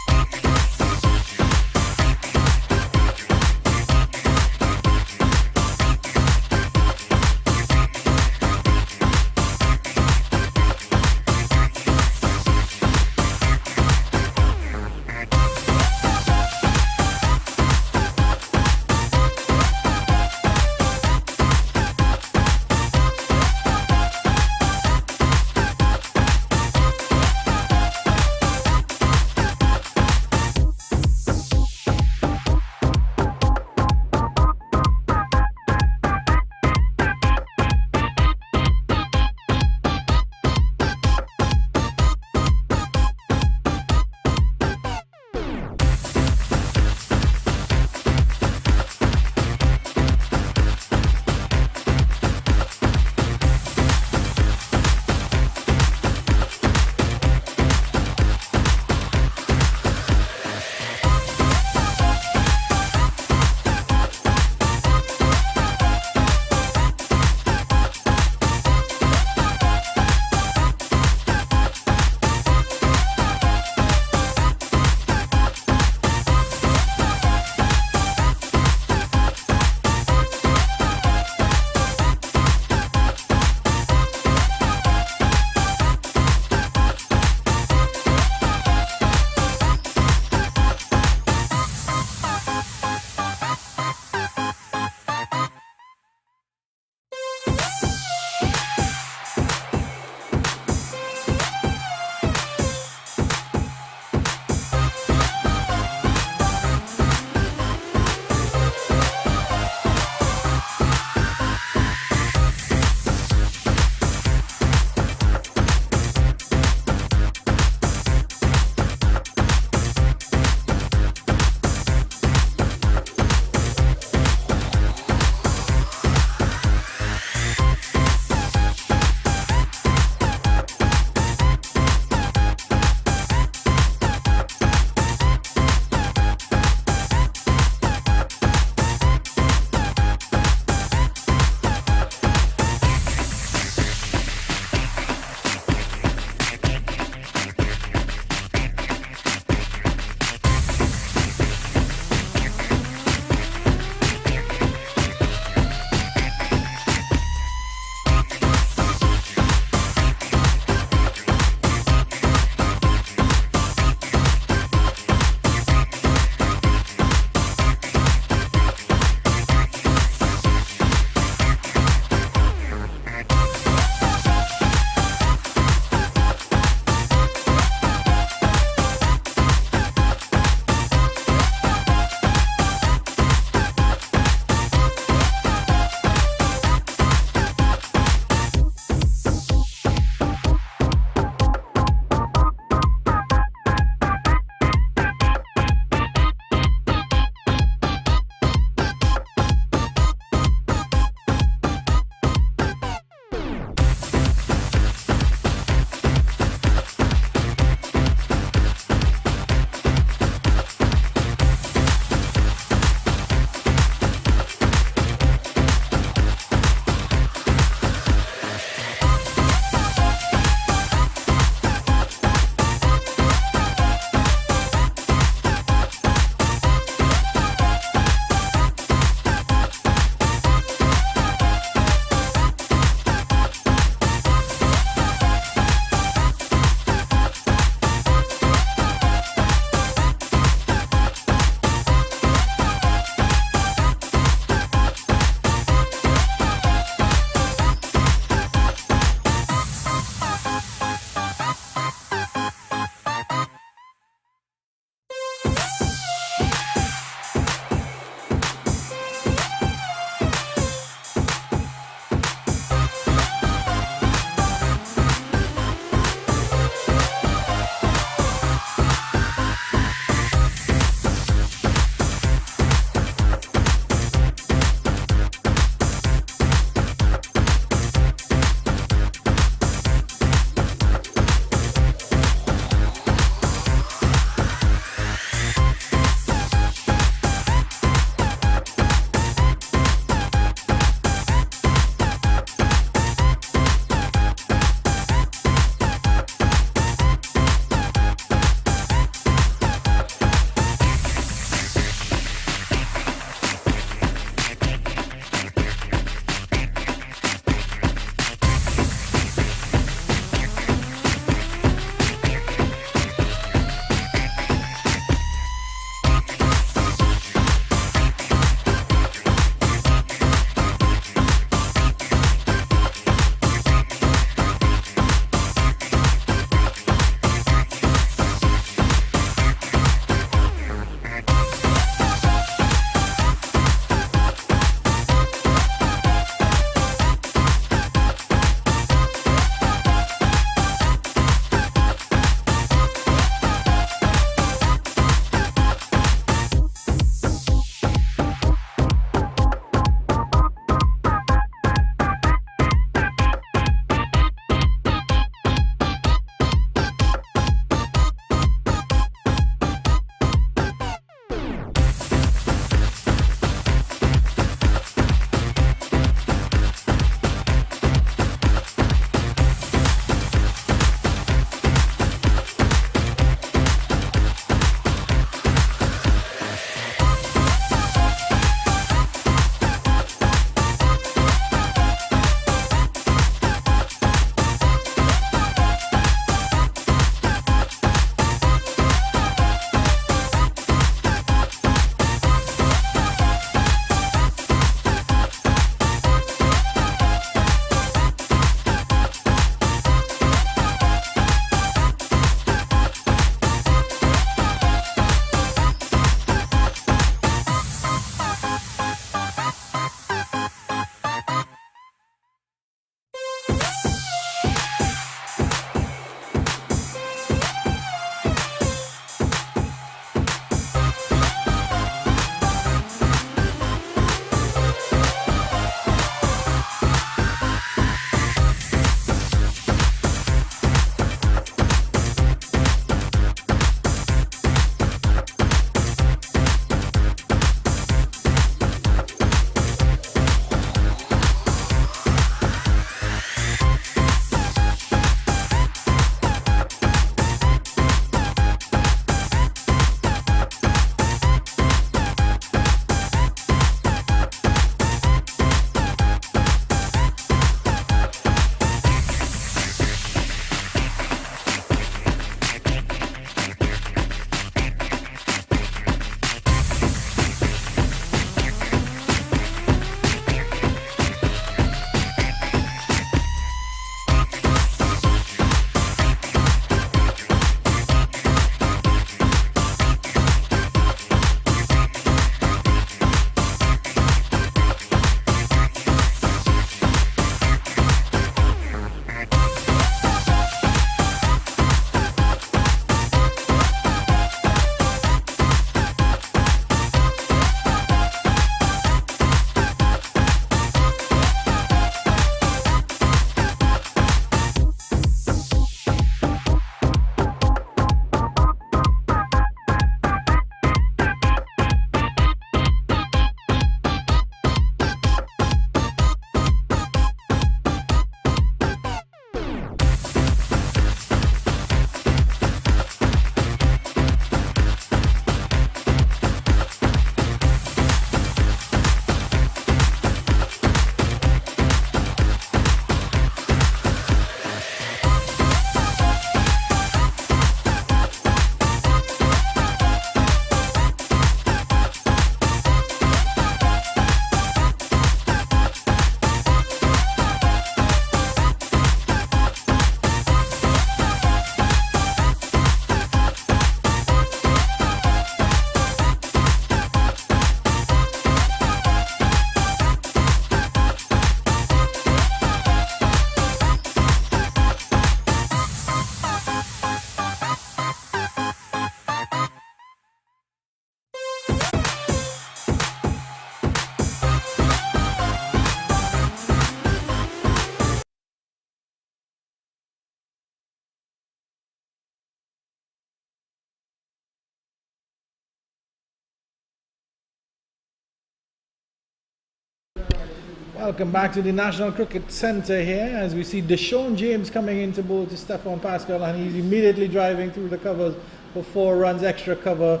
Welcome back to the National Cricket Centre here as we see Deshaun James coming into bowl to Stephon Pascal, and he's immediately driving through the covers for 4 runs extra cover.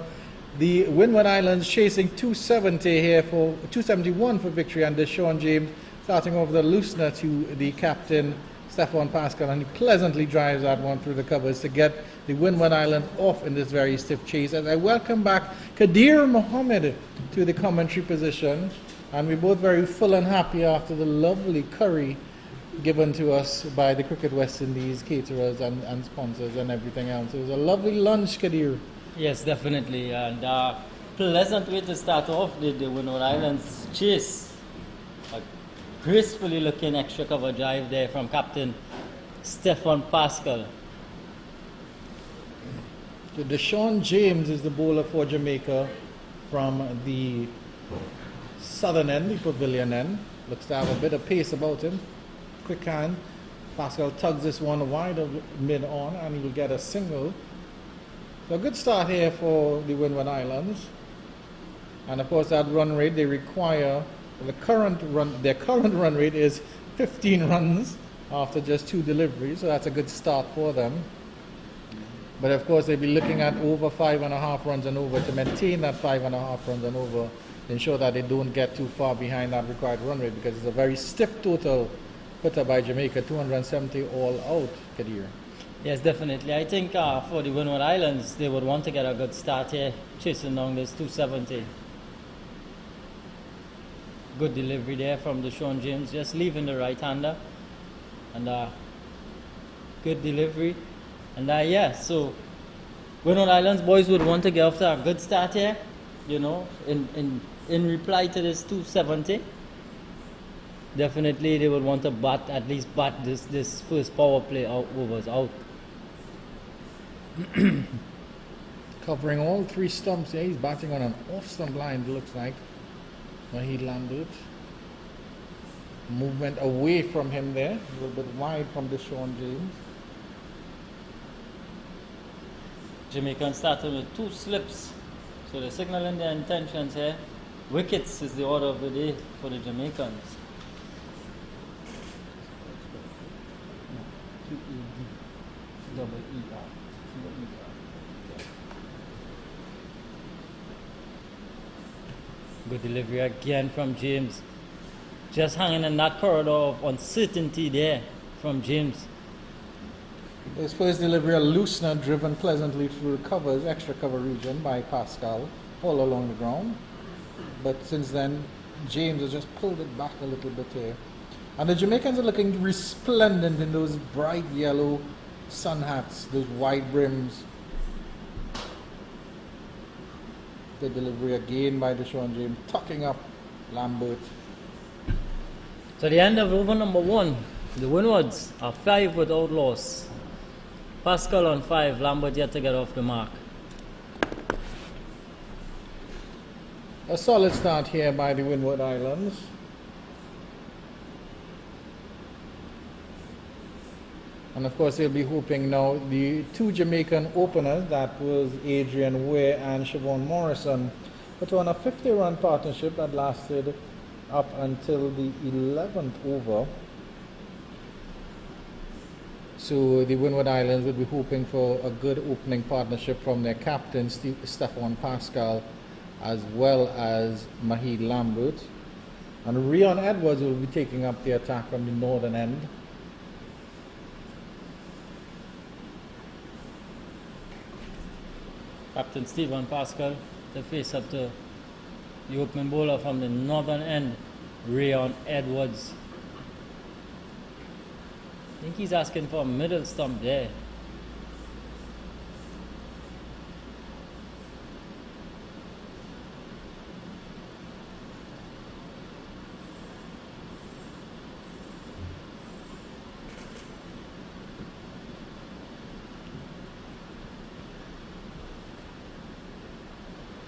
The Windward Islands chasing 270 here for 271 for victory, and Deshaun James starting over the loosener to the captain Stephon Pascal, and he pleasantly drives that one through the covers to get the Windward Islands off in this very stiff chase. As I welcome back Kadir Mohammed to the commentary position, and we're both very full and happy after the lovely curry given to us by the Cricket West Indies caterers and sponsors and everything else. It was a lovely lunch, Kadir. Yes, definitely, and pleasant way to start off the Windward Islands chase. A gracefully looking extra cover drive there from Captain Stephon Pascal. So Deshaun James is the bowler for Jamaica from the southern end, the pavilion end. Looks to have a bit of pace about him. Quick hand. Pascal tugs this one wide of mid on, and he will get a single. So a good start here for the Windward Islands. And of course that run rate they require, their current run rate is 15 runs after just 2 deliveries, so that's a good start for them. But of course they'll be looking at over 5.5 runs and over to maintain that 5.5 runs and over, to ensure that they don't get too far behind that required run rate, because it's a very stiff total put up by Jamaica, 270 all out, Kadir. Yes, definitely. I think for the Windward Islands, they would want to get a good start here, chasing down this 270. Good delivery there from Deshaun James, just leaving the right-hander. And good delivery. And yeah, so Windward Islands boys would want to get off to a good start here, you know, in reply to this 270. Definitely they would want to at least bat this first power play overs out. Covering all 3 stumps here. He's batting on an off-stump line, it looks like. When he landed. Movement away from him there. A little bit wide from Deshaun James. Jamaicans starting with 2 slips. So they're signaling their intentions here. Wickets is the order of the day for the Jamaicans. Good delivery again from James. Just hanging in that corridor of uncertainty there from James. His first delivery, a loosener driven pleasantly through the covers, extra cover region by Pascal, all along the ground. But since then, James has just pulled it back a little bit here. And the Jamaicans are looking resplendent in those bright yellow sun hats, those wide brims. The delivery again by Deshaun James, tucking up Lambert. So the end of over number 1, the Windwards are 5 without loss. Pascal on 5, Lambert yet to get off the mark. A solid start here by the Windward Islands. And of course, they'll be hoping now the 2 Jamaican openers, that was Adrian Ware and Siobhan Morrison, put on a 50-run partnership that lasted up until the 11th over. So the Windward Islands would be hoping for a good opening partnership from their captain, Stephon Pascal, as well as Mahid Lambert. And Rion Edwards will be taking up the attack from the northern end. Captain Stephon Pascal to face up to the opening bowler from the northern end, Rion Edwards. I think he's asking for a middle stump there.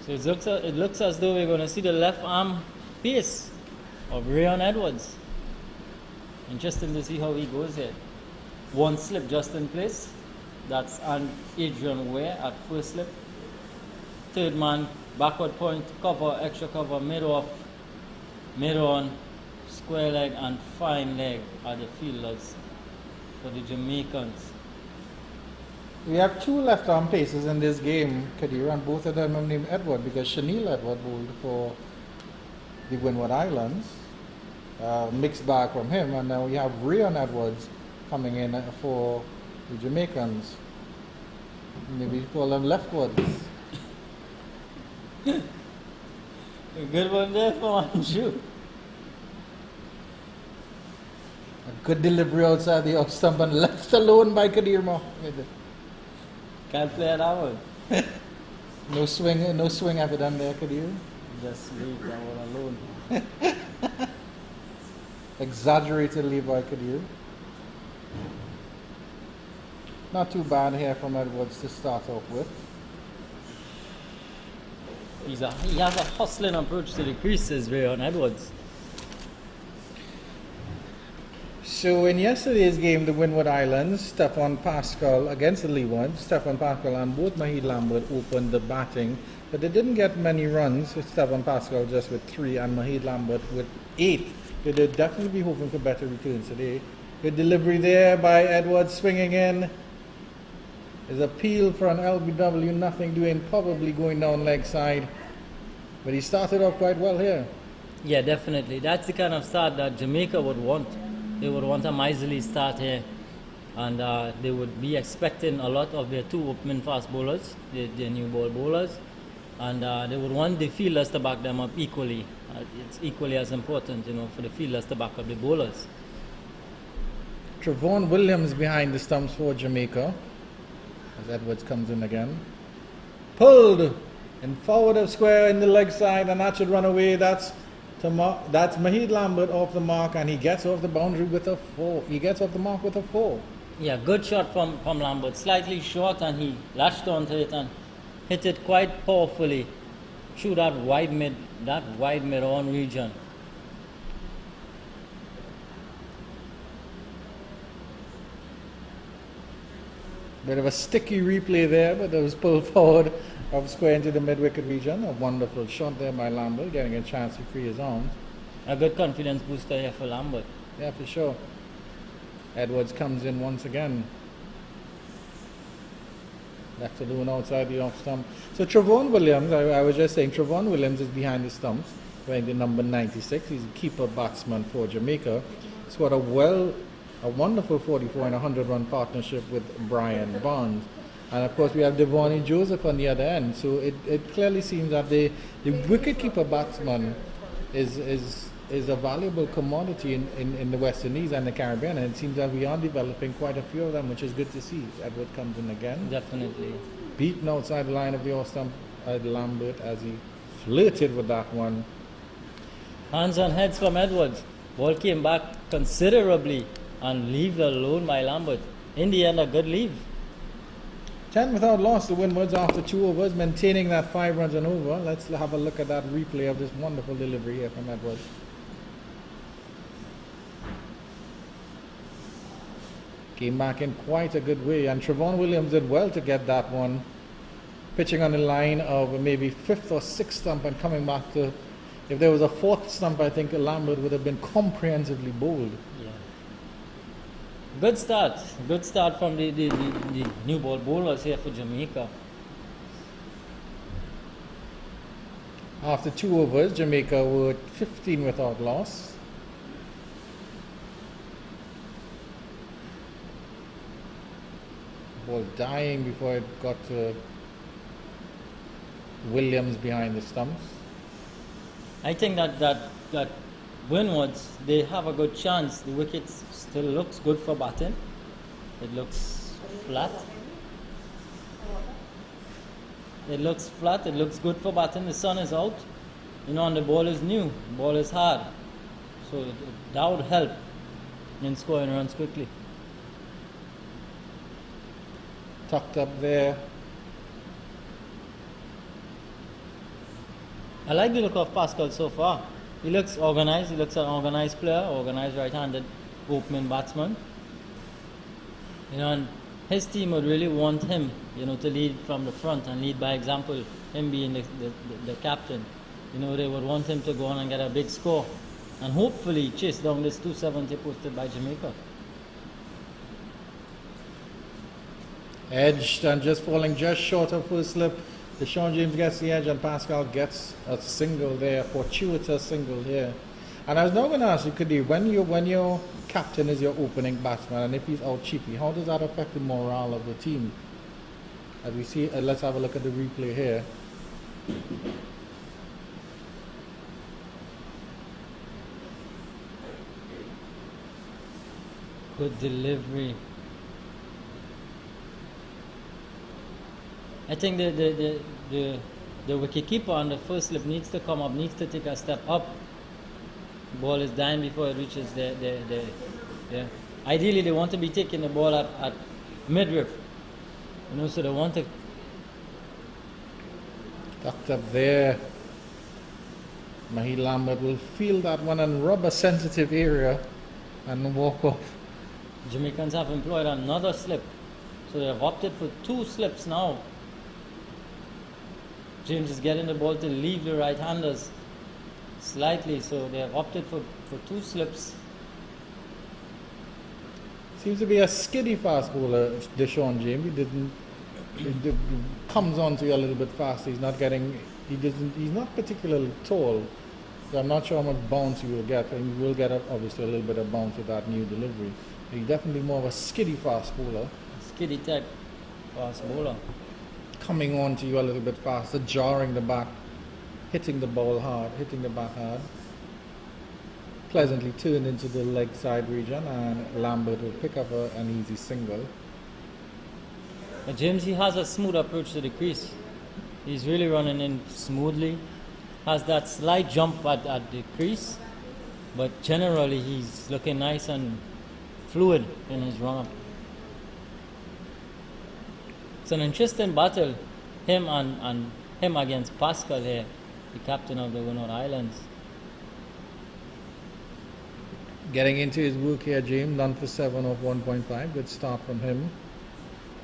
So it looks as though we're going to see the left arm pace of Rion Edwards. Interesting to see how he goes here. 1 slip just in place. That's on Adrian Ware at first slip. 3rd man, backward point, cover, extra cover, mid off, mid on, square leg and fine leg are the fielders for the Jamaicans. We have two left-arm paces in this game, Kadir, and both of them are named Edward because Chanel Edward bowled for the Windward Islands. Mixed bag from him, and now we have Rayon Edwards coming in for the Jamaicans. Maybe you call them leftwards. A good one there for Anju. A good delivery outside the off stump and left alone by Kadir Mohammed. Can't play that one. No swing ever done there, Kadir. Just leave that one alone. Exaggeratedly by Kadir. Not too bad here from Edwards to start off with. He has a hustling approach to the creases, Rayon Edwards. So in yesterday's game, the Windward Islands, Stefan Pascal against the Leewards, Stefan Pascal and both Mahid Lambert opened the batting, but they didn't get many runs. Stefan Pascal just with 3 and Mahid Lambert with 8. They'll definitely be hoping for better returns today. Good delivery there by Edwards, swinging in. His appeal for an LBW, nothing doing, probably going down leg side. But he started off quite well here. Yeah, definitely. That's the kind of start that Jamaica would want. They would want a miserly start here. And they would be expecting a lot of their 2 opening fast bowlers, their new ball bowlers. And they would want the fielders to back them up equally. It's equally as important, for the fielders to back up the bowlers. Trevon Williams behind the stumps for Jamaica. As Edwards comes in again. Pulled in forward of square in the leg side, and that should run away. That's Mahid Lambert off the mark, and he gets off the boundary with a 4. He gets off the mark with a 4. Yeah, good shot from Lambert. Slightly short, and he latched onto it and hit it quite powerfully through that wide mid-on region. Bit of a sticky replay there, but it was pulled forward of square into the mid-wicket region. A wonderful shot there by Lambert, getting a chance to free his arms. A good confidence booster here for Lambert. Yeah, for sure. Edwards comes in once again. Left alone outside the off stump. So Trevon Williams, I was just saying, Trevon Williams is behind the stumps, wearing the number 96. He's a keeper batsman for Jamaica. He's got a wonderful 44 and 100-run partnership with Brian Barnes. And of course we have Devonnie Joseph on the other end. So it clearly seems that the wicketkeeper batsman is a valuable commodity in the West Indies and the Caribbean. And it seems that we are developing quite a few of them, which is good to see. Edward comes in again. Definitely. Beaten outside the line of the off stump Lambert as he flirted with that one. Hands on heads from Edwards. Ball came back considerably and leave alone by Lambert. In the end, a good leave. 10 without loss to Windwards after 2 overs, maintaining that 5 runs and over. Let's have a look at that replay of this wonderful delivery here from Edwards. Came back in quite a good way, and Trevon Williams did well to get that one. Pitching on the line of maybe 5th or 6th stump and coming back to, if there was a 4th stump, I think Lambert would have been comprehensively bowled. Good start from the new ball bowlers here for Jamaica. After 2 overs, Jamaica were 15 without loss. Ball dying before it got to Williams behind the stumps. I think that Windwards, they have a good chance. The wicket still looks good for batting. It looks flat. It looks good for batting. The sun is out. And the ball is new. The ball is hard. So that would help in scoring runs quickly. Tucked up there. I like the look of Pascal so far. He looks organized. He looks an organized player, organized right-handed opening batsman. And his team would really want him, to lead from the front and lead by example. Him being the captain, they would want him to go on and get a big score. and hopefully chase down this 270 posted by Jamaica. Edged and just falling just short of first slip. Deshaun James gets the edge and Pascal gets a single there, fortuitous single here. And I was now going to ask you, Kadir, when your captain is your opening batsman and if he's out cheapy, how does that affect the morale of the team? As we see, let's have a look at the replay here. Good delivery. I think the wicketkeeper on the first slip needs to come up, needs to take a step up. Ball is dying before it reaches the Ideally, they want to be taking the ball at midriff. You know, so they want to. Tucked up there. Mahi Lambert will feel that one and rub a sensitive area and walk off. Jamaicans have employed another slip. So they have opted for 2 slips now. James is getting the ball to leave the right-handers slightly, so they have opted for 2 slips. Seems to be a skiddy fast bowler, Deshaun James. He comes on to you a little bit fast. He's not particularly tall. So I'm not sure how much bounce he will get. And he will get obviously a little bit of bounce with that new delivery. But he's definitely more of a skiddy fast bowler. Skiddy type fast bowler. Coming on to you a little bit faster, jarring the bat, hitting the ball hard, hitting the bat hard. Pleasantly turned into the leg side region, and Lambert will pick up an easy single. But James, he has a smooth approach to the crease. He's really running in smoothly. Has that slight jump at the crease, but generally he's looking nice and fluid in his run-up. It's an interesting battle, him against Pascal here, the captain of the Windward Islands. Getting into his work here, James, done for 7 off 1.5. Good start from him.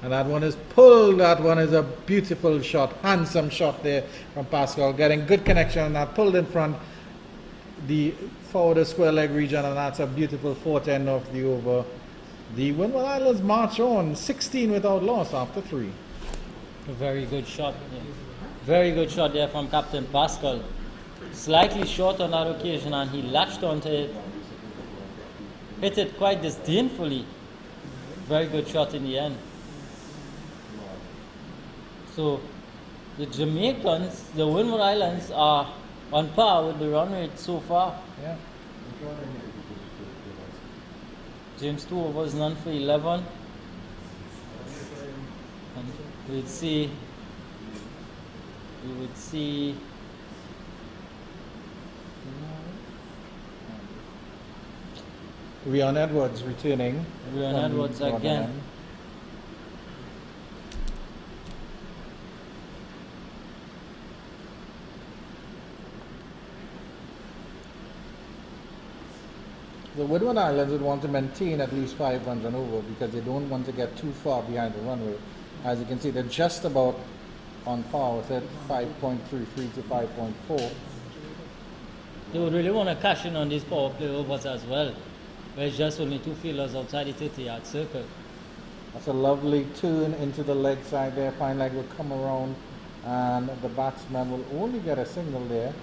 And that one is pulled. That one is a beautiful shot, handsome shot there from Pascal. Getting good connection on that, pulled in front the forward square leg region, and that's a beautiful 4th end of the over. The Windward Islands march on 16 without loss after 3. A very good shot. Yeah. Very good shot there from Captain Pascal. Slightly short on that occasion, and he latched onto it. Hit it quite disdainfully. Very good shot in the end. So the Jamaicans, the Windward Islands, are on par with the run rate so far. Yeah. James 2 overs, none for 11. And we would see Rion Edwards returning. Rion Edwards again. The Windward Islands would want to maintain at least 5 runs and over because they don't want to get too far behind the run rate. As you can see, they're just about on par with it, 5.33 to 5.4. They would really want to cash in on these power play overs as well. There's just only 2 fielders outside the 30-yard circle. That's a lovely turn into the leg side there. Fine leg will come around and the batsman will only get a single there.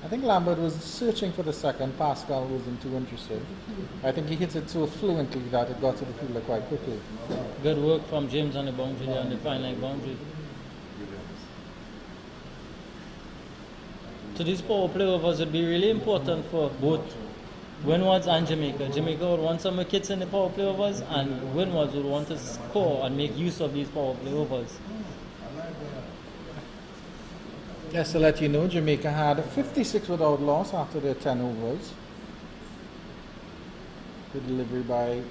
I think Lambert was searching for the second. Pascal wasn't too interested. I think he hit it so fluently that it got to the fielder quite quickly. Good work from James on the boundary there, on the fine leg boundary. So these power play overs would be really important for both Windwards and Jamaica. Jamaica would want some wickets in the power play overs, and Windwards would want to score and make use of these power play overs. Just to let you know, Jamaica had 56 without loss after their 10 overs. Good delivery by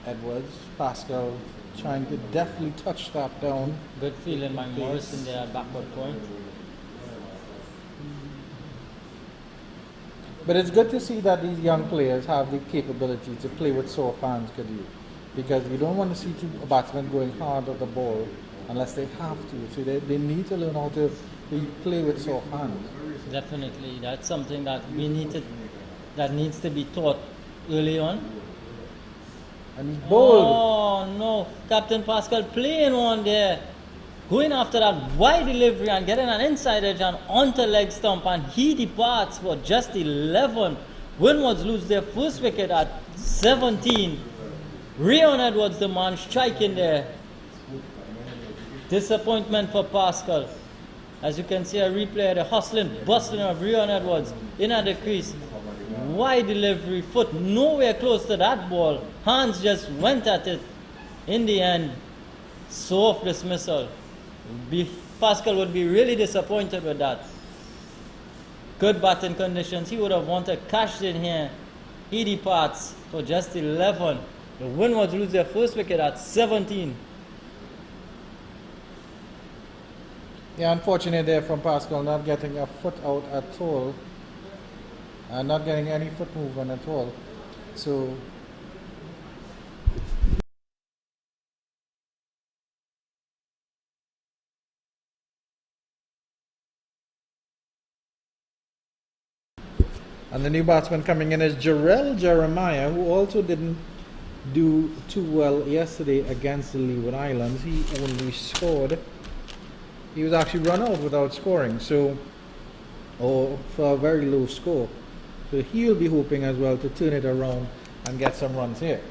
Edwards. Pascal trying to deftly touch that down. Good feeling by Morrison there at backward point. But it's good to see that these young players have the capability to play with soft hands, because you don't want to see 2 batsmen going hard at the ball unless they have to. So they need to learn how to play with soft hands. Definitely, that's something that we need to that needs to be taught early on. And he's bold. Oh no, Captain Pascal playing on there. Going after that wide delivery and getting an inside edge and onto leg stump, and he departs for just 11. Windwards lose their first wicket at 17. Rion Edwards, the man striking there. Disappointment for Pascal. As you can see a replay of the hustling, bustling of Rion Edwards in at the crease. Wide delivery, foot nowhere close to that ball. Hands just went at it. In the end, soft dismissal. Pascal would be really disappointed with that. Good batting conditions. He would have wanted cash in here. He departs for just 11. The Windwards lose their first wicket at 17. Yeah, unfortunate there from Pascal, not getting a foot out at all. Not getting any foot movement at all. So and the new batsman coming in is Jarrell Jeremiah, who also didn't do too well yesterday against the Leeward Islands. He only scored. He was actually run out without scoring, so or for a very low score. So he'll be hoping as well to turn it around and get some runs here.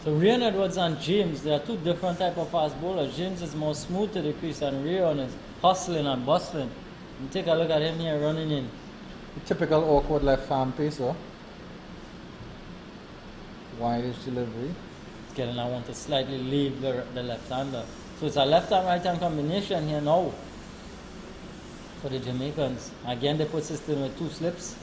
So Rion Edwards and James, they are two different type of fast bowlers. James is more smooth to the crease and Rion is hustling and bustling. And take a look at him here running in. The typical awkward left-hand pacer. Wide-ish delivery. Getting I want to slightly leave the left-hander. So it's a left-hand right-hand combination here now for the Jamaicans. Again, they put system with two slips.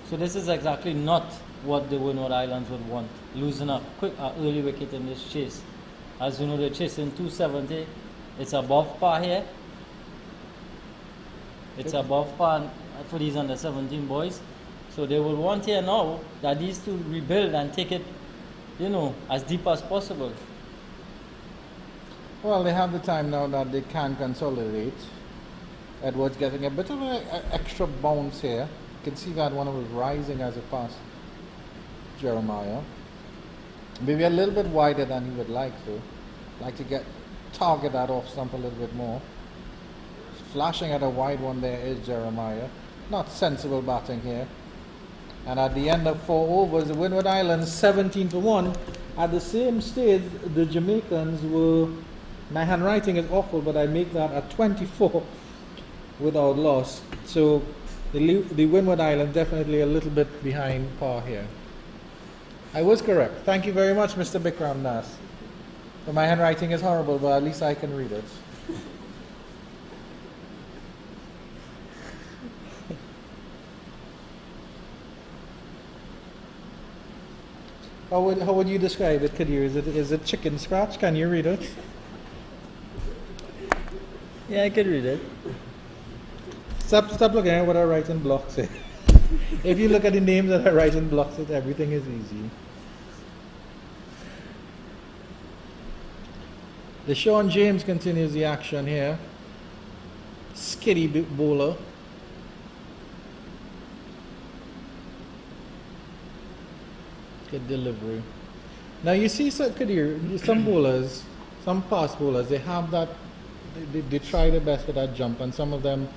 So this is exactly not what the Windward Islands would want. Losing a quick early wicket in this chase. As you know, they're chasing 270. It's above par here. It's above par for these under 17 boys. So they will want here now that these two rebuild and take it, you know, as deep as possible. Well, they have the time now that they can consolidate. Edwards getting a bit of an extra bounce here. You can see that one was rising as it passed Jeremiah. Maybe a little bit wider than he would like to. Like to target that off stump a little bit more. Flashing at a wide one there is Jeremiah. Not sensible batting here. And at the end of 4 overs, the Windward Islands 17 for 1. At the same stage, the Jamaicans were, my handwriting is awful, but I make that at 24 without loss. So the Windward Islands definitely a little bit behind par here. I was correct. Thank you very much, Mr. Bikram Das. So my handwriting is horrible, but at least I can read it. How would you describe it, Kadir? Is it chicken scratch? Can you read it? Yeah, I could read it. Stop looking at what I write in blocks here. If you look at the names that I write in blocks, everything is easy. Deshaun James continues the action here. Skitty bowler. Good delivery. Now you see, Kadir, some bowlers, some fast bowlers, they have that, they try their best for that jump, and some of them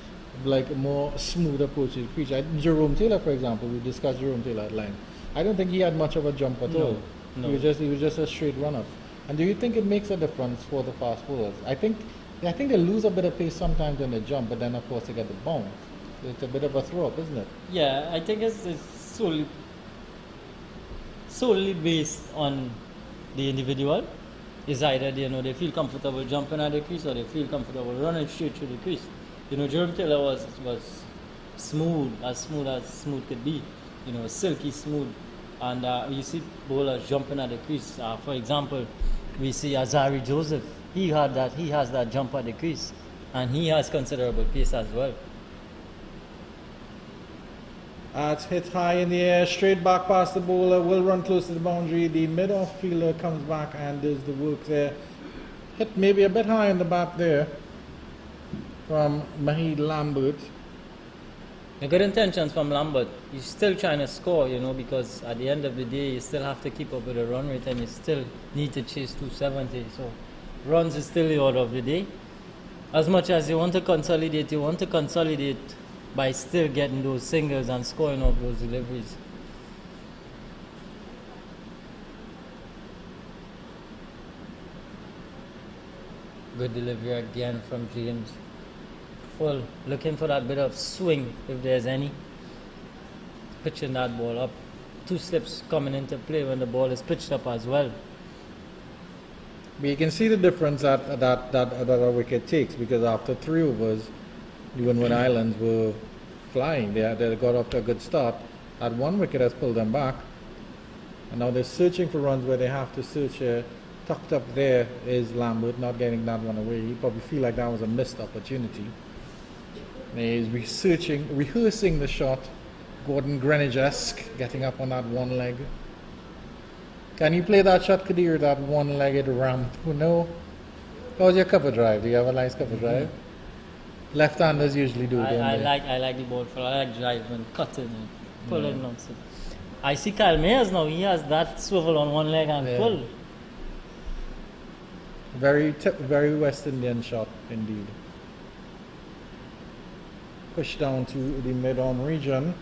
like a more smooth approach to the pitch. Jerome Taylor, for example, we discussed Jerome Taylor at length. I don't think he had much of a jump at all. No. He was just a straight run-up. And do you think it makes a difference for the fast bowlers? I think they lose a bit of pace sometimes when they jump, but then of course they get the bounce. So it's a bit of a throw-up, isn't it? Yeah, I think it's solely based on the individual. Is either they feel comfortable jumping at the crease or they feel comfortable running straight through the crease. Jerome Taylor was smooth as smooth could be. Silky smooth. And you see bowlers jumping at the crease. For example, we see Azari Joseph. He has that jump at the crease, and he has considerable pace as well. It's hit high in the air, straight back past the bowler, will run close to the boundary. The mid-off fielder comes back and does the work there. Hit maybe a bit high in the back there from Mahid Lambert. Good intentions from Lambert. He's still trying to score, you know, because at the end of the day, you still have to keep up with the run rate and you still need to chase 270. So runs is still the order of the day. As much as you want to consolidate by still getting those singles and scoring off those deliveries. Good delivery again from James. Full, looking for that bit of swing if there's any. Pitching that ball up. 2 slips coming into play when the ball is pitched up as well. But you can see the difference that a wicket takes, because after 3 overs, the Windward Islands were flying. They got off to a good start. That 1 wicket has pulled them back. And now they're searching for runs where they have to search. Tucked up there is Lambert, not getting that one away. He probably feel like that was a missed opportunity. He's rehearsing the shot. Gordon Greenwich-esque, getting up on that 1 leg. Can you play that shot, Kadir, that 1-legged ramp? No. How's your cover drive? Do you have a nice cover drive? Left-handers usually do, don't they? I like the ball for. I like driving, cutting, and pulling nonsense. I see Kyle Mayers now. He has that swivel on 1 leg and pull. Very West Indian shot indeed. Push down to the mid-on region.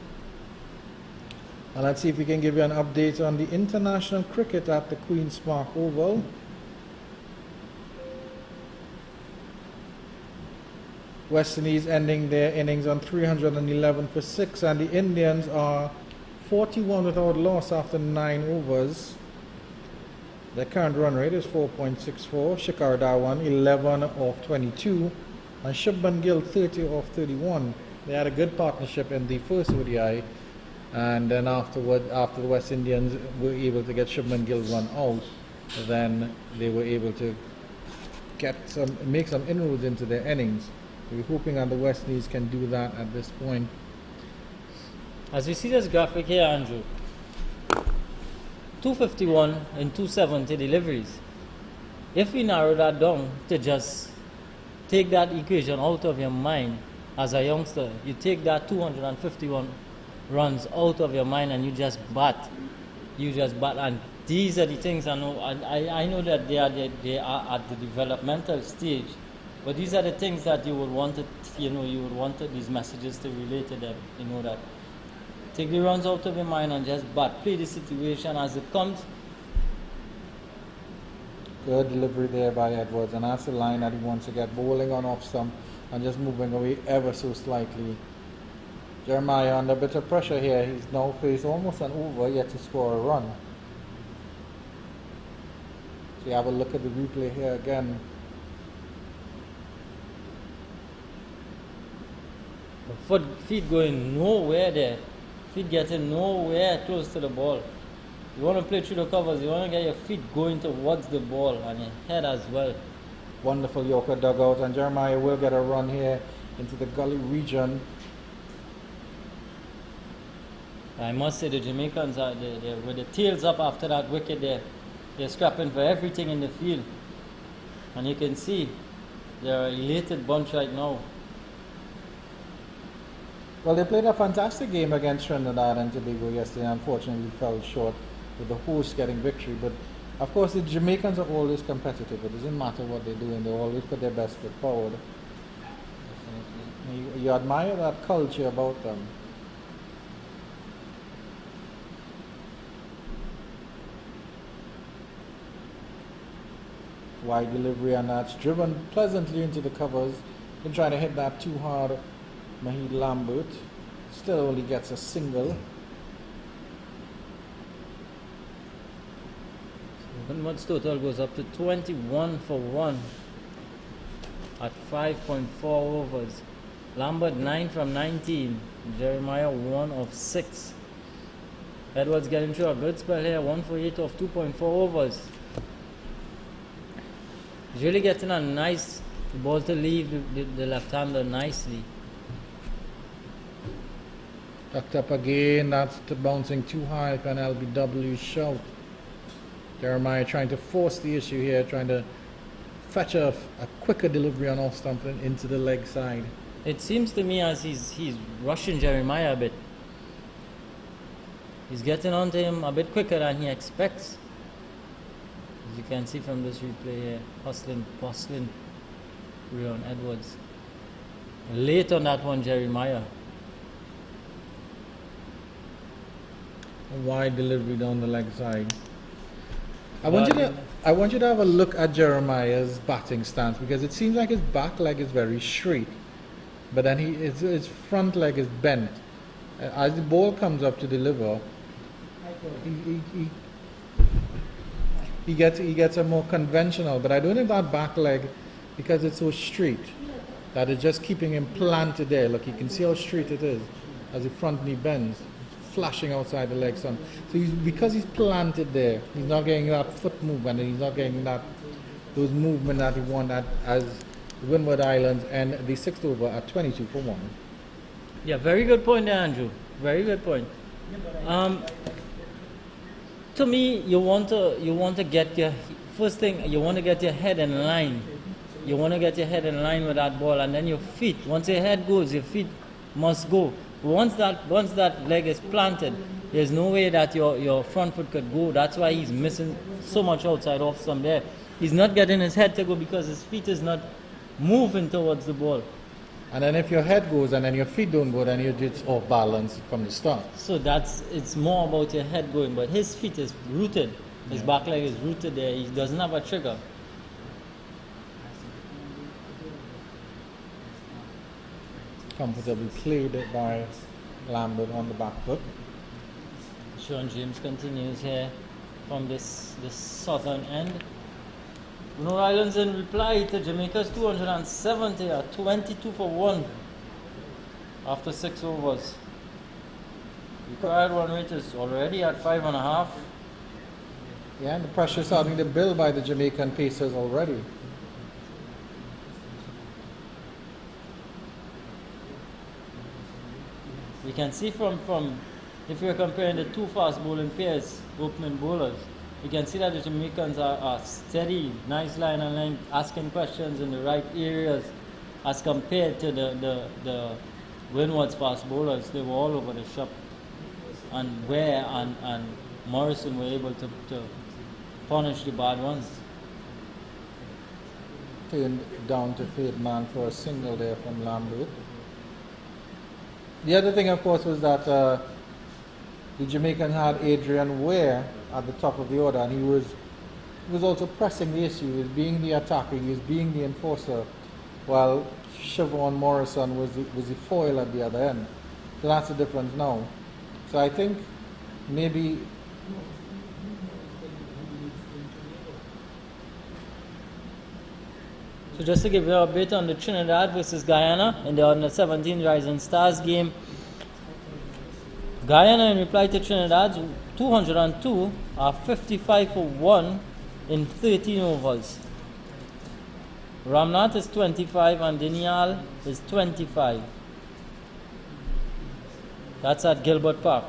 And let's see if we can give you an update on the international cricket at the Queen's Park Oval. West Indies ending their innings on 311 for 6, and the Indians are 41 without loss after 9 overs. Their current run rate is 4.64. Shikhar Dhawan 11 off 22, and Shubman Gill 30 off 31. They had a good partnership in the first ODI, and then after the West Indians were able to get Shubman Gill run out, then they were able to make some inroads into their innings. We're hoping that the West Indies can do that at this point. As we see this graphic here, Andrew, 251 and 270 deliveries. If we narrow that down to just take that equation out of your mind as a youngster, you take that 251 runs out of your mind and you just bat. And these are the things I know that they are at the developmental stage, but these are the things that you would want these messages to relate to them. You know that. Take the runs out of your mind and just bat. Play the situation as it comes. Good delivery there by Edwards, and that's the line that he wants to get, bowling on off stump and just moving away ever so slightly. Jeremiah under a bit of pressure here. He's now faced almost an over yet to score a run. So you have a look at the replay here again. Feet going nowhere there. Feet getting nowhere close to the ball. You want to play through the covers, you want to get your feet going towards the ball and your head as well. Wonderful Yorker dugout, and Jeremiah will get a run here into the gully region. I must say the Jamaicans are with the tails up after that wicket there. They're scrapping for everything in the field. And you can see they're an elated bunch right now. Well, they played a fantastic game against Trinidad and Tobago yesterday, and unfortunately fell short with the hosts getting victory. But of course the Jamaicans are always competitive. It doesn't matter what they do, and they always put their best foot forward. Definitely. You admire that culture about them. Wide delivery, and that's driven pleasantly into the covers. Been trying to hit that too hard. Mahid Lambert still only gets a single. Windwards total goes up to 21 for 1 at 5.4 overs. Lambert 9 from 19. Jeremiah 1 of 6. Edwards getting through a good spell here. 1 for 8 of 2.4 overs. He's really getting a nice ball to leave the left-hander nicely. Tucked up again, that's bouncing too high for an LBW shout. Jeremiah trying to force the issue here, trying to fetch a quicker delivery on off stump and into the leg side. It seems to me as he's rushing Jeremiah a bit. He's getting onto him a bit quicker than he expects. As you can see from this replay here, bustling Rion Edwards. Late on that one, Jeremiah. A wide delivery down the leg side. I want you to have a look at Jeremiah's batting stance, because it seems like his back leg is very straight, but then his front leg is bent. As the ball comes up to deliver, he gets a more conventional. But I don't think that back leg, because it's so straight, that is just keeping him planted there. Look, you can see how straight it is as the front knee bends, flashing outside the leg stump. So because he's planted there, he's not getting that foot movement, and he's not getting those movement that he wanted as Windward Islands and the sixth over at 22 for 1. Yeah, very good point there, Andrew. Very good point. To me, you want to get your first thing. You want to get your head in line. You want to get your head in line with that ball, and then your feet. Once your head goes, your feet must go. Once that leg is planted, there's no way that your front foot could go. That's why he's missing so much outside off stump there. He's not getting his head to go because his feet is not moving towards the ball. And then if your head goes and then your feet don't go, then you're just off balance from the start. So it's more about your head going, but his feet is rooted. His back leg is rooted there. He doesn't have a trigger. Comfortably played by Lambert on the back foot. Sean James continues here from this southern end. Windward Islands in reply to Jamaica's 270 at 22 for 1 after 6 overs. Required run rate is already at 5.5. Yeah, and the pressure is starting to build by the Jamaican Pacers already. We can see from if we're comparing the two fast bowling pairs, opening bowlers, you can see that the Jamaicans are steady, nice line and length, asking questions in the right areas as compared to the Windwards fast bowlers. They were all over the shop. And Ware and Morrison were able to punish the bad ones. Turned down to third man for a single there from Lambert. The other thing, of course, was that the Jamaican had Adrian Ware at the top of the order, and he was also pressing the issue. He was being the attacker, he was being the enforcer, while Siobhan Morrison was the foil at the other end. So that's the difference now. So I think maybe So just to give you a bit on the Trinidad versus Guyana in the under-17 Rising Stars game. Guyana, in reply to Trinidad's 202, are 55 for 1 in 13 overs. Ramnath is 25 and Dinial is 25. That's at Gilbert Park.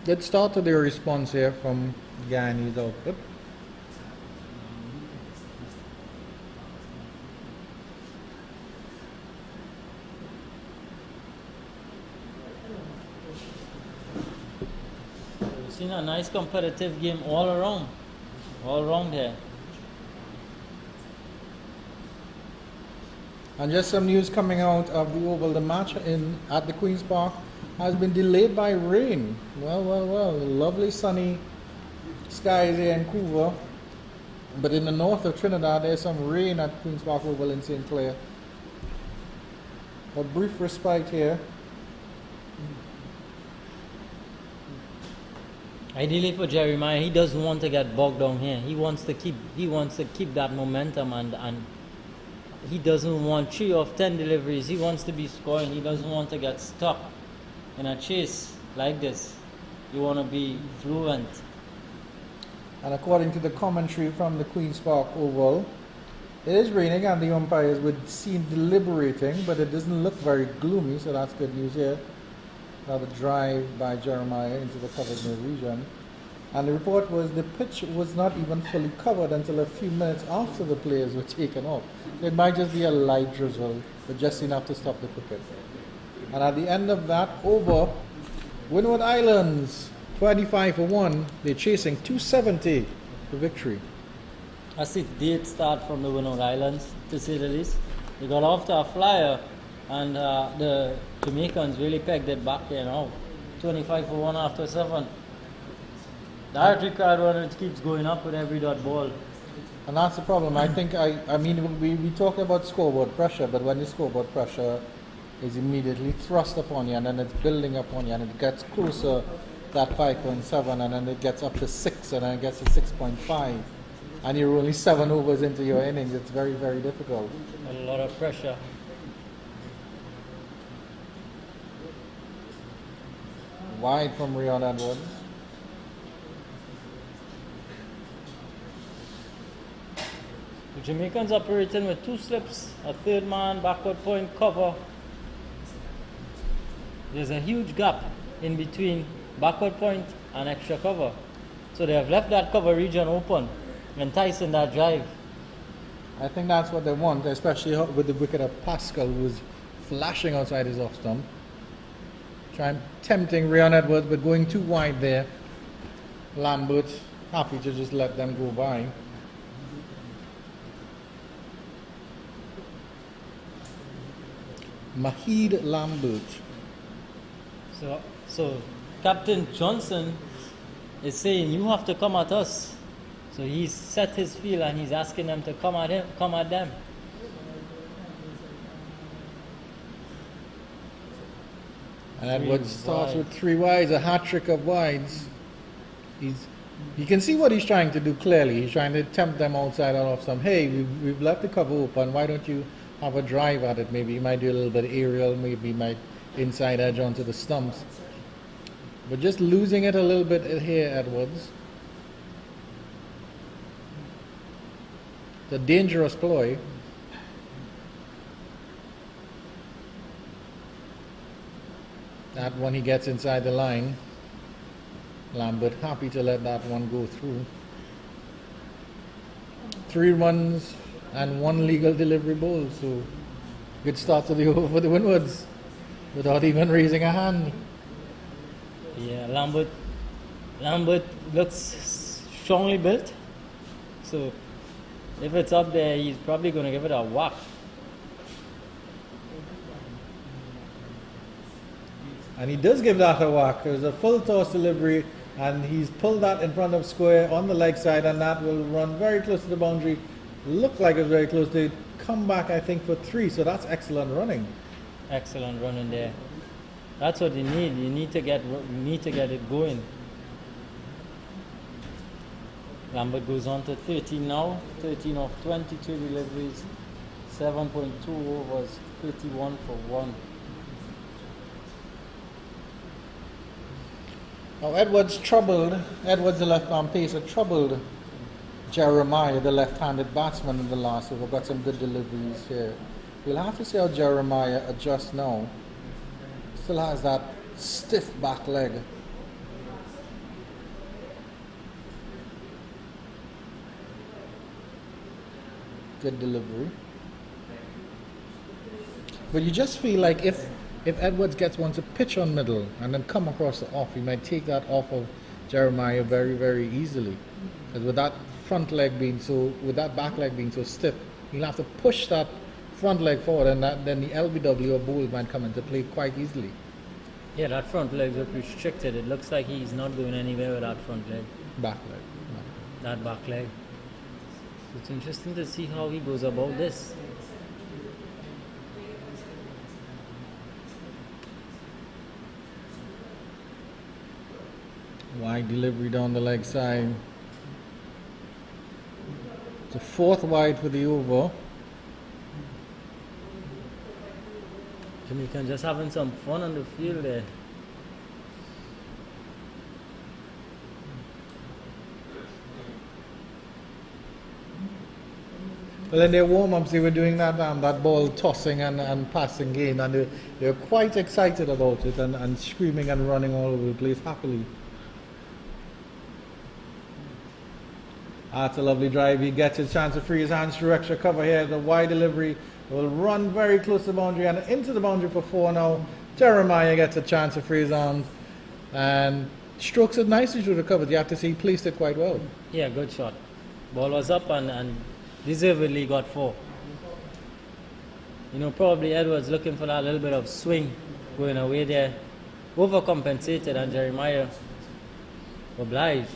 Let's start with the response here from Guyanese output. We've seen a nice competitive game all around here. And just some news coming out of the Oval. The match at the Queen's Park has been delayed by rain. Well. Lovely sunny skies here in Couva. But in the north of Trinidad, there's some rain at Queen's Park Oval in St. Clair. A brief respite here. Ideally for Jeremiah, he doesn't want to get bogged down here. He wants to keep that momentum and he doesn't want 3 of 10 deliveries. He wants to be scoring. He doesn't want to get stuck in a chase like this. You want to be fluent. And according to the commentary from the Queen's Park Oval, it is raining and the umpires would seem deliberating, but it doesn't look very gloomy, so that's good news here. Another drive by Jeremiah into the covered mid region. And the report was the pitch was not even fully covered until a few minutes after the players were taken off. So it might just be a light drizzle, but just enough to stop the cricket. And at the end of that over, Windward Islands 25 for 1. They're chasing 270 for victory. As it did start from the Windward Islands, to say the least. They got off to a flyer, and the Jamaicans really pegged it back there now. 25 for 1 after 7. The heart required run, it keeps going up with every dot ball. And that's the problem. I think, I mean, we talk about scoreboard pressure, but when the scoreboard pressure is immediately thrust upon you, and then it's building upon you, and it gets closer, that 5.7, and then it gets up to 6, and then it gets to 6.5, and you're only 7 overs into your innings, it's very, very difficult. A lot of pressure. Wide from Rion Edwards. The Jamaicans operating with 2 slips, a third man, backward point, cover. There's a huge gap in between backward point and extra cover. So they have left that cover region open, enticing that drive. I think that's what they want, especially with the wicket of Pascal, who's flashing outside his off stump. Tempting Rion Edwards, but going too wide there. Lambert happy to just let them go by. Mahid Lambert. So Captain Johnson is saying, you have to come at us. So he's set his field and he's asking them to come at him, come at them. And Edwards starts with 3 wides, a hat trick of wides. You can see what he's trying to do clearly. He's trying to tempt them outside and off some. Hey, we've left the cover open. Why don't you have a drive at it? Maybe you might do a little bit of aerial. Maybe you might inside edge onto the stumps. But just losing it a little bit here, Edwards. It's a dangerous ploy. That one he gets inside the line. Lambert happy to let that one go through. 3 runs and 1 legal delivery ball. So good start to the over for the Windwards without even raising a hand. Yeah, Lambert looks strongly built. So if it's up there, he's probably going to give it a whack. And he does give that a whack. There's a full toss delivery, and he's pulled that in front of square on the leg side, and that will run very close to the boundary. Look like it's very close. They come back, I think, for 3, so that's excellent running. Excellent running there. That's what you need. You need to get it going. Lambert goes on to 13 now. 13 of 22 deliveries, 7.2 overs, 31 for 1. Now Edwards, the left-arm pacer, troubled Jeremiah, the left-handed batsman in the last over. Got some good deliveries here. We'll have to see how Jeremiah adjusts now. Still has that stiff back leg. Good delivery. But you just feel like if Edwards gets one to pitch on middle and then come across the off, he might take that off of Jeremiah very, very easily. Because with that with that back leg being so stiff, he'll have to push that front leg forward, and then the LBW or bowl might come into play quite easily. Yeah, that front leg looks restricted. It looks like he's not going anywhere with that front leg. Back leg. That back leg. It's interesting to see how he goes about this. Wide delivery down the leg side. It's a 4th wide for the over. Jamaican just having some fun on the field there. Well, in their warm-ups, they were doing that ball tossing and passing game, and they were quite excited about it and screaming and running all over the place happily. That's a lovely drive. He gets his chance to free his hands through extra cover here. The wide delivery will run very close to the boundary and into the boundary for 4 now. Jeremiah gets a chance to free his arms and strokes it nicely through the covers. You have to see he placed it quite well. Yeah, good shot. Ball was up and deservedly got 4. You know, probably Edwards looking for that little bit of swing going away there. Overcompensated and Jeremiah obliged.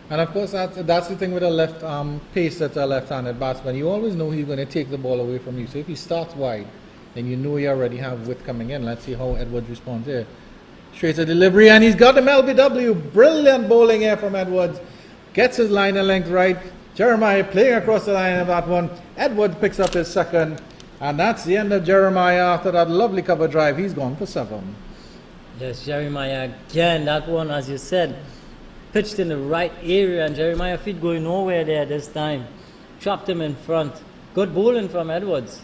And of course, that's the thing with a left arm pace that's a left-handed batsman. You always know he's going to take the ball away from you. So if he starts wide, then you know you already have width coming in. Let's see how Edwards responds here. Straight to delivery, and he's got him LBW. Brilliant bowling here from Edwards. Gets his line and length right. Jeremiah playing across the line of that one. Edwards picks up his second. And that's the end of Jeremiah after that lovely cover drive. He's gone for 7. Yes, Jeremiah again. That one, as you said, pitched in the right area, and Jeremiah feet going nowhere there this time. Trapped him in front. Good bowling from Edwards.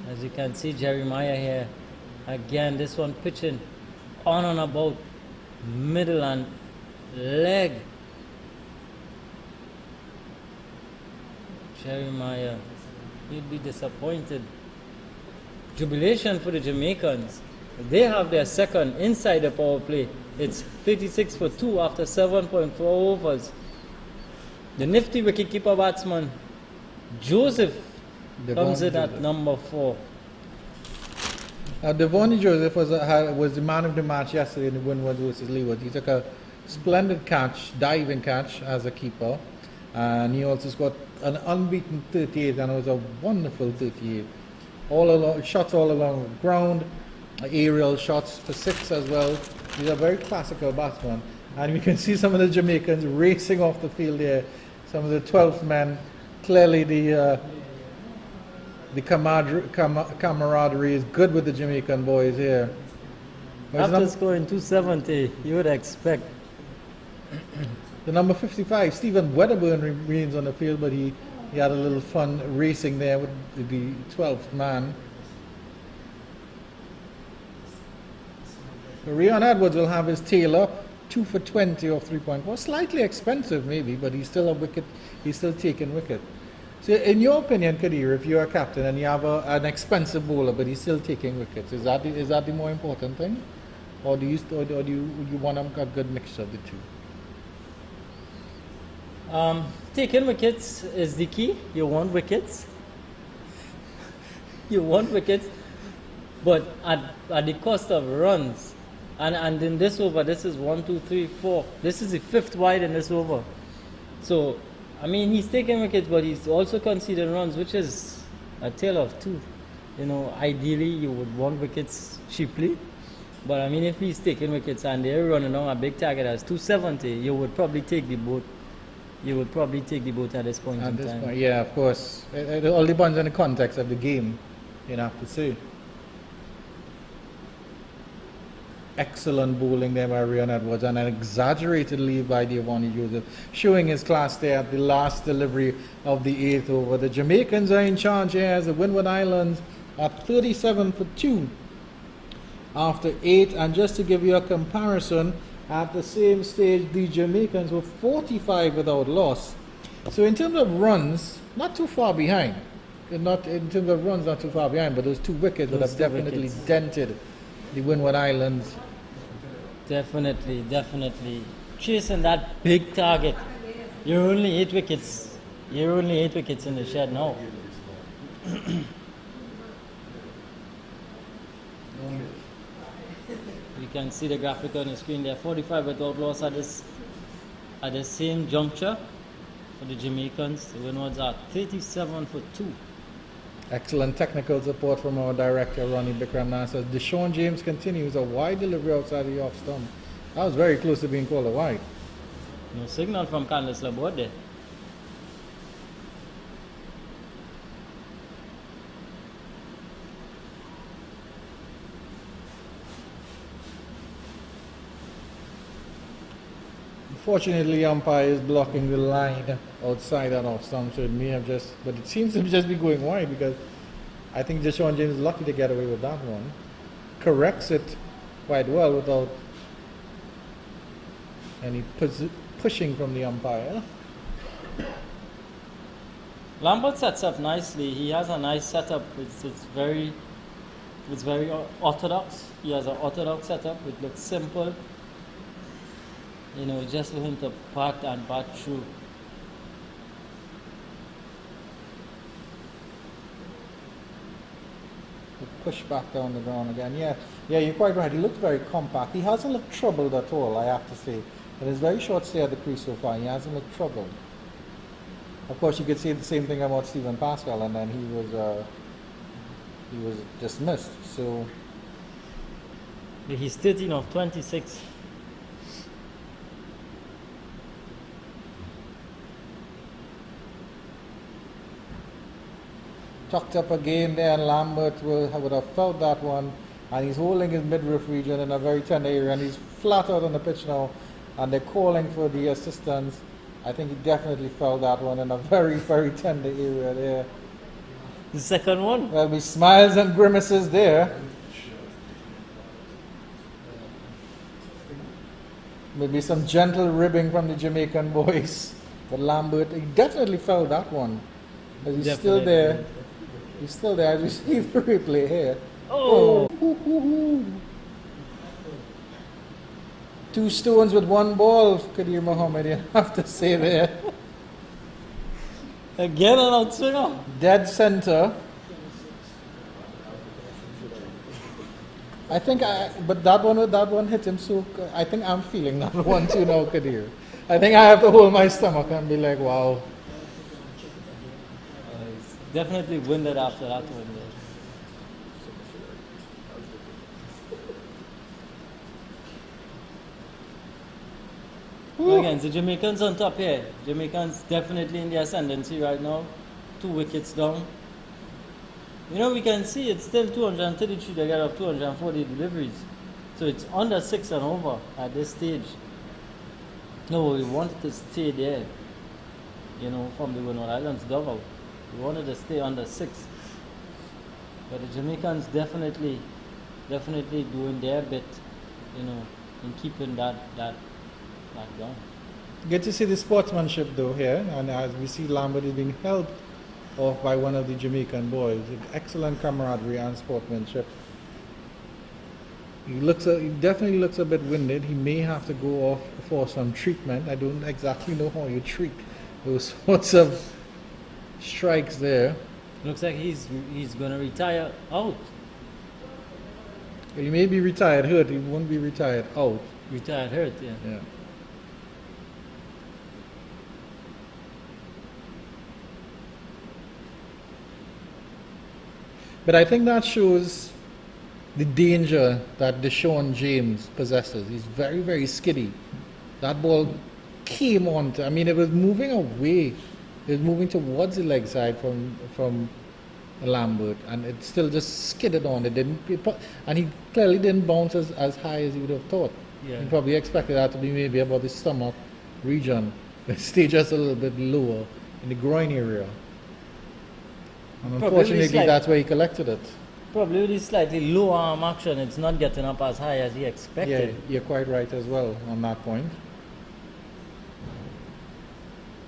As you can see, Jeremiah here. Again, this one pitching on and about middle and leg. Jeremiah, he'd be disappointed. Jubilation for the Jamaicans. They have their second inside the power play. It's 56 for 2 after 7.4 overs. The nifty wicketkeeper batsman, Joseph, comes in at number 4. Devonny Joseph was the man of the match yesterday in the Windwards versus Leeward. He took a splendid catch, diving catch as a keeper. And he also scored an unbeaten 38, and it was a wonderful 38. All along, shots all along the ground, aerial shots for 6 as well. He's a very classical batsman. And we can see some of the Jamaicans racing off the field here. Some of the 12th men. Clearly the camaraderie is good with the Jamaican boys here. After scoring 270, you would expect. The number 55, Stephen Wedderburn, remains on the field, but he had a little fun racing there with the 12th man. So Rion Edwards will have his tail up, 2 for 20 off 3.4. Slightly expensive maybe, but he's still a wicket. He's still taking wicket. So in your opinion, Kadir, if you're a captain and you have an expensive bowler, but he's still taking wickets, is that the more important thing? Or do you want a good mixture of the two? Taking wickets is the key. You want wickets. You want wickets, but at the cost of runs. And in this over, this is 1, 2, 3, 4. This is the 5th wide in this over. So, I mean, he's taking wickets, but he's also conceding runs, which is a tale of 2. You know, ideally, you would want wickets cheaply. But, I mean, if he's taking wickets and they're running on a big target as 270, you would probably take the boat. You would probably take the boat at this point in time. Point, yeah, of course. It all depends on the context of the game, you have to say. Excellent bowling there by Rion Edwards, and an exaggerated lead by Devonny Joseph, showing his class there at the last delivery of the 8th over. The Jamaicans are in charge here as the Windward Islands are 37 for 2 after 8. And just to give you a comparison, at the same stage, the Jamaicans were 45 without loss. So in terms of runs, not too far behind. Not in terms of runs, not too far behind, but those 2 wickets would have definitely dented the Windward Islands. Definitely. Chasing that big target. You're only 8 wickets. You're only 8 wickets in the shed now. You can see the graphic on the screen there. 45 without loss at the same juncture for the Jamaicans. The Windwards are 37 for 2. Excellent technical support from our director, Ronnie Bikram Nasser. Deshaun James continues a wide delivery outside the off stump. That was very close to being called a wide. No signal from Candice Laborde there. Unfortunately, umpire is blocking the line outside that off stump, so it may have just, but it seems to just be going wide because I think Deshaun James is lucky to get away with that one. Corrects it quite well without any pushing from the umpire. Lambert sets up nicely. He has a nice setup. It's very orthodox. He has an orthodox setup. It looks simple. You know, just for him to bat and bat through. Push back down the ground again. Yeah, you're quite right. He looked very compact. He hasn't looked troubled at all, I have to say. In his very short stay at the crease so far, he hasn't looked troubled. Of course, you could say the same thing about Stephen Pascal, and then he was dismissed. So he's 13 of 26. Tucked up again there, and Lambert would have felt that one, and he's holding his midriff region in a very tender area, and he's flat out on the pitch now, and they're calling for the assistance. I think he definitely felt that one in a very, very tender area there. The second one? There'll be smiles and grimaces there. Maybe some gentle ribbing from the Jamaican boys. But Lambert, he definitely felt that one. But he's still there. He's still there as we see the replay here. Oh! Two stones with one ball, Kadir Mohammed, you have to say there. Again an outswinger. Dead center. But that one hit him, so I think I'm feeling that one too now, Kadir. I think I have to hold my stomach and be like, wow. He's definitely winded after that one. Again, the Jamaicans on top here. Jamaicans definitely in the ascendancy right now. 2 wickets down. You know, we can see it's still 233 they get of 240 deliveries. So it's under 6 and over at this stage. No, we wanted to stay there. You know, from the Windward Islands dugout. We wanted to stay under 6. But the Jamaicans definitely doing their bit, you know, in keeping that down. Get to see the sportsmanship though here, and as we see Lambert is being helped off by one of the Jamaican boys. Excellent camaraderie and sportsmanship. He definitely looks a bit winded. He may have to go off for some treatment. I don't exactly know how you treat those sorts of strikes there. Looks like he's going to retire out. He may be retired hurt. He won't be retired out. Retired hurt, yeah. Yeah. But I think that shows the danger that Deshaun James possesses. He's very, very skiddy. That ball came on to, I mean, it was moving away. It was moving towards the leg side from Lambert, and it still just skidded on. And he clearly didn't bounce as high as he would have thought. Yeah. He probably expected that to be maybe about the stomach region. It stayed just a little bit lower in the groin area. And unfortunately, that's where he collected it. Probably with slightly low arm action, it's not getting up as high as he expected. Yeah, you're quite right as well on that point.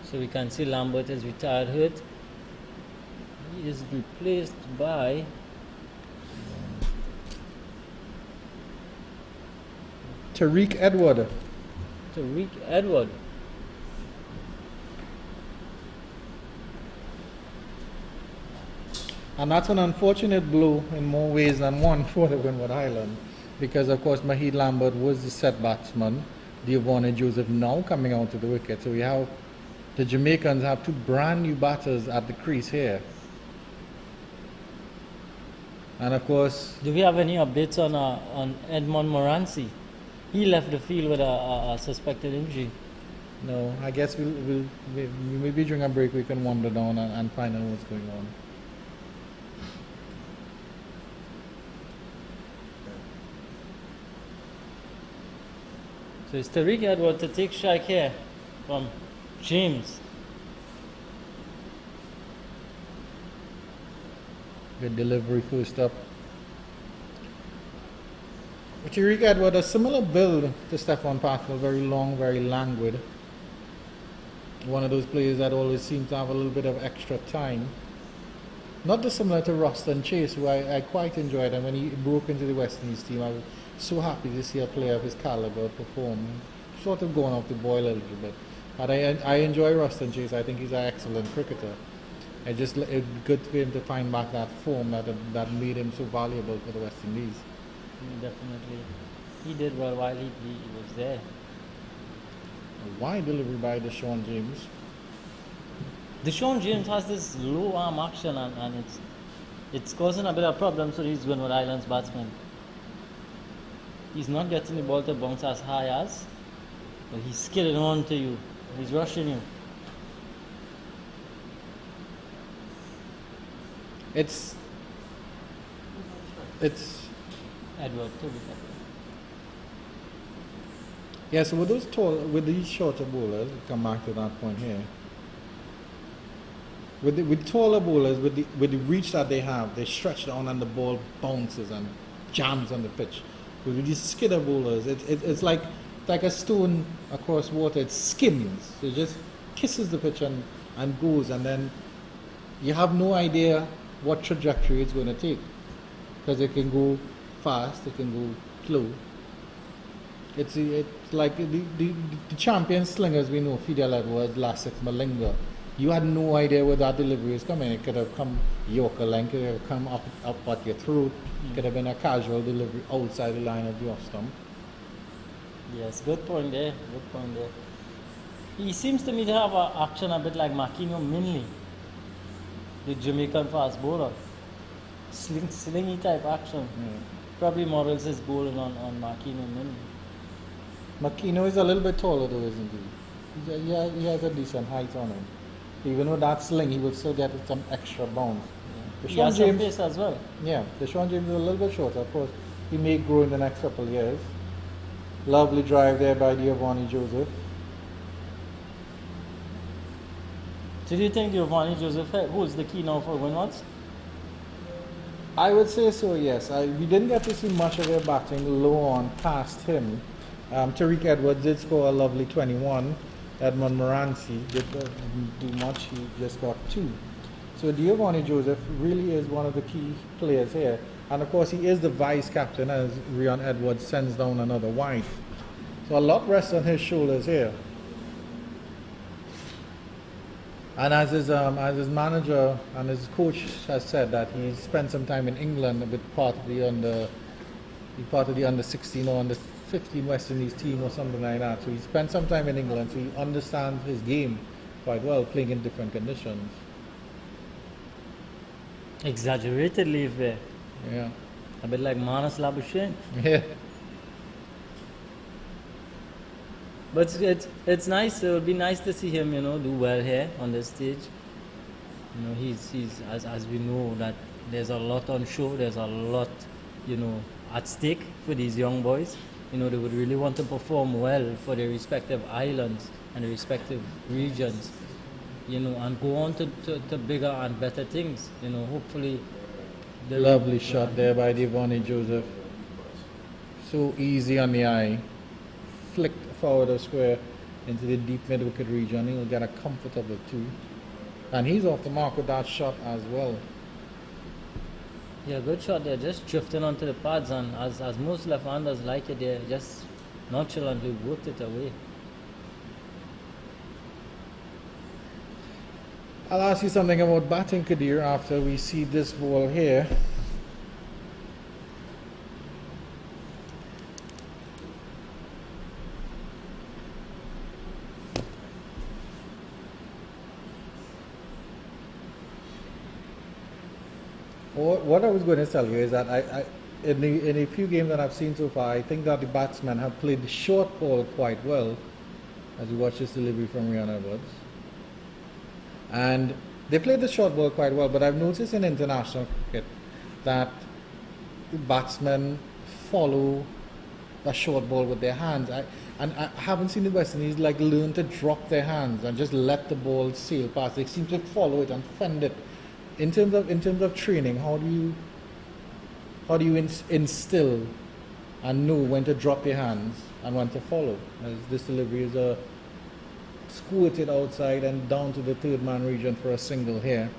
So we can see Lambert is retired hurt. He is replaced by Tariq Edward. And that's an unfortunate blow in more ways than one for the Windward Island, because of course Mahid Lambert was the set batsman. Diavone Joseph now coming out to the wicket. So we have the Jamaicans have 2 brand new batters at the crease here. And of course, do we have any updates on Edmond Morancy? He left the field with a suspected injury. No, I guess we'll maybe during a break we can wander down and find out what's going on. So it's Tariq Edward to take strike here from James. Good delivery first up. Tariq Edward, a similar build to Stefan Pascal, very long, very languid. One of those players that always seems to have a little bit of extra time. Not dissimilar to Ruston Chase, who I quite enjoyed, and when he broke into the West Indies team, I was so happy to see a player of his caliber perform. Sort of going off the boil a little bit. But I enjoy Ruston Chase. I think he's an excellent cricketer. It's good for him to find back that form that made him so valuable for the West Indies. Definitely. He did well while he was there. A wide delivery by Deshaun James. Deshaun James has this low arm action and it's causing a bit of problems for these Windward Islands batsmen. He's not getting the ball to bounce as high as, but he's skidding on to you. He's rushing you. It's Edward, too. Yeah, so with these shorter bowlers, we'll come back to that point here. With taller bowlers, with the reach that they have, they stretch down and the ball bounces and jams on the pitch. But with these skidder bowlers, it's like a stone across water. It skims. It just kisses the pitch and goes, and then you have no idea what trajectory it's going to take, because it can go fast, it can go slow. It's like the champion slingers we know, Fidel Edwards, Lasik, Malinga. You had no idea where that delivery is coming. It could have come Yorker length, it could have come up at your throat. It could have been a casual delivery outside the line of the off stump. Yes, good point there. Good point there. He seems to me to have an action a bit like Makino Minley, the Jamaican fast bowler. Slingy type action. Probably models his bowling on Makino Minley. Makino is a little bit taller though, isn't he? He has a decent height on him. Even with that sling, he will still get some extra bounce. Yeah. He has some pace as well. Yeah, Deshaun James is a little bit shorter. Of course, he may grow in the next couple of years. Lovely drive there by Giovanni Joseph. So do you think Giovanni Joseph holds the key now for Windwards? I would say so, yes. We didn't get to see much of their batting low on past him. Tariq Edwards did score a lovely 21. Edmund Moranci didn't do much, he just got 2. So Giovanni Joseph really is one of the key players here. And of course he is the vice captain as Rion Edwards sends down another wide. So a lot rests on his shoulders here. And as his manager and his coach has said, that he spent some time in England with part of the under 16 or under 15 West Indies team or something like that. So he spent some time in England, so he understands his game quite well, playing in different conditions. Exaggerated leave there. Yeah. A bit like Manas Labuschagne. Yeah. But it's nice. It would be nice to see him, do well here on the stage. He's as we know that there's a lot on show. There's a lot, at stake for these young boys. They would really want to perform well for their respective islands and their respective regions, and go on to bigger and better things. Hopefully. Lovely shot there by Giovanni Joseph. So easy on the eye. Flicked forward of square into the deep mid-wicket region. He'll get a comfortable 2. And he's off the mark with that shot as well. Yeah, good shot there. Just drifting onto the pads, and as most left-handers like it, they just nonchalantly worked it away. I'll ask you something about batting, Kadir, after we see this ball here. What I was going to tell you is that in a few games that I've seen so far, I think that the batsmen have played the short ball quite well, as you watch this delivery from Rion Edwards. And they played the short ball quite well, but I've noticed in international cricket that the batsmen follow the short ball with their hands. I haven't seen the West Indies learn to drop their hands and just let the ball sail past. They seem to follow it and fend it in terms of training, how do you instill and know when to drop your hands and when to follow? As this delivery is a squirted outside and down to the third man region for a single here.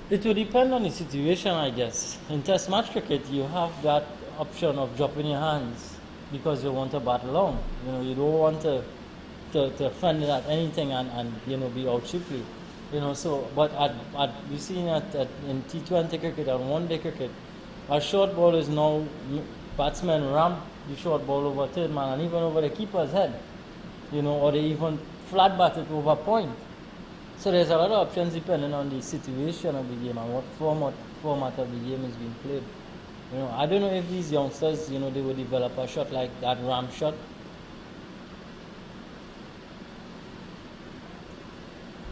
It will depend on the situation, I guess. In Test match cricket, you have that option of dropping your hands because you want to bat long. You know, you don't want to fend at anything and you know, be out cheaply. You know, so but we've seen in T20 cricket and one-day cricket, a short ball is now batsmen ramp the short ball over third man and even over the keeper's head. You know, or they even flat bat it over point. So there's a lot of options depending on the situation of the game and what format of the game is being played. You know, I don't know if these youngsters, you know, they will develop a shot like that ramp shot.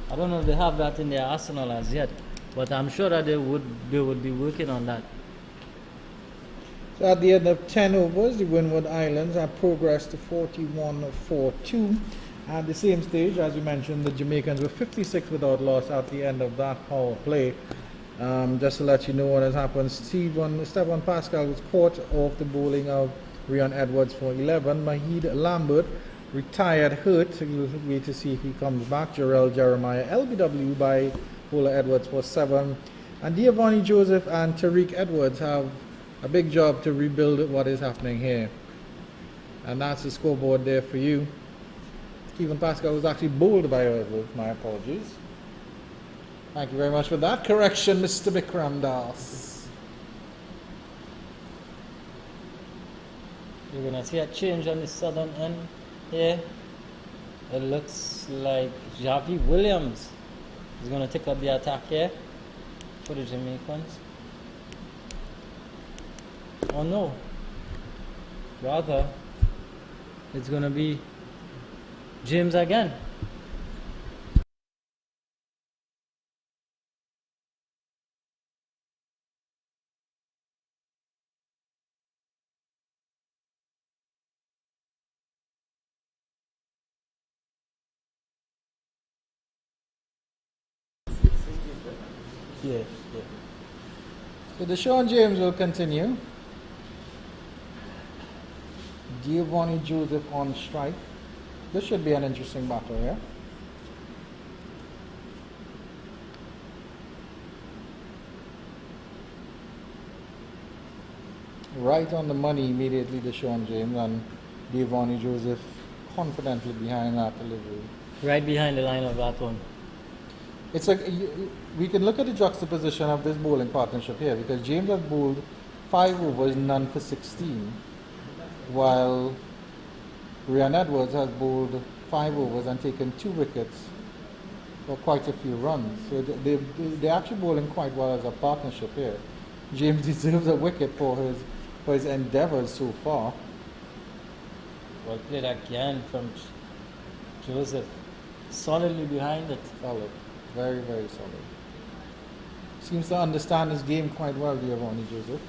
I don't know if they have that in their arsenal as yet, but I'm sure that they would be working on that. So at the end of 10 overs, the Windward Islands have progressed to 41-4-2. At the same stage, as you mentioned, the Jamaicans were 56 without loss at the end of that power play. Just to let you know what has happened, Stephen Pascal was caught off the bowling of Rian Edwards for 11. Mahid Lambert retired hurt. We'll wait to see if he comes back. Jarrell Jeremiah LBW by bowler Edwards for 7. And Giovanni Joseph and Tariq Edwards have a big job to rebuild what is happening here. And that's the scoreboard there for you. Stephen Pascal was actually bowled by Edwards. My apologies. Thank you very much for that correction, Mr. Bikram Das. You're going to see a change on the southern end here. It looks like Javi Williams is going to take up the attack here for the Jamaicans. Oh no, rather it's going to be James again. Yeah. So the Sean James will continue. Giovanni Joseph on strike. This should be an interesting battle here. Right on the money immediately, the Sean James, and Giovanni Joseph confidently behind that delivery. Right behind the line of that one. It's like we can look at the juxtaposition of this bowling partnership here, because James has bowled 5 overs, none for 16, while Rian Edwards has bowled 5 overs and taken 2 wickets for quite a few runs. So they're actually bowling quite well as a partnership here. James deserves a wicket for his endeavours so far. Well played again from Joseph. Solidly behind it. Solid. Very, very solid. Seems to understand his game quite well, Giovanni Joseph.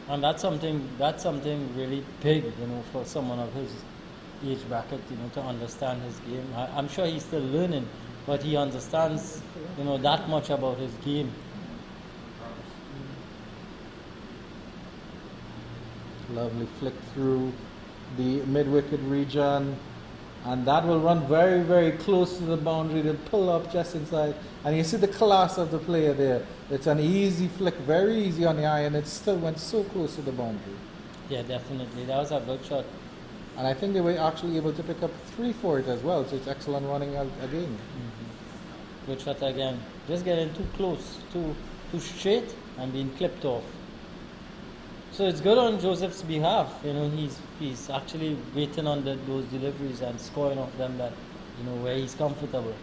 And that's something really big, you know, for someone of his age bracket, you know, to understand his game. I'm sure he's still learning, but he understands, you know, that much about his game. Lovely flick through the mid-wicket region, and that will run very, very close to the boundary. They'll pull up just inside, and you see the class of the player there. It's an easy flick, very easy on the eye, and it still went so close to the boundary. Yeah, definitely. That was a good shot. And I think they were actually able to pick up 3 for it as well, so it's excellent running out again. Mm-hmm. Good shot again. Just getting too close, too straight, and being clipped off. So it's good on Joseph's behalf. You know, he's actually waiting on those deliveries and scoring off them that, you know, where he's comfortable.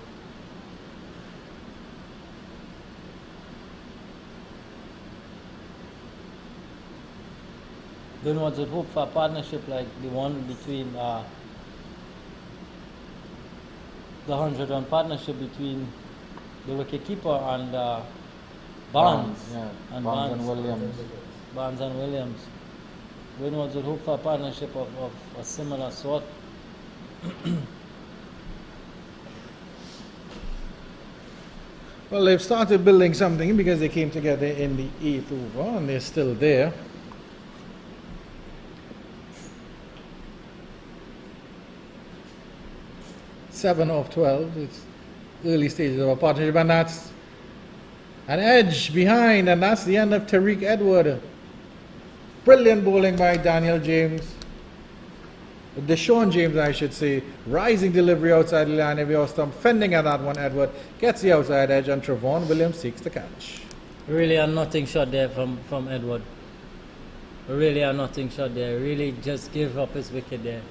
Windwards would hope for a partnership like the one between the 100-run partnership between the wicketkeeper and Barnes. Barnes and Williams. Barnes and Williams. Windwards would hope for a partnership of a similar sort. Well, they've started building something because they came together in the 8th over and they're still there. Seven of 12. It's early stages of a partnership, and that's an edge behind, and that's the end of Tariq Edward. Brilliant bowling by Daniel James. Deshaun James, I should say. Rising delivery outside the line of your stump. Fending at that one, Edward. Gets the outside edge, and Trevon Williams seeks the catch. Really a nothing shot there from Edward. Really a nothing shot there. Really just gave up his wicket there.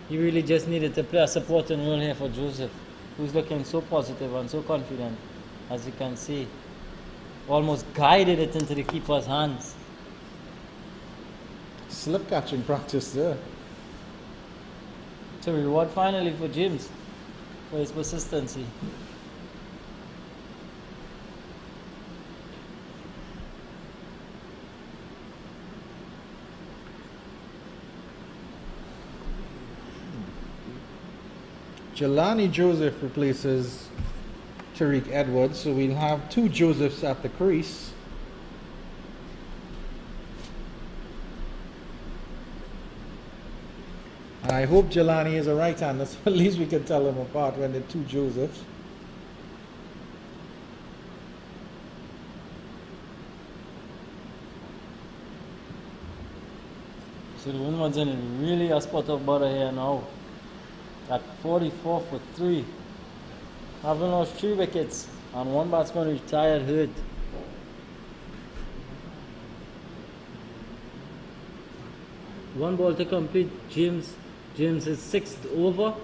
He really just needed to play a supporting role here for Joseph, who's looking so positive and so confident, as you can see. Almost guided it into the keeper's hands. Slip catching practice there. So reward finally for James for his persistency. Jelani Joseph replaces Tariq Edwards, so we'll have two Josephs at the crease. I hope Jelani is a right-hander, so at least we can tell them apart when they're two Josephs. So the Windwards in really a spot of butter here now. At 44 for 3. Having lost 3 wickets and one batsman retired hurt. One ball to complete James's 6th over.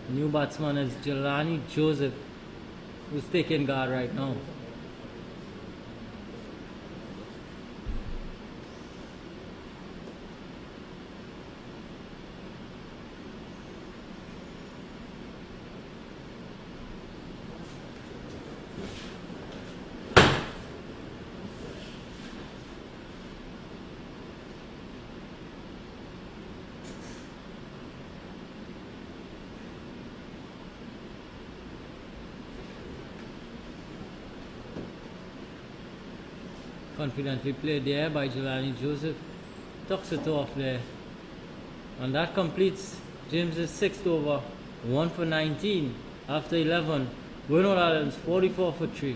New batsman is Jelani Joseph, who's taking guard right now. Confidently played there by Jelani Joseph. Tucks it off there. And that completes James's 6th over. 1 for 19 after 11. Windward Islands 44 for 3.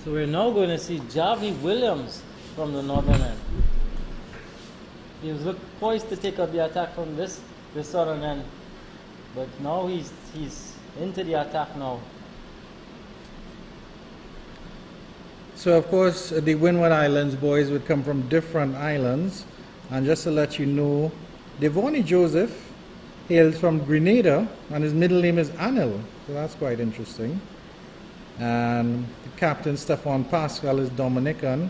So we're now going to see Javi Williams from the northern end. He was poised to take up the attack from this southern end, but now he's into the attack now. So of course the Windward Islands boys would come from different islands, and just to let you know, Devoni Joseph hails from Grenada and his middle name is Anil, so that's quite interesting. And the captain Stefan Pascal is Dominican.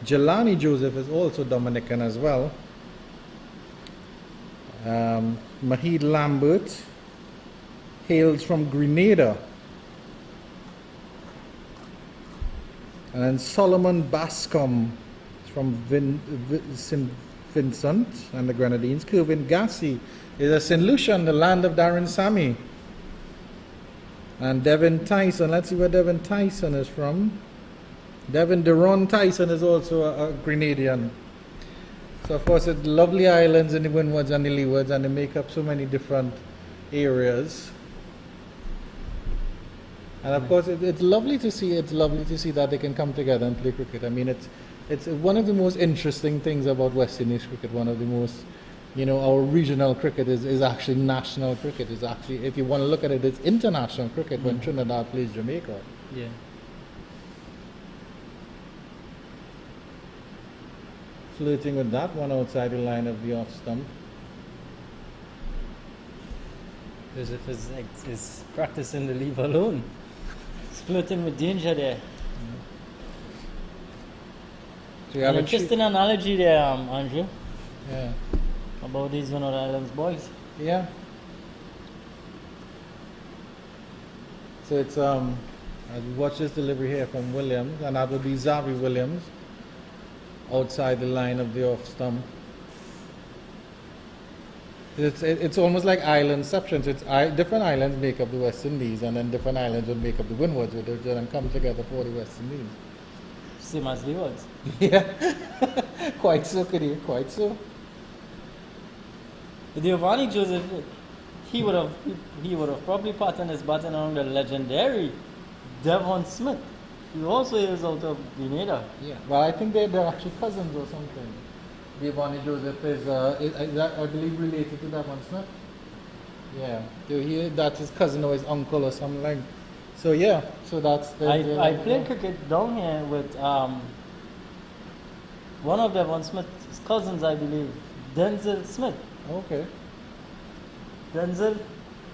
Jelani Joseph is also Dominican as well. Mahid Lambert hails from Grenada, and then Solomon Bascom is from St. Vincent and the Grenadines. Kervin Gassi is a St. Lucian, the land of Darren Sammy. And Devin Tyson, let's see where Devin Tyson is from. Devin Deron Tyson is also a Grenadian. So of course it's lovely islands in the Windwards and the Leewards, and they make up so many different areas. And of course it's lovely to see that they can come together and play cricket. I mean it's one of the most interesting things about West Indies cricket. One of the most, our regional cricket is actually national cricket. It's actually, if you want to look at it, it's international cricket when Trinidad plays Jamaica. Yeah. Flirting with that one outside the line of the off stump. Joseph is practicing the leave alone. He's flirting with danger there. So you An have interesting analogy there, Andrew, yeah. about these Windward Islands boys. Yeah. So So it's I watch this delivery here from Williams, and that would be Zavi Williams outside the line of the off stump. It's almost like islandception. So different islands make up the West Indies, and then different islands would make up the Windwards, which then come together for the West Indies. Same as Windwards. Yeah, quite so, Kadir, quite so. Giovanni Joseph, he would have probably patterned his baton on the legendary Devon Smith. He also is out of Grenada. Yeah, well, I think they're actually cousins or something. Giovanni Joseph is I believe, related to Devon Smith. Yeah, that's his cousin or his uncle or something like. So yeah, so that's the. I played cricket down here with one of Devon Smith's cousins, I believe, Denzel Smith. Okay. Denzel,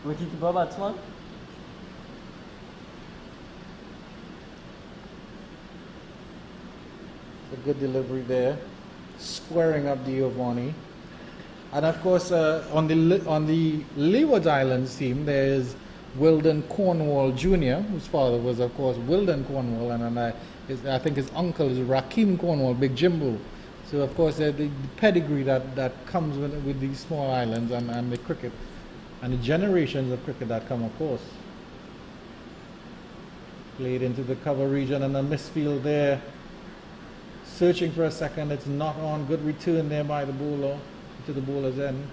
wicketkeeper batsman. A good delivery there, squaring up the Giovanni. And of course, on the Leeward Islands team, there is Wilden Cornwall Jr., whose father was, of course, Wilden Cornwall, and I think his uncle is Rakim Cornwall, Big Jimbo. So, of course, the pedigree that comes with these small islands and the cricket, and the generations of cricket that come, of course. Played into the cover region and a misfield there. Searching for a second, it's not on. Good return there by the bowler to the bowler's end.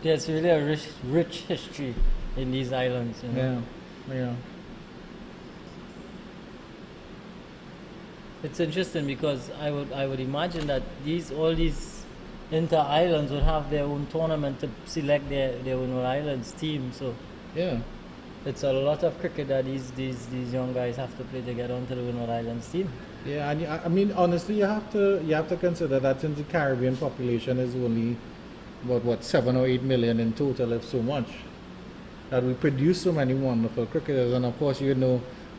There's really a rich history in these islands. You know? Yeah. It's interesting because I would imagine that all these inter-islands would have their own tournament to select their own islands team. So yeah. It's a lot of cricket that these young guys have to play to get onto the Windward Islands team. Yeah, and I mean, honestly, you have to consider that since the Caribbean population is only about 7 or 8 million in total, if so much, that we produce so many wonderful cricketers, and of course,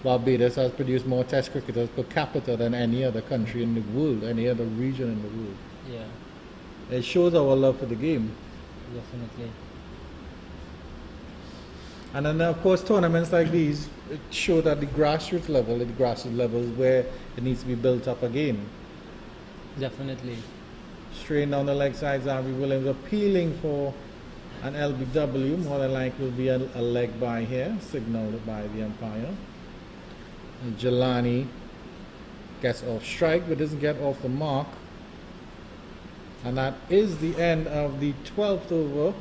Barbados has produced more Test cricketers per capita than any other country in the world, any other region in the world. Yeah, it shows our love for the game. Definitely. And then, of course, tournaments like these show that the grassroots level is where it needs to be built up again. Definitely. Straight down the leg side, Zavi Williams appealing for an LBW. More than likely will be a leg by here, signaled by the umpire. And Jelani gets off strike, but doesn't get off the mark. And that is the end of the 12th over.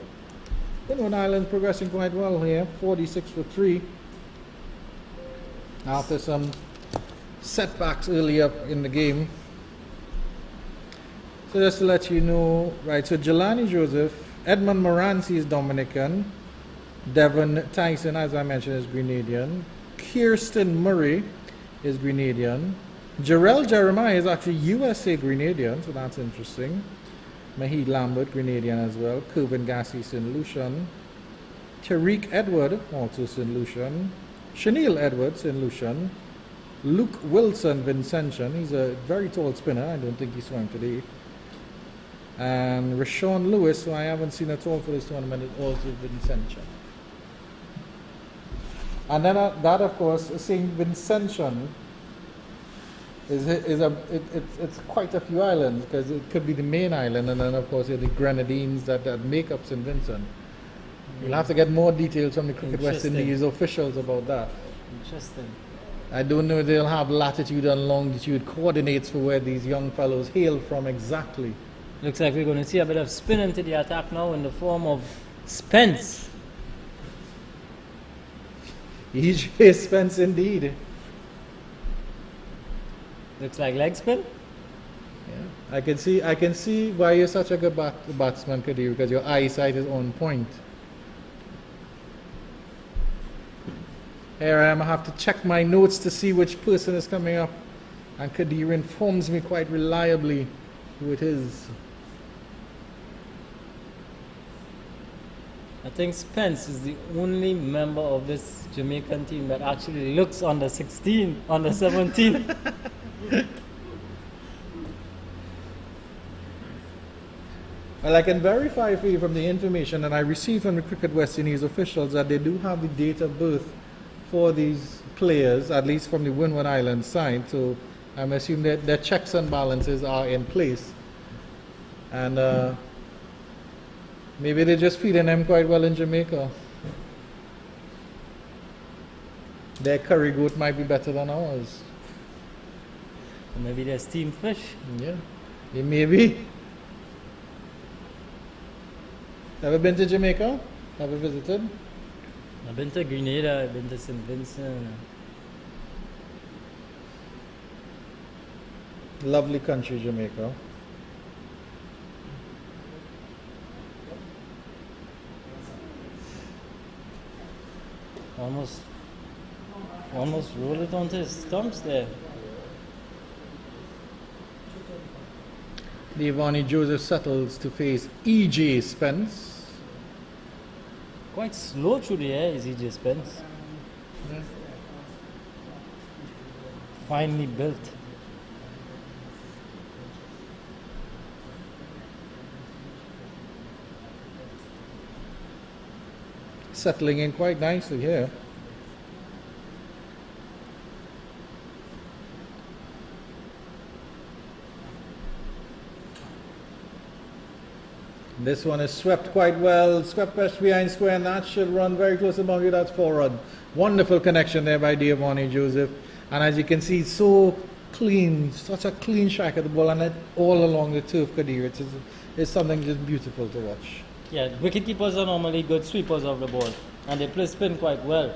Windward Islands progressing quite well here, 46 for 3. After some setbacks earlier in the game. So just to let you know, right, so Jelani Joseph, Edmund Moranci is Dominican, Devon Tyson, as I mentioned, is Grenadian, Kirsten Murray is Grenadian, Jarrell Jeremiah is actually USA Grenadian, so that's interesting. Mahid Lambert, Grenadian as well. Kervin Gassi, St. Lucian. Tariq Edward, also St. Lucian. Shanil Edwards, St. Lucian. Luke Wilson, Vincentian. He's a very tall spinner. I don't think he swam today. And Rashawn Lewis, who I haven't seen at all for this tournament, is also Vincentian. And then that, of course, St. Vincentian it's quite a few islands, because it could be the main island, and then of course the Grenadines that make up St. Vincent. You'll have to get more details from the Cricket West Indies officials about that. Interesting. I don't know if they'll have latitude and longitude coordinates for where these young fellows hail from exactly. Looks like we're going to see a bit of spin into the attack now in the form of Spence. E.J. Spence indeed. Looks like leg spin. Yeah, I can see why you're such a good batsman, Kadir, because your eyesight is on point. Here I am. I have to check my notes to see which person is coming up, and Kadir informs me quite reliably who it is. I think Spence is the only member of this Jamaican team that actually looks under 16, under 17. Well, I can verify for you from the information that I received from the Cricket West Indies officials that they do have the date of birth for these players, at least from the Windward Islands side. So I'm assuming that their checks and balances are in place. And maybe they're just feeding them quite well in Jamaica. Their curry goat might be better than ours. Or maybe they're steamed fish. Yeah, it may be. Ever been to Jamaica? Ever visited? I've been to Grenada, I've been to St. Vincent. Lovely country, Jamaica. Almost roll it onto his stumps there. Devani Joseph settles to face E.J. Spence. Quite slow through the air is E.J. Spence. Finely built. Settling in quite nicely here. This one is swept quite well, swept best behind square, and that should run very close to the boundary. That's 4 run. Wonderful connection there by Devani Joseph. And as you can see, so clean, such a clean strike at the ball, and it all along the turf, Kadir. It's something just beautiful to watch. Yeah, wicket keepers are normally good sweepers of the ball, and they play spin quite well,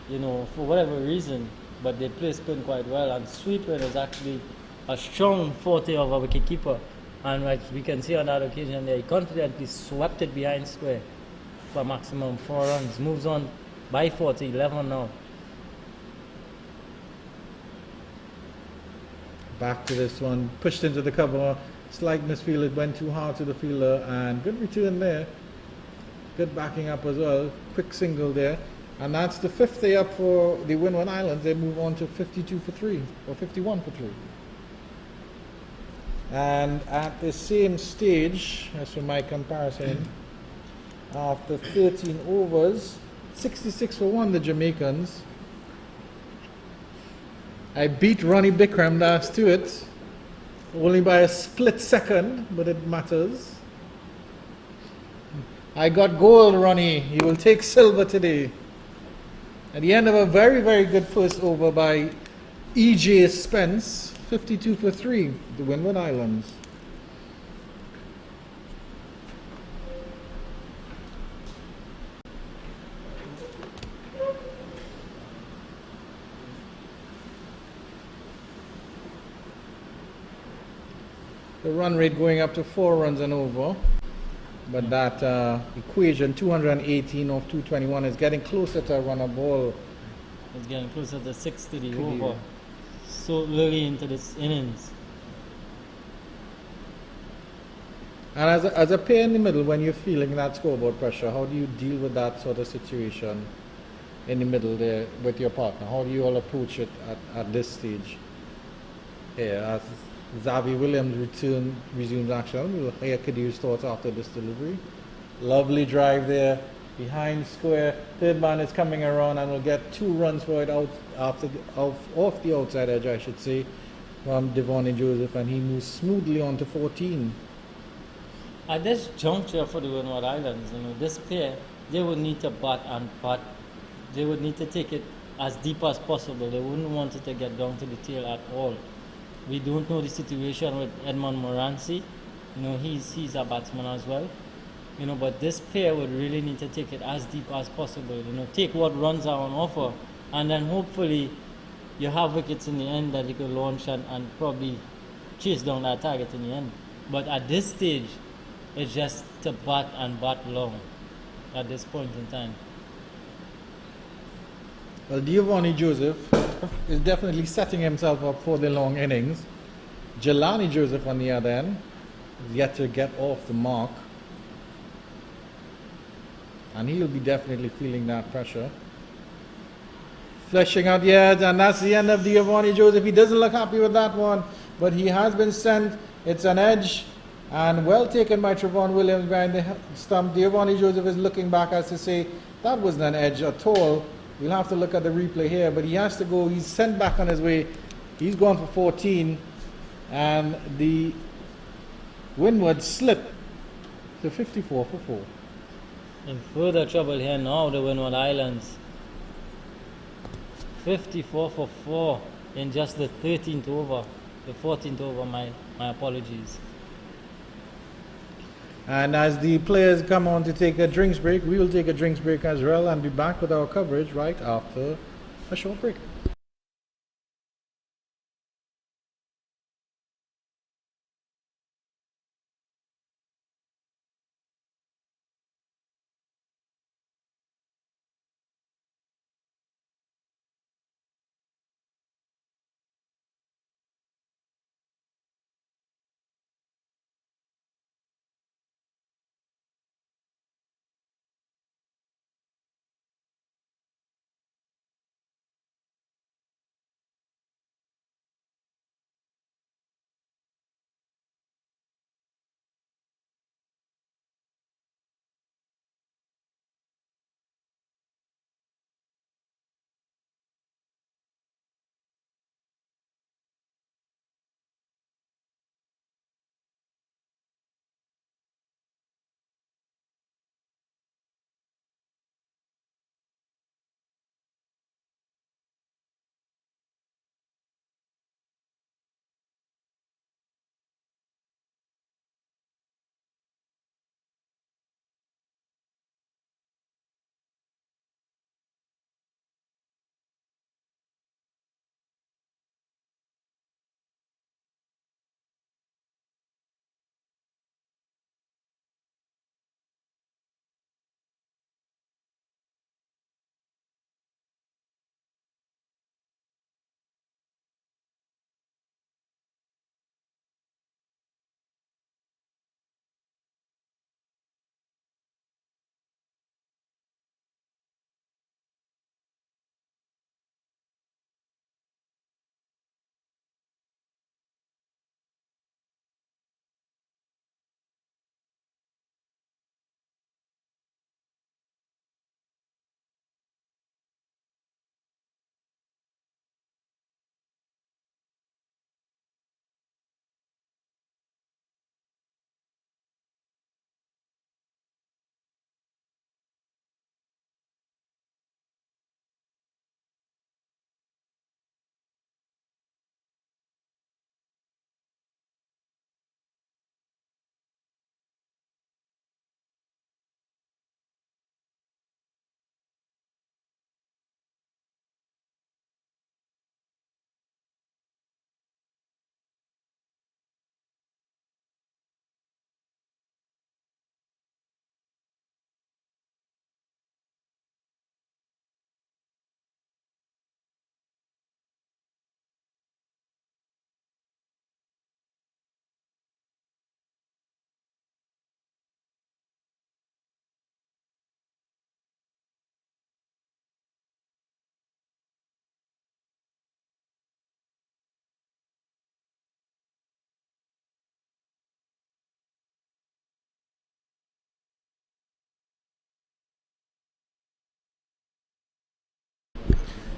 for whatever reason, but they play spin quite well, and sweeping is actually a strong forte of a wicket keeper. And as we can see on that occasion there, he confidently swept it behind square for a maximum 4 runs. Moves on by 40, 11 now. Back to this one, pushed into the cover, slight misfield, it went too hard to the fielder, and good return there. Good backing up as well, quick single there. And that's the 5th day up for the Windward Islands. They move on to 52 for 3, or 51 for 3. And at the same stage, as for my comparison, after 13 overs, 66 for 1, the Jamaicans. I beat Ronnie Bikram last to it, only by a split second, but it matters. I got gold, Ronnie. You will take silver today. At the end of a very, very good first over by E.J. Spence, 52 for 3, the Windward Islands. The run rate going up to 4 runs and over. But that equation, 218 of 221, is getting closer to a run a ball. It's getting closer to 6 to the over. So early into this innings. And as a player in the middle, when you're feeling that scoreboard pressure, how do you deal with that sort of situation in the middle there with your partner? How do you all approach it at this stage? Here, as Xavi Williams resumes action, we'll hear Kadir's thoughts after this delivery. Lovely drive there, behind square. Third man is coming around, and we'll get 2 runs for it off the outside edge, I should say, from Devani Joseph, and he moves smoothly on to 14. At this juncture for the Windward Islands, this pair, they would need to bat and bat. They would need to take it as deep as possible. They wouldn't want it to get down to the tail at all. We don't know the situation with Edmond Morancy. He's a batsman as well. But this pair would really need to take it as deep as possible. Take what runs are on offer, and then hopefully you have wickets in the end that you could launch and probably chase down that target in the end. But at this stage, it's just to bat and bat long at this point in time. Well, Devani Joseph is definitely setting himself up for the long innings. Jelani Joseph, on the other end, is yet to get off the mark. And he'll be definitely feeling that pressure. Fleshing out the edge, and that's the end of Devani Joseph. He doesn't look happy with that one, but he has been sent. It's an edge, And well taken by Trevon Williams behind the stump. Giovanni Joseph is looking back as to say that wasn't an edge at all. We'll have to look at the replay here, but he has to go. He's sent back on his way. He's gone for 14, and the Windwards slip to 54 for 4. In further trouble here now, the Windward Islands. 54 for 4 in just the 13th over. The 14th over, my apologies. And as the players come on to take a drinks break, we will take a drinks break as well and be back with our coverage right after a short break.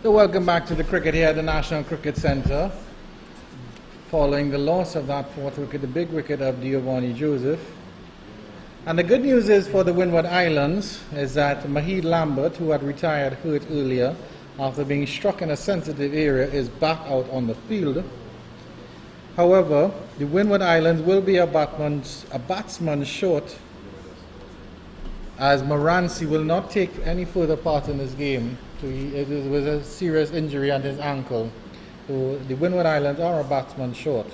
So welcome back to the cricket here at the National Cricket Centre. Following the loss of that fourth wicket, the big wicket of Giovanni Joseph. And the good news is for the Windward Islands is that Mahid Lambert, who had retired hurt earlier after being struck in a sensitive area, is back out on the field. However, the Windward Islands will be a batsman short, as Moranci will not take any further part in this game. So it was a serious injury on his ankle. So the Windward Islands are a batsman short.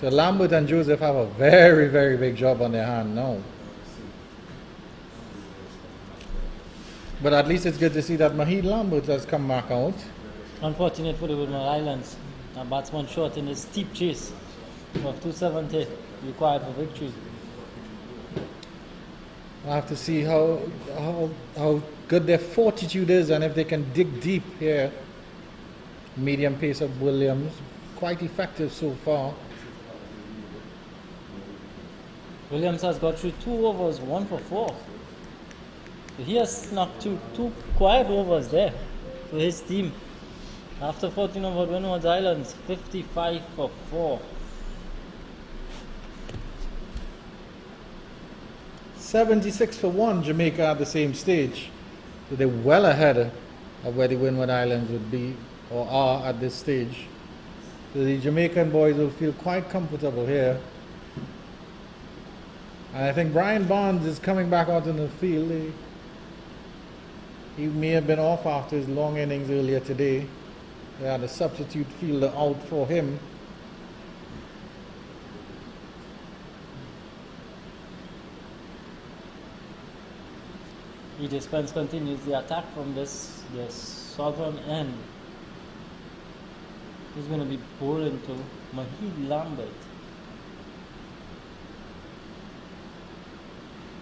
So Lambert and Joseph have a very, very big job on their hand now. But at least it's good to see that Mahid Lambert has come back out. Unfortunate for the Windward Islands. A batsman short in a steep chase of 270 required for victory. We'll have to see how good their fortitude is and if they can dig deep here. Medium pace of Williams, quite effective so far. Williams has got through 2 overs, 1 for 4. So he has knocked two quiet overs there for his team. After 14 over Windwards Islands, 55 for 4. 76 for 1, Jamaica at the same stage. So they're well ahead of where the Windward Islands would be or are at this stage. So the Jamaican boys will feel quite comfortable here. And I think Brian Barnes is coming back out in the field. He may have been off after his long innings earlier today. They had a substitute fielder out for him. E.J. Spence continues the attack from the southern end. He's going to be bowling to Mahid Lambert.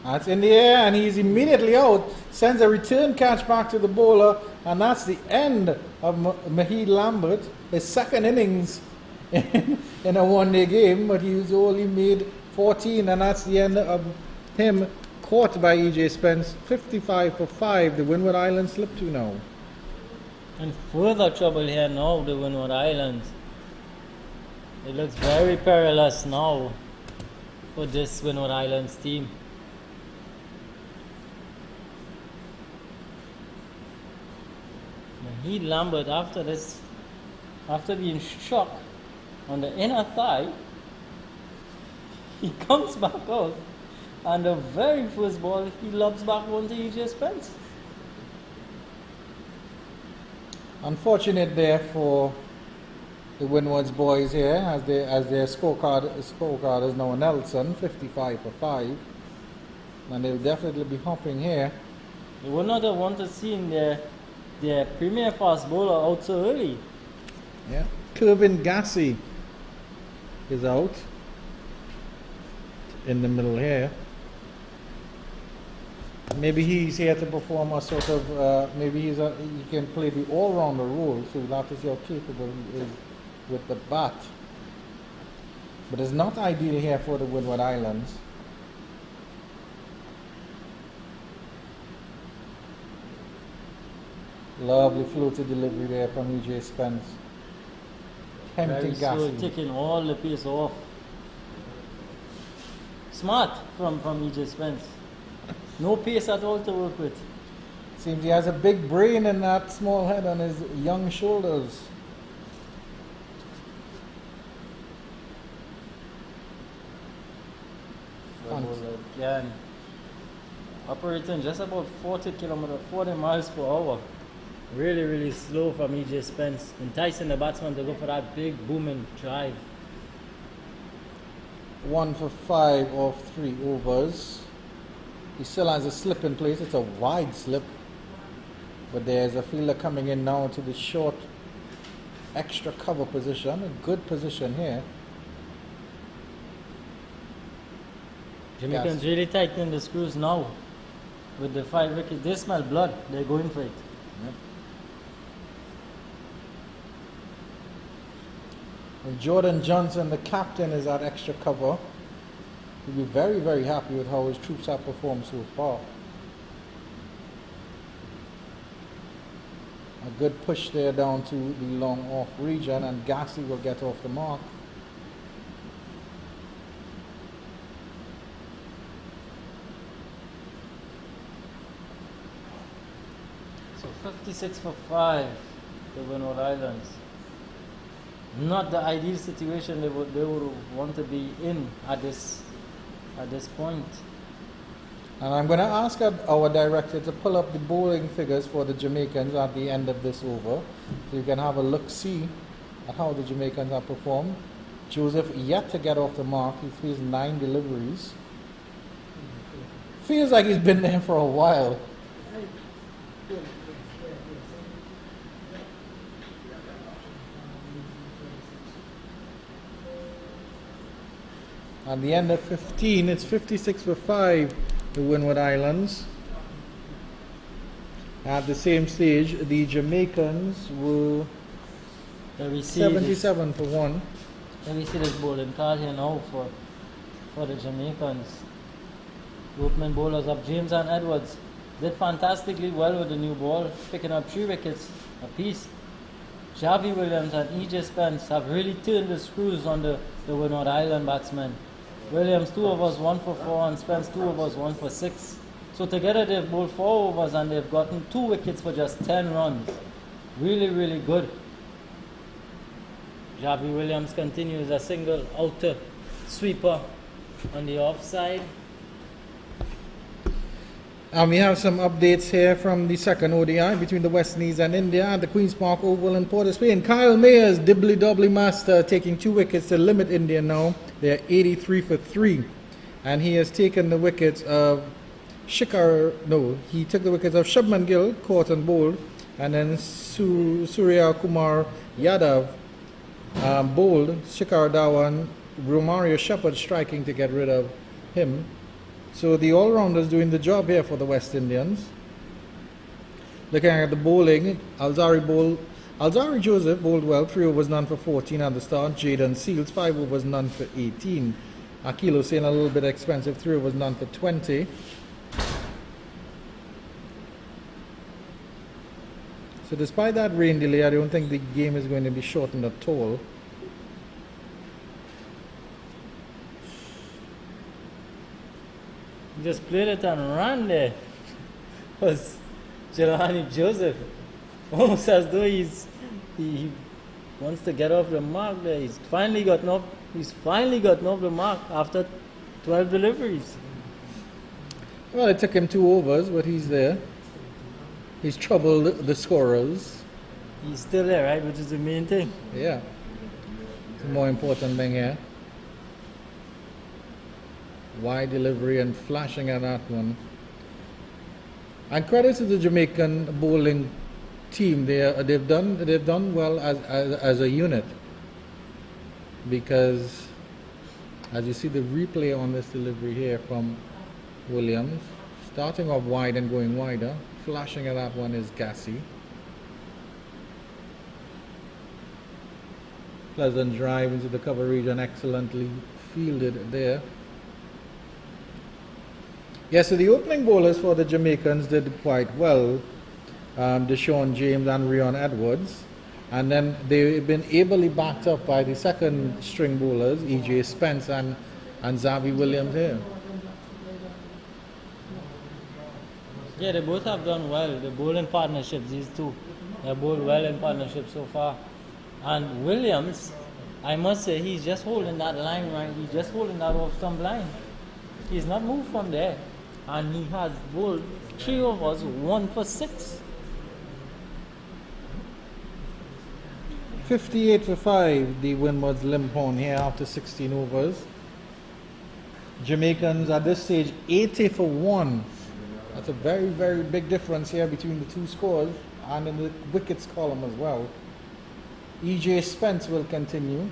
That's in the air and he's immediately out. Sends a return catch back to the bowler, and that's the end of Mahid Lambert. His second innings in a one-day game, but he's only made 14, and that's the end of him. Caught by E.J. Spence, 55 for 5. The Windward Islands slip to now. And further trouble here now, the Windward Islands. It looks very perilous now for this Windward Islands team. Mahid Lambert, after being struck on the inner thigh, he comes back out. And the very first ball, he lobs back one to E.J. Spence. Unfortunate there for the Windwards boys here, as their scorecard is now Nelson, 55 for 5. And they'll definitely be hopping here. They would not have wanted to see their premier fast bowler out so early. Yeah, Kervin Gassi is out in the middle here. Maybe he's here to perform a sort of, maybe he can play the all-rounder role, so that is how capable he is with the bat. But it's not ideal here for the Windward Islands. Lovely floated delivery there from E.J. Spence. Tempting Very slow, Gassi. taking all the pace off. Smart from E.J. Spence. No pace at all to work with. Seems he has a big brain and that small head on his young shoulders. Again, operating just about 40 miles per hour. Really, really slow from E.J. Spence, enticing the batsman to go for that big booming drive. 1 for 5 off 3 overs. He still has a slip in place. It's a wide slip. But there's a fielder coming in now to the short extra cover position. A good position here. Jamaicans really tightening the screws now. With the 5 wickets, they smell blood. They're going for it. Yep. And Jordan Johnson, the captain, is at extra cover. He'll be very, very happy with how his troops have performed so far. A good push there down to the long off region, and Gassi will get off the mark. So 56 for 5, the Windward Islands. Not the ideal situation they would want to be in at this point. And I'm going to ask our director to pull up the bowling figures for the Jamaicans at the end of this over, so you can have a look-see at how the Jamaicans have performed. Joseph yet to get off the mark. He feels 9 deliveries. Feels like he's been there for a while. At the end of 15, it's 56 for 5, the Windward Islands. At the same stage, the Jamaicans were 77 for 1. Let me see this bowling card here now for the Jamaicans. The opening bowlers of James and Edwards did fantastically well with the new ball, picking up 3 wickets apiece. Javi Williams and EJ Spence have really turned the screws on the Windward Island batsmen. Williams 2 overs 1 for 4 and Spence 2 overs 1 for 6. So together they've bowled 4 overs and they've gotten 2 wickets for just 10 runs. Really, really good. Javi Williams continues a single outer sweeper on the offside. And we have some updates here from the second ODI between the West Indies and India at the Queen's Park Oval in Port of Spain. Kyle Mayers, dibbly-doubly master, taking 2 wickets to limit India now. They're 83 for 3. And he has taken the wickets of he took the wickets of Shubman Gill, caught and bowled, and then Surya Kumar Yadav bowled, Shikhar Dhawan, Romario Shepherd striking to get rid of him. So the all-rounders doing the job here for the West Indians. Looking at the bowling, Alzari Joseph bowled well, 3 overs none for 14 at the start. Jaden Seals 5 overs none for 18. Akil Hussain a little bit expensive, 3 overs none for 20. So despite that rain delay, I don't think the game is going to be shortened at all. He just played it and ran there. Was Jelani Joseph. Almost as though he wants to get off the mark there. He's finally gotten off the mark after 12 deliveries. Well, it took him 2 overs, but he's there. He's troubled the scorers. He's still there, right? Which is the main thing. Yeah. It's the more important thing here. Wide delivery and flashing at that one. And credit to the Jamaican bowling team. They've done well as a unit. Because as you see the replay on this delivery here from Williams, starting off wide and going wider. Flashing at that one is Gassi. Pleasant drive into the cover region, excellently fielded there. Yeah, so the opening bowlers for the Jamaicans did quite well. Deshaun James and Rion Edwards. And then they've been ably backed up by the second string bowlers, EJ Spence and Xavi Williams here. Yeah, they both have done well. They bowl in partnerships, these two. They bowled well in partnership so far. And Williams, I must say, he's just holding that line right. He's just holding that off-stump line. He's not moved from there. And he has bowled 3 overs, 1 for 6. 58 for 5, the Windwards limp on here after 16 overs. Jamaicans at this stage 80 for 1. That's a very, very big difference here between the 2 scores and in the wickets column as well. EJ Spence will continue.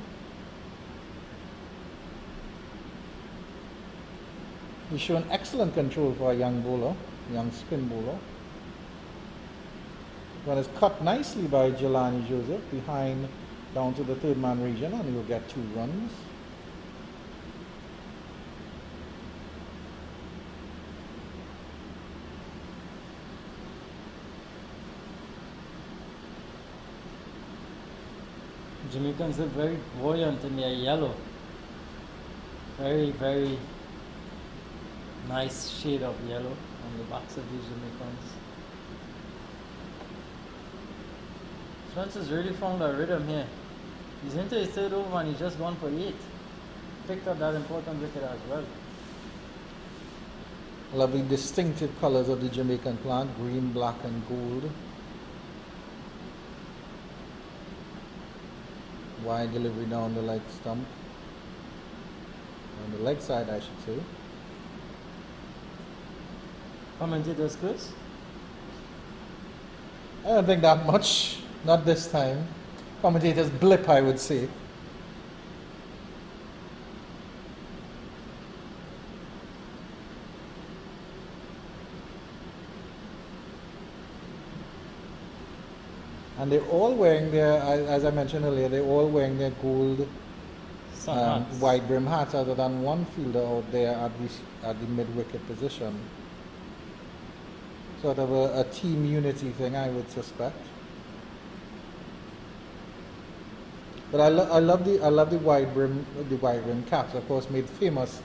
He's shown excellent control for a young bowler, young spin bowler. Well, it's cut nicely by Jelani Joseph behind down to the 3rd man region, and he will get 2 runs. Jamaicans look very buoyant in their yellow. Very, very nice shade of yellow on the backs of these Jamaicans. Spence has really found a rhythm here. He's into his 3rd over and he's just gone for 8. Picked up that important wicket as well. Lovely distinctive colors of the Jamaican flag, green, black and gold. Wide delivery down the leg stump. On the leg side, I should say. Commentators, Chris? I don't think that much. Not this time. Commentators blip, I would say. And they're all wearing their, as I mentioned earlier, they're all wearing their gold Sun hats. wide brim hats other than one fielder out there at the mid wicket position. Sort of a team unity thing, I would suspect. But I love the wide brim caps, of course, made famous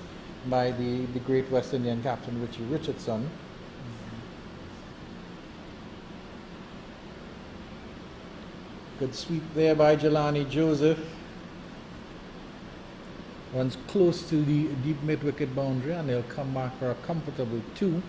by the great West Indian captain Richie Richardson. Good sweep there by Jelani Joseph. Runs close to the deep mid wicket boundary, and they'll come back for a comfortable 2.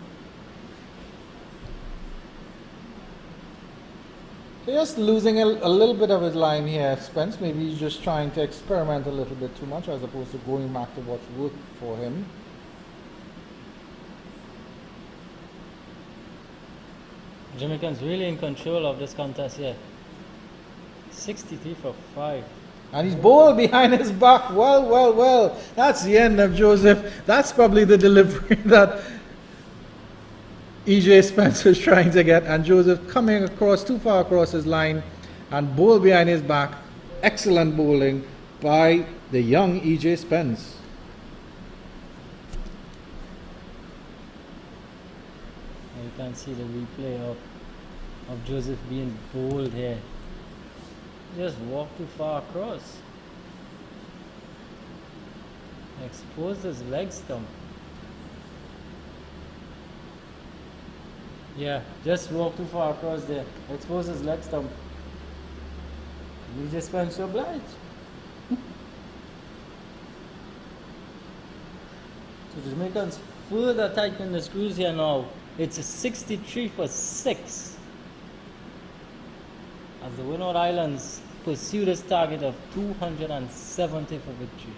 Just losing a little bit of his line here, Spence. Maybe he's just trying to experiment a little bit too much as opposed to going back to what's worked for him. Jamaicans really in control of this contest here. 63 for 5. And he's bowled behind his back. Well. That's the end of Joseph. That's probably the delivery that E.J. Spence was trying to get. And Joseph coming across, too far across his line and bowled behind his back. Excellent bowling by the young E.J. Spence. You can see the replay of Joseph being bowled here. Just walk too far across. Exposed his leg stump. Yeah, just walk too far across there. Expose his leg stump. We just went so obliged. So the Jamaicans further tightening the screws here now. It's a 63 for 6. As the Windward Islands pursue this target of 270 for victory.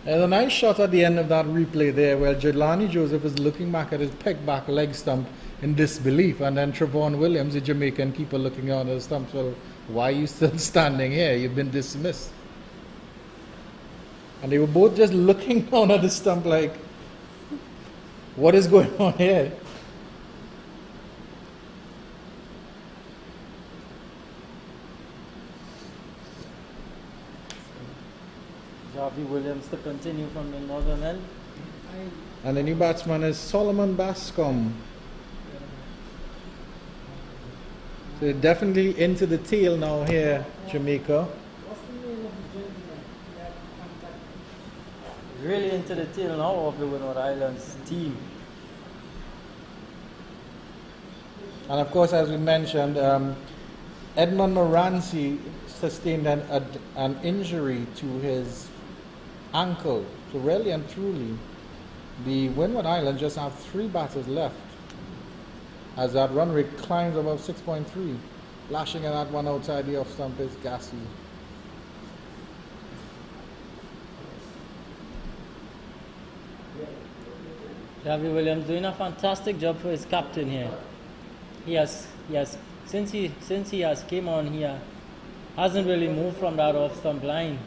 There's a nice shot at the end of that replay there where Jelani Joseph is looking back at his peg back leg stump in disbelief, and then Trevon Williams, the Jamaican keeper, looking out at the stump. Well, why are you still standing here? You've been dismissed. And they were both just looking down at the stump like, what is going on here? Jarvie Williams to continue from the northern end. And the new batsman is Solomon Bascom. So they're definitely into the tail now here, Jamaica. Really into the tail now of the Windward Islands team. And of course, as we mentioned, Edmund Moranci sustained an injury to his ankle. So really and truly, the Windward Islands just have 3 batters left as that run rate climbs above 6.3. Flashing at that one outside the off stump is Gassi. Jarvie Williams doing a fantastic job for his captain here. He has since he has came on here, hasn't really moved from that off stump line.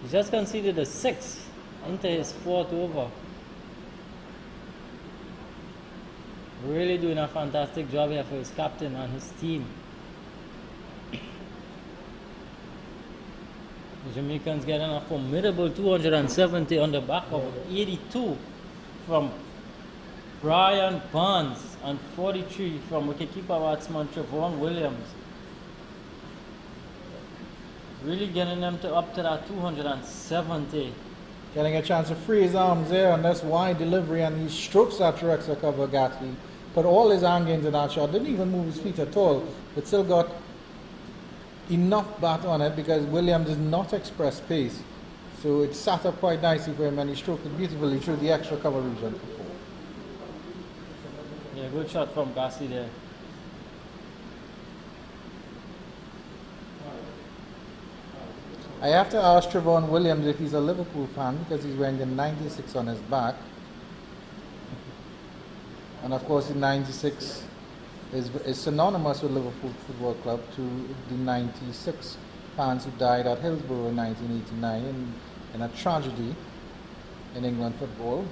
He just conceded a 6 into his 4th over. Really doing a fantastic job here for his captain and his team. The Jamaicans getting a formidable 270 on the back of 82 from Brian Barnes and 43 from wicketkeeper batsman Trevon Williams. Really getting them up to that 270. Getting a chance to free his arms there on this wide delivery, and he strokes that to extra cover. Gassi put all his anger into that shot, didn't even move his feet at all, but still got enough bat on it because Williams does not express pace. So it sat up quite nicely for him, and he stroked it beautifully through the extra cover region for 4. Yeah, good shot from Gassi there. I have to ask Trevon Williams if he's a Liverpool fan because he's wearing the 96 on his back. And of course the 96 is synonymous with Liverpool Football Club to the 96 fans who died at Hillsborough in 1989 in a tragedy in England football.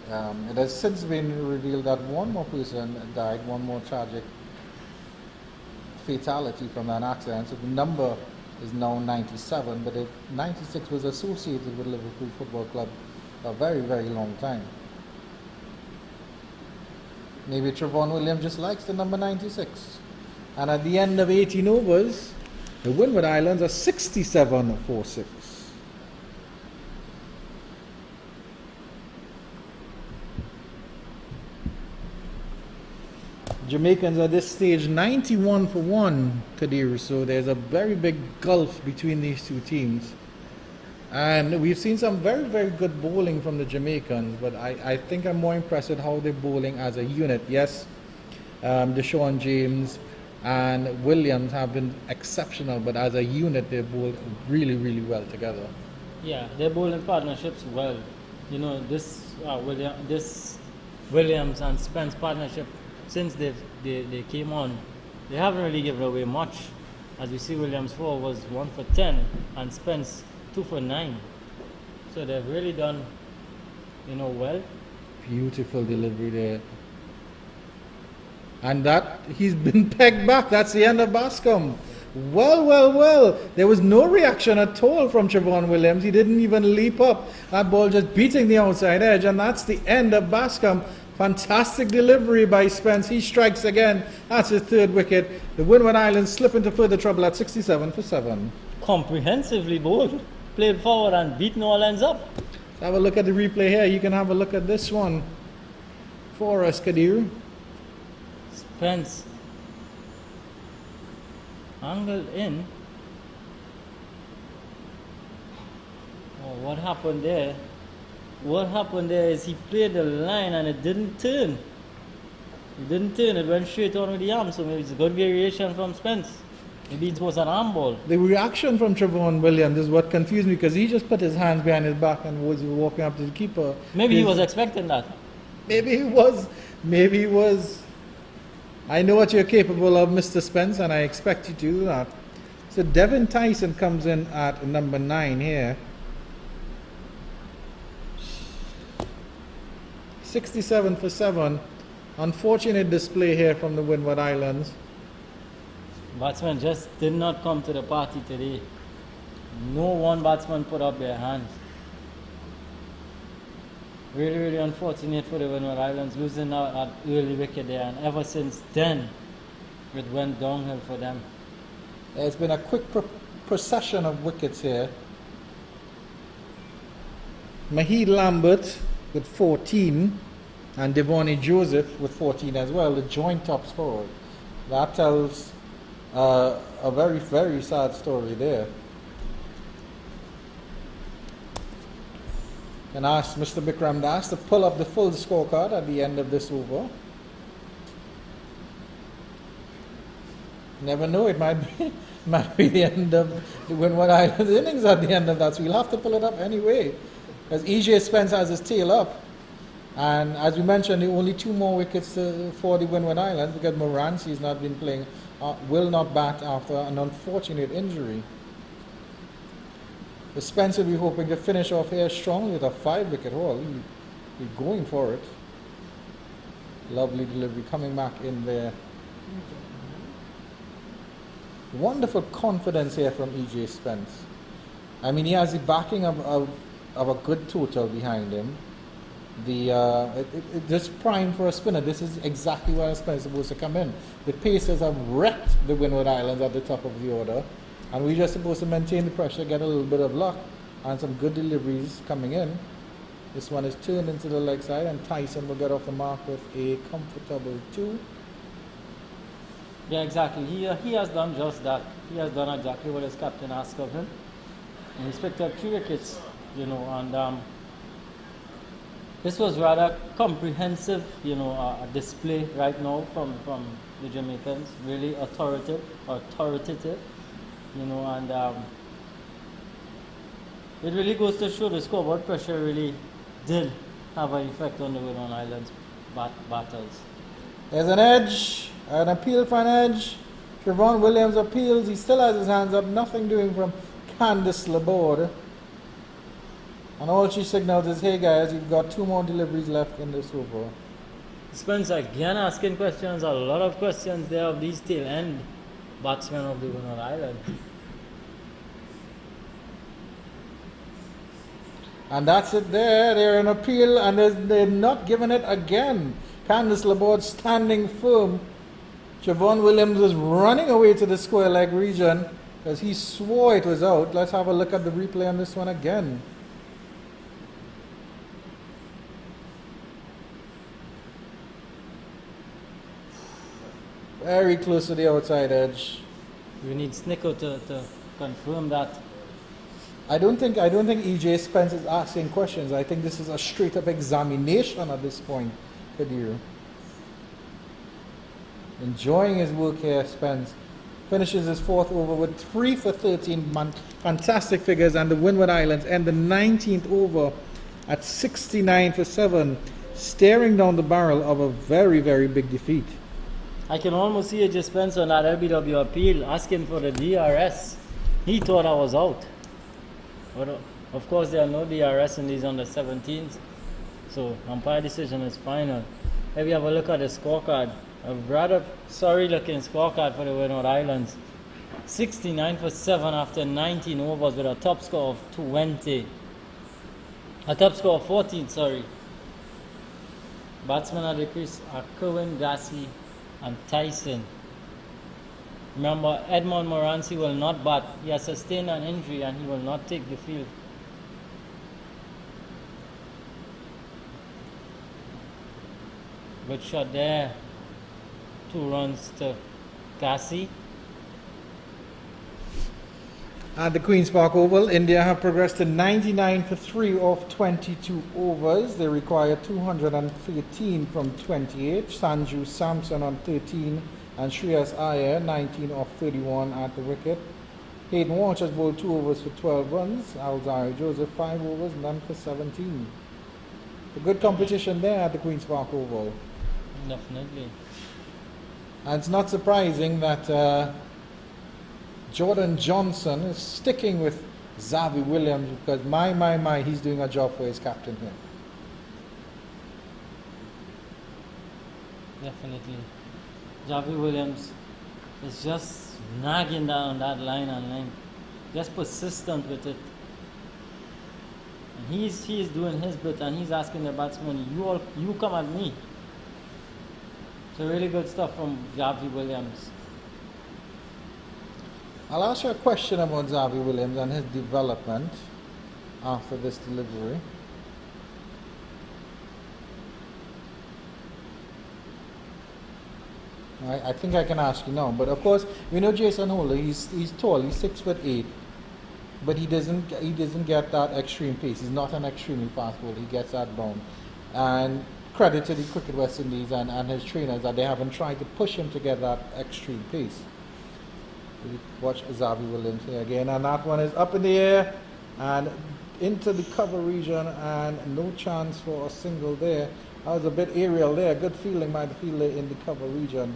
It has since been revealed that one more person died, one more tragic fatality from that accident. So the number is now 97, but 96 was associated with Liverpool Football Club for a very, very long time. Maybe Trevon Williams just likes the number 96. And at the end of 18 overs, the Windward Islands are 67-46. Jamaicans at this stage 91 for 1, Kadir. So there's a very big gulf between these two teams. And we've seen some very, very good bowling from the Jamaicans, but I think I'm more impressed with how they're bowling as a unit. Yes, Deshaun James and Williams have been exceptional, but as a unit, they bowl really, really well together. Yeah, they're bowling partnerships well. You know, this Williams and Spence partnership, since they came on, they haven't really given away much. As we see, Williams 4 was 1 for 10, and Spence 2 for 9. So they've really done, well. Beautiful delivery there. And that, he's been pegged back. That's the end of Bascom. Well. There was no reaction at all from Trevon Williams. He didn't even leap up. That ball just beating the outside edge, and that's the end of Bascom. Fantastic delivery by Spence. He strikes again. That's his third wicket. The Windward Islands slip into further trouble at 67 for 7. Comprehensively bowled. Played forward and beat New Orleans up. Have a look at the replay here. You can have a look at this one for us, Kadir. Spence angled in. Oh, what happened there? What happened there is he played the line and it didn't turn. It didn't turn, it went straight on with the arm, so maybe it's a good variation from Spence. Maybe it was an arm ball. The reaction from Trevon Williams is what confused me, because he just put his hands behind his back and was walking up to the keeper. Maybe he was expecting that. Maybe he was. I know what you're capable of, Mr. Spence, and I expect you to do that. So Devin Tyson comes in at number 9 here. 67 for 7. Unfortunate display here from the Windward Islands. Batsmen just did not come to the party today. No one batsman put up their hands. Really, really unfortunate for the Windward Islands, losing out at early wicket there, and ever since then, it went downhill for them. There's been a quick procession of wickets here. Mahid Lambert with 14 and Devonnie Joseph with 14 as well, the joint top scorer. That tells a very, very sad story there. Can ask Mr. Bikram Das to pull up the full scorecard at the end of this over. Never know, it might be the end of the Windward Islands innings at the end of that, so we'll have to pull it up anyway. Because EJ Spence has his tail up. And as we mentioned, only 2 more wickets for the Windward Islands, because Morancy has not been playing, will not bat after an unfortunate injury. The Spence will be hoping to finish off here strongly with a 5-wicket haul. He's going for it. Lovely delivery coming back in there. Wonderful confidence here from EJ Spence. I mean, he has the backing of a good total behind him. It's primed for a spinner. This is exactly where a spinner is supposed to come in. The Pacers have wrecked the Windward Islands at the top of the order, and we're just supposed to maintain the pressure, get a little bit of luck, and some good deliveries coming in. This one is turned into the leg side, and Tyson will get off the mark with a comfortable 2. Yeah, exactly. He has done just that. He has done exactly what his captain asked of him. And he's picked up 3 wickets, and this was rather comprehensive, display right now from the Jamaicans. Really authoritative, and it really goes to show the scoreboard pressure really did have an effect on the Windward Islands battles. There's an edge, an appeal for an edge. Trevon Williams appeals. He still has his hands up. Nothing doing from Candice Laborde. And all she signals is, hey guys, you've got 2 more deliveries left in this over. Spence again asking questions, a lot of questions there of these tail end batsmen of the Windward Islands. And that's it there. They're in appeal and they're not giving it again. Candice Laborde standing firm. Siobhan Williams is running away to the square leg region because he swore it was out. Let's have a look at the replay on this one again. Very close to the outside edge. We need Snicko to confirm that. I don't think EJ Spence is asking questions. I think this is a straight up examination at this point, Kadir. Enjoying his work here, Spence. Finishes his fourth over with 3 for 13. Fantastic figures, and the Windward Islands end the 19th over at 69 for 7, staring down the barrel of a very, very big defeat. I can almost see AJ Spence on that LBW appeal asking for the DRS. He thought I was out. But of course there are no DRS in these under 17s. So umpire decision is final. Maybe have a look at the scorecard. A rather sorry looking scorecard for the Windward Islands. 69 for 7 after 19 overs with a top score of 20. A top score of 14, sorry. Batsmen at the crease are Kerwin, Gassi and Tyson. Remember, Edmond Morancy will not bat. He has sustained an injury and he will not take the field. Good shot there. 2 runs to Gassi. At the Queen's Park Oval, India have progressed to 99 for 3 off 22 overs. They require 213 from 28. Sanju Samson on 13 and Shreyas Iyer 19 off 31 at the wicket. Hayden Walsh has bowled 2 overs for 12 runs. Alzari Joseph 5 overs, none for 17. A good competition there at the Queen's Park Oval. Definitely. And it's not surprising that Jordan Johnson is sticking with Xavi Williams because my, he's doing a job for his captain here. Definitely. Xavi Williams is just nagging down that line and line. Just persistent with it. And he's doing his bit and he's asking the batsman, you come at me. So really good stuff from Xavi Williams. I'll ask you a question about Xavi Williams and his development after this delivery. I think I can ask you now, but of course we know Jason Holder. He's tall. He's 6'8", but he doesn't get that extreme pace. He's not an extremely fast bowler. He gets that down, and credit to the Cricket West Indies and his trainers that they haven't tried to push him to get that extreme pace. Watch Xavi Williams here again, and that one is up in the air and into the cover region, and no chance for a single there. That was a bit aerial there. Good fielding by the fielder in the cover region.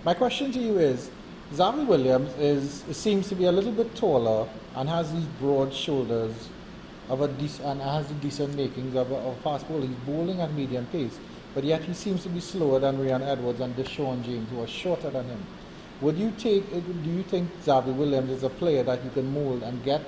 My question to you is, Xavi Williams seems to be a little bit taller and has these broad shoulders of and has the decent makings of a fast bowler. He's bowling at medium pace, but yet he seems to be slower than Ryan Edwards and Deshaun James, who are shorter than him. Do you think Xavi Williams is a player that you can mold and get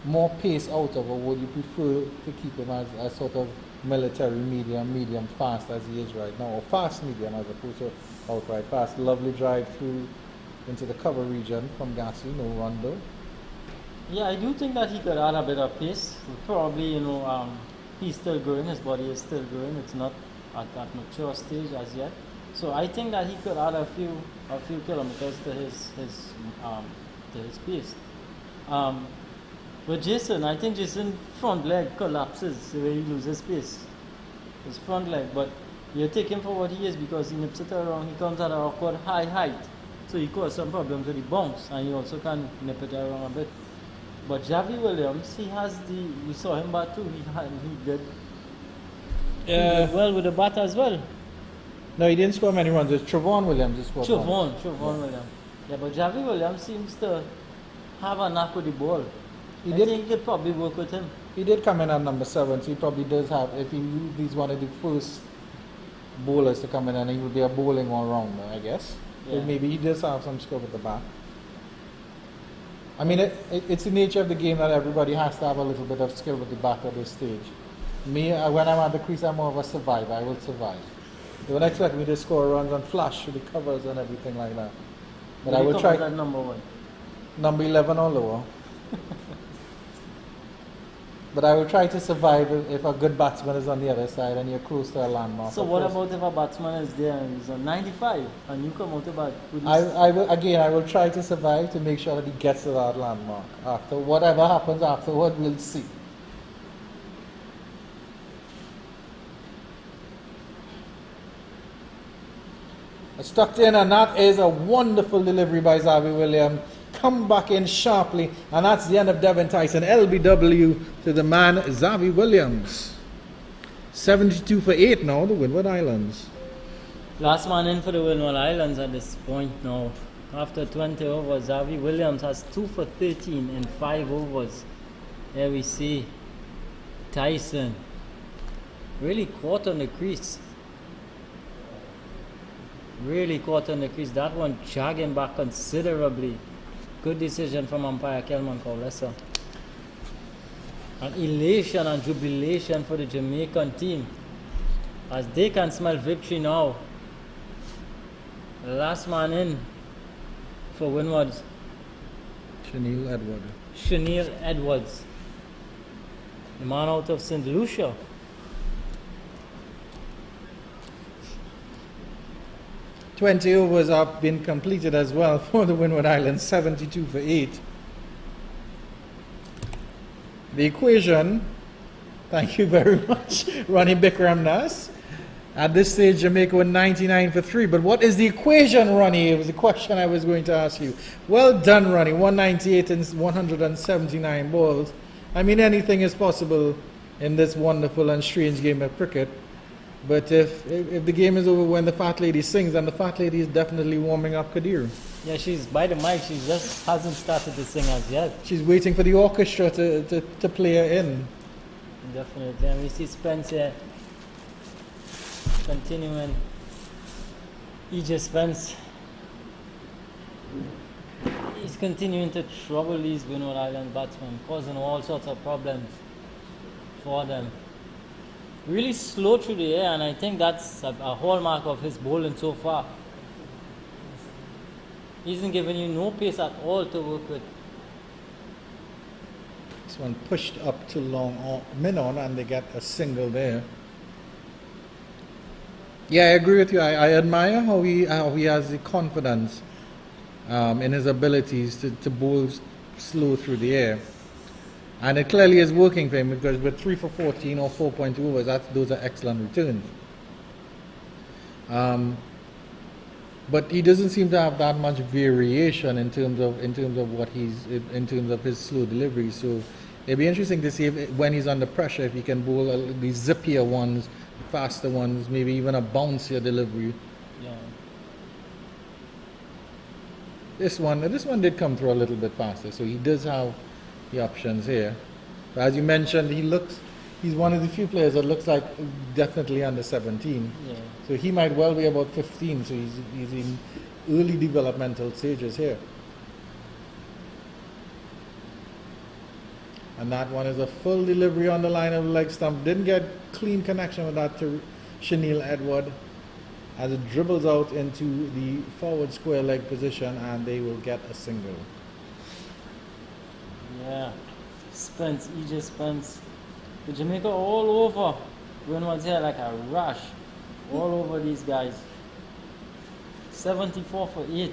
more pace out of, or would you prefer to keep him as a sort of military medium fast as he is right now, or fast medium as opposed to outright fast? Lovely drive through into the cover region from Gassi, no run though. Yeah, I do think that he could add a bit of pace. Probably, he's still growing, his body is still growing. It's not at that mature stage as yet. So I think that he could add a few kilometers to his pace. But Jason, I think Jason's front leg collapses when he loses pace. His front leg, but you take him for what he is because he nips it around. He comes at an awkward high height, so he caused some problems with the bounce, and he also can nip it around a bit. But Xavi Williams, we saw him bat too. He did well with the bat as well. No, he didn't score many runs. It's Trevon Williams who scored Trevon Williams. Yeah, but Xavi Williams seems to have a knack with the ball. I think he could probably work with him. He did come in at number 7, so he probably does have, if he's one of the first bowlers to come in, and he will be a bowling all-rounder, I guess. Yeah. So maybe he does have some scope at the back. I mean, it's the nature of the game that everybody has to have a little bit of skill with the bat at this stage. Me, when I'm at the crease, I'm more of a survivor. I will survive. They would expect me to score runs and flash through the covers and everything like that. But I will try. That number 1. Number 11 or lower. But I will try to survive if a good batsman is on the other side and you're close to a landmark. So what about if a batsman is there and he's on 95 and you come out to bat? I will try to survive to make sure that he gets to that landmark. After whatever happens afterward, we'll see. Stuck in, and that is a wonderful delivery by Xavi Williams. Come back in sharply, and that's the end of Devon Tyson. LBW to the man Xavi Williams. 72 for 8 now, the Windward Islands. Last man in for the Windward Islands at this point now. After 20 overs, Xavi Williams has 2 for 13 in 5 overs. There we see Tyson really caught on the crease. Really caught on the crease. That one jogging back considerably. Good decision from umpire Kelman Kaulesa. An elation and jubilation for the Jamaican team as they can smell victory now. Last man in for Windwards. Shanil Edwards. The man out of St. Lucia. Twenty overs have been completed as well for the Windward Islands, 72 for 8. The equation, thank you very much, Ronnie Bikram Nas. At this stage, Jamaica were 99 for 3. But what is the equation, Ronnie? It was the question I was going to ask you. Well done, Ronnie. 198 and 179 balls. I mean, anything is possible in this wonderful and strange game of cricket. But if the game is over when the fat lady sings, then the fat lady is definitely warming up Kadir. Yeah, she's by the mic. She just hasn't started to sing as yet. She's waiting for the orchestra to play her in. Definitely. And we see Spence here continuing. EJ Spence. He's continuing to trouble these Windward Island batsmen, causing all sorts of problems for them. Really slow through the air, and I think that's a hallmark of his bowling so far. He isn't giving you no pace at all to work with. This one pushed up too long, min-on, and they get a single there. Yeah, I agree with you. I admire how he has the confidence in his abilities to bowl slow through the air. And it clearly is working for him because with 3 for 14 or 4.2 overs, those are excellent returns. But he doesn't seem to have that much variation in terms of his slow delivery. So it'd be interesting to see when he's under pressure, if he can bowl the zippier ones, the faster ones, maybe even a bouncier delivery. Yeah. This one did come through a little bit faster, so he does have the options here. But as you mentioned, he's one of the few players that looks like definitely under 17. Yeah. So he might well be about 15, so he's in early developmental stages here. And that one is a full delivery on the line of the leg stump. Didn't get clean connection with that to Shanil Edward as it dribbles out into the forward square leg position, and they will get a single. Yeah, Spence, EJ Spence. The Jamaica all over. Windwards here like a rush. All over these guys. 74 for 8.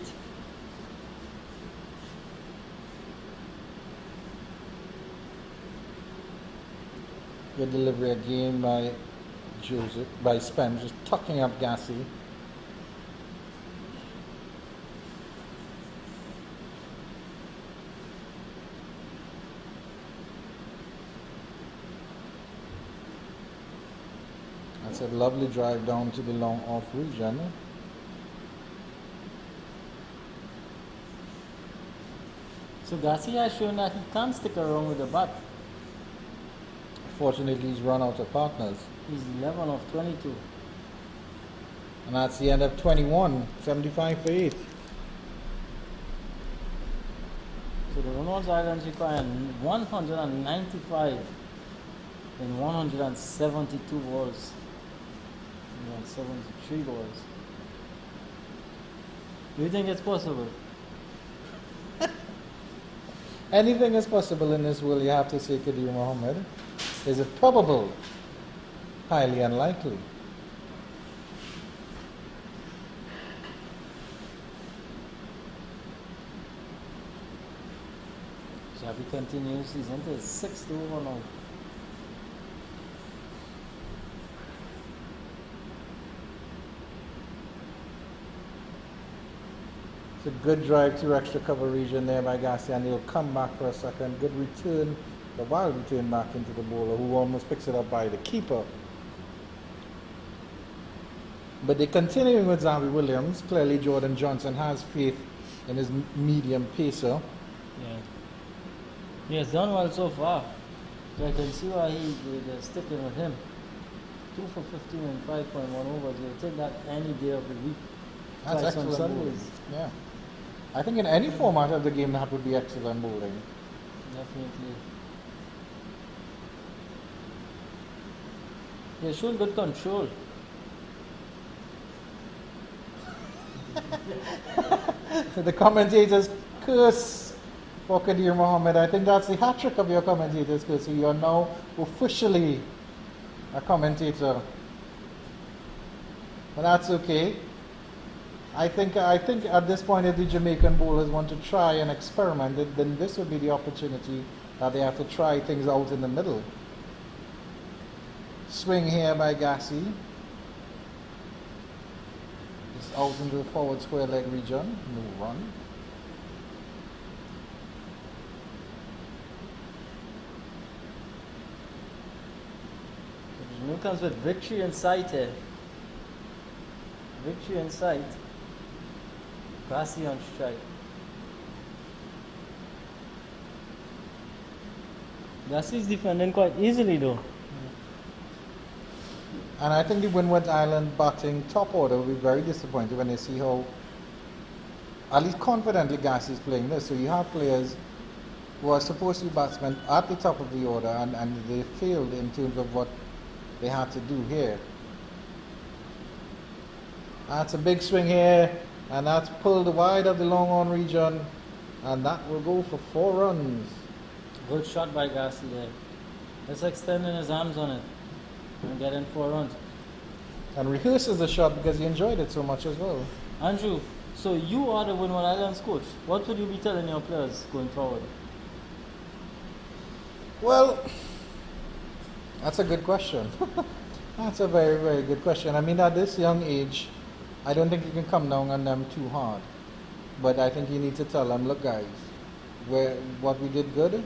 Good delivery again by Spence, just tucking up Gassi. That's a lovely drive down to the long off region. So Gassi has shown that he can't stick around with the bat. Fortunately, he's run out of partners. He's 11 of 22. And that's the end of 21, 75 for 8. So the Windwards Islands require 195 in 172 balls. 173 balls. Do you think it's possible? Anything is possible in this world, you have to say Kadir Mohammed. Is it probable? Highly unlikely. Xavi continues, he's into his 6th over now. It's a good drive to extra cover region there by Garcia, and he'll come back for a second. Good return, the wild return back into the bowler, who almost picks it up by the keeper. But they're continuing with Xavi Williams. Clearly Jordan Johnson has faith in his medium pacer. Yeah. He has done well so far. So I can see why they're sticking with him. 2 for 15 and 5.1 overs. You'll take that any day of the week. That's Twice on excellent Sundays. bowling. Yeah. I think in any format of the game that would be excellent bowling. Definitely. They're showing good control. The commentators curse for Kadir Mohammed. I think that's the hat trick of your commentators, because you are now officially a commentator. But that's okay. I think at this point, if the Jamaican bowlers want to try and experiment, then this would be the opportunity that they have to try things out in the middle. Swing here by Gassi. Just out into the forward square leg region. No run. New comes with victory in sight here. Victory in sight. Grassy on strike. Grassy is defending quite easily though. And I think the Windwards Island batting top order will be very disappointed when they see how, at least confidently, Gassi is playing this. So you have players who are supposed to be batsmen at the top of the order, and they failed in terms of what they had to do here. That's a big swing here, and that's pulled wide of the long on region, and that will go for 4 runs. Good shot by Gassi there. Just extending his arms on it and getting 4 runs. And rehearses the shot because he enjoyed it so much as well. Andrew, so you are the Windward Islands coach. What would you be telling your players going forward? Well, that's a good question. That's a very, very good question. I mean, at this young age, I don't think you can come down on them too hard. But I think you need to tell them, look guys, what we did good.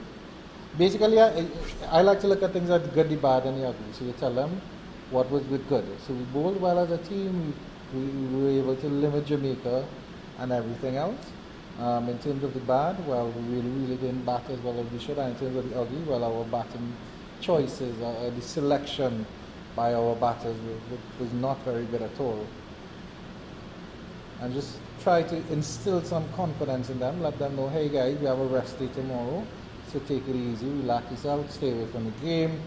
Basically, I like to look at things as good, the bad, and the ugly. So you tell them what was with good. So we bowled well as a team. We were able to limit Jamaica and everything else. In terms of the bad, well, we really didn't bat as well as we should. And in terms of the ugly, well, our batting choices, the selection by our batters was not very good at all. And just try to instill some confidence in them. Let them know, hey guys, we have a rest day tomorrow. So take it easy, relax yourself, stay away from the game,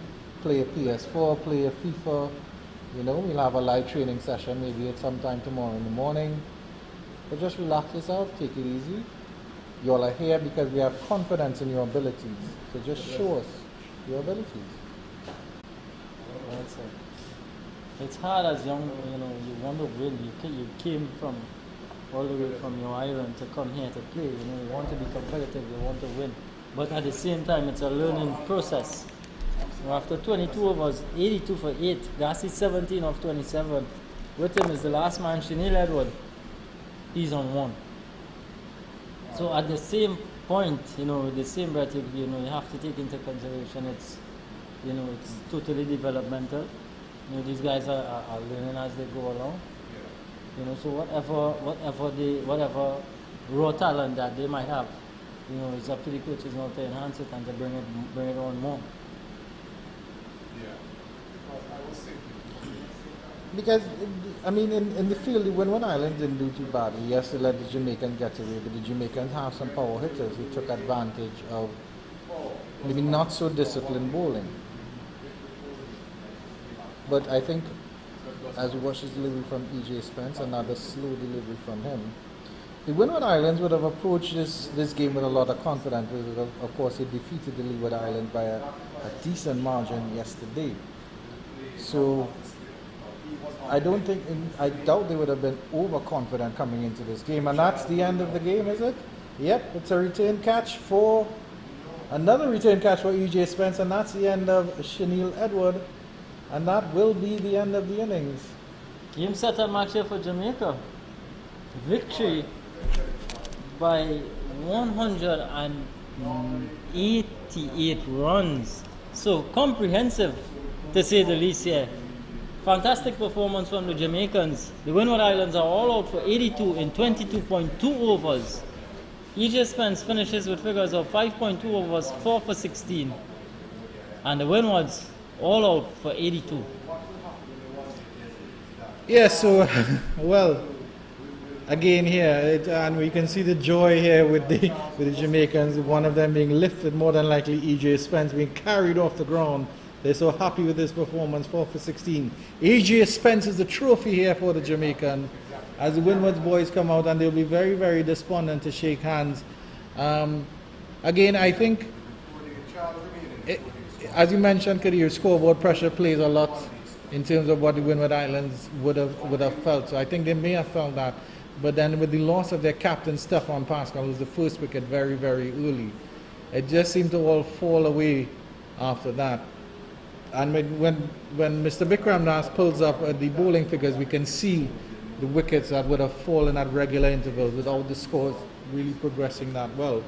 play a PS4, play a FIFA. You know, we'll have a live training session maybe at some time tomorrow in the morning. But just relax yourself, take it easy. You all are here because we have confidence in your abilities. So just show us your abilities. Well said. It's hard as young, you want to win. You came from all the way from your island to come here to play. You want to be competitive, you want to win. But at the same time, it's a learning process. After 22 overs, 82 for 8, Gassi 17 of 27. With him is the last man, Shanil Edward. He's on 1. So at the same point, the same breath, you have to take into consideration it's totally developmental. These guys are learning as they go along. So whatever raw talent that they might have, it's up to the coaches now to enhance it and to bring it on more. Because, I mean, in the field, the Windward Islands didn't do too badly. Yes, they let the Jamaicans get away, but the Jamaicans have some power hitters who took advantage of maybe not so disciplined bowling. But I think, as we watch his delivery from E.J. Spence, another slow delivery from him, the Windward Islands would have approached this game with a lot of confidence. Because of course, they defeated the Leeward Islands by a decent margin yesterday. So I doubt they would have been overconfident coming into this game. And that's the end of the game, is it? Yep, it's a return catch for another return catch for E.J. Spence, and that's the end of Chanel Edward. And that will be the end of the innings. Game, set, and match here for Jamaica. Victory by 188 runs. So comprehensive, to say the least here. Fantastic performance from the Jamaicans. The Windward Islands are all out for 82 in 22.2 overs. E.J. Spence finishes with figures of 5.2 overs, 4 for 16. And the Windwards all out for 82. Yeah, so, well, again here, and we can see the joy here with the Jamaicans, one of them being lifted, more than likely E.J. Spence being carried off the ground. They're so happy with this performance, 4 for 16. E.J. Spence is the trophy here for the Jamaican, as the Windwards boys come out, and they'll be very, very despondent to shake hands. Again, I think, as you mentioned, Kadir, scoreboard pressure plays a lot in terms of what the Windward Islands would have felt. So I think they may have felt that. But then with the loss of their captain, Stefan Pascal, who was the first wicket very, very early, it just seemed to all fall away after that. And when Mr. Bikram Nas pulls up the bowling figures, we can see the wickets that would have fallen at regular intervals without the scores really progressing that well.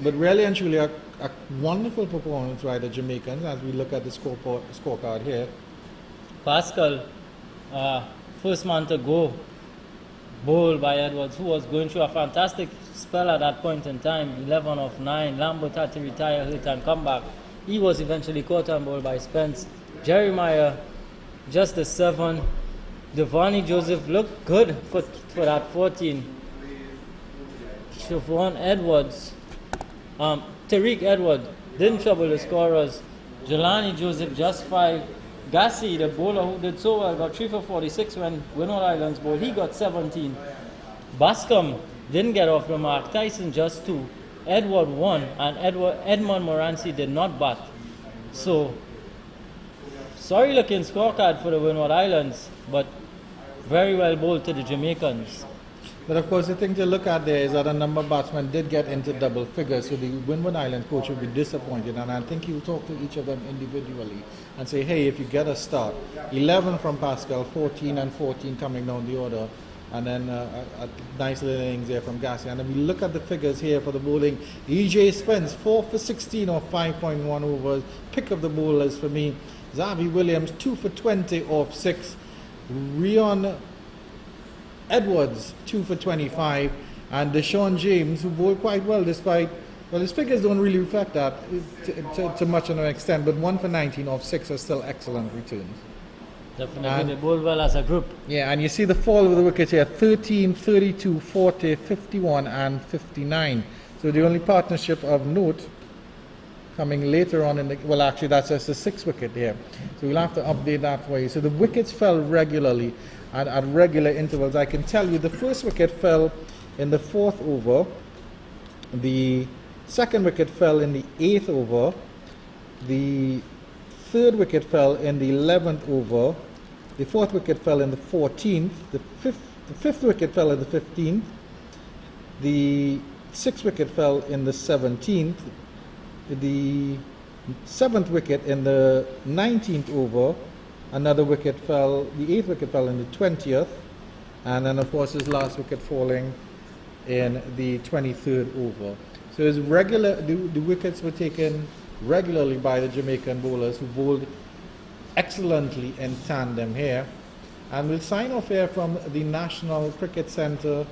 But really and truly a wonderful performance by the Jamaicans as we look at the scorecard here. Pascal, first man to go, bowled by Edwards, who was going through a fantastic spell at that point in time. 11 of 9. Lambert had to retire, hit and come back. He was eventually caught and bowled by Spence. Jeremiah, just a 7. Devani Joseph looked good for that 14. Siobhan Edwards, Tariq Edwards didn't trouble the scorers. Jelani Joseph just 5. Gassi, the bowler who did so well, got 3 for 46 when Windward Islands bowled. He got 17. Bascom didn't get off the mark. Tyson just 2. Edward 1, and Edmond Moranci did not bat. So, sorry looking scorecard for the Windward Islands, but very well bowled to the Jamaicans. But of course, the thing to look at there is that a number of batsmen did get into double figures, so the Windward Island coach will be disappointed, and I think he'll talk to each of them individually and say, hey, if you get a start, 11 from Pascal, 14 and 14 coming down the order, and then a nice little innings there from Gassi. And then we look at the figures here for the bowling. E.J. Spence, 4 for 16 or 5.1 overs. Pick of the bowlers for me. Zavi Williams, 2 for 20 off 6. Rion Edwards, 2 for 25. And Deshaun James, who bowled quite well despite, well, his figures don't really reflect that to much of an extent, but 1 for 19 off 6 are still excellent returns. Definitely, they bowled well as a group. Yeah, and you see the fall of the wickets here, 13, 32, 40, 51 and 59. So the only partnership of note coming later on in the, well actually that's just the 6th wicket here. So we'll have to update that for you. So the wickets fell regularly at regular intervals. I can tell you the first wicket fell in the 4th over. The second wicket fell in the 8th over. The third wicket fell in the 11th over. The 4th wicket fell in the 14th. The fifth wicket fell in the 15th. The 6th wicket fell in the 17th. The 7th wicket in the 19th over. Another wicket fell, the 8th wicket fell in the 20th. And then of course his last wicket falling in the 23rd over. So his regular, the wickets were taken regularly by the Jamaican bowlers who bowled excellently in tandem here. And we'll sign off here from the National Cricket Centre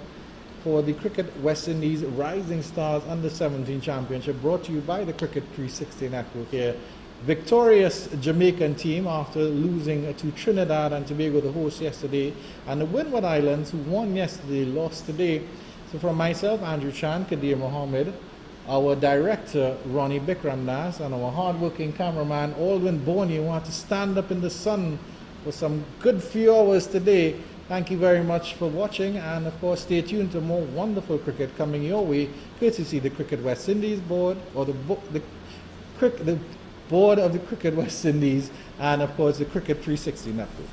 for the Cricket West Indies Rising Stars Under 17 Championship, brought to you by the Cricket 360 Network here victorious Jamaican team after losing to Trinidad and Tobago, the host, yesterday, and the Windward Islands, who won yesterday, lost today. So from myself, Andrew Chan, Kadir Mohammed, our director, Ronnie Bikramdas, and our hard-working cameraman, Aldwin Boney, who had to stand up in the sun for some good few hours today. Thank you very much for watching, and of course stay tuned to more wonderful cricket coming your way, courtesy the Cricket West Indies board, or the board of the Cricket West Indies, and of course the Cricket 360 network.